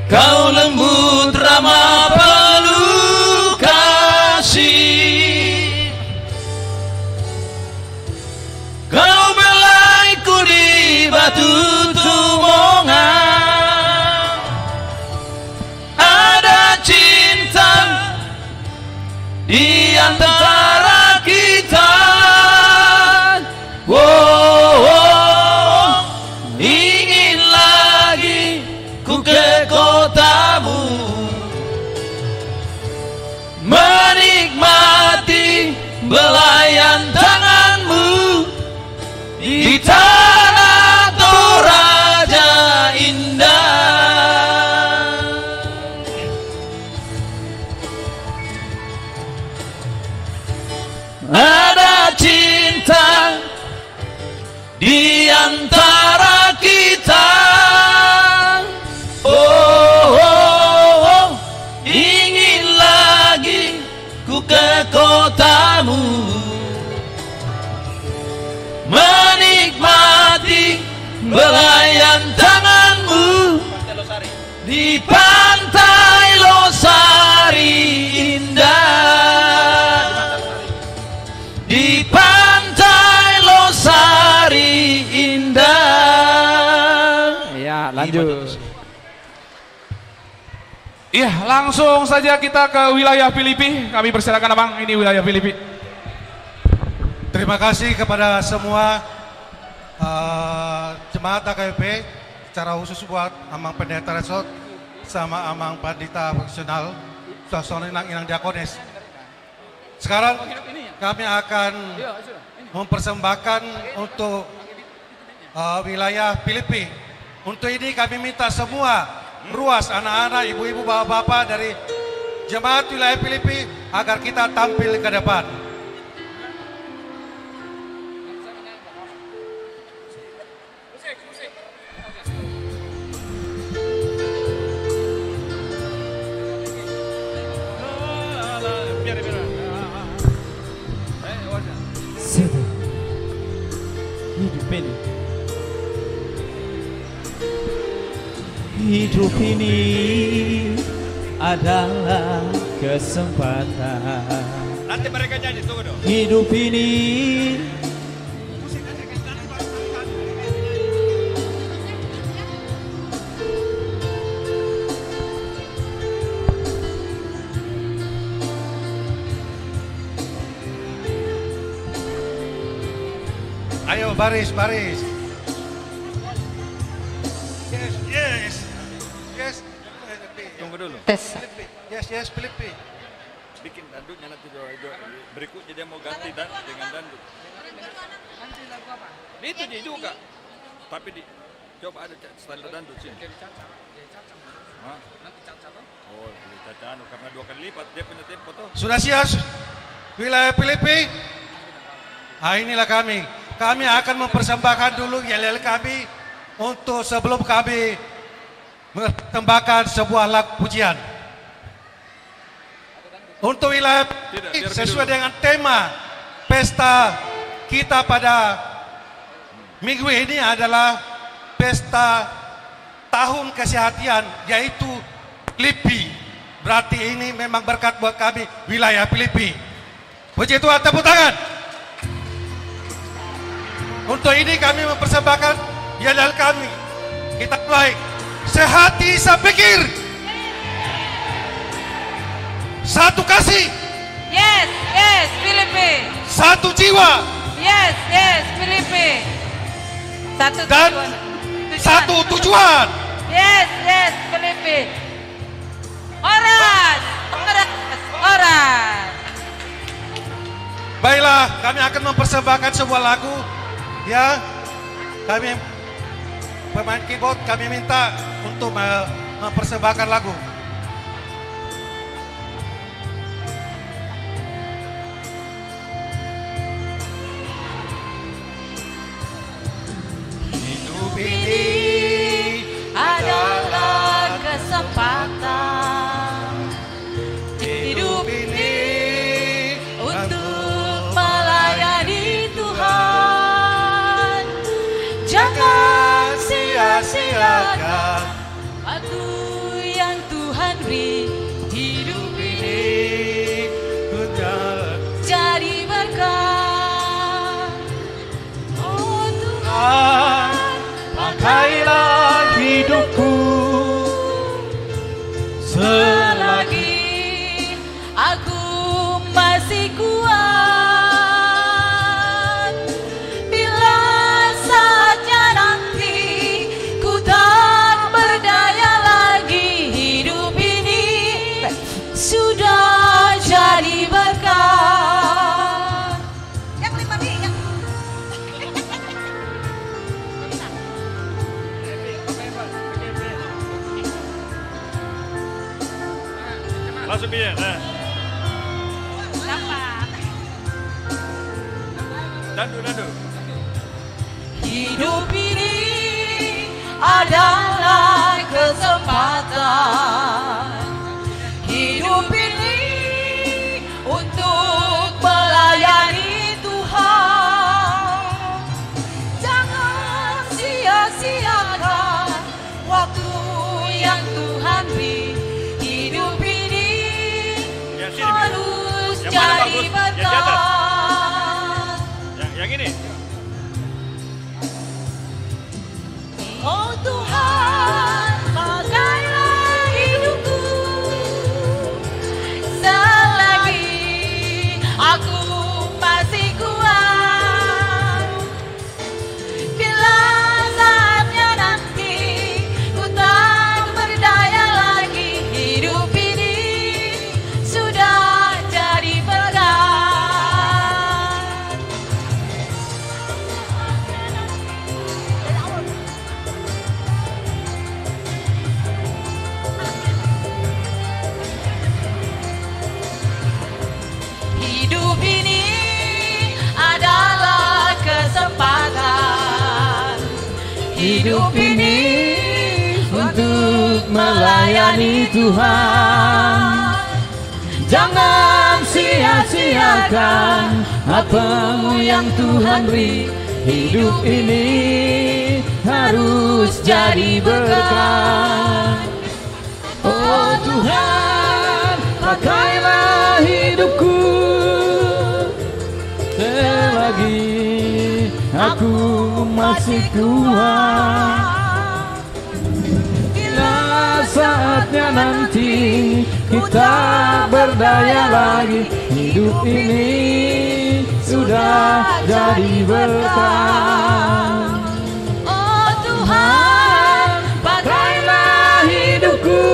Kau lembut ramah penuh kasih, kau belaiku di batu tumongan. Ada cinta belayan tanganmu di tanah Toraja indah. Ada cinta di antara kita. Ingin lagi ku ke kotamu, menikmati belayan tanganmu di pantai Losari indah. Di pantai Losari indah. Ya, lanjut. Iya, langsung saja kita ke wilayah Filipi. Kami persilakan Abang, ini wilayah Filipi. Terima kasih kepada semua jemaat AKBP, secara khusus buat Amang Pendeta Resort sama Amang Pandita Profesional, Suasana Inang Diakonis. Sekarang kami akan mempersembahkan untuk wilayah Filipi. Untuk ini kami minta semua ruas anak-anak, ibu-ibu, bapak-bapak dari jemaat wilayah Filipi agar kita tampil ke depan. Hidup ini adalah kesempatan. Nanti mereka nyanyi, tunggu dong. Hidup ini Ayo baris, baris. Yes. Tunggu dulu. Tes. Yes, Filipi. Bikin dandutnya nanti berikutnya dia mau ganti dengan dandut. Itu dia juga. Tapi coba ada style dandut sih. Oh, caca karena 2 kali lipat dia punya tempo tuh. Sudah siap wilayah Filipi? Inilah kami. Kami akan mempersembahkan dulu yel-yel kami untuk sebelum kami mempersembahkan sebuah lagu pujian. Untuk wilayah sesuai dengan tema pesta kita pada minggu ini adalah pesta tahun kesehatan, yaitu Filipi. Berarti ini memang berkat buat kami wilayah Filipi. Puji Tuhan, tepuk tangan. Untuk ini kami mempersembahkan yel-yel kami. Kita mulai. Sehati sepikir. Satu kasih. Yes, Filipi. Satu jiwa. Yes, Filipi. Dan satu tujuan. Yes, Filipi. Oras. Baiklah, kami akan mempersembahkan sebuah lagu. Ya, kami pemain keyboard kami minta untuk mempersembahkan lagu. Hidup ini adalah kesempatan. Hidup ini untuk melayani Tuhan. Jangan sia-siakan waktu yang Tuhan beri. Hidup ini jadi berkah. Oh Tuhan, pakailah hidupku selagi aku masih kuat. Bila saatnya nanti ku tak berdaya lagi, hidup ini sudah jadi berkah. Masuk dia. Nah. Dandu. Hidup ini adalah kesempatan. Hidup ini untuk melayani Tuhan. Jangan sia-siakan waktu yang Tuhan beri. Hidup ini harus jadi berkat. Yang ini. Oh Tuhan, pakailah hidupku selagi aku masih kuat. Bila saatnya nanti ku tak berdaya lagi, hidup ini sudah jadi berkat. Hidup ini adalah kesempatan. Hidup ini untuk melayani Tuhan. Jangan sia-siakan apa yang Tuhan beri. Hidup ini harus jadi berkat. Oh Tuhan, pakailah hidupku selagi aku masih kuat. Bila saatnya nanti kita berdaya lagi, hidup ini sudah jadi berkat. Oh Tuhan, pakailah hidupku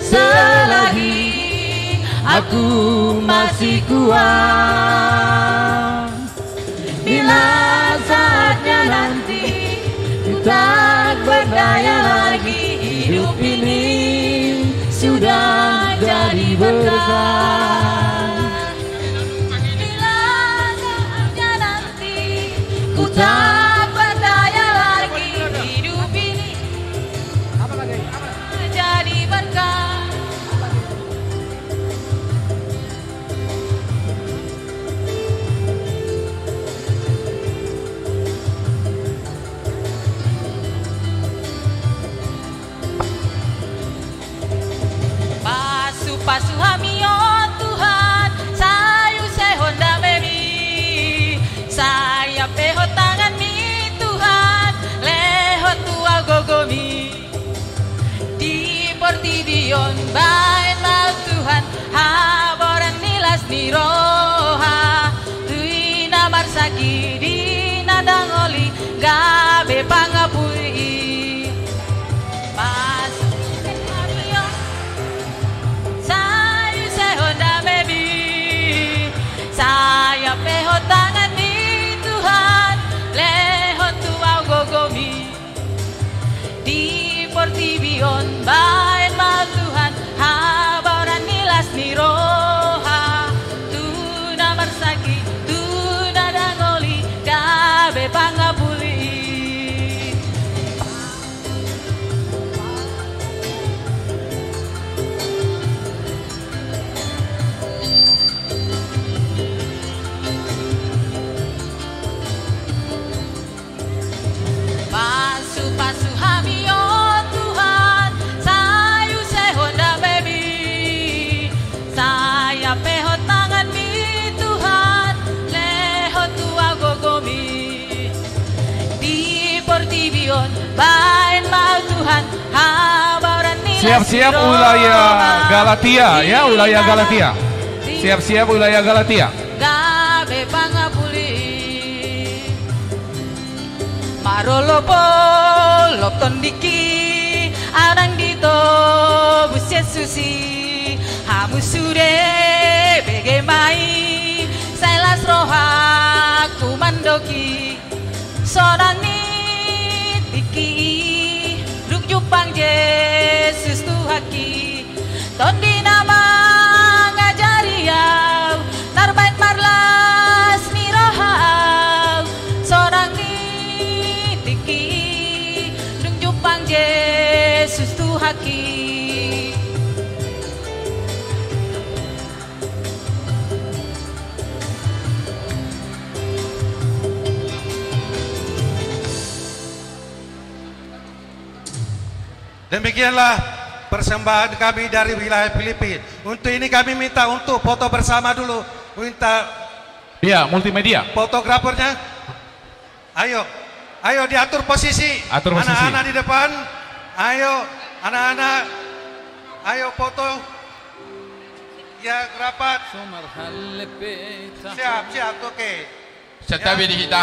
selagi aku masih kuat. Bila saatnya nanti kita berdaya lagi, hidup ini sudah jadi berkat. Bila saatnya nanti ku tak berdaya lagi, hidup ini jadi berkat. Pasu hami oh Tuhan, sayu sehonda memi, saya peho tangan mi Tuhan, leho tua gogomi, di portidion bain mau Tuhan, haboran nilas niroha, tuina marsaki di nadangoli, gabe pangapui, pasu hami oh. Saya peho tangan di Tuhan, leho tua gogomi, di portibion bain mau Tuhan, haboran nilas niroha, tuna marsaki, tuna dangoli, gabe pangapuli. Pasu hami oh Tuhan, sayu sehonda baby, saya peho tangan mi Tuhan, leho tua gogomi, di portibion bain mau Tuhan, habaran nilas. Siap-siap wilayah Galatia ya, wilayah Galatia. Siap-siap wilayah Galatia. Gabe pangapuli. Marolopo lopton diki arang dito buset susi hamu sude bege mai sailas roha kumandoki sorang ni diki ruk jupang Yesus tuhaki to kaki. Demikianlah persembahan kami dari wilayah Filipina. Untuk ini kami minta untuk foto bersama dulu. Minta ya multimedia. Fotografernya. Ayo diatur posisi. Atur posisi. Anak-anak di depan. Ayo anak-anak. Ayo foto. Ya rapat. Siap, oke. Tetapi kita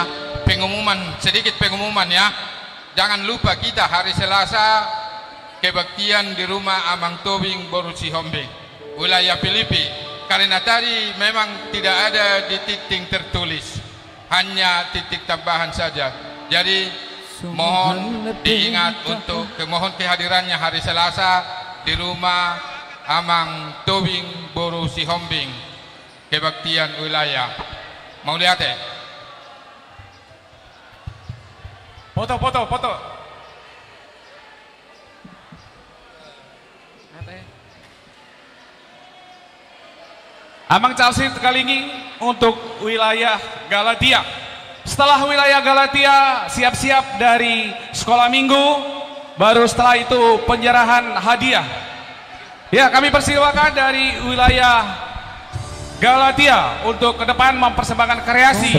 sedikit pengumuman ya. Jangan lupa kita hari Selasa kebaktian di rumah Amang Tobing Borusi Hombing, wilayah Filipina. Karena tadi memang tidak ada di titik tertulis, hanya titik tambahan saja. Jadi mohon diingat untuk mohon kehadirannya hari Selasa di rumah Amang Tobing Borusi Hombing, kebaktian wilayah. Mau lihat ya? Foto. Amang Calsit Kalingi untuk wilayah Galatia. Setelah wilayah Galatia siap-siap dari sekolah minggu, baru setelah itu penyerahan hadiah. Ya, kami persilakan dari wilayah Galatia untuk ke depan mempersembahkan kreasi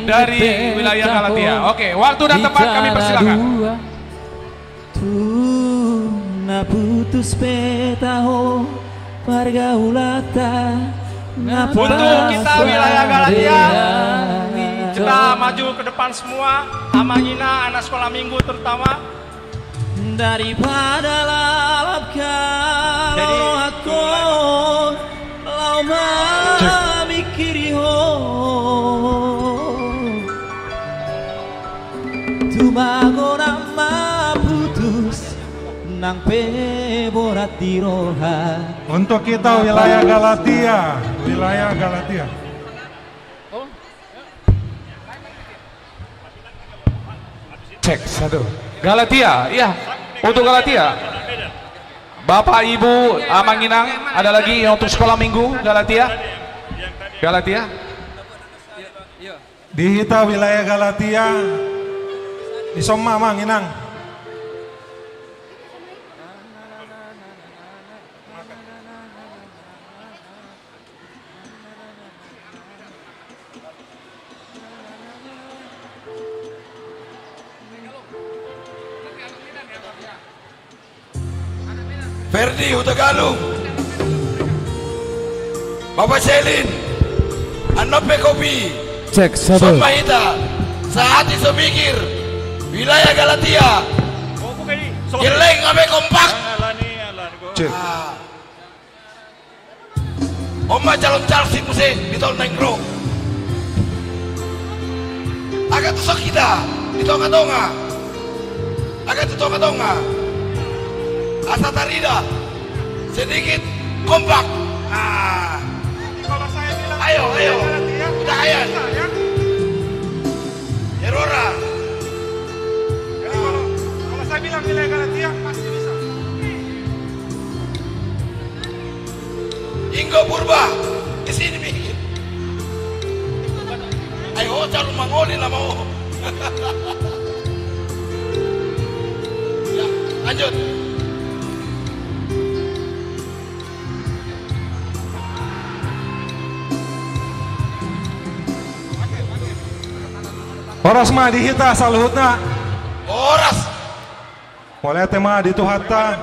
dari wilayah Galatia. Oke, waktu dan tempat kami persilakan. Na putus petaho pargaulata. Untuk kita wilayah Galatia, kita maju ke depan semua. Amangina anak sekolah minggu terutama. Daripada lalap kalau aku lau memikiri Tumagora putus nang peborat di roha. Untuk kita wilayah Galatia, Cek satu. Galatia, iya. Untuk Galatia. Bapak Ibu Amanginang, ada lagi yang untuk sekolah minggu Galatia. di kita wilayah Galatia, di Soma Amanginang. Ferdi Hutagalung, Bapak Selin, Anope Kopi, cek satu. Somahita, Sahati Semikir, wilayah Galatia, Geleng Abe Kompak, Oma calon calsi musik di tol Nengro, agak tusuk kita di tonga-tonga, Asa Tarida sedikit kompak. Ayo udah ayan Erora. Kalau saya bilang wilayah Galatia pasti bisa. Ingo Purba kesini mikir. Ayo calon mangoli lah mau. Ya, lanjut. Horas mah dihita saluhutna. Horas. Mulai tema di Tuhata,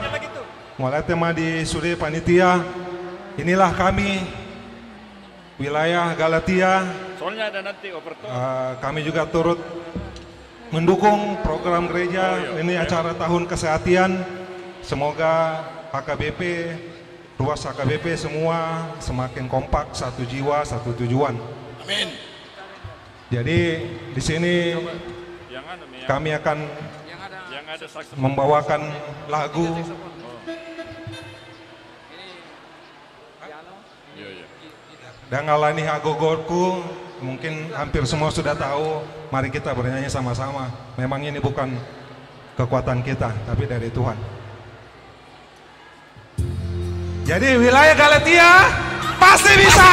mulai tema di Suri Panitia. Inilah kami wilayah Galatia. Soalnya ada nanti Kami juga turut mendukung program gereja. Ini acara tahun kesehatan. Semoga HKBP, ruas HKBP semua semakin kompak, satu jiwa, satu tujuan. Amin. Jadi di sini kami akan membawakan lagu Dangalani Agogorku. Mungkin hampir semua sudah tahu. Mari kita bernyanyi sama-sama. Memang ini bukan kekuatan kita, tapi dari Tuhan. Jadi wilayah Galatia pasti bisa.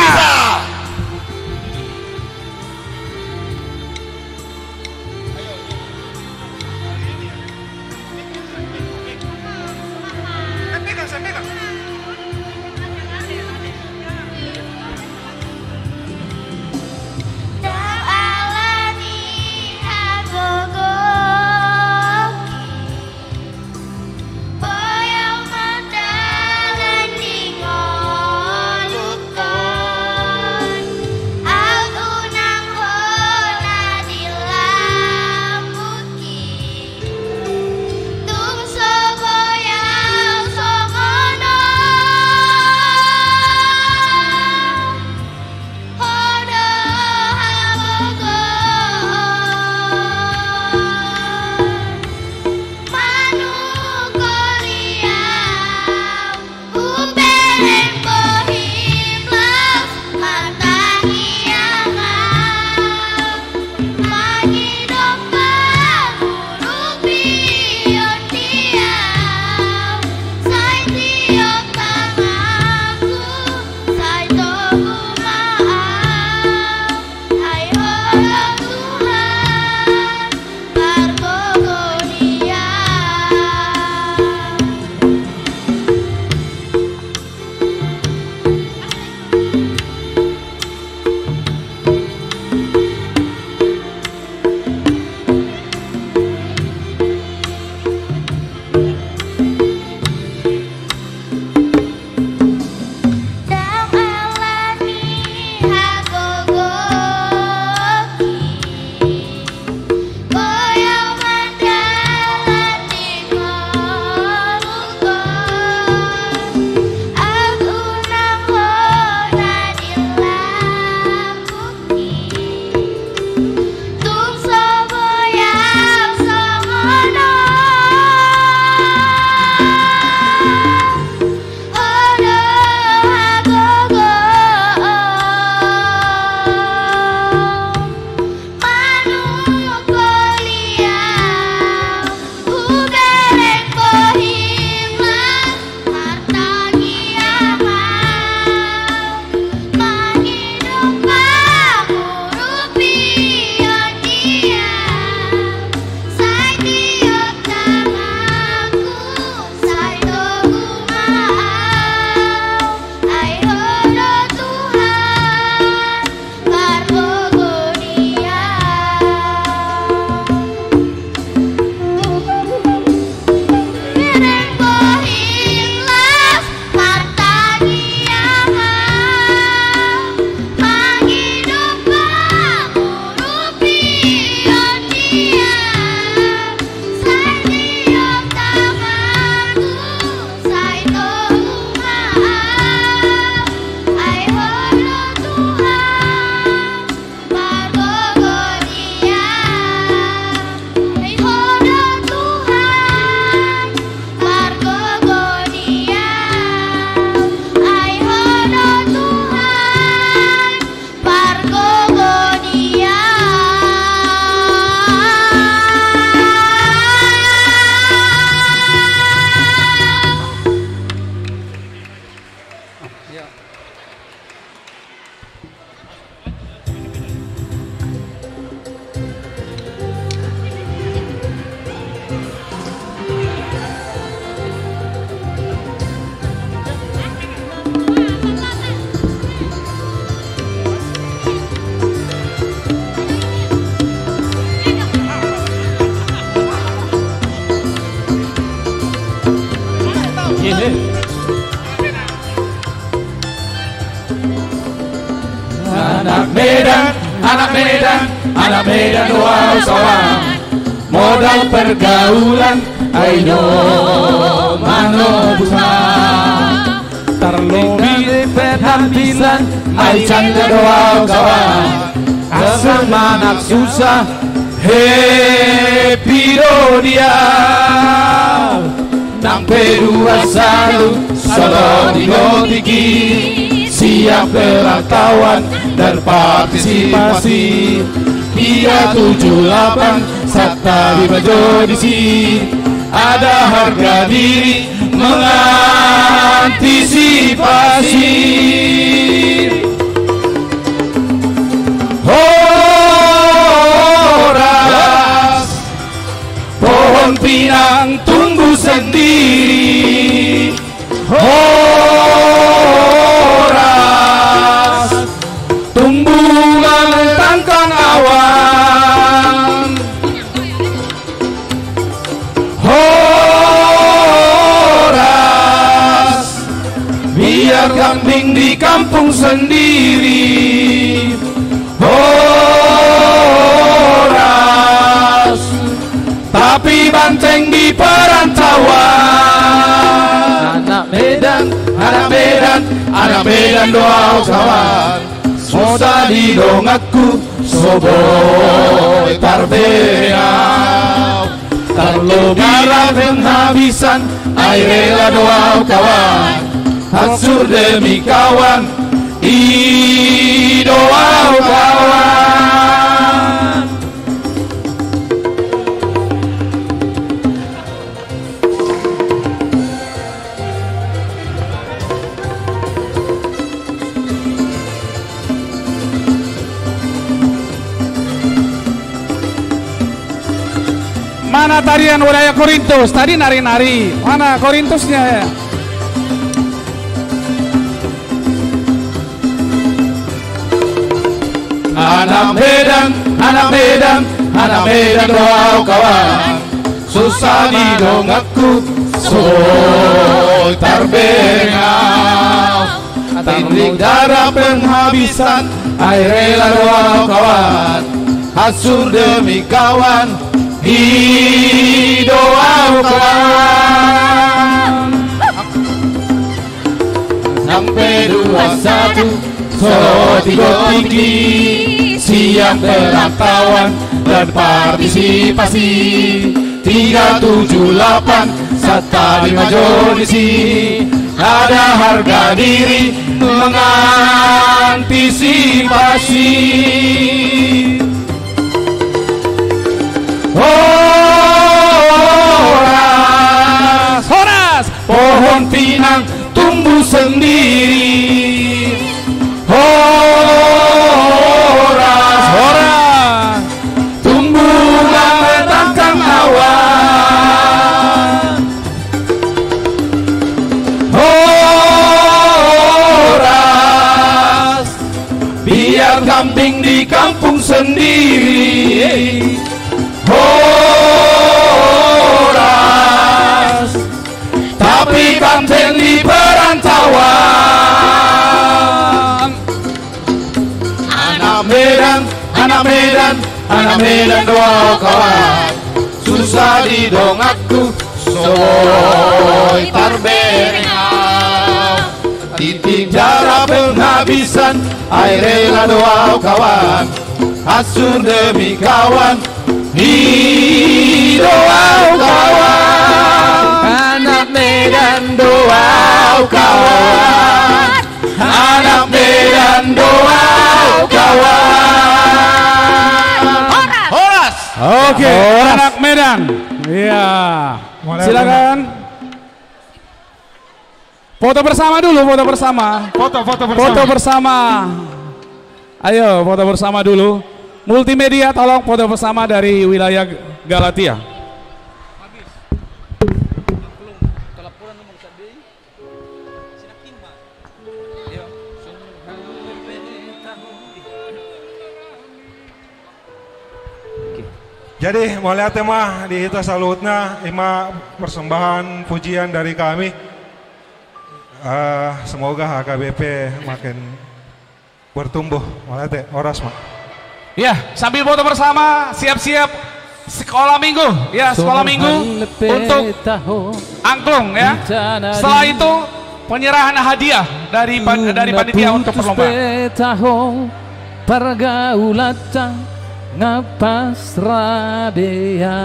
Anak Medan, anak Medan, anak Medan wow sawang. Modal pergaulan, ayo mano busa. Terlebih penampilan, ayo canda wow kawan. Asal manak susah, happy dia. Nang P21 solo di Gotiki, siap kawan dan partisipasi. 378 Sabta di Bajodisi, ada harga diri mengantisipasi. pasir. Horas, pohon pinang tumbuh sendiri. Horas, tumbuh melentangkan awan. Horas, biar kambing di kampung sendiri. Horas, tapi banteng di perantauan. Anak Medan, anak Medan, anak Medan doa kawan. Susah di dongakku, soboi tarbeau. Terlebih penghabisan air rela doa kawan. Hancur demi kawan, doa kawan. Mana tarian wilayah Korintus? Tadi nari-nari. Mana Korintusnya ya? Anak Medan, anak Medan, anak Medan doa kawan. Susah di dongakku, soboi tarbengau. Tindik darah penghabisan air rela doa kawan. Hancur demi kawan, doa kawan. Sampai 21 Solo tinggi, siap perantauan dan partisipasi. 378 serta 5 jodisi. Ada harga diri mengantisipasi. Horas, horas, pohon pinang tumbuh sendiri. Horas, horas, tumbuh melentangkan awan. Horas, biar kambing di kampung sendiri. Horas, tapi banteng di perantauan. Anak Medan, anak Medan, anak Medan doa kawan. Susah di dongakku, soboi tarbengau. Titik jarak penghabisan air rela doa kawan. Hancur demi kawan, doa kawan. Anak Medan doa kawan. Anak Medan doa kawan. Horas. Oke, anak Medan. Iya. Silakan. Foto bersama dulu, foto bersama. Foto bersama. Foto bersama. Ayo, foto bersama dulu. Multimedia tolong foto bersama dari wilayah Galatia. Jadi mulai tema di kita salutna ima persembahan pujian dari kami. Semoga HKBP makin bertumbuh. Mulai teh oras mak. Ya, sambil foto bersama, siap-siap sekolah minggu. Ya, sekolah minggu untuk angklung ya. Setelah itu penyerahan hadiah dari panitia untuk perlombaan. Pergaulatan ngapas radea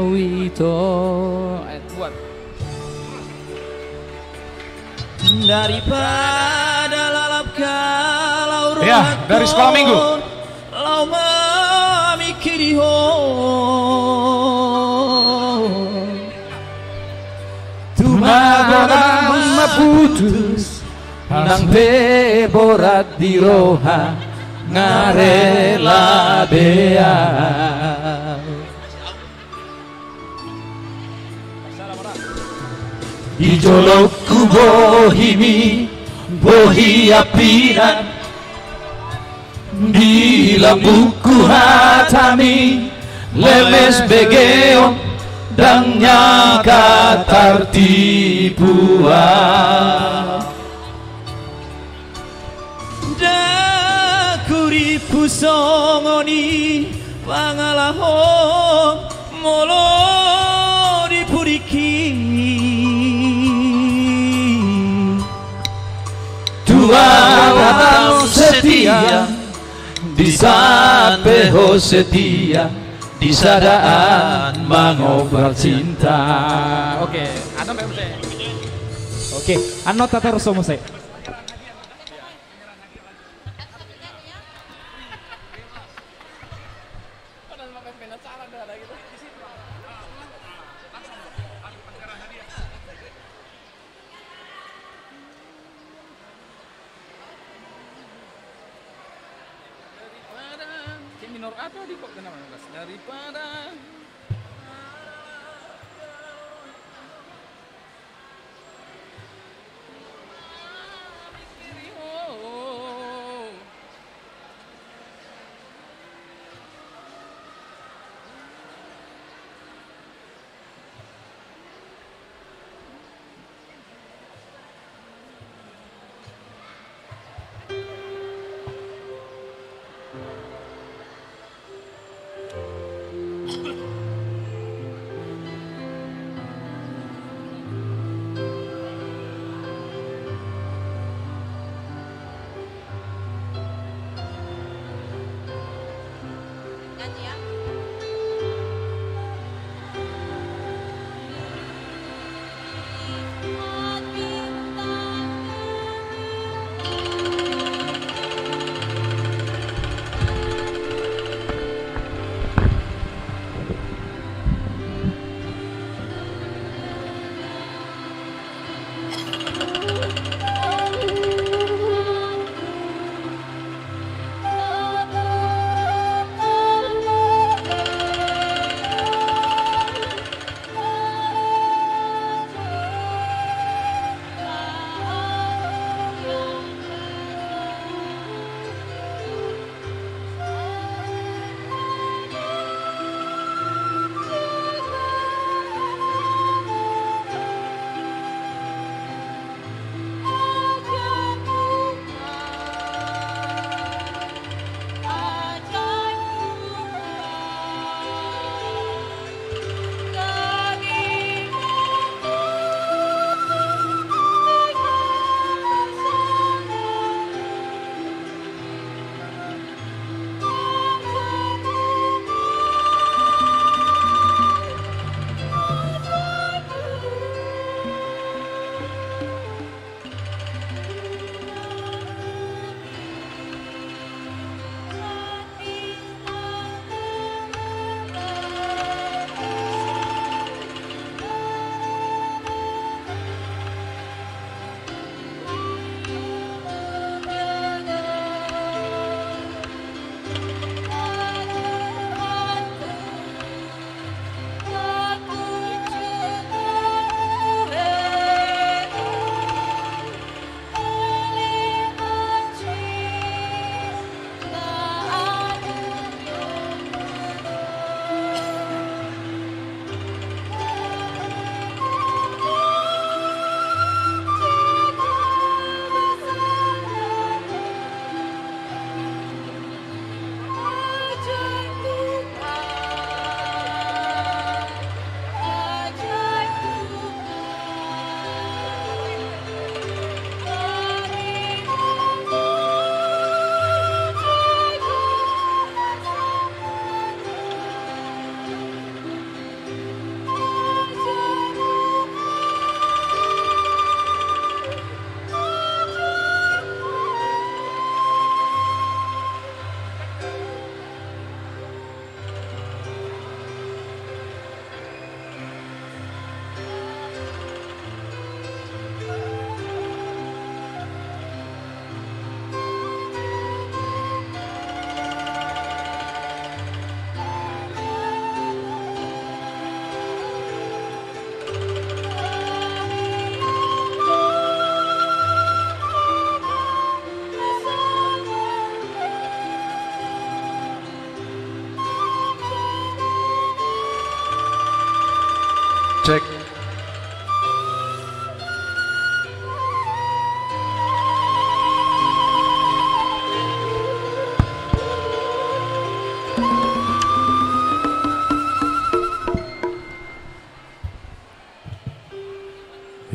wito. Daripada lalap kalau ya, dari sekolah minggu. Lau memikiri Tumagona putus nang berat di roha ngarela bea. Di jolokku bohimi bohi apinan, di lambungku hatami lemes begeo dan nyaka tertipuan. Dakuri pusongoni pangalahon molo dipuriki Tuhan setia di saat peho setia di sadaan mengobar cinta. Oke, ano ba mo? Oke, ano tataro mo say? Minor apa di kok kenapa Mas? Daripada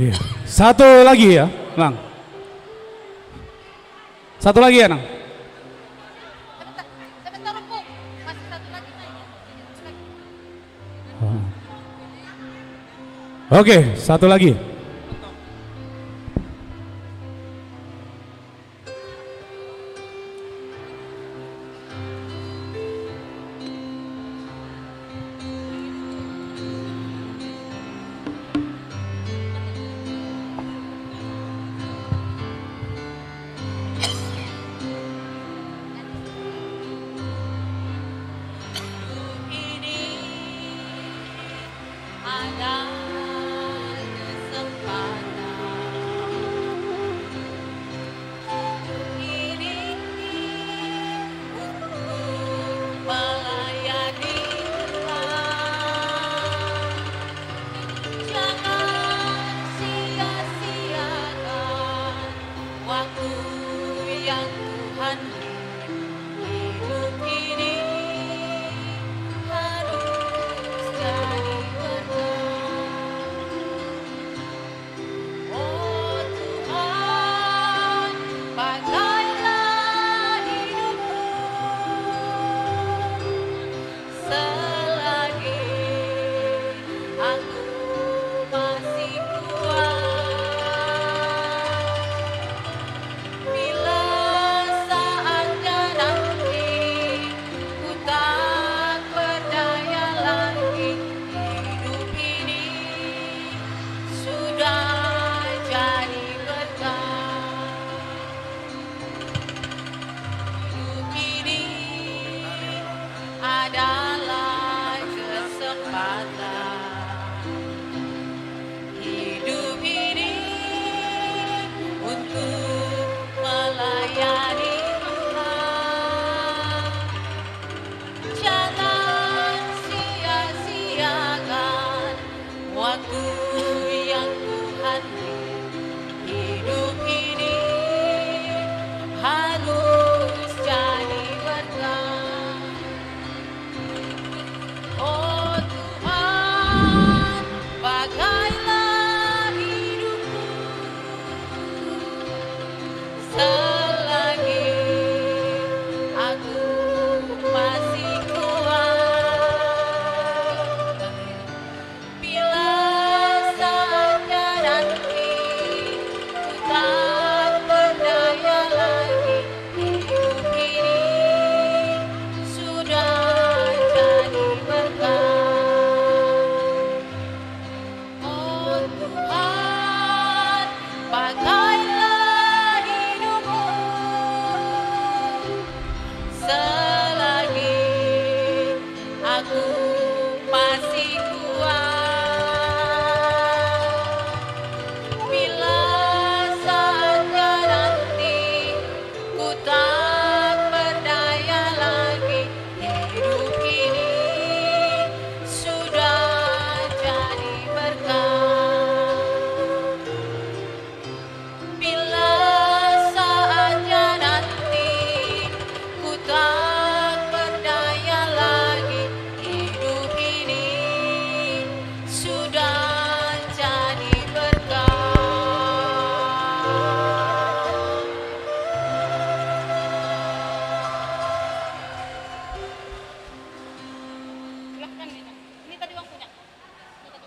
Iya. Satu lagi ya, Nang. Satu lagi ya, Nang. Oke, satu lagi.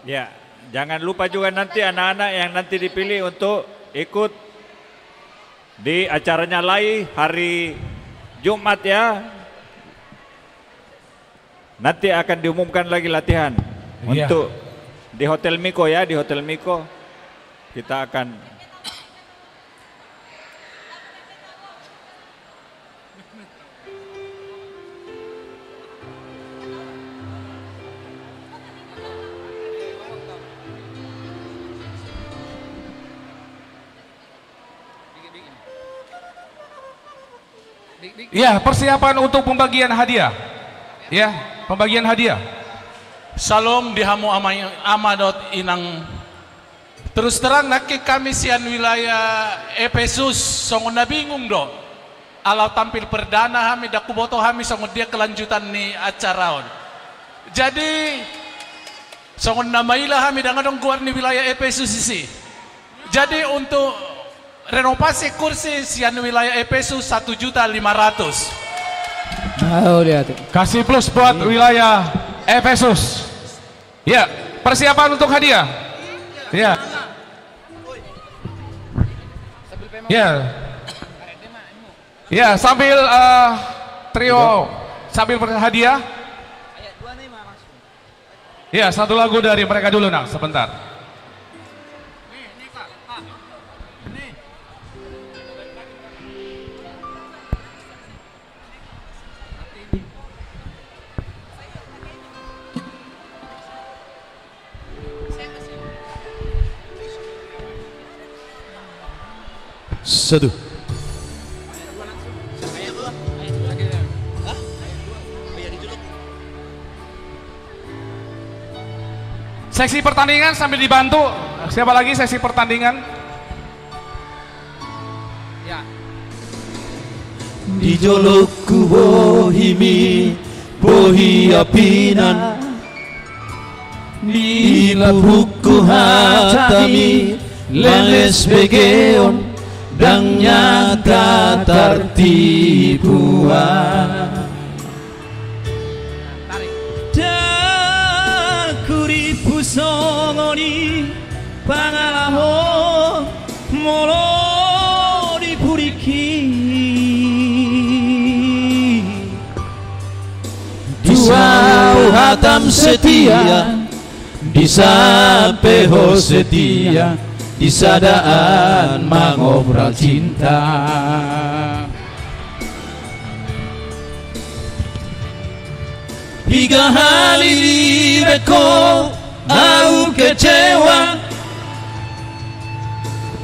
Ya, jangan lupa juga nanti anak-anak yang nanti dipilih untuk ikut di acaranya lagi hari Jumat ya. Nanti akan diumumkan lagi latihan untuk di Hotel Miko ya, di Hotel Miko kita akan Ya, persiapan untuk pembagian hadiah. Ya, pembagian hadiah. Salam dihamu amadot inang. Terus terang nakik kami sian wilayah Efesus songon na bingung do. Alau tampil perdana kami daku boto kami songon dia kelanjutan ni acara on. Jadi songon na maila kami dengan dong keluar ni wilayah Efesus isi. Jadi untuk renovasi kursi sian wilayah Efesus 1.500.000. Oh, lihat. Kasih plus buat wilayah Efesus. Ya, persiapan untuk hadiah. Ya. Ya. Ya, sambil trio sambil berhadiah. Ya, satu lagu dari mereka dulu, nak, sebentar. Satu. Seksi pertandingan sambil dibantu. Siapa lagi seksi pertandingan? Ya. Di jolokku bohimi, bohi apinan. Di labuku hatami, leles begeon, dan nyata tertipuan. Dakuripu songoni, pangalaho, molo dipuriki. Dua hatam setia, di sapeho setia, di sadaan mangobral cinta. Tiga hari di beko aku kecewa,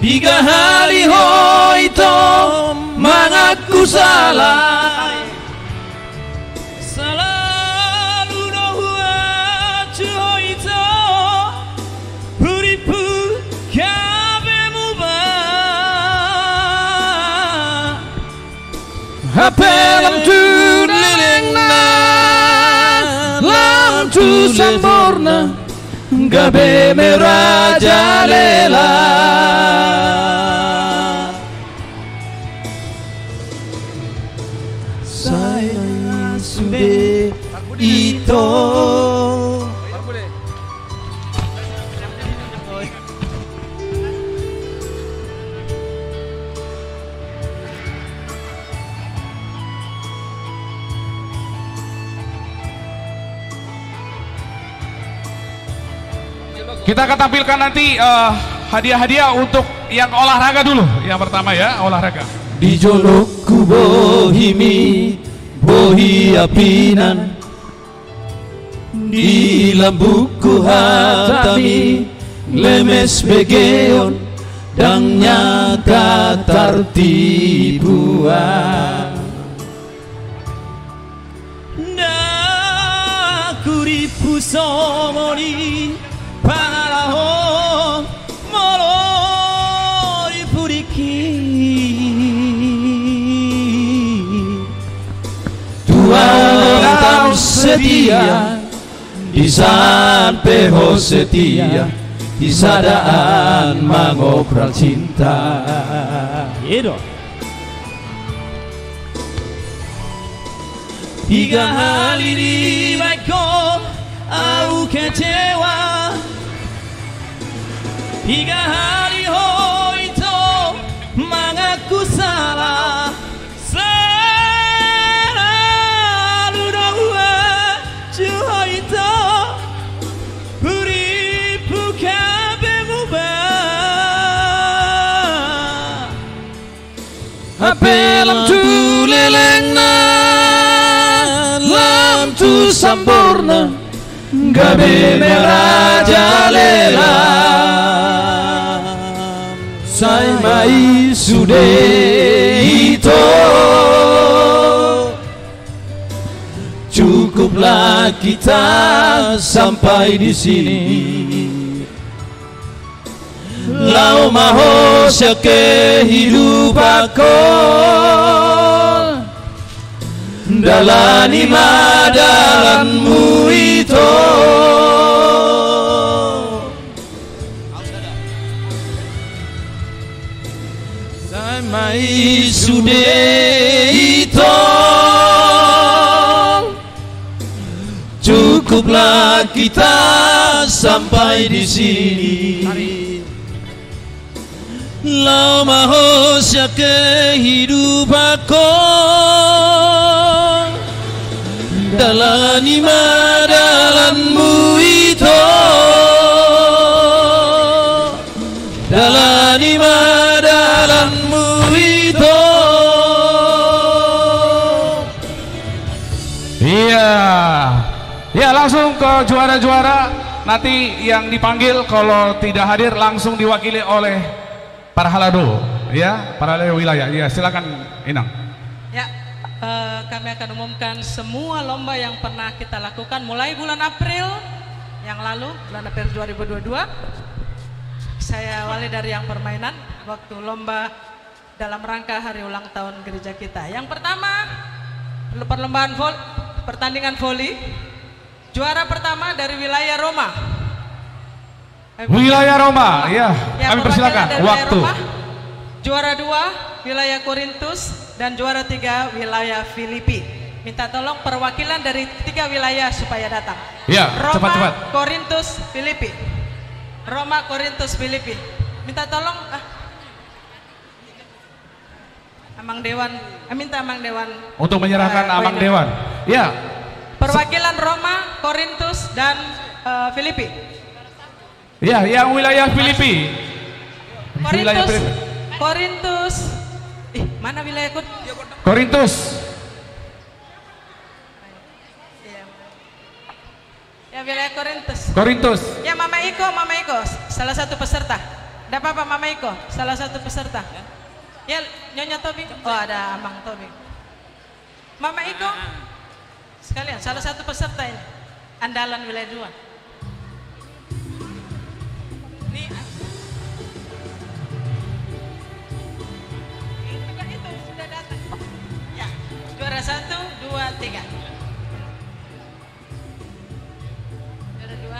tiga hari hoito mengaku salah. Selalu doa hoito beripu kabemu ba. Hapelam tu lelengna, lam tu sempurna, gabe merajalela. Saya sudah itu. Kita akan tampilkan nanti hadiah-hadiah untuk yang olahraga dulu. Yang pertama ya, olahraga. Di jolokku bohimi, bohi apinan. Di lambuku hatami, lemes begeon, dan nyata tertipuan. Dakuripu somoni, pangalaho, molo dipuriki. Tuhan setia, di sampeho setia, di sadaan mangobral cinta. Yedo. Tiga hari di beko aku kecewa, tiga hari hoito mengaku salah. Selalu doa hoito beripu kabemu ba. Apelam tu lelengna, lam tu sempurna, gabe merajalela. Saya mai sudah itu. Cukuplah kita sampai di sini. Lau maho kehidupanku, dalani madalanmu itu. Mai Sudeito, cukuplah kita sampai di sini. Lau mahosya kehidupanku dalani madalanmu itu, dalani madalanmu itu. Iya, ya langsung ke juara-juara. Nanti yang dipanggil kalau tidak hadir langsung diwakili oleh para halado, ya, para wilayah. Ya, silakan Inang. Ya, kami akan umumkan semua lomba yang pernah kita lakukan mulai bulan April yang lalu, bulan April 2022. Saya awali dari yang permainan waktu lomba dalam rangka hari ulang tahun gereja kita. Yang pertama, perlombaan pertandingan voli. Juara pertama dari wilayah Roma. Wilayah Roma, ya. Kami persilakan waktu. Roma. Juara 2 wilayah Korintus dan juara 3 wilayah Filipi. Minta tolong perwakilan dari 3 wilayah supaya datang. Ya, Roma, cepat-cepat. Korintus, Filipi. Roma, Korintus, Filipi. Minta tolong Amang Dewan, minta Amang Dewan Untuk menyerahkan Amang Dewan. Ya. Perwakilan Roma, Korintus dan Filipi. Ya, yang wilayah Filipi. Wilayah Korintus. Filipi. Korintus. Mana wilayah Korintus. Ya, wilayah Korintus. Korintus. Ya, Mama Iko, salah satu peserta. Tidak apa-apa Mama Iko, salah satu peserta. Ya, Nyonya Tobing. Oh, ada Amang Tobing. Mama Iko. Sekalian, salah satu peserta ini. Andalan wilayah 2. Ini itu sudah datang. Ya, juara 1, 2, 3. Juara 2.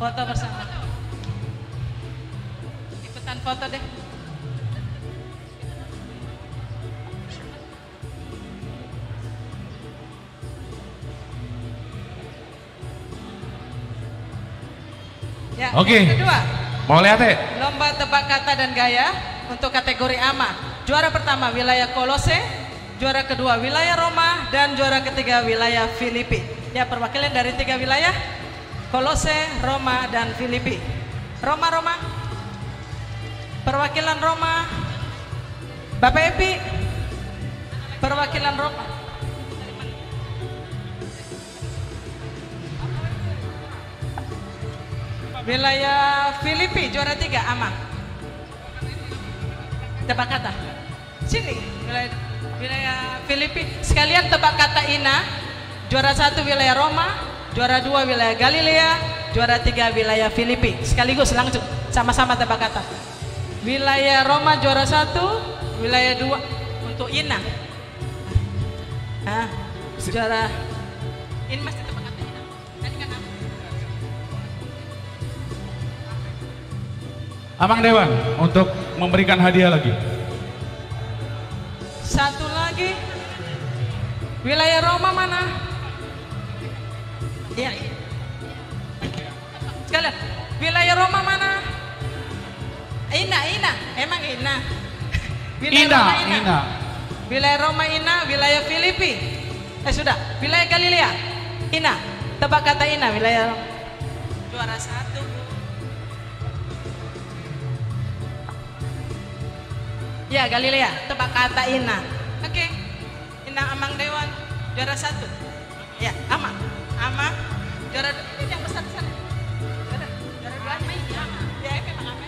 Foto bersama. Ikutan foto deh. Ya, Oke. yang kedua, Mau lihat ya? lomba tebak kata dan gaya untuk kategori AMA. Juara pertama wilayah Kolose, juara kedua wilayah Roma, dan juara ketiga wilayah Filipi. Ya, perwakilan dari 3 wilayah, Kolose, Roma, dan Filipi. Roma. Perwakilan Roma, Bapak Epi. Perwakilan Roma. Wilayah Filipi juara 3 AMA. Tebak kata. Sini wilayah Filipi. Sekalian tebak kata Ina. Juara 1 wilayah Roma, juara 2 wilayah Galilea, juara 3 wilayah Filipi. Sekaligus langsung sama-sama tebak kata. Wilayah Roma juara 1, wilayah 2 untuk Ina. Nah, juara ini masih tebak kata Ina. Tadi kan Amang Dewan untuk memberikan hadiah lagi. satu lagi. Wilayah Roma mana? Iya. Sekalian. Wilayah Roma mana? Ina. Emang Ina. Wilayah Roma Ina. Wilayah Roma Ina, wilayah Filipi. Sudah. Wilayah Galilea. Ina. Tebak kata Ina, wilayah Roma. Juara 1. Ya, Galilea, tebak kata Ina. Oke. Ina Amang Dewan, juara 1. Ya, Amang. Juara 2. Ini yang besar-besar. Juara 2 Amang. Ya, memang Amang.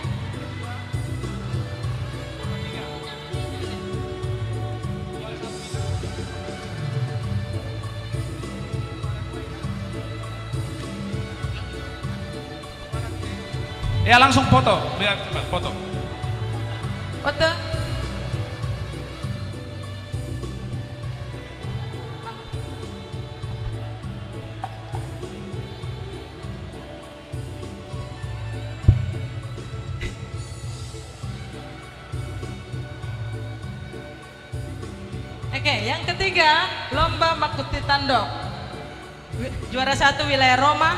Ya, langsung foto. Lihat coba foto. Foto. Oke, yang ketiga lomba Makuti Tandok. Juara 1 wilayah Roma.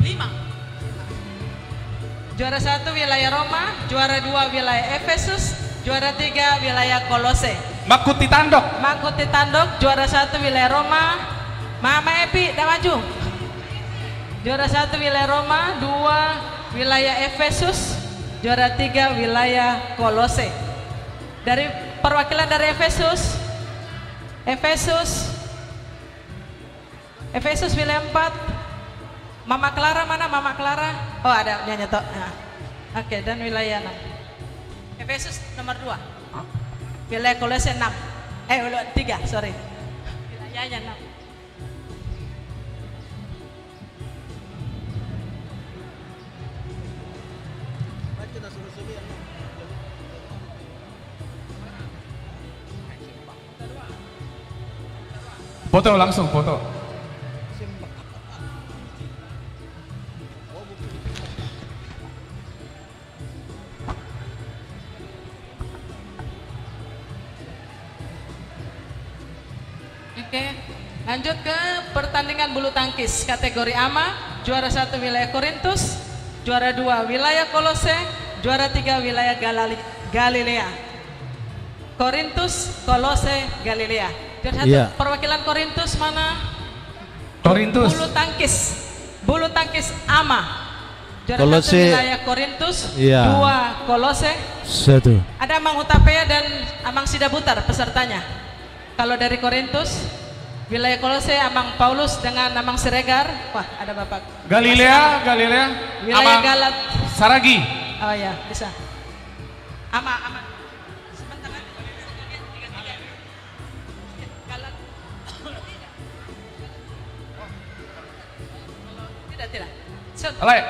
5. Juara 1 wilayah Roma, juara 2 wilayah Efesus, juara 3 wilayah Kolose. Makuti Tandok. Makuti Tandok, juara 1 wilayah Roma. Mama Epi, dah maju. Juara 1 wilayah Roma, 2 wilayah Efesus, juara 3 wilayah Kolose. Dari perwakilan dari Efesus wilayah 4. Mama Clara mana? Mama Clara? Oh ada nyanyi toh. Nah. Oke, dan wilayah 6. Efesus nomor 2. Wilayah Kolose 6. 3, sorry. Wilayahnya 6. Foto langsung, foto. Oke, lanjut ke pertandingan bulu tangkis kategori AMA. Juara 1 wilayah Korintus, juara 2 wilayah Kolose, juara 3 wilayah Galilea. Korintus, Kolose, Galilea. Juara 1 perwakilan Korintus mana? Korintus. Bulu tangkis AMA. Juara Kolose. 1 wilayah Korintus, 2 Kolose, 1. ada Amang Hutapea dan Amang Sidabutar pesertanya. Kalau dari Korintus, wilayah Kolose Amang Paulus dengan Amang Siregar. Wah, ada Bapak. Galilea. Wilayah Galat. Saragi. Oh ya, bisa. Ama. Tidak. Alay,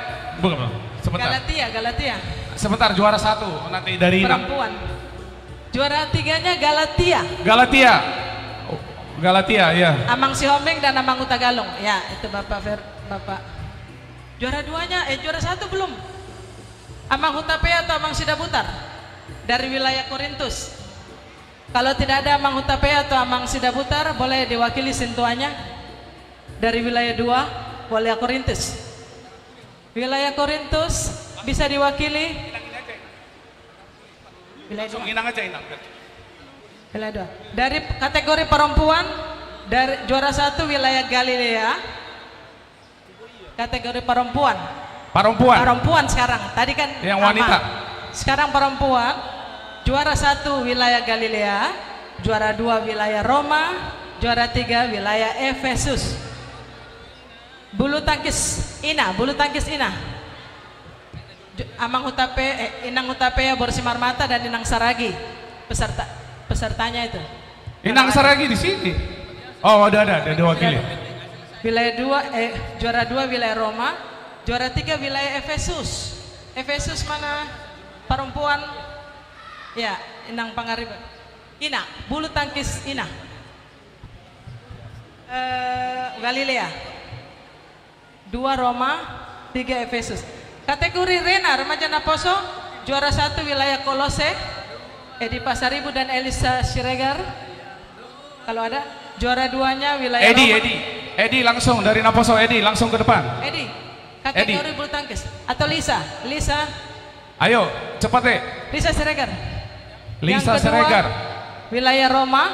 bukan. Sebentar. Galatia. Sebentar, juara 1 nanti dari Perempuan. Juara 3-nya Galatia, ya. Amang Sihombing dan Amang Utagalung. Ya, itu Bapak. Juara 2-nya, juara 1 belum. Amang Hutapea atau Amang Sidabutar dari wilayah Korintus. Kalau tidak ada Amang Hutapea atau Amang Sidabutar, boleh diwakili sintuanya dari wilayah 2, wilayah Korintus. Wilayah Korintus bisa diwakili Langsung inang aja. Wilayah 2. Dari kategori perempuan, dari juara 1 wilayah Galilea. Kategori perempuan sekarang. Tadi kan yang wanita. Sekarang perempuan. Juara 1 wilayah Galilea, juara 2 wilayah Roma, juara 3 wilayah Efesus. Bulu tangkis Ina. Amang Inang Hutapea Borsimarmata dan Inang Saragi pesertanya itu. Inang Saragi di sini. Oh, ada wakili. Wilayah 2 juara 2 wilayah Roma, juara 3 wilayah Efesus. Efesus mana? Perempuan. Ya, Inang Pangariban. Ina, bulu tangkis Ina. Galilea. 2 Roma, 3 Efesus. Kategori Rena remaja Naposo, juara 1 wilayah Kolose, Edi Pasaribu dan Elisa Siregar. Kalau ada, juara 2-nya wilayah Roma. Edi langsung dari Naposo, Edi langsung ke depan. Edi, kategori bulu tangkis atau Lisa. Ayo, cepat deh. Lisa Siregar. Lisa Yang kedua, Siregar. Wilayah Roma,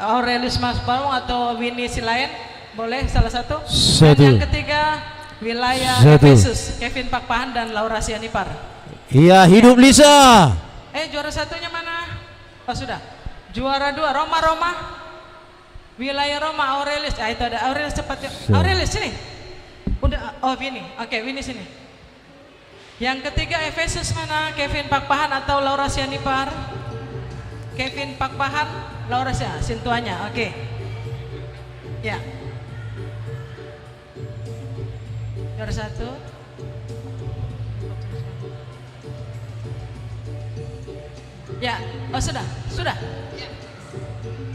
Aurelius Mas Palung atau Winnie Silain, boleh salah satu. Dan yang ketiga wilayah Efesus, Kevin Pakpahan dan Laura Sianipar. Iya, hidup Lisa. Juara 1-nya mana? Oh sudah. Juara 2 Roma. Wilayah Roma Aurelius. Itu ada Aurelius, cepat yuk. Aurelius sini. Udah. Oh Winnie. Oke, Winnie sini. Yang ketiga Efesus mana? Kevin Pakpahan atau Laura Sianipar? Kevin Pakpahan, Laura Sianipar. Sintuanya. Oke. Ya. Juara 1. Ya, oh sudah.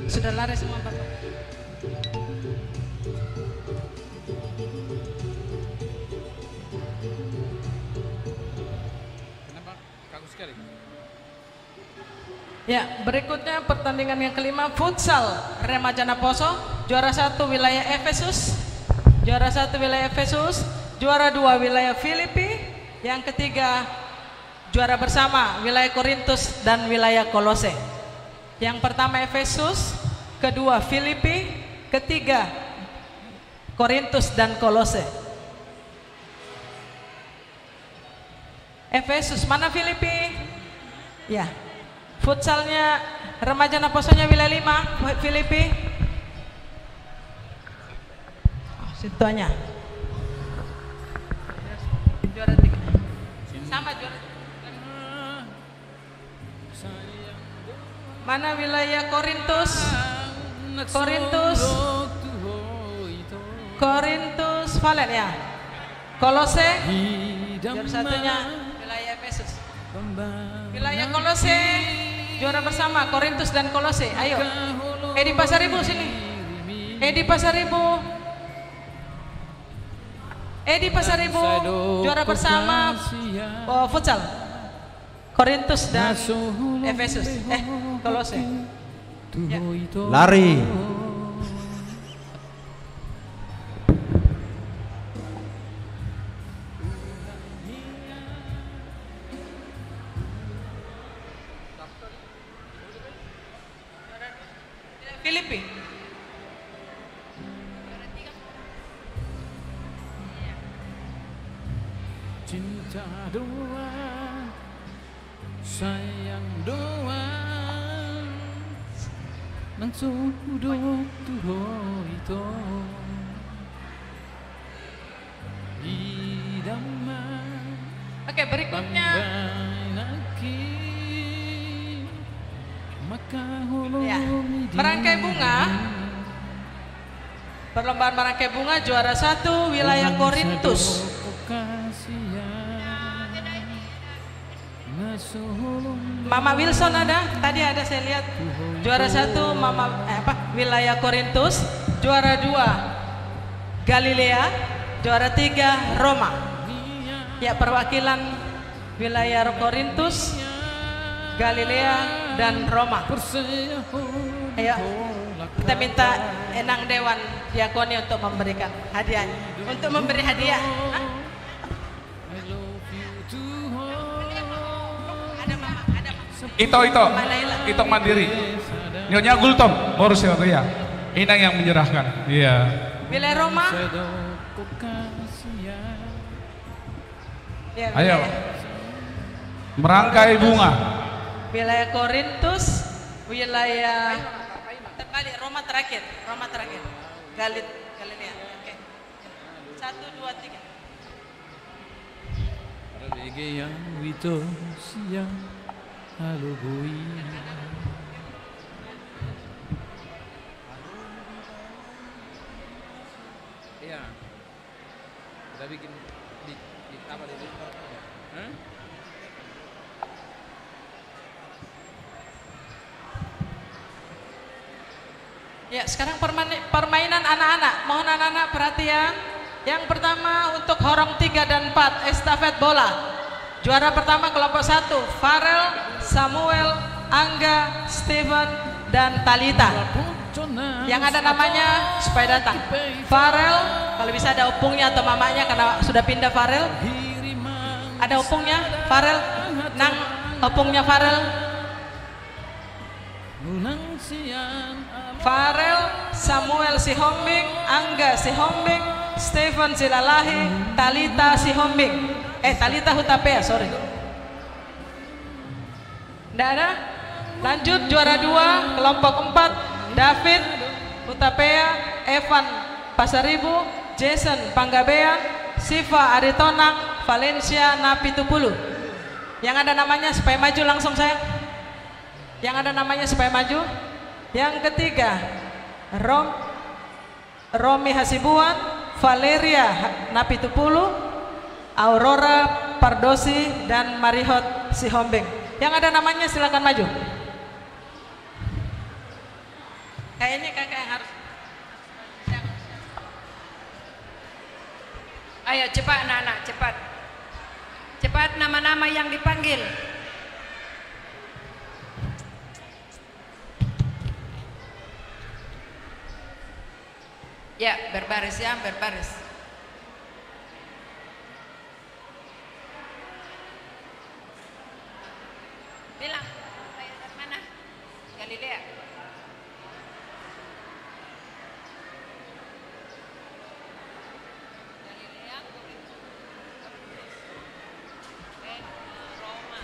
Sudah lari semua Bapak. Kenapa? Kagus sekali. Ya, berikutnya pertandingan yang kelima futsal Remaja Naposo, juara 1 wilayah Efesus, juara 1 wilayah Efesus, juara 2 wilayah Filipi, yang ketiga juara bersama wilayah Korintus dan wilayah Kolose. Yang pertama Efesus, kedua Filipi, ketiga Korintus dan Kolose. Efesus mana Filipi? Ya. Futsalnya Remaja Naposonya wilayah 5 Filipi. Situanya. Juara 3. Sama juara. Mana wilayah Korintus? Korintus Valen ya. Kolose. Juara satunya wilayah Efesus. Wilayah Kolose juara bersama Korintus dan Kolose. Ayo, Edi Pasaribu sini. Edi Pasaribu. Edi Pasaribu juara bersama futsal Korintus dan Efesus. Kolose. Ya. Lari. Filipi. Cinta doang, sayang doang, nang sudok tuho ito. Oke, berikutnya ya, merangkai bunga. Perlombaan merangkai bunga juara 1 wilayah Korintus. Mama Wilson ada? Tadi ada saya lihat. Juara 1 wilayah Korintus, juara 2 Galilea, juara 3 Roma. Ya, perwakilan wilayah Korintus, Galilea dan Roma. Ayo, kita minta Enang Dewan Diakoni untuk memberikan hadiah. Untuk memberi hadiah. Ito Mandiri. Nyonya Gultom, Boru Surabaya. Inang yang menyerahkan. Iya. Wilayah Roma. Ya, Ayo. Merangkai bunga. Wilayah Korintus, wilayah terbalik Roma terakhir, Galilea. Oke. 1 2 3. Reggae yang wito siang halo bui. Iya. Udah bikin di apa di Discord? Ya, sekarang permainan anak-anak. Mohon anak-anak perhatian. Yang pertama untuk horong 3 dan 4 estafet bola. Juara pertama kelompok 1 Farel, Samuel, Angga, Steven dan Talita. Yang ada namanya supaya datang. Farel, kalau bisa ada opungnya atau mamanya karena sudah pindah Farel. Ada opungnya, Farel. Nang opungnya Farel. Farel, Samuel Sihombing, Angga Sihombing, Stephen Silalahi, Talita Sihombing. Talita Hutapea, sorry. Nggak ada? Lanjut juara 2 kelompok 4 David Hutapea, Evan Pasaribu, Jason Panggabean, Siva Aritonang, Valencia Napitupulu. Yang ada namanya supaya maju langsung saya. Yang ada namanya supaya maju. Yang ketiga Romi Hasibuan, Valeria Napitupulu, Aurora Pardosi dan Marihot Sihombing. Yang ada namanya silakan maju. Kayaknya kakak yang harus. Ayo cepat anak-anak, cepat. Cepat nama-nama yang dipanggil. Ya, berbaris ya, berbaris. Bilang, saya dari mana? Galilea. Galilea, Roma.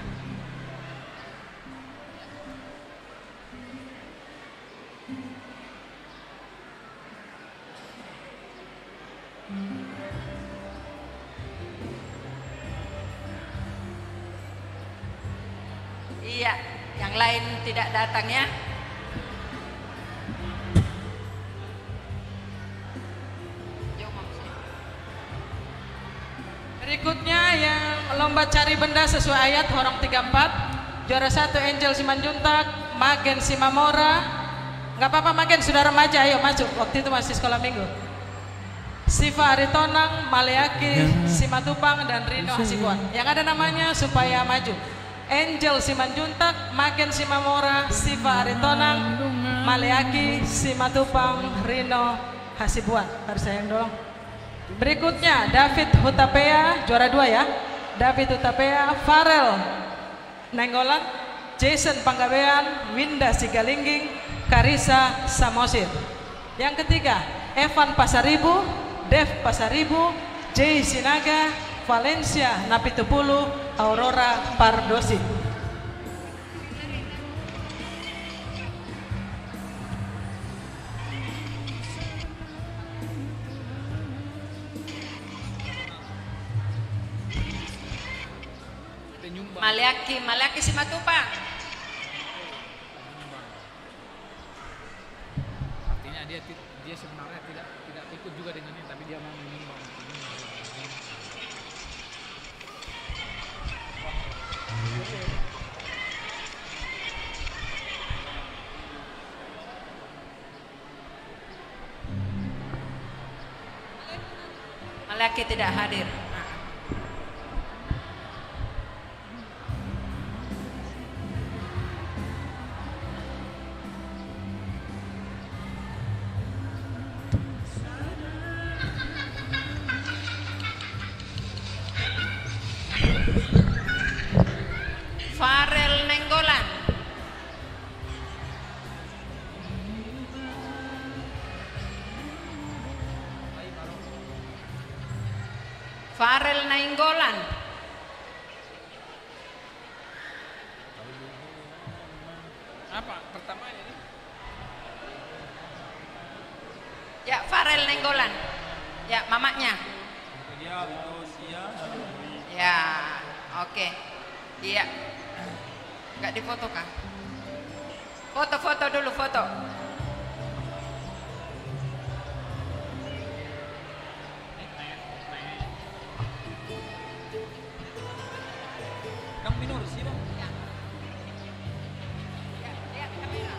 Iya, yang lain tidak datang ya. Berikutnya yang lomba cari benda sesuai ayat Horong 34. Juara 1 Angel Simanjuntak, Magen Simamora. Nggak apa-apa Magen, sudah remaja, ayo masuk. Waktu itu masih sekolah minggu. Siva Aritonang, Maleaki Simatupang, dan Rino Hasibuan. Yang ada namanya supaya maju. Angel Simanjuntak, Magen Simamora, Siva Aritonang, Maleaki Simatupang, Rino Hasibuan. Harus saya yang dorong. Berikutnya David Hutapea, juara 2 ya. David Hutapea, Farel Nenggolan, Jason Panggabean, Winda Sigalingging, Karisa Samosir. Yang ketiga Evan Pasaribu, Dev Pasaribu, Jay Sinaga, Valencia Napitupulu, Aurora Pardosi. Maleaki Simatupang. Artinya dia sebenarnya tidak ikut juga dengan ini, tapi dia mau menyumbang. Maleaki tidak hadir. Farel Nenggolan. Farel Nainggolan. Apa pertamanya ini? Ya, Farel Nenggolan. Ya, mamaknya. Ya, oke. Iya. Enggak difoto kan? Foto-foto dulu, foto. Kang minor sih, Bang. Ya, kamera.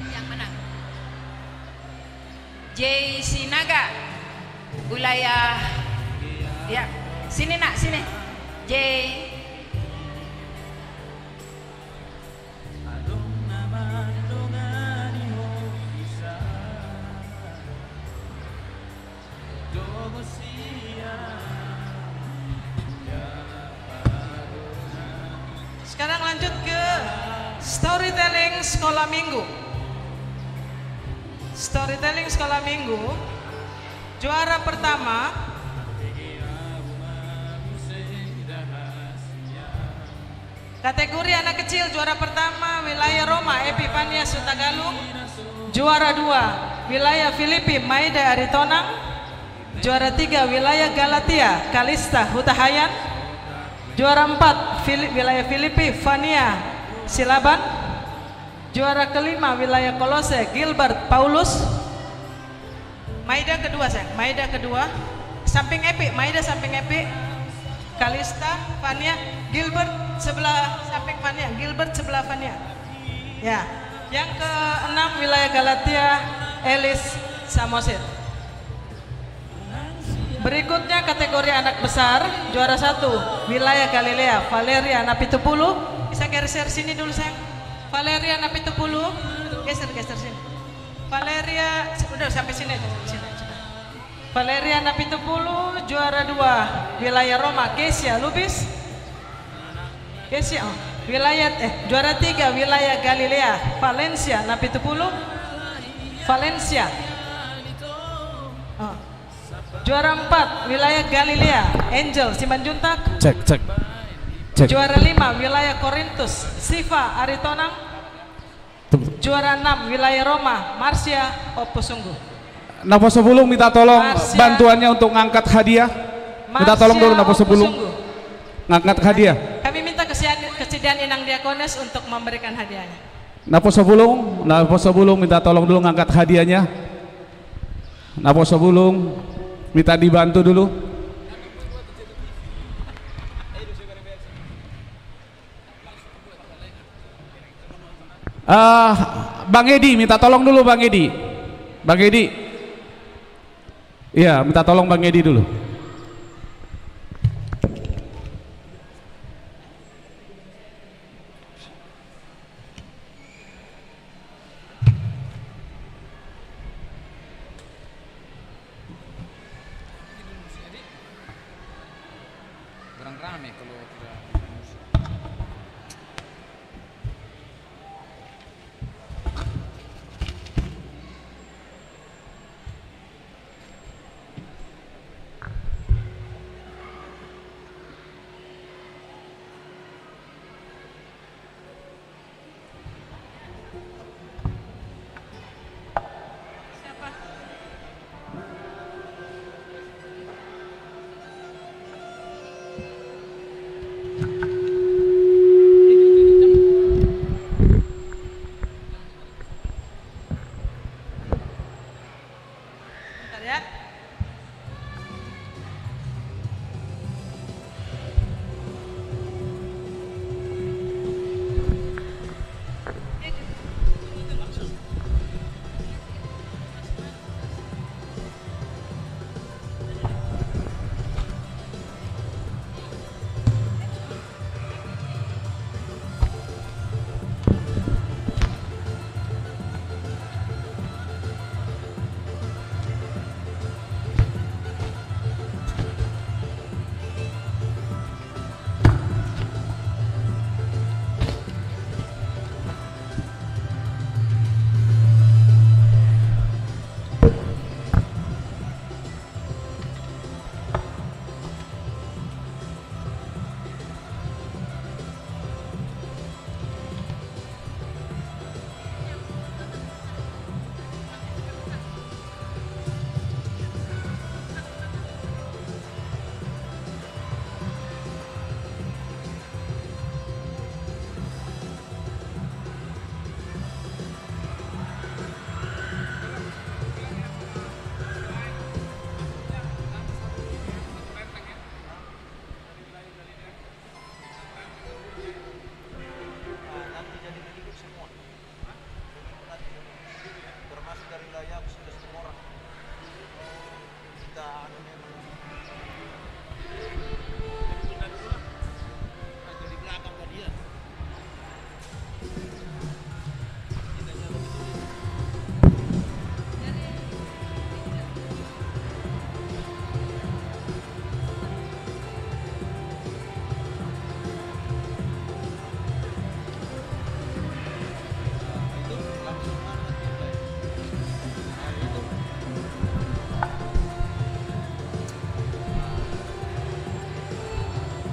Yang mana? Jay Sinaga, wilayah. Ya, sini nak, sini. Jay. Sekarang lanjut ke storytelling sekolah minggu. Storytelling sekolah minggu. Juara pertama kategori anak kecil, juara pertama wilayah Roma Epifania Sutagalung. Juara 2 wilayah Filipi Maida Aritonang. Juara 3 wilayah Galatia Kalista Hutahayan. Juara 4 wilayah Filipi Fania Silaban. Juara kelima wilayah Kolose Gilbert Paulus. Maida kedua sayang, Maida kedua. Samping Epi, Maida samping Epi. Kalista, Fania, Gilbert sebelah samping Fania, Gilbert sebelah Fania. Ya, yang keenam wilayah Galatia Elis Samosir. Berikutnya kategori anak besar, juara 1 wilayah Galilea, Valeria Napitupulu. Bisa geser sini dulu sayang. Valeria Napitupulu, geser sini. Valeria, udah sampai sini aja, Valeria Napitupulu, juara 2 wilayah Roma, Kesia Lubis. Kesia, juara 3 wilayah Galilea, Valencia Napitupulu. Valencia. Juara 4 wilayah Galilea, Angel Simanjuntak. Cek. Juara 5 wilayah Korintus, Siva Aritonang. Juara 6 wilayah Roma, Marcia Opusunggu. Napo Sebulung minta tolong bantuannya untuk ngangkat hadiah. Minta tolong dulu Napo Sebulung ngangkat hadiah. Kami minta kesediaan Inang Diakones untuk memberikan hadiahnya. Napo Sebulung minta tolong dulu ngangkat hadiahnya. Napo Sebulung minta dibantu dulu. Bang Edi minta tolong dulu Bang Edi. Iya, minta tolong Bang Edi dulu. Kurang rame kalau tidak.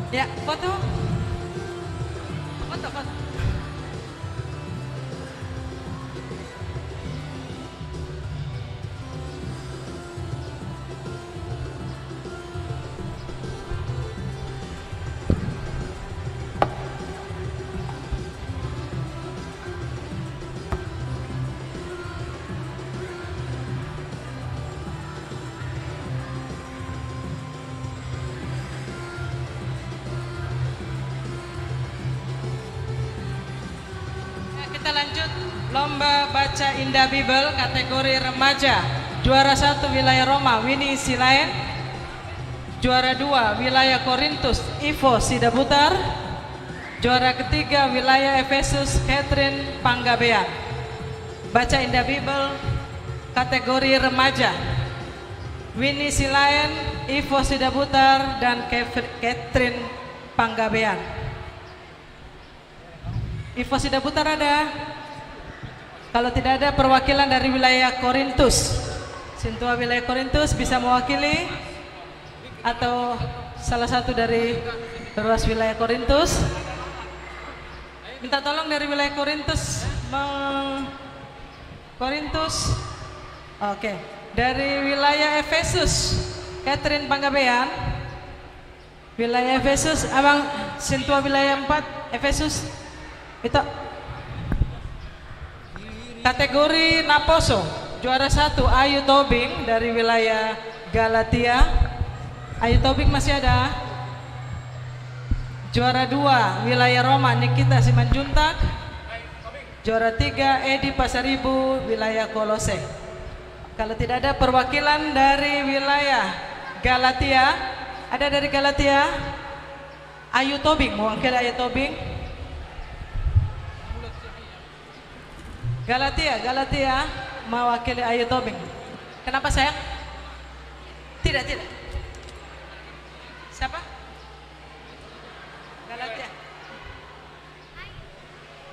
Ya, foto. Kita lanjut lomba baca indah Bible kategori remaja. Juara 1 wilayah Roma, Winnie Silaen. Juara 2 wilayah Korintus Ivo Sidabutar. Juara ketiga wilayah Efesus Catherine Panggabean. Baca Indah Bible kategori remaja. Winnie Silaen, Ivo Sidabutar, dan Catherine Panggabean. Ivo Sidabutar ada? Kalau tidak ada perwakilan dari wilayah Korintus, Sintua wilayah Korintus bisa mewakili atau salah satu dari ruas wilayah Korintus. Minta tolong dari wilayah Korintus. Oke. Dari wilayah Efesus Catherine Panggabean. Wilayah Efesus Abang Sintua wilayah 4 Efesus itu kategori Naposo. Juara 1 Ayu Tobing dari wilayah Galatia. Ayu Tobing masih ada. Juara 2 wilayah Roma Nikita Simanjuntak. Juara 3 Edi Pasaribu wilayah Kolose. Kalau tidak ada perwakilan dari wilayah Galatia, ada dari Galatia? Ayu Tobing, mewakili Ayu Tobing. Galatia mewakili Ayu Tobing. Kenapa sayang? Tidak. Siapa? Galatia.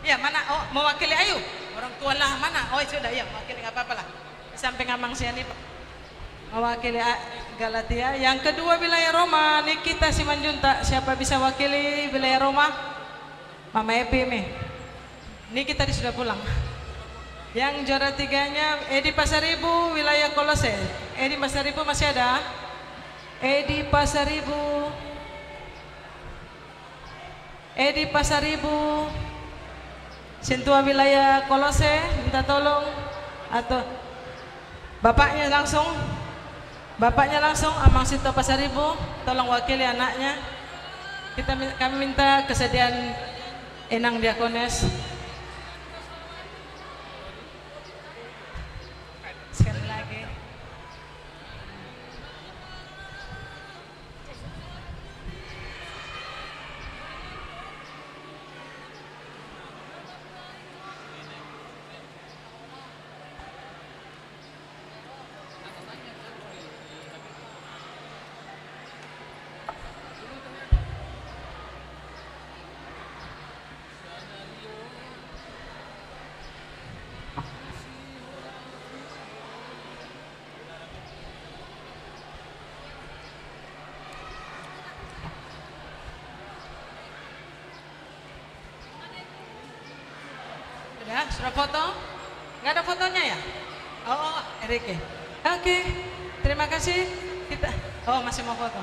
Ya mana? Oh mewakili Ayu. Orang tua lah mana? Oh sudah ya mewakili nggak apa-apa lah. Samping Amang Siani mewakili Galatia. Yang kedua wilayah Roma Nikita Simanjuntak. Siapa bisa wakili wilayah Roma? Mama Epi nih. Nikita tadi sudah pulang. Yang juara 3-nya Edi Pasaribu wilayah Kolose. Edi Pasaribu masih ada? Edi Pasaribu Sintua wilayah Kolose, minta tolong. Atau bapaknya langsung Amang Sintua Pasaribu, tolong wakili anaknya. Kami minta kesediaan Enang Diakones. Sekali lagi. Ya, sudah foto? Nggak ada fotonya ya? Oh, Erike. Oke, terima kasih. Masih mau foto.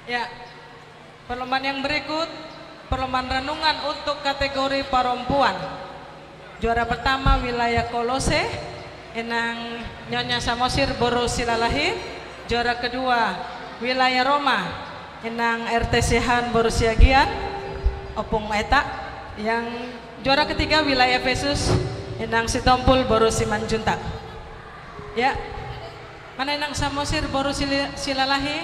Ya, perlombaan yang berikut, perlombaan renungan untuk kategori perempuan. Juara pertama wilayah Kolose, Enang Nyonya Samosir Boru Silalahi. Juara kedua wilayah Roma, Enang RT Sehan Boru Siagian Opung Eta. Yang juara ketiga wilayah Efesus, Enang Sitompul Boru Simanjuntak. Ya, mana Enang Samosir Boru Silalahi?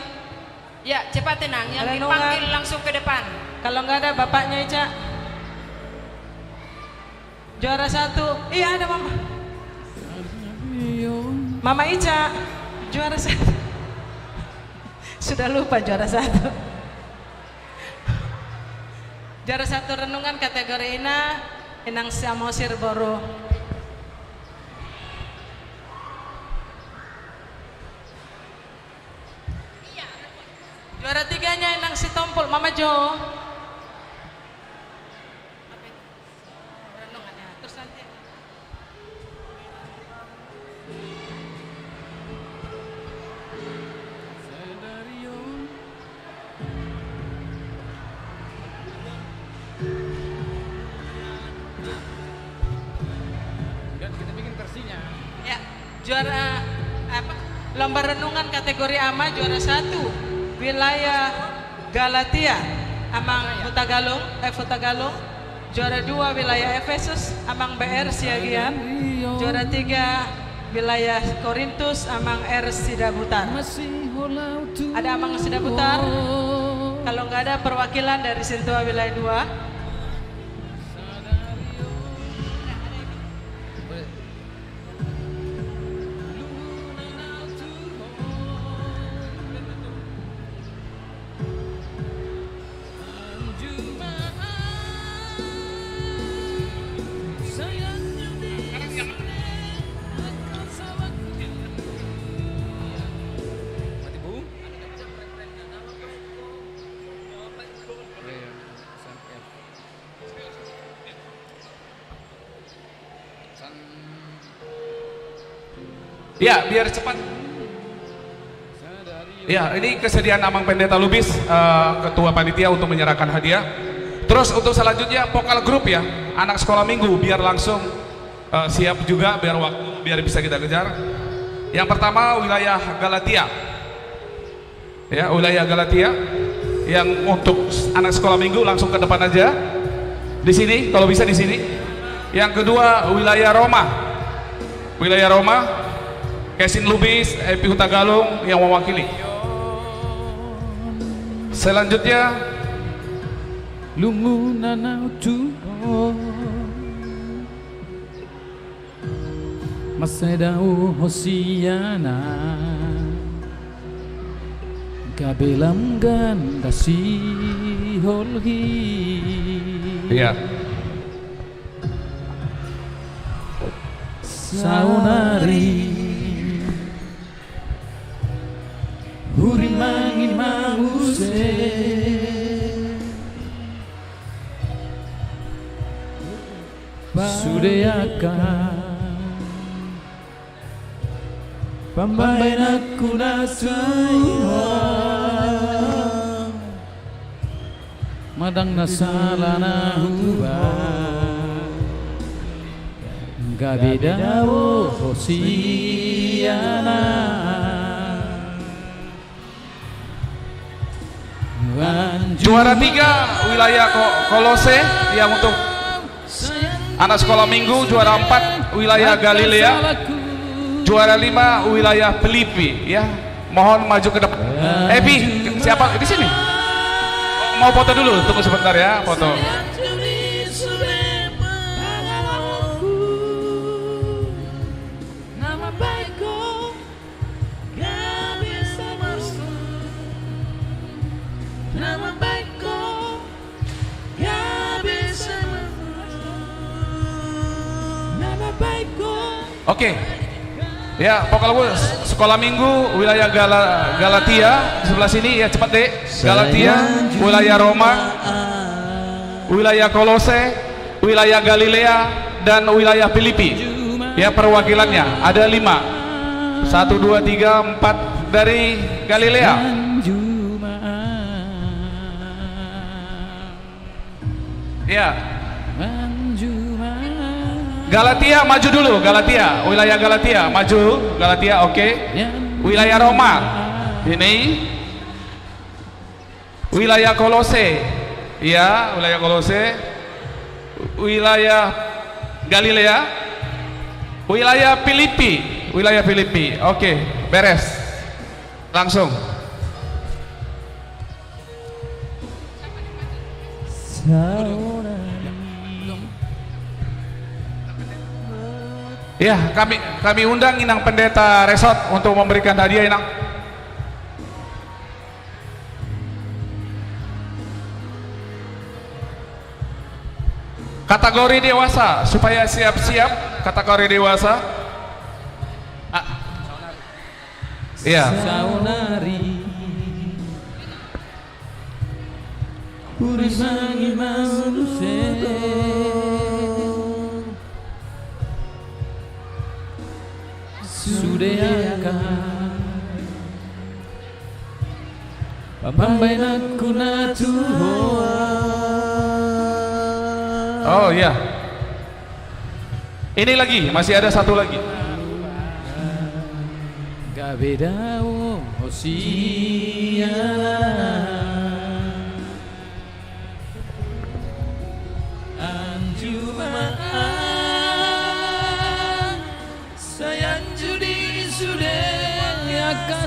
Ya, cepat Enang, yang dipanggil langsung ke depan. Kalau nggak ada bapaknya Ica. Juara 1, iya ada mama. Mama Ica, juara 1. Sudah lupa juara 1. Juara 1 renungan kategori Enang Samosir Boru. Juara 3-nya Enang Sitompul, Mama Jo. Juara lomba renungan kategori AMA juara 1 wilayah Galatia Amang Futagalung. Juara 2 wilayah Efesus, Amang BR Siagian. Juara 3 wilayah Korintus, Amang R Sidabutar. Ada Amang Sidabutar? Kalau nggak ada perwakilan dari Sintua wilayah 2. Ya, biar cepat. Ya, ini kesediaan Amang Pendeta Lubis, Ketua Panitia untuk menyerahkan hadiah. Terus untuk selanjutnya vokal grup ya, anak sekolah minggu biar langsung siap juga biar bisa kita kejar. Yang pertama wilayah Galatia. Ya, wilayah Galatia yang untuk anak sekolah minggu langsung ke depan aja. Di sini kalau bisa di sini. Yang kedua wilayah Roma. Wilayah Roma Kesin Lubis, Epi Hutagalung yang mewakili. Selanjutnya Lungunanautu Masedau Hosiana Kabelam ganda si holhi. Iya. Saunari Hurimangi mause Sudeakan Pambayan aku nasuhan Madang nasalana huba Gabidao Hosiana Juara 3 wilayah Kolose yang untuk anak sekolah minggu. Juara 4 wilayah Galilea. Juara 5 wilayah Filipi ya. Mohon maju ke depan. Epi, siapa di sini? Mau foto dulu, tunggu sebentar ya, foto. Oke. Ya, vokal sekolah minggu wilayah Galatia di sebelah sini ya, cepat deh. Galatia, wilayah Roma, wilayah Kolose, wilayah Galilea dan wilayah Filipi. Ya, perwakilannya ada 5. 1 2 3 4 dari Galilea. Ya. Galatia maju dulu, Galatia, wilayah Galatia maju, Galatia oke. Wilayah Roma, ini. Wilayah Kolose, ya, wilayah Kolose. Wilayah Galilea, wilayah Filipi, oke, beres, langsung. Ya, kami undang Inang Pendeta Resort untuk memberikan hadiah, Inang. Kategori dewasa supaya siap-siap, kategori dewasa. Iya. Sudeakan Pambayan aku natuhoan. Oh iya. Ini lagi, masih ada satu lagi. Gabedao Hosiana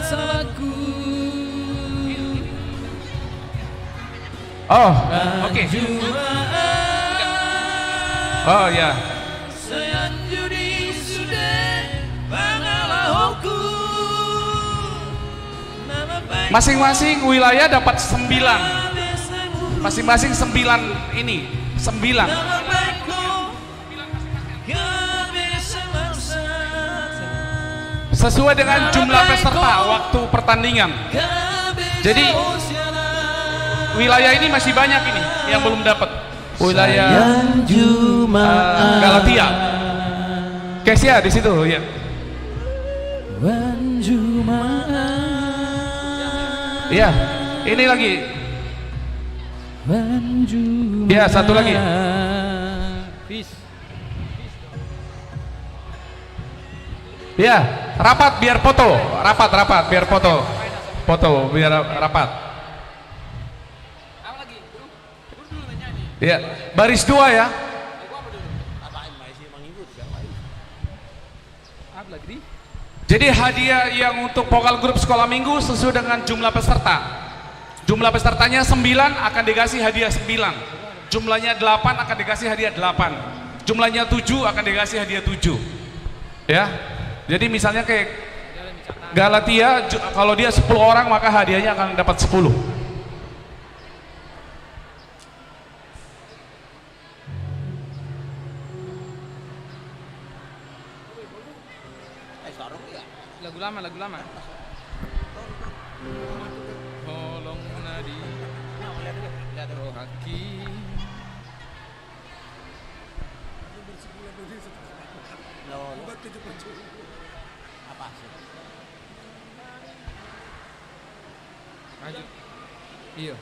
salahku. Oh, oke. Oh ya. Masing-masing wilayah dapat 9. Masing-masing 9 ini, 9. Sesuai dengan jumlah peserta waktu pertandingan. Jadi wilayah ini masih banyak ini yang belum dapat. Wilayah Galatia. Kesia di situ ya. Iya, ini lagi. Ya, satu lagi. Ya, rapat biar foto. Rapat biar foto. Foto biar rapat. Ya, baris 2 ya. Jadi hadiah yang untuk vokal grup sekolah minggu sesuai dengan jumlah peserta. Jumlah pesertanya 9 akan dikasih hadiah 9. Jumlahnya 8 akan dikasih hadiah 8. Jumlahnya 7 akan dikasih hadiah 7. Ya. Jadi misalnya kayak Galatia, kalau dia 10 orang maka hadiahnya akan dapat 10. Lagu lama. Tolong nadi rohaki. Apa sih? Maju. Iya.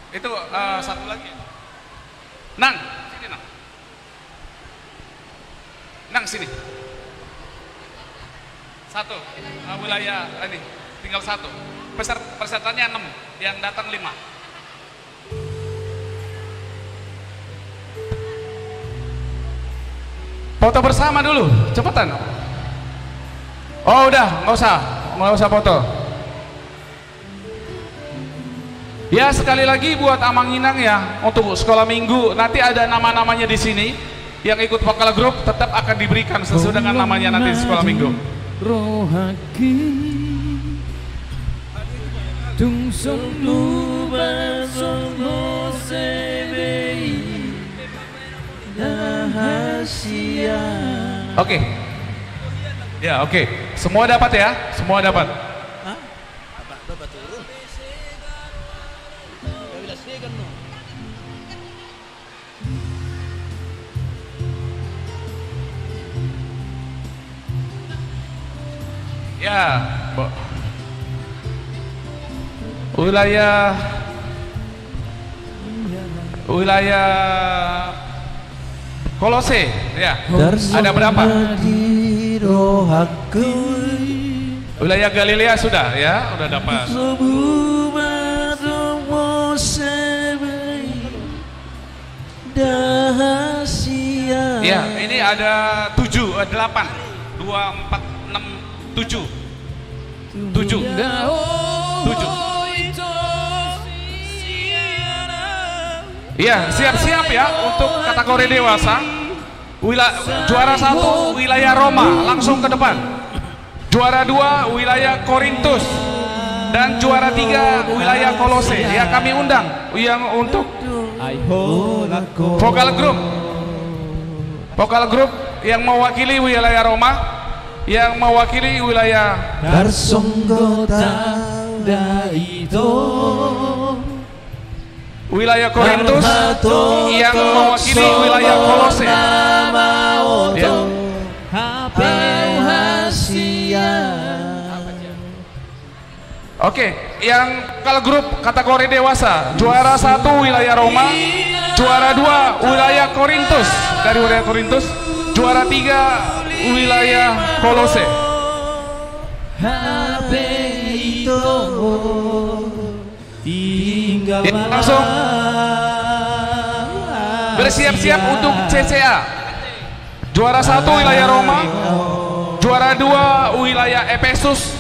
Itu satu lagi. Nang, sini Nang. Nang sini. Satu, wilayah ini tinggal satu. Pesertanya 6, yang datang 5. Foto bersama dulu, cepetan. Oh udah, nggak usah foto. Ya sekali lagi buat Amanginang ya, untuk sekolah minggu nanti ada nama-namanya di sini yang ikut vokal grup tetap akan diberikan sesuai dengan namanya nanti di sekolah minggu. Rohaki tung solu basono sebei rahasia. Oke. Ya oke. Semua dapat ya, semua dapat. Ya, wilayah Kolose, ya. Ada berapa? Wilayah Galilea sudah, ya, udah dapat. Ya, ini ada 7, 8, 2, 4, 6, 7. 7. Iya, siap-siap ya untuk kategori dewasa. Juara 1 wilayah Roma, langsung ke depan. Juara 2 wilayah Korintus. Dan juara 3 wilayah Kolose. Ya, kami undang yang untuk vokal grup yang mewakili wilayah Roma, yang mewakili wilayah wilayah Korintus, yang mewakili wilayah Kolose. Ya. Oke, yang kalau grup kategori dewasa, juara 1 wilayah Roma, juara 2 wilayah Korintus, dari wilayah Korintus, juara 3 wilayah Kolose. Langsung bersiap-siap untuk CCA. Juara 1 wilayah Roma, juara 2 wilayah Efesus,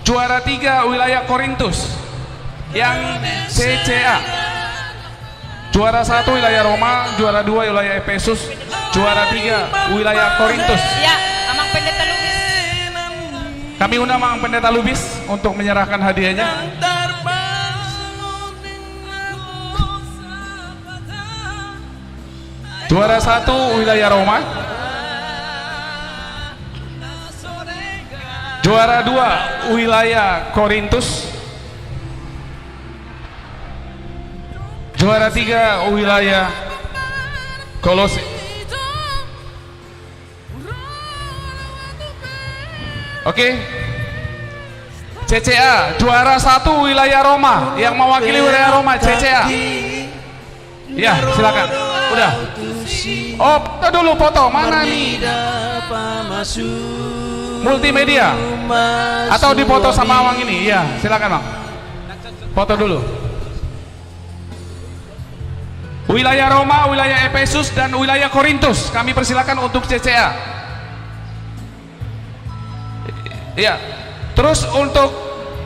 juara 3 wilayah Korintus. Yang CCA. Juara 1 wilayah Roma, juara 2 wilayah Efesus, juara 3 wilayah Korintus. Ya, Amang Pendeta Lubis. Kami undang Amang Pendeta Lubis untuk menyerahkan hadiahnya. Juara 1 wilayah Roma, juara 2 wilayah Korintus, juara 3 wilayah Kolose. Oke. CCA juara 1 wilayah Roma, yang mewakili wilayah Roma CCA. Ya, silakan. Udah. Oh, foto dulu, foto. Mana nih? Multimedia. Atau dipoto sama Awang ini? Iya, silakan, Bang. Foto dulu. Wilayah Roma, wilayah Efesus, dan wilayah Korintus. Kami persilakan untuk CCA. Iya. Terus untuk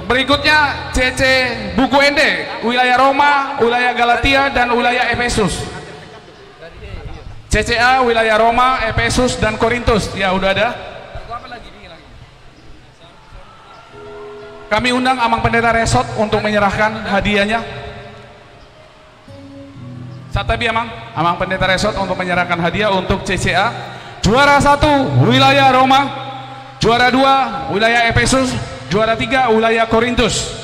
berikutnya CC buku Ende, wilayah Roma, wilayah Galatia, dan wilayah Efesus. CCA wilayah Roma, Efesus, dan Korintus. Ya, udah ada. Kami undang Amang Pendeta Resort untuk menyerahkan hadiahnya. Satabi Amang Pendeta Resort untuk menyerahkan hadiah untuk CCA. Juara 1 wilayah Roma, juara 2 wilayah Efesus, juara 3 wilayah Korintus.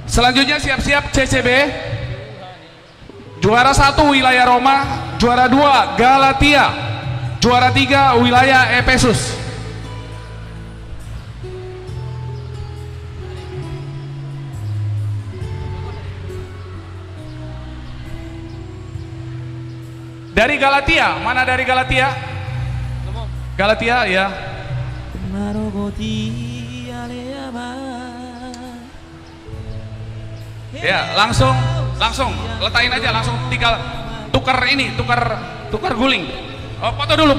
Selanjutnya siap-siap CCB. Juara 1 wilayah Roma, juara 2 Galatia, juara 3 wilayah Efesus. Dari Galatia, mana dari Galatia? Galatia, ya. Ya, langsung letakin aja, langsung tinggal tukar ini, tukar guling. Oh, foto dulu.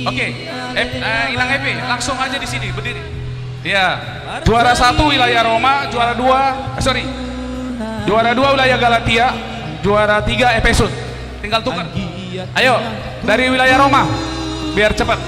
Oke, Inang Epi, langsung aja di sini berdiri. Ya, juara 1 wilayah Roma, juara 2 wilayah Galatia, juara 3 Efesus. Tinggal tukar. Ayo, dari wilayah Roma, biar cepat.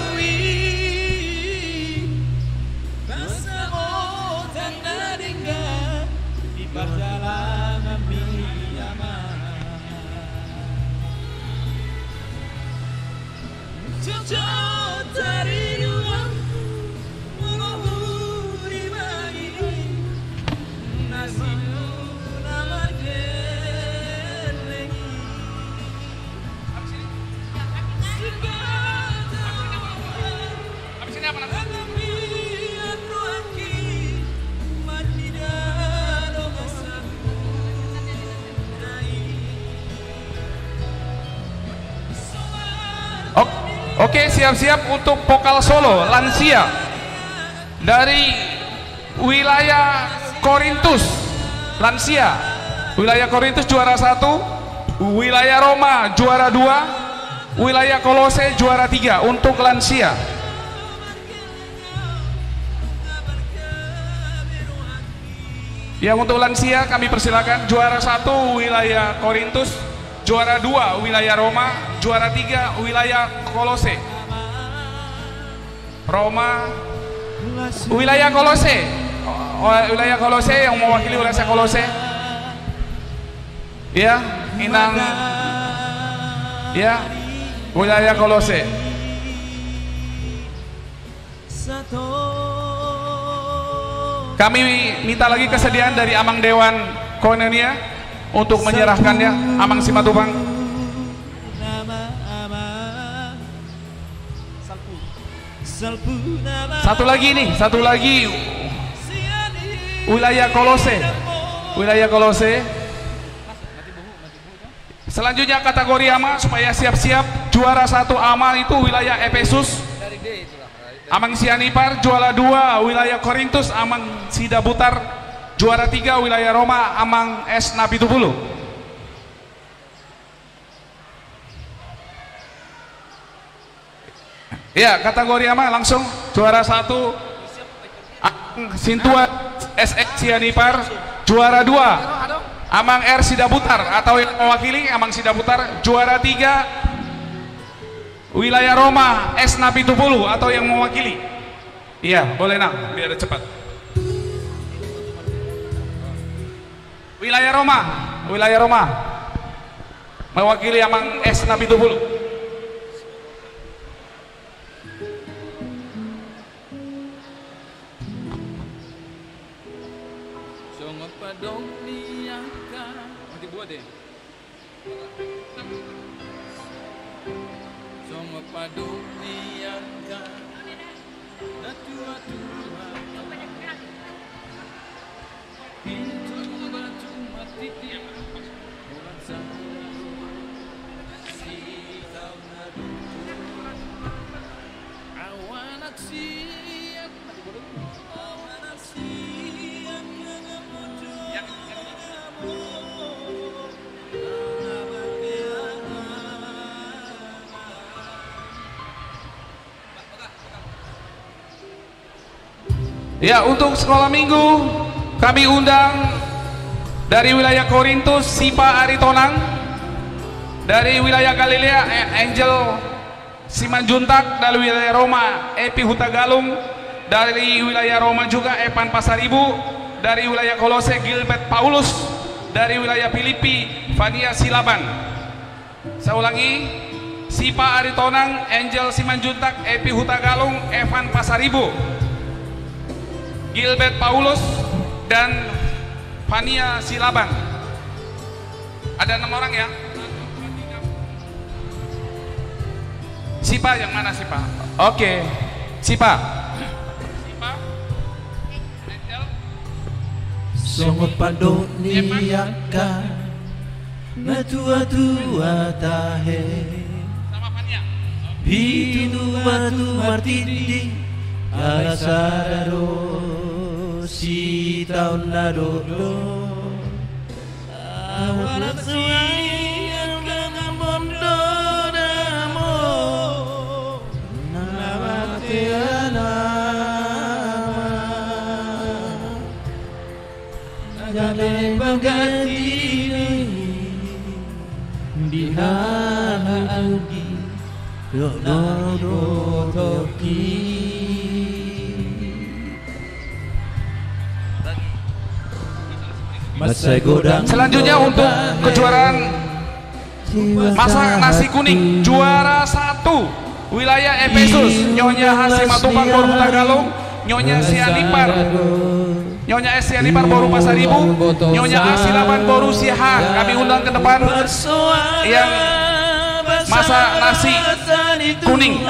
Oke, siap-siap untuk vokal solo lansia dari wilayah Korintus. Lansia wilayah Korintus juara 1, wilayah Roma juara 2, wilayah Kolose juara 3 untuk lansia. Ya, untuk lansia kami persilakan. Juara 1 wilayah Korintus, juara 2 wilayah Roma, juara 3 wilayah Kolose. Roma, wilayah Kolose, wilayah Kolose yang mewakili wilayah Kolose. Ya, Inang. Ya, wilayah Kolose. Kami minta lagi kesediaan dari Amang Dewan Koinonia untuk menyerahkannya. Amang Simatupang. Satu lagi. wilayah Kolose. Wilayah Kolose. Selanjutnya kategori AMA supaya siap-siap. Juara 1 AMA itu wilayah Efesus Amang Sianipar. Juara 2 wilayah Korintus Amang Sidabutar. Juara 3 wilayah Roma Amang S Nabi Tupulu. Ya, kategori AMA langsung. Juara 1 Amang Sintua SX Sianipar. Juara 2 Amang R Sidabutar atau yang mewakili Amang Sidabutar. Juara 3 wilayah Roma S Nabi Tupulu atau yang mewakili. Iya, boleh nak, biar cepat. Wilayah Roma mewakili Amang S Nabi Tupulu. Ya, untuk sekolah minggu kami undang dari wilayah Korintus Sipa Aritonang, dari wilayah Galilea Angel Simanjuntak, dari wilayah Roma Epi Hutagalung, dari wilayah Roma juga Evan Pasaribu, dari wilayah Kolose Gilbert Paulus, dari wilayah Filipi Fania Silaban. Saya ulangi, Sipa Aritonang, Angel Simanjuntak, Epi Hutagalung, Evan Pasaribu, Gilbert Paulus dan Fania Silaban. Ada 6 orang ya. Sipa yang mana Sipa? Oke, Sipa. Songot padok niyaka na tua-tua tahe Pitu batu martidi alasararo si taon na dodo awalat suayan kang bondo damo namatiana jale bagatini dihaudi dodo toki. Selanjutnya untuk kejuaraan masak nasi kuning, juara 1 wilayah Efesus Nyonya Hasimatupang Boru Tagalong, Nyonya Sianipar, Nyonya S Sianipar Boru Pasaribu, Nyonya Asilaban Boru Siahan. Kami undang ke depan yang masak nasi kuning.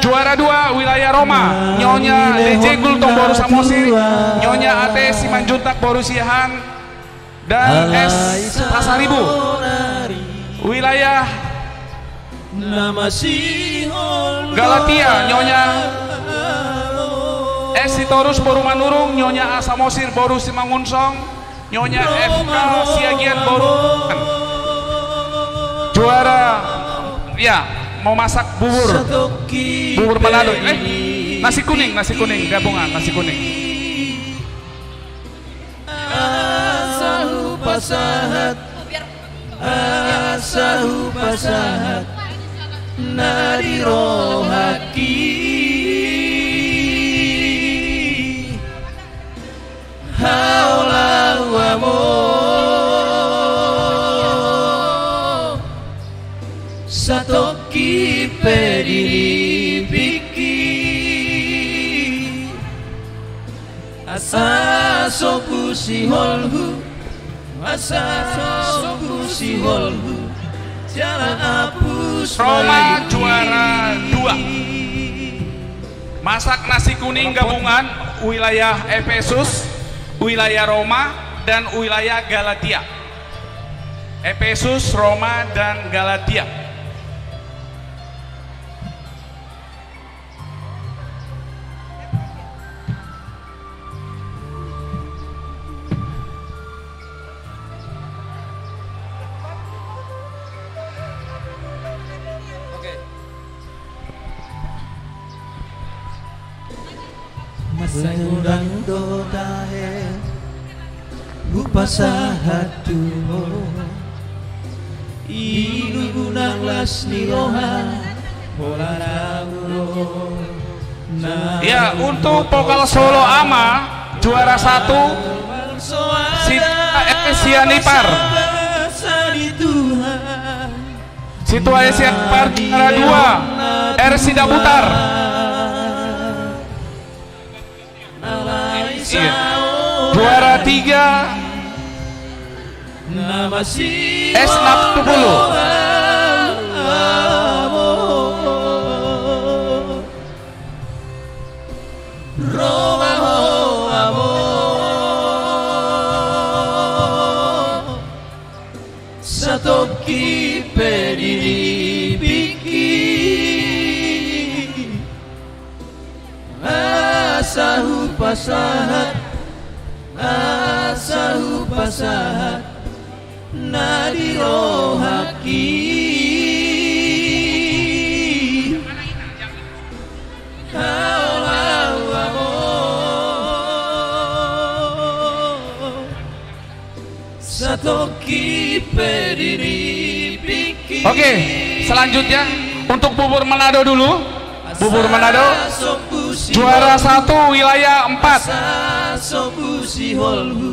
Juara 2 wilayah Roma Nyonya DJ Gultong Boru Samosir, Nyonya Ate Simanjuntak Boru Siahan dan S Pasaribu. Wilayah Galatia Nyonya S Sitorus Boru Manurung, Nyonya Asamosir Boru Simangunsong, Nyonya FK Siagian Boru. Juara ya mau masak bubur Manado. Nasi kuning gabungan nasi kuning. Pasahat asahu pasahat nadi rohaki haula wamo satoki pedini piki asa soku si holhu Roma juara 2 masak nasi kuning gabungan wilayah Efesus, wilayah Roma, dan wilayah Galatia. Efesus, Roma, dan Galatia. Masayurang do dahil upasahatu mo ilugunang las nirohan polaraulo. Ya, untuk vokal solo AMA juara 1 Sianipar. Situasi Sianipar juara 2 Ersida Putar. Iya. Juara 3 S60. Satoki pediri biki asahu pasahat nadiro haki satoki pediri biki. Oke, selanjutnya untuk bubur Manado dulu. Bubur Manado juara 1 wilayah 4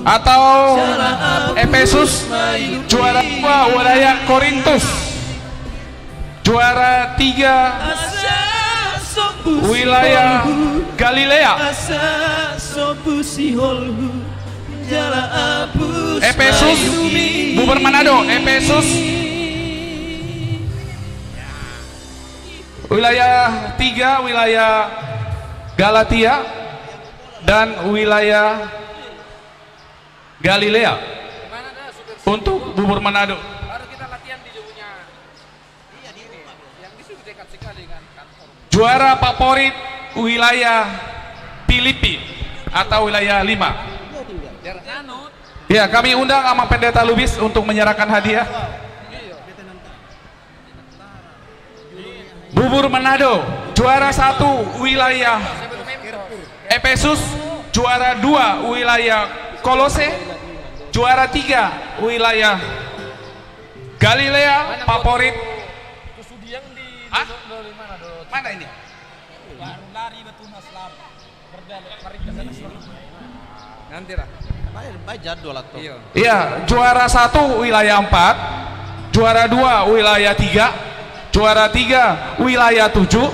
atau Efesus, juara 2 wilayah Korintus, juara 3 wilayah Galilea. Efesus, bubur Manado, Efesus wilayah 3 wilayah Galatia dan wilayah Galilea. Untuk bubur Manado juara favorit wilayah Filipi atau wilayah 5. Ya, kami undang sama Pendeta Lubis untuk menyerahkan hadiah. Bubur Manado juara 1 wilayah Efesus, juara 2 wilayah Kolose, juara 3 wilayah Galilea. Favorit mana ini? Nanti lah. Iya, juara 1 wilayah 4, juara 2 wilayah 3, juara 3 wilayah 7,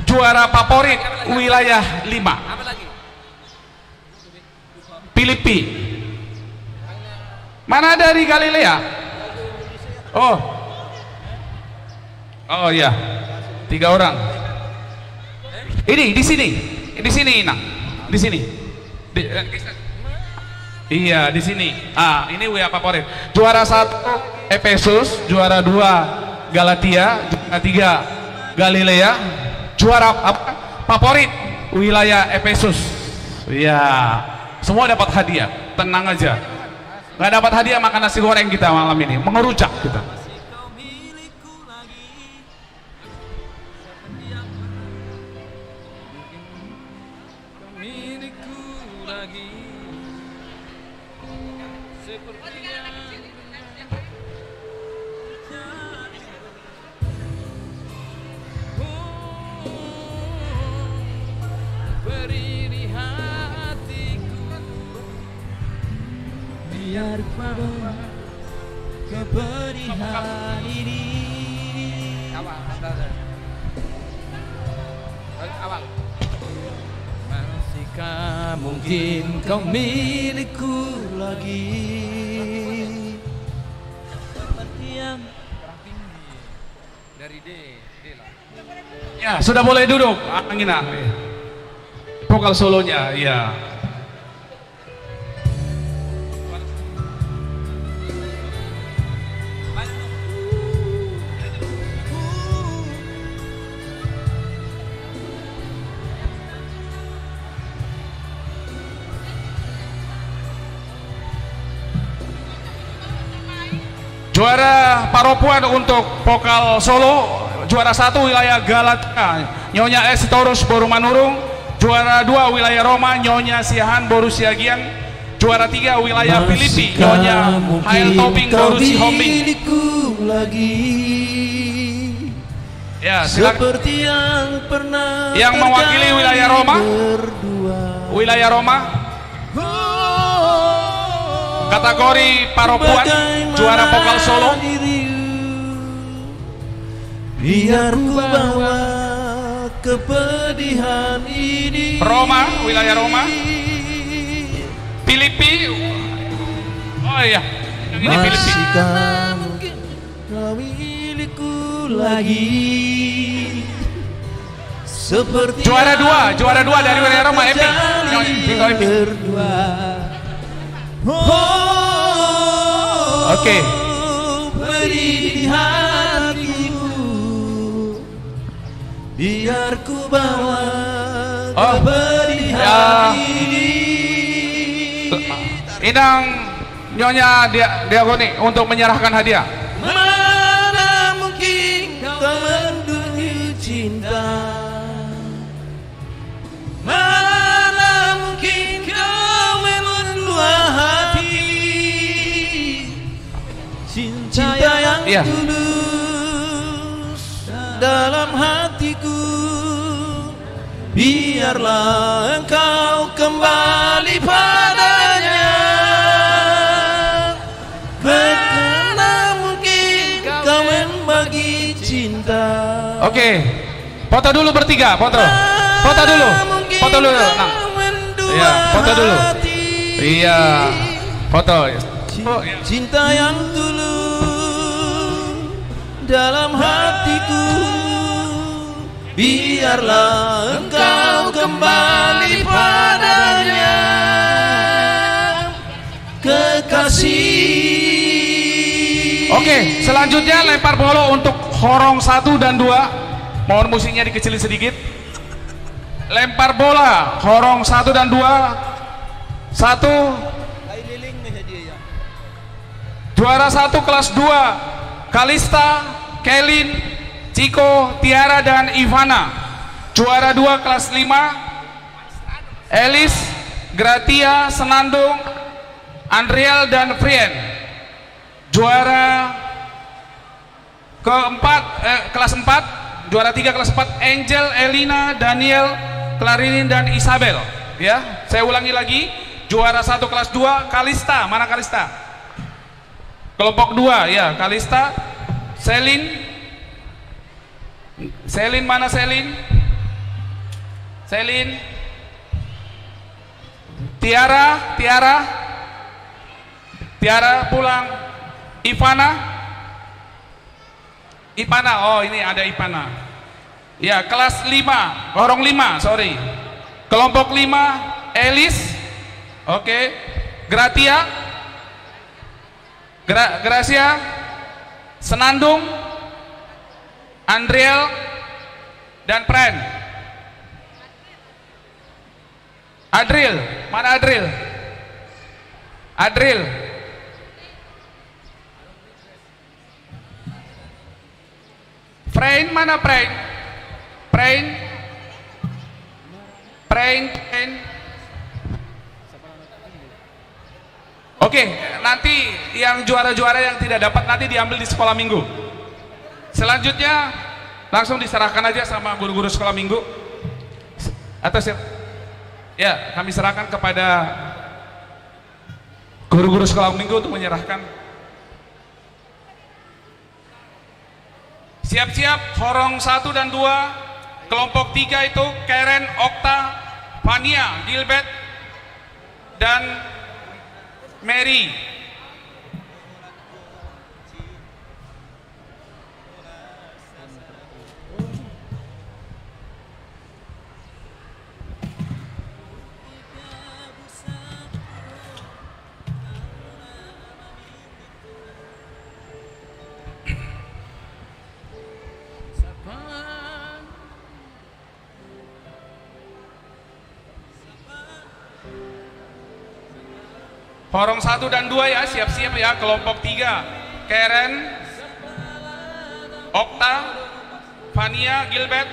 juara favorit wilayah 5. Filipi. Mana dari Galilea? Oh. Oh ya. 3 orang. Ini di sini. Di sini, Nak. Di sini. Iya, di sini. Ah, ini wilayah favorit. Juara 1 Efesus, juara 2 Galatia, juara 3 Galilea, juara favorit wilayah Efesus. Iya. Semua dapat hadiah. Tenang aja. Nggak dapat hadiah makan nasi goreng kita malam ini. Mengerucak kita. Biar kepedihan ini masihkah mungkin kau milikku lagi. Seperti yang dari D lah. Ya, sudah boleh duduk. Angina. Vokal solonya, ya. Juara Paropuan untuk vokal solo, juara 1 wilayah Galatia Nyonya Sitorus Boru Manurung, juara 2 wilayah Roma Nyonya Siahan Boru Siagian, juara 3 wilayah Filipi Nyonya Hael Tobing Boru Sihombing. Ya, silakan. Seperti yang pernah yang mewakili wilayah Roma, wilayah Roma, kategori Paropuan, juara vokal solo. Biar ku bawa kepedihan ini. Roma, wilayah Roma. Filipi. Oh iya, ini Filipi. Kau milikku lagi. Seperti juara 2 dari wilayah Roma, Epi. Oke. Beri di hatiku, biar ku bawa kepedihan ini. Inang Nyonya Diagoni untuk menyerahkan hadiah. Mana mungkin kau mendungi cinta, mana mungkin kau memendua hati. Cinta yang tulus dalam hatiku, biarlah engkau kembali padanya. Bagaimana mungkin kau membagi cinta. Oke, foto dulu bertiga, foto dulu, nah. Iya, foto dulu. Iya, foto. Cinta yang tulus dalam hatiku, biarlah engkau kembali padanya, kekasih. Oke, selanjutnya lempar bola untuk horong 1 dan 2. Mohon musiknya dikecilin sedikit. Lempar bola horong 1 dan 2. 1. Juara 1 kelas 2 Kalista, Kelin, Ciko, Tiara dan Ivana. Juara 2 kelas 5 Elis, Gratia, Senandung, Andriel dan Frien. Juara kelas 4, juara 3 kelas 4 Angel, Elina, Daniel, Clarinin dan Isabel. Ya, saya ulangi lagi. Juara 1 kelas 2 Kalista, mana Kalista? Kelompok 2 ya, Kalista, Selin, mana Selin? Selin, Tiara pulang. Ivana, oh ini ada Ivana. Ya, kelas 5, horong 5, sorry. Kelompok 5, Elis, oke. Gracia, Senandung, Andriel, dan Pren. Adril, mana Adril? Prain, mana Prain? Oke, nanti yang juara-juara yang tidak dapat nanti diambil di sekolah minggu. Selanjutnya langsung diserahkan aja sama guru-guru sekolah minggu. Atau ya, kami serahkan kepada guru-guru sekolah minggu untuk menyerahkan. Siap-siap, horong 1 dan 2. Kelompok 3 itu Karen, Okta, Fania, Gilbert, dan Mary. Horong 1 dan 2 ya, siap-siap ya, kelompok 3. Karen, Okta, Fania, Gilbert,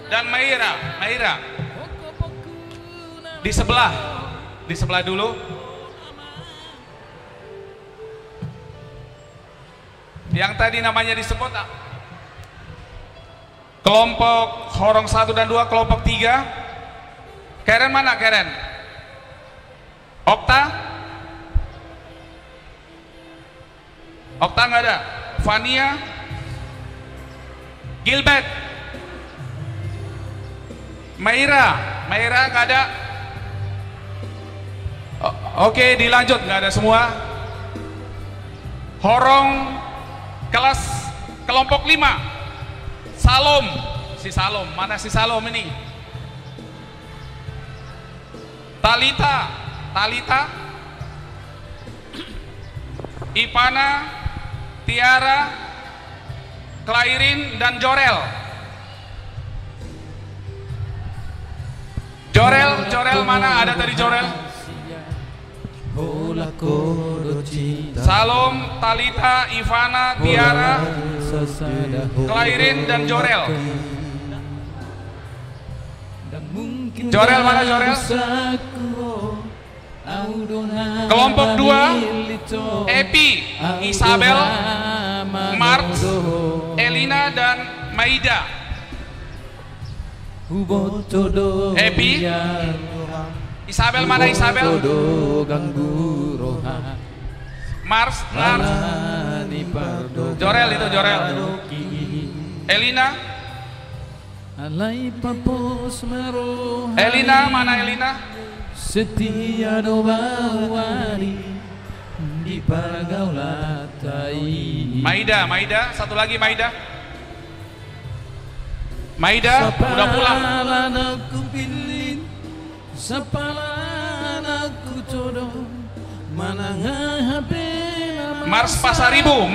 dan Maira. Maira di sebelah dulu. Yang tadi namanya disebut kelompok Horong 1 dan 2, kelompok 3. Karen mana Karen? Okta? Okta nggak ada. Fania? Gilbert? Maira? Maira nggak ada. Oke, dilanjut, nggak ada semua. Horong kelas kelompok 5. Salom, si Salom, mana si Salom ini? Talita, Ipana, Tiara, Klairin, dan Jorel. Jorel mana? Ada tadi Jorel? Salom, Talita, Ivana, Tiara, Klairin, dan Jorel. Jorel mana Jorel? Kelompok 2, Epi, Isabel, Mars, Elina, dan Maida. Epi, Isabel mana Isabel? Mars, Jorel itu Jorel. Elina? Elina mana Elina? Setia dobawari di pergaulatai. Maida, satu lagi Maida. Maida udah pulang. Aku pilih sepalan aku jodoh mana Mars Pasaribu.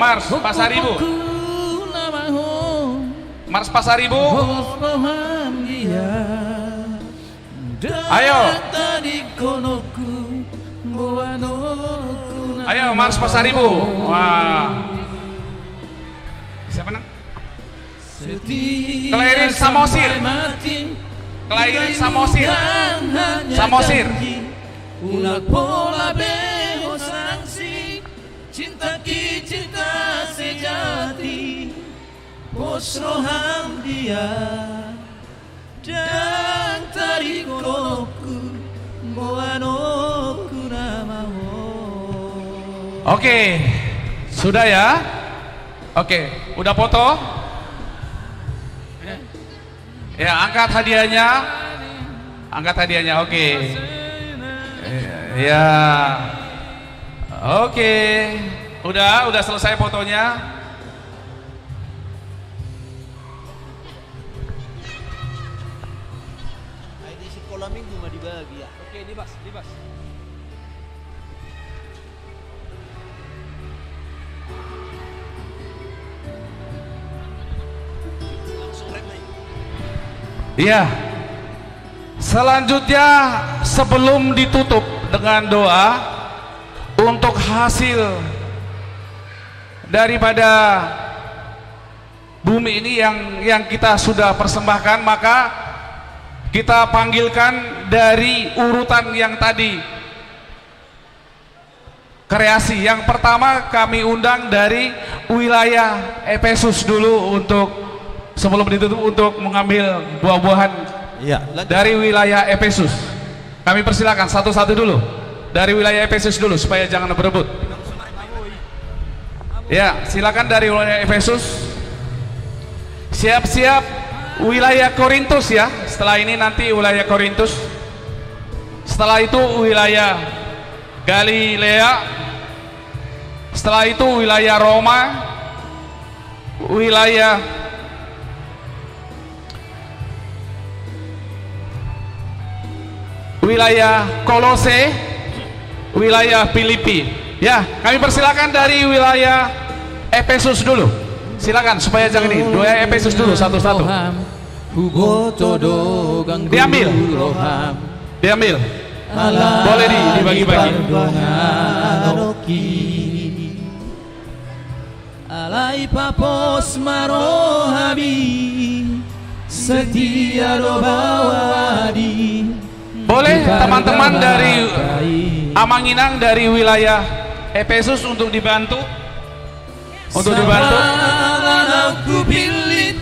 Ayo Mars Pasaribu. Wah. Siapa nang? Klairin Samosir. Ulah pola beho sanksi, cinta sejati, posroham dia, dan tarik konoku, boanoku namamu. Oke, sudah ya? Oke, udah foto? Ya, angkat hadiahnya. Oke. Ya. Oke. Udah selesai fotonya. ID sekolah minggu mah dibagi ya. Oke, dibas. Iya. Selanjutnya sebelum ditutup dengan doa untuk hasil daripada bumi ini yang kita sudah persembahkan, maka kita panggilkan dari urutan yang tadi kreasi. Yang pertama kami undang dari wilayah Efesus dulu untuk sebelum ditutup untuk mengambil buah-buahan dari wilayah Efesus. Kami persilakan satu-satu dulu dari wilayah Efesus dulu supaya jangan berebut. Ya, silakan dari wilayah Efesus. Siap-siap wilayah Korintus ya. Setelah ini nanti wilayah Korintus. Setelah itu wilayah Galilea. Setelah itu wilayah Roma. Wilayah Kolose, wilayah Filipi. Ya, kami persilakan dari wilayah Efesus dulu. Silakan supaya jangan ini. Wilayah Efesus dulu satu-satu. Diambil. Boleh dibagi-bagi. Alai papos marohami setia dobawadi. Boleh teman-teman dari Amanginang dari wilayah Efesus untuk dibantu? Untuk dibantu. Aku pilih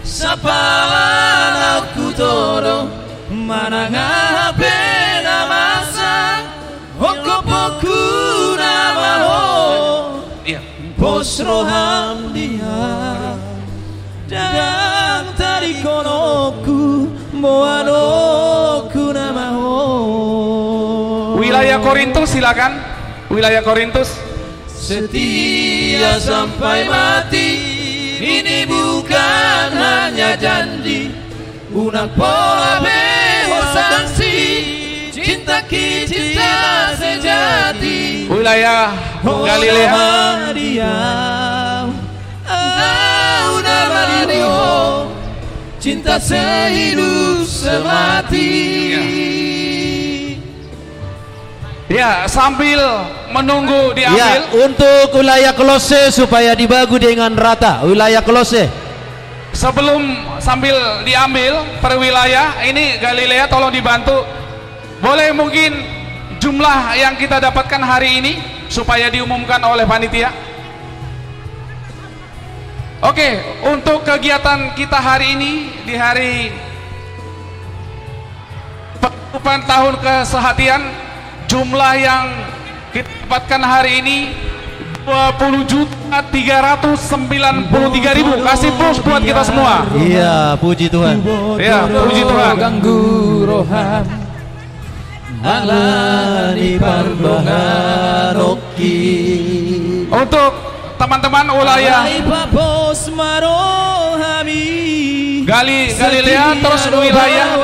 sapalan aku toro manangape namasa hokopoku namaho posroham dia dan tadi konoku moanoku namaho. Wilayah Korintus silakan. Wilayah Korintus. Setia sampai mati, ini bukan hanya janji, unak pola behosansi, cinta cinta sejati. Wilayah Galilea. Cinta sehidup semati. Ya, sambil menunggu diambil. Ya, untuk wilayah Kolose supaya dibagi dengan rata. Wilayah Kolose. Sebelum sambil diambil per wilayah, ini Galilea tolong dibantu. Boleh mungkin jumlah yang kita dapatkan hari ini supaya diumumkan oleh panitia. Oke, untuk kegiatan kita hari ini di hari penutupan tahun kesehatian, jumlah yang kita dapatkan hari ini 20.393.000. Kasih plus buat kita semua. Iya, puji Tuhan. Ya, puji Tuhan. Ganggu rohan alani pardonganoki. Untuk teman-teman wilayah Galilea, terus wilayah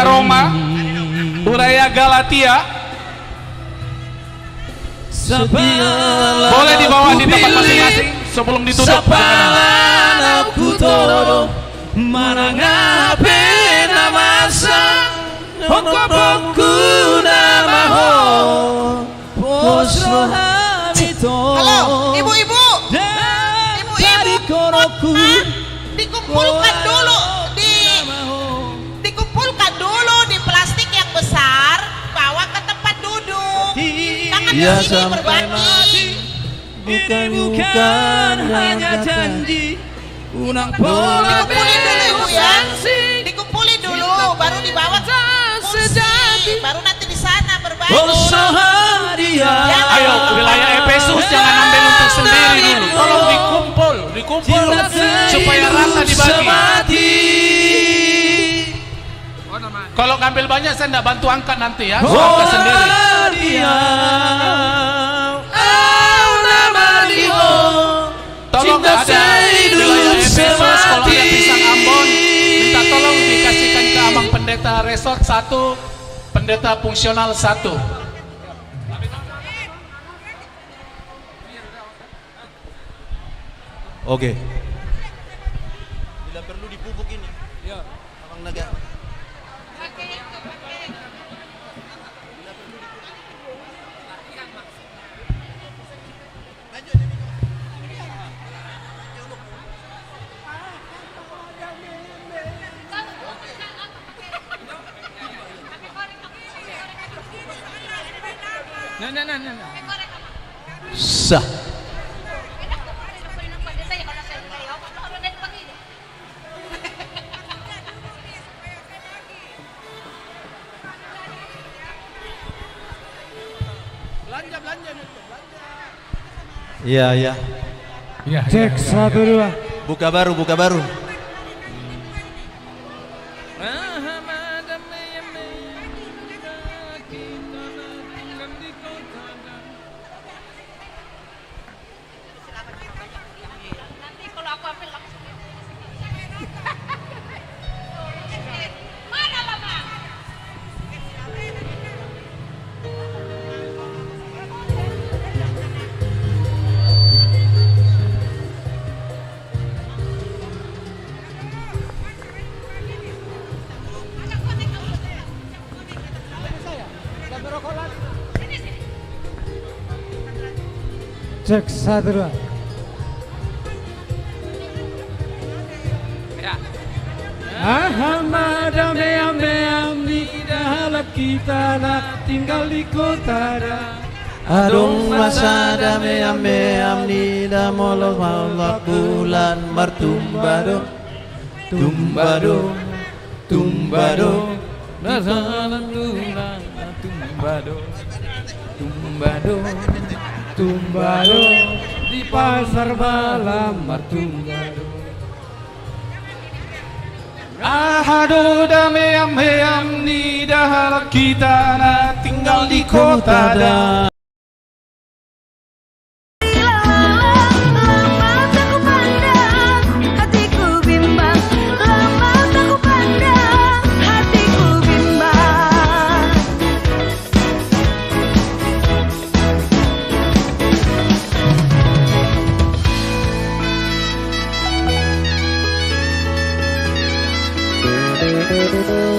Roma, wilayah Galatia, boleh dibawa di tempat masing-masing sebelum ditutup. Halo, ibu-ibu. Dikumpulkan dulu di plastik yang besar, bawa ke tempat duduk. Jangan di sini berbagi. Bukan hanya janji, unang pola dikumpulin dulu ibu ya. Dikumpulin dulu, baru dibawa ke kursi, baru nanti di sana berbagi. Ayo wilayah Efesus jangan ambil untuk sendiri dulu. Tolong dikumpul supaya rata dibagi. Kalau ngambil banyak saya tidak bantu angkat nanti ya. Angkat sendiri. Tolong ada wilayah Efesus, kalau ada pisang Ambon, minta tolong dikasihkan ke Amang Pendeta Resort 1, Pendeta Fungsional 1. Oke. Bila perlu dipupuk ini. Ya, Abang Naga. Sah. Iya, iya. Cek 1 2. Buka baru. Cek 1 2. Ya. Ahmad ame di dalam kita nak tinggal di kota dah. Adung masa dame amni da molos malak bulan martumbado tumbado tumbado nasalan bulan tumbado tumbado Tumbado di pasar malam martumbado. Ahadu dame amni dahal kita na tinggal di kota da. Thank you.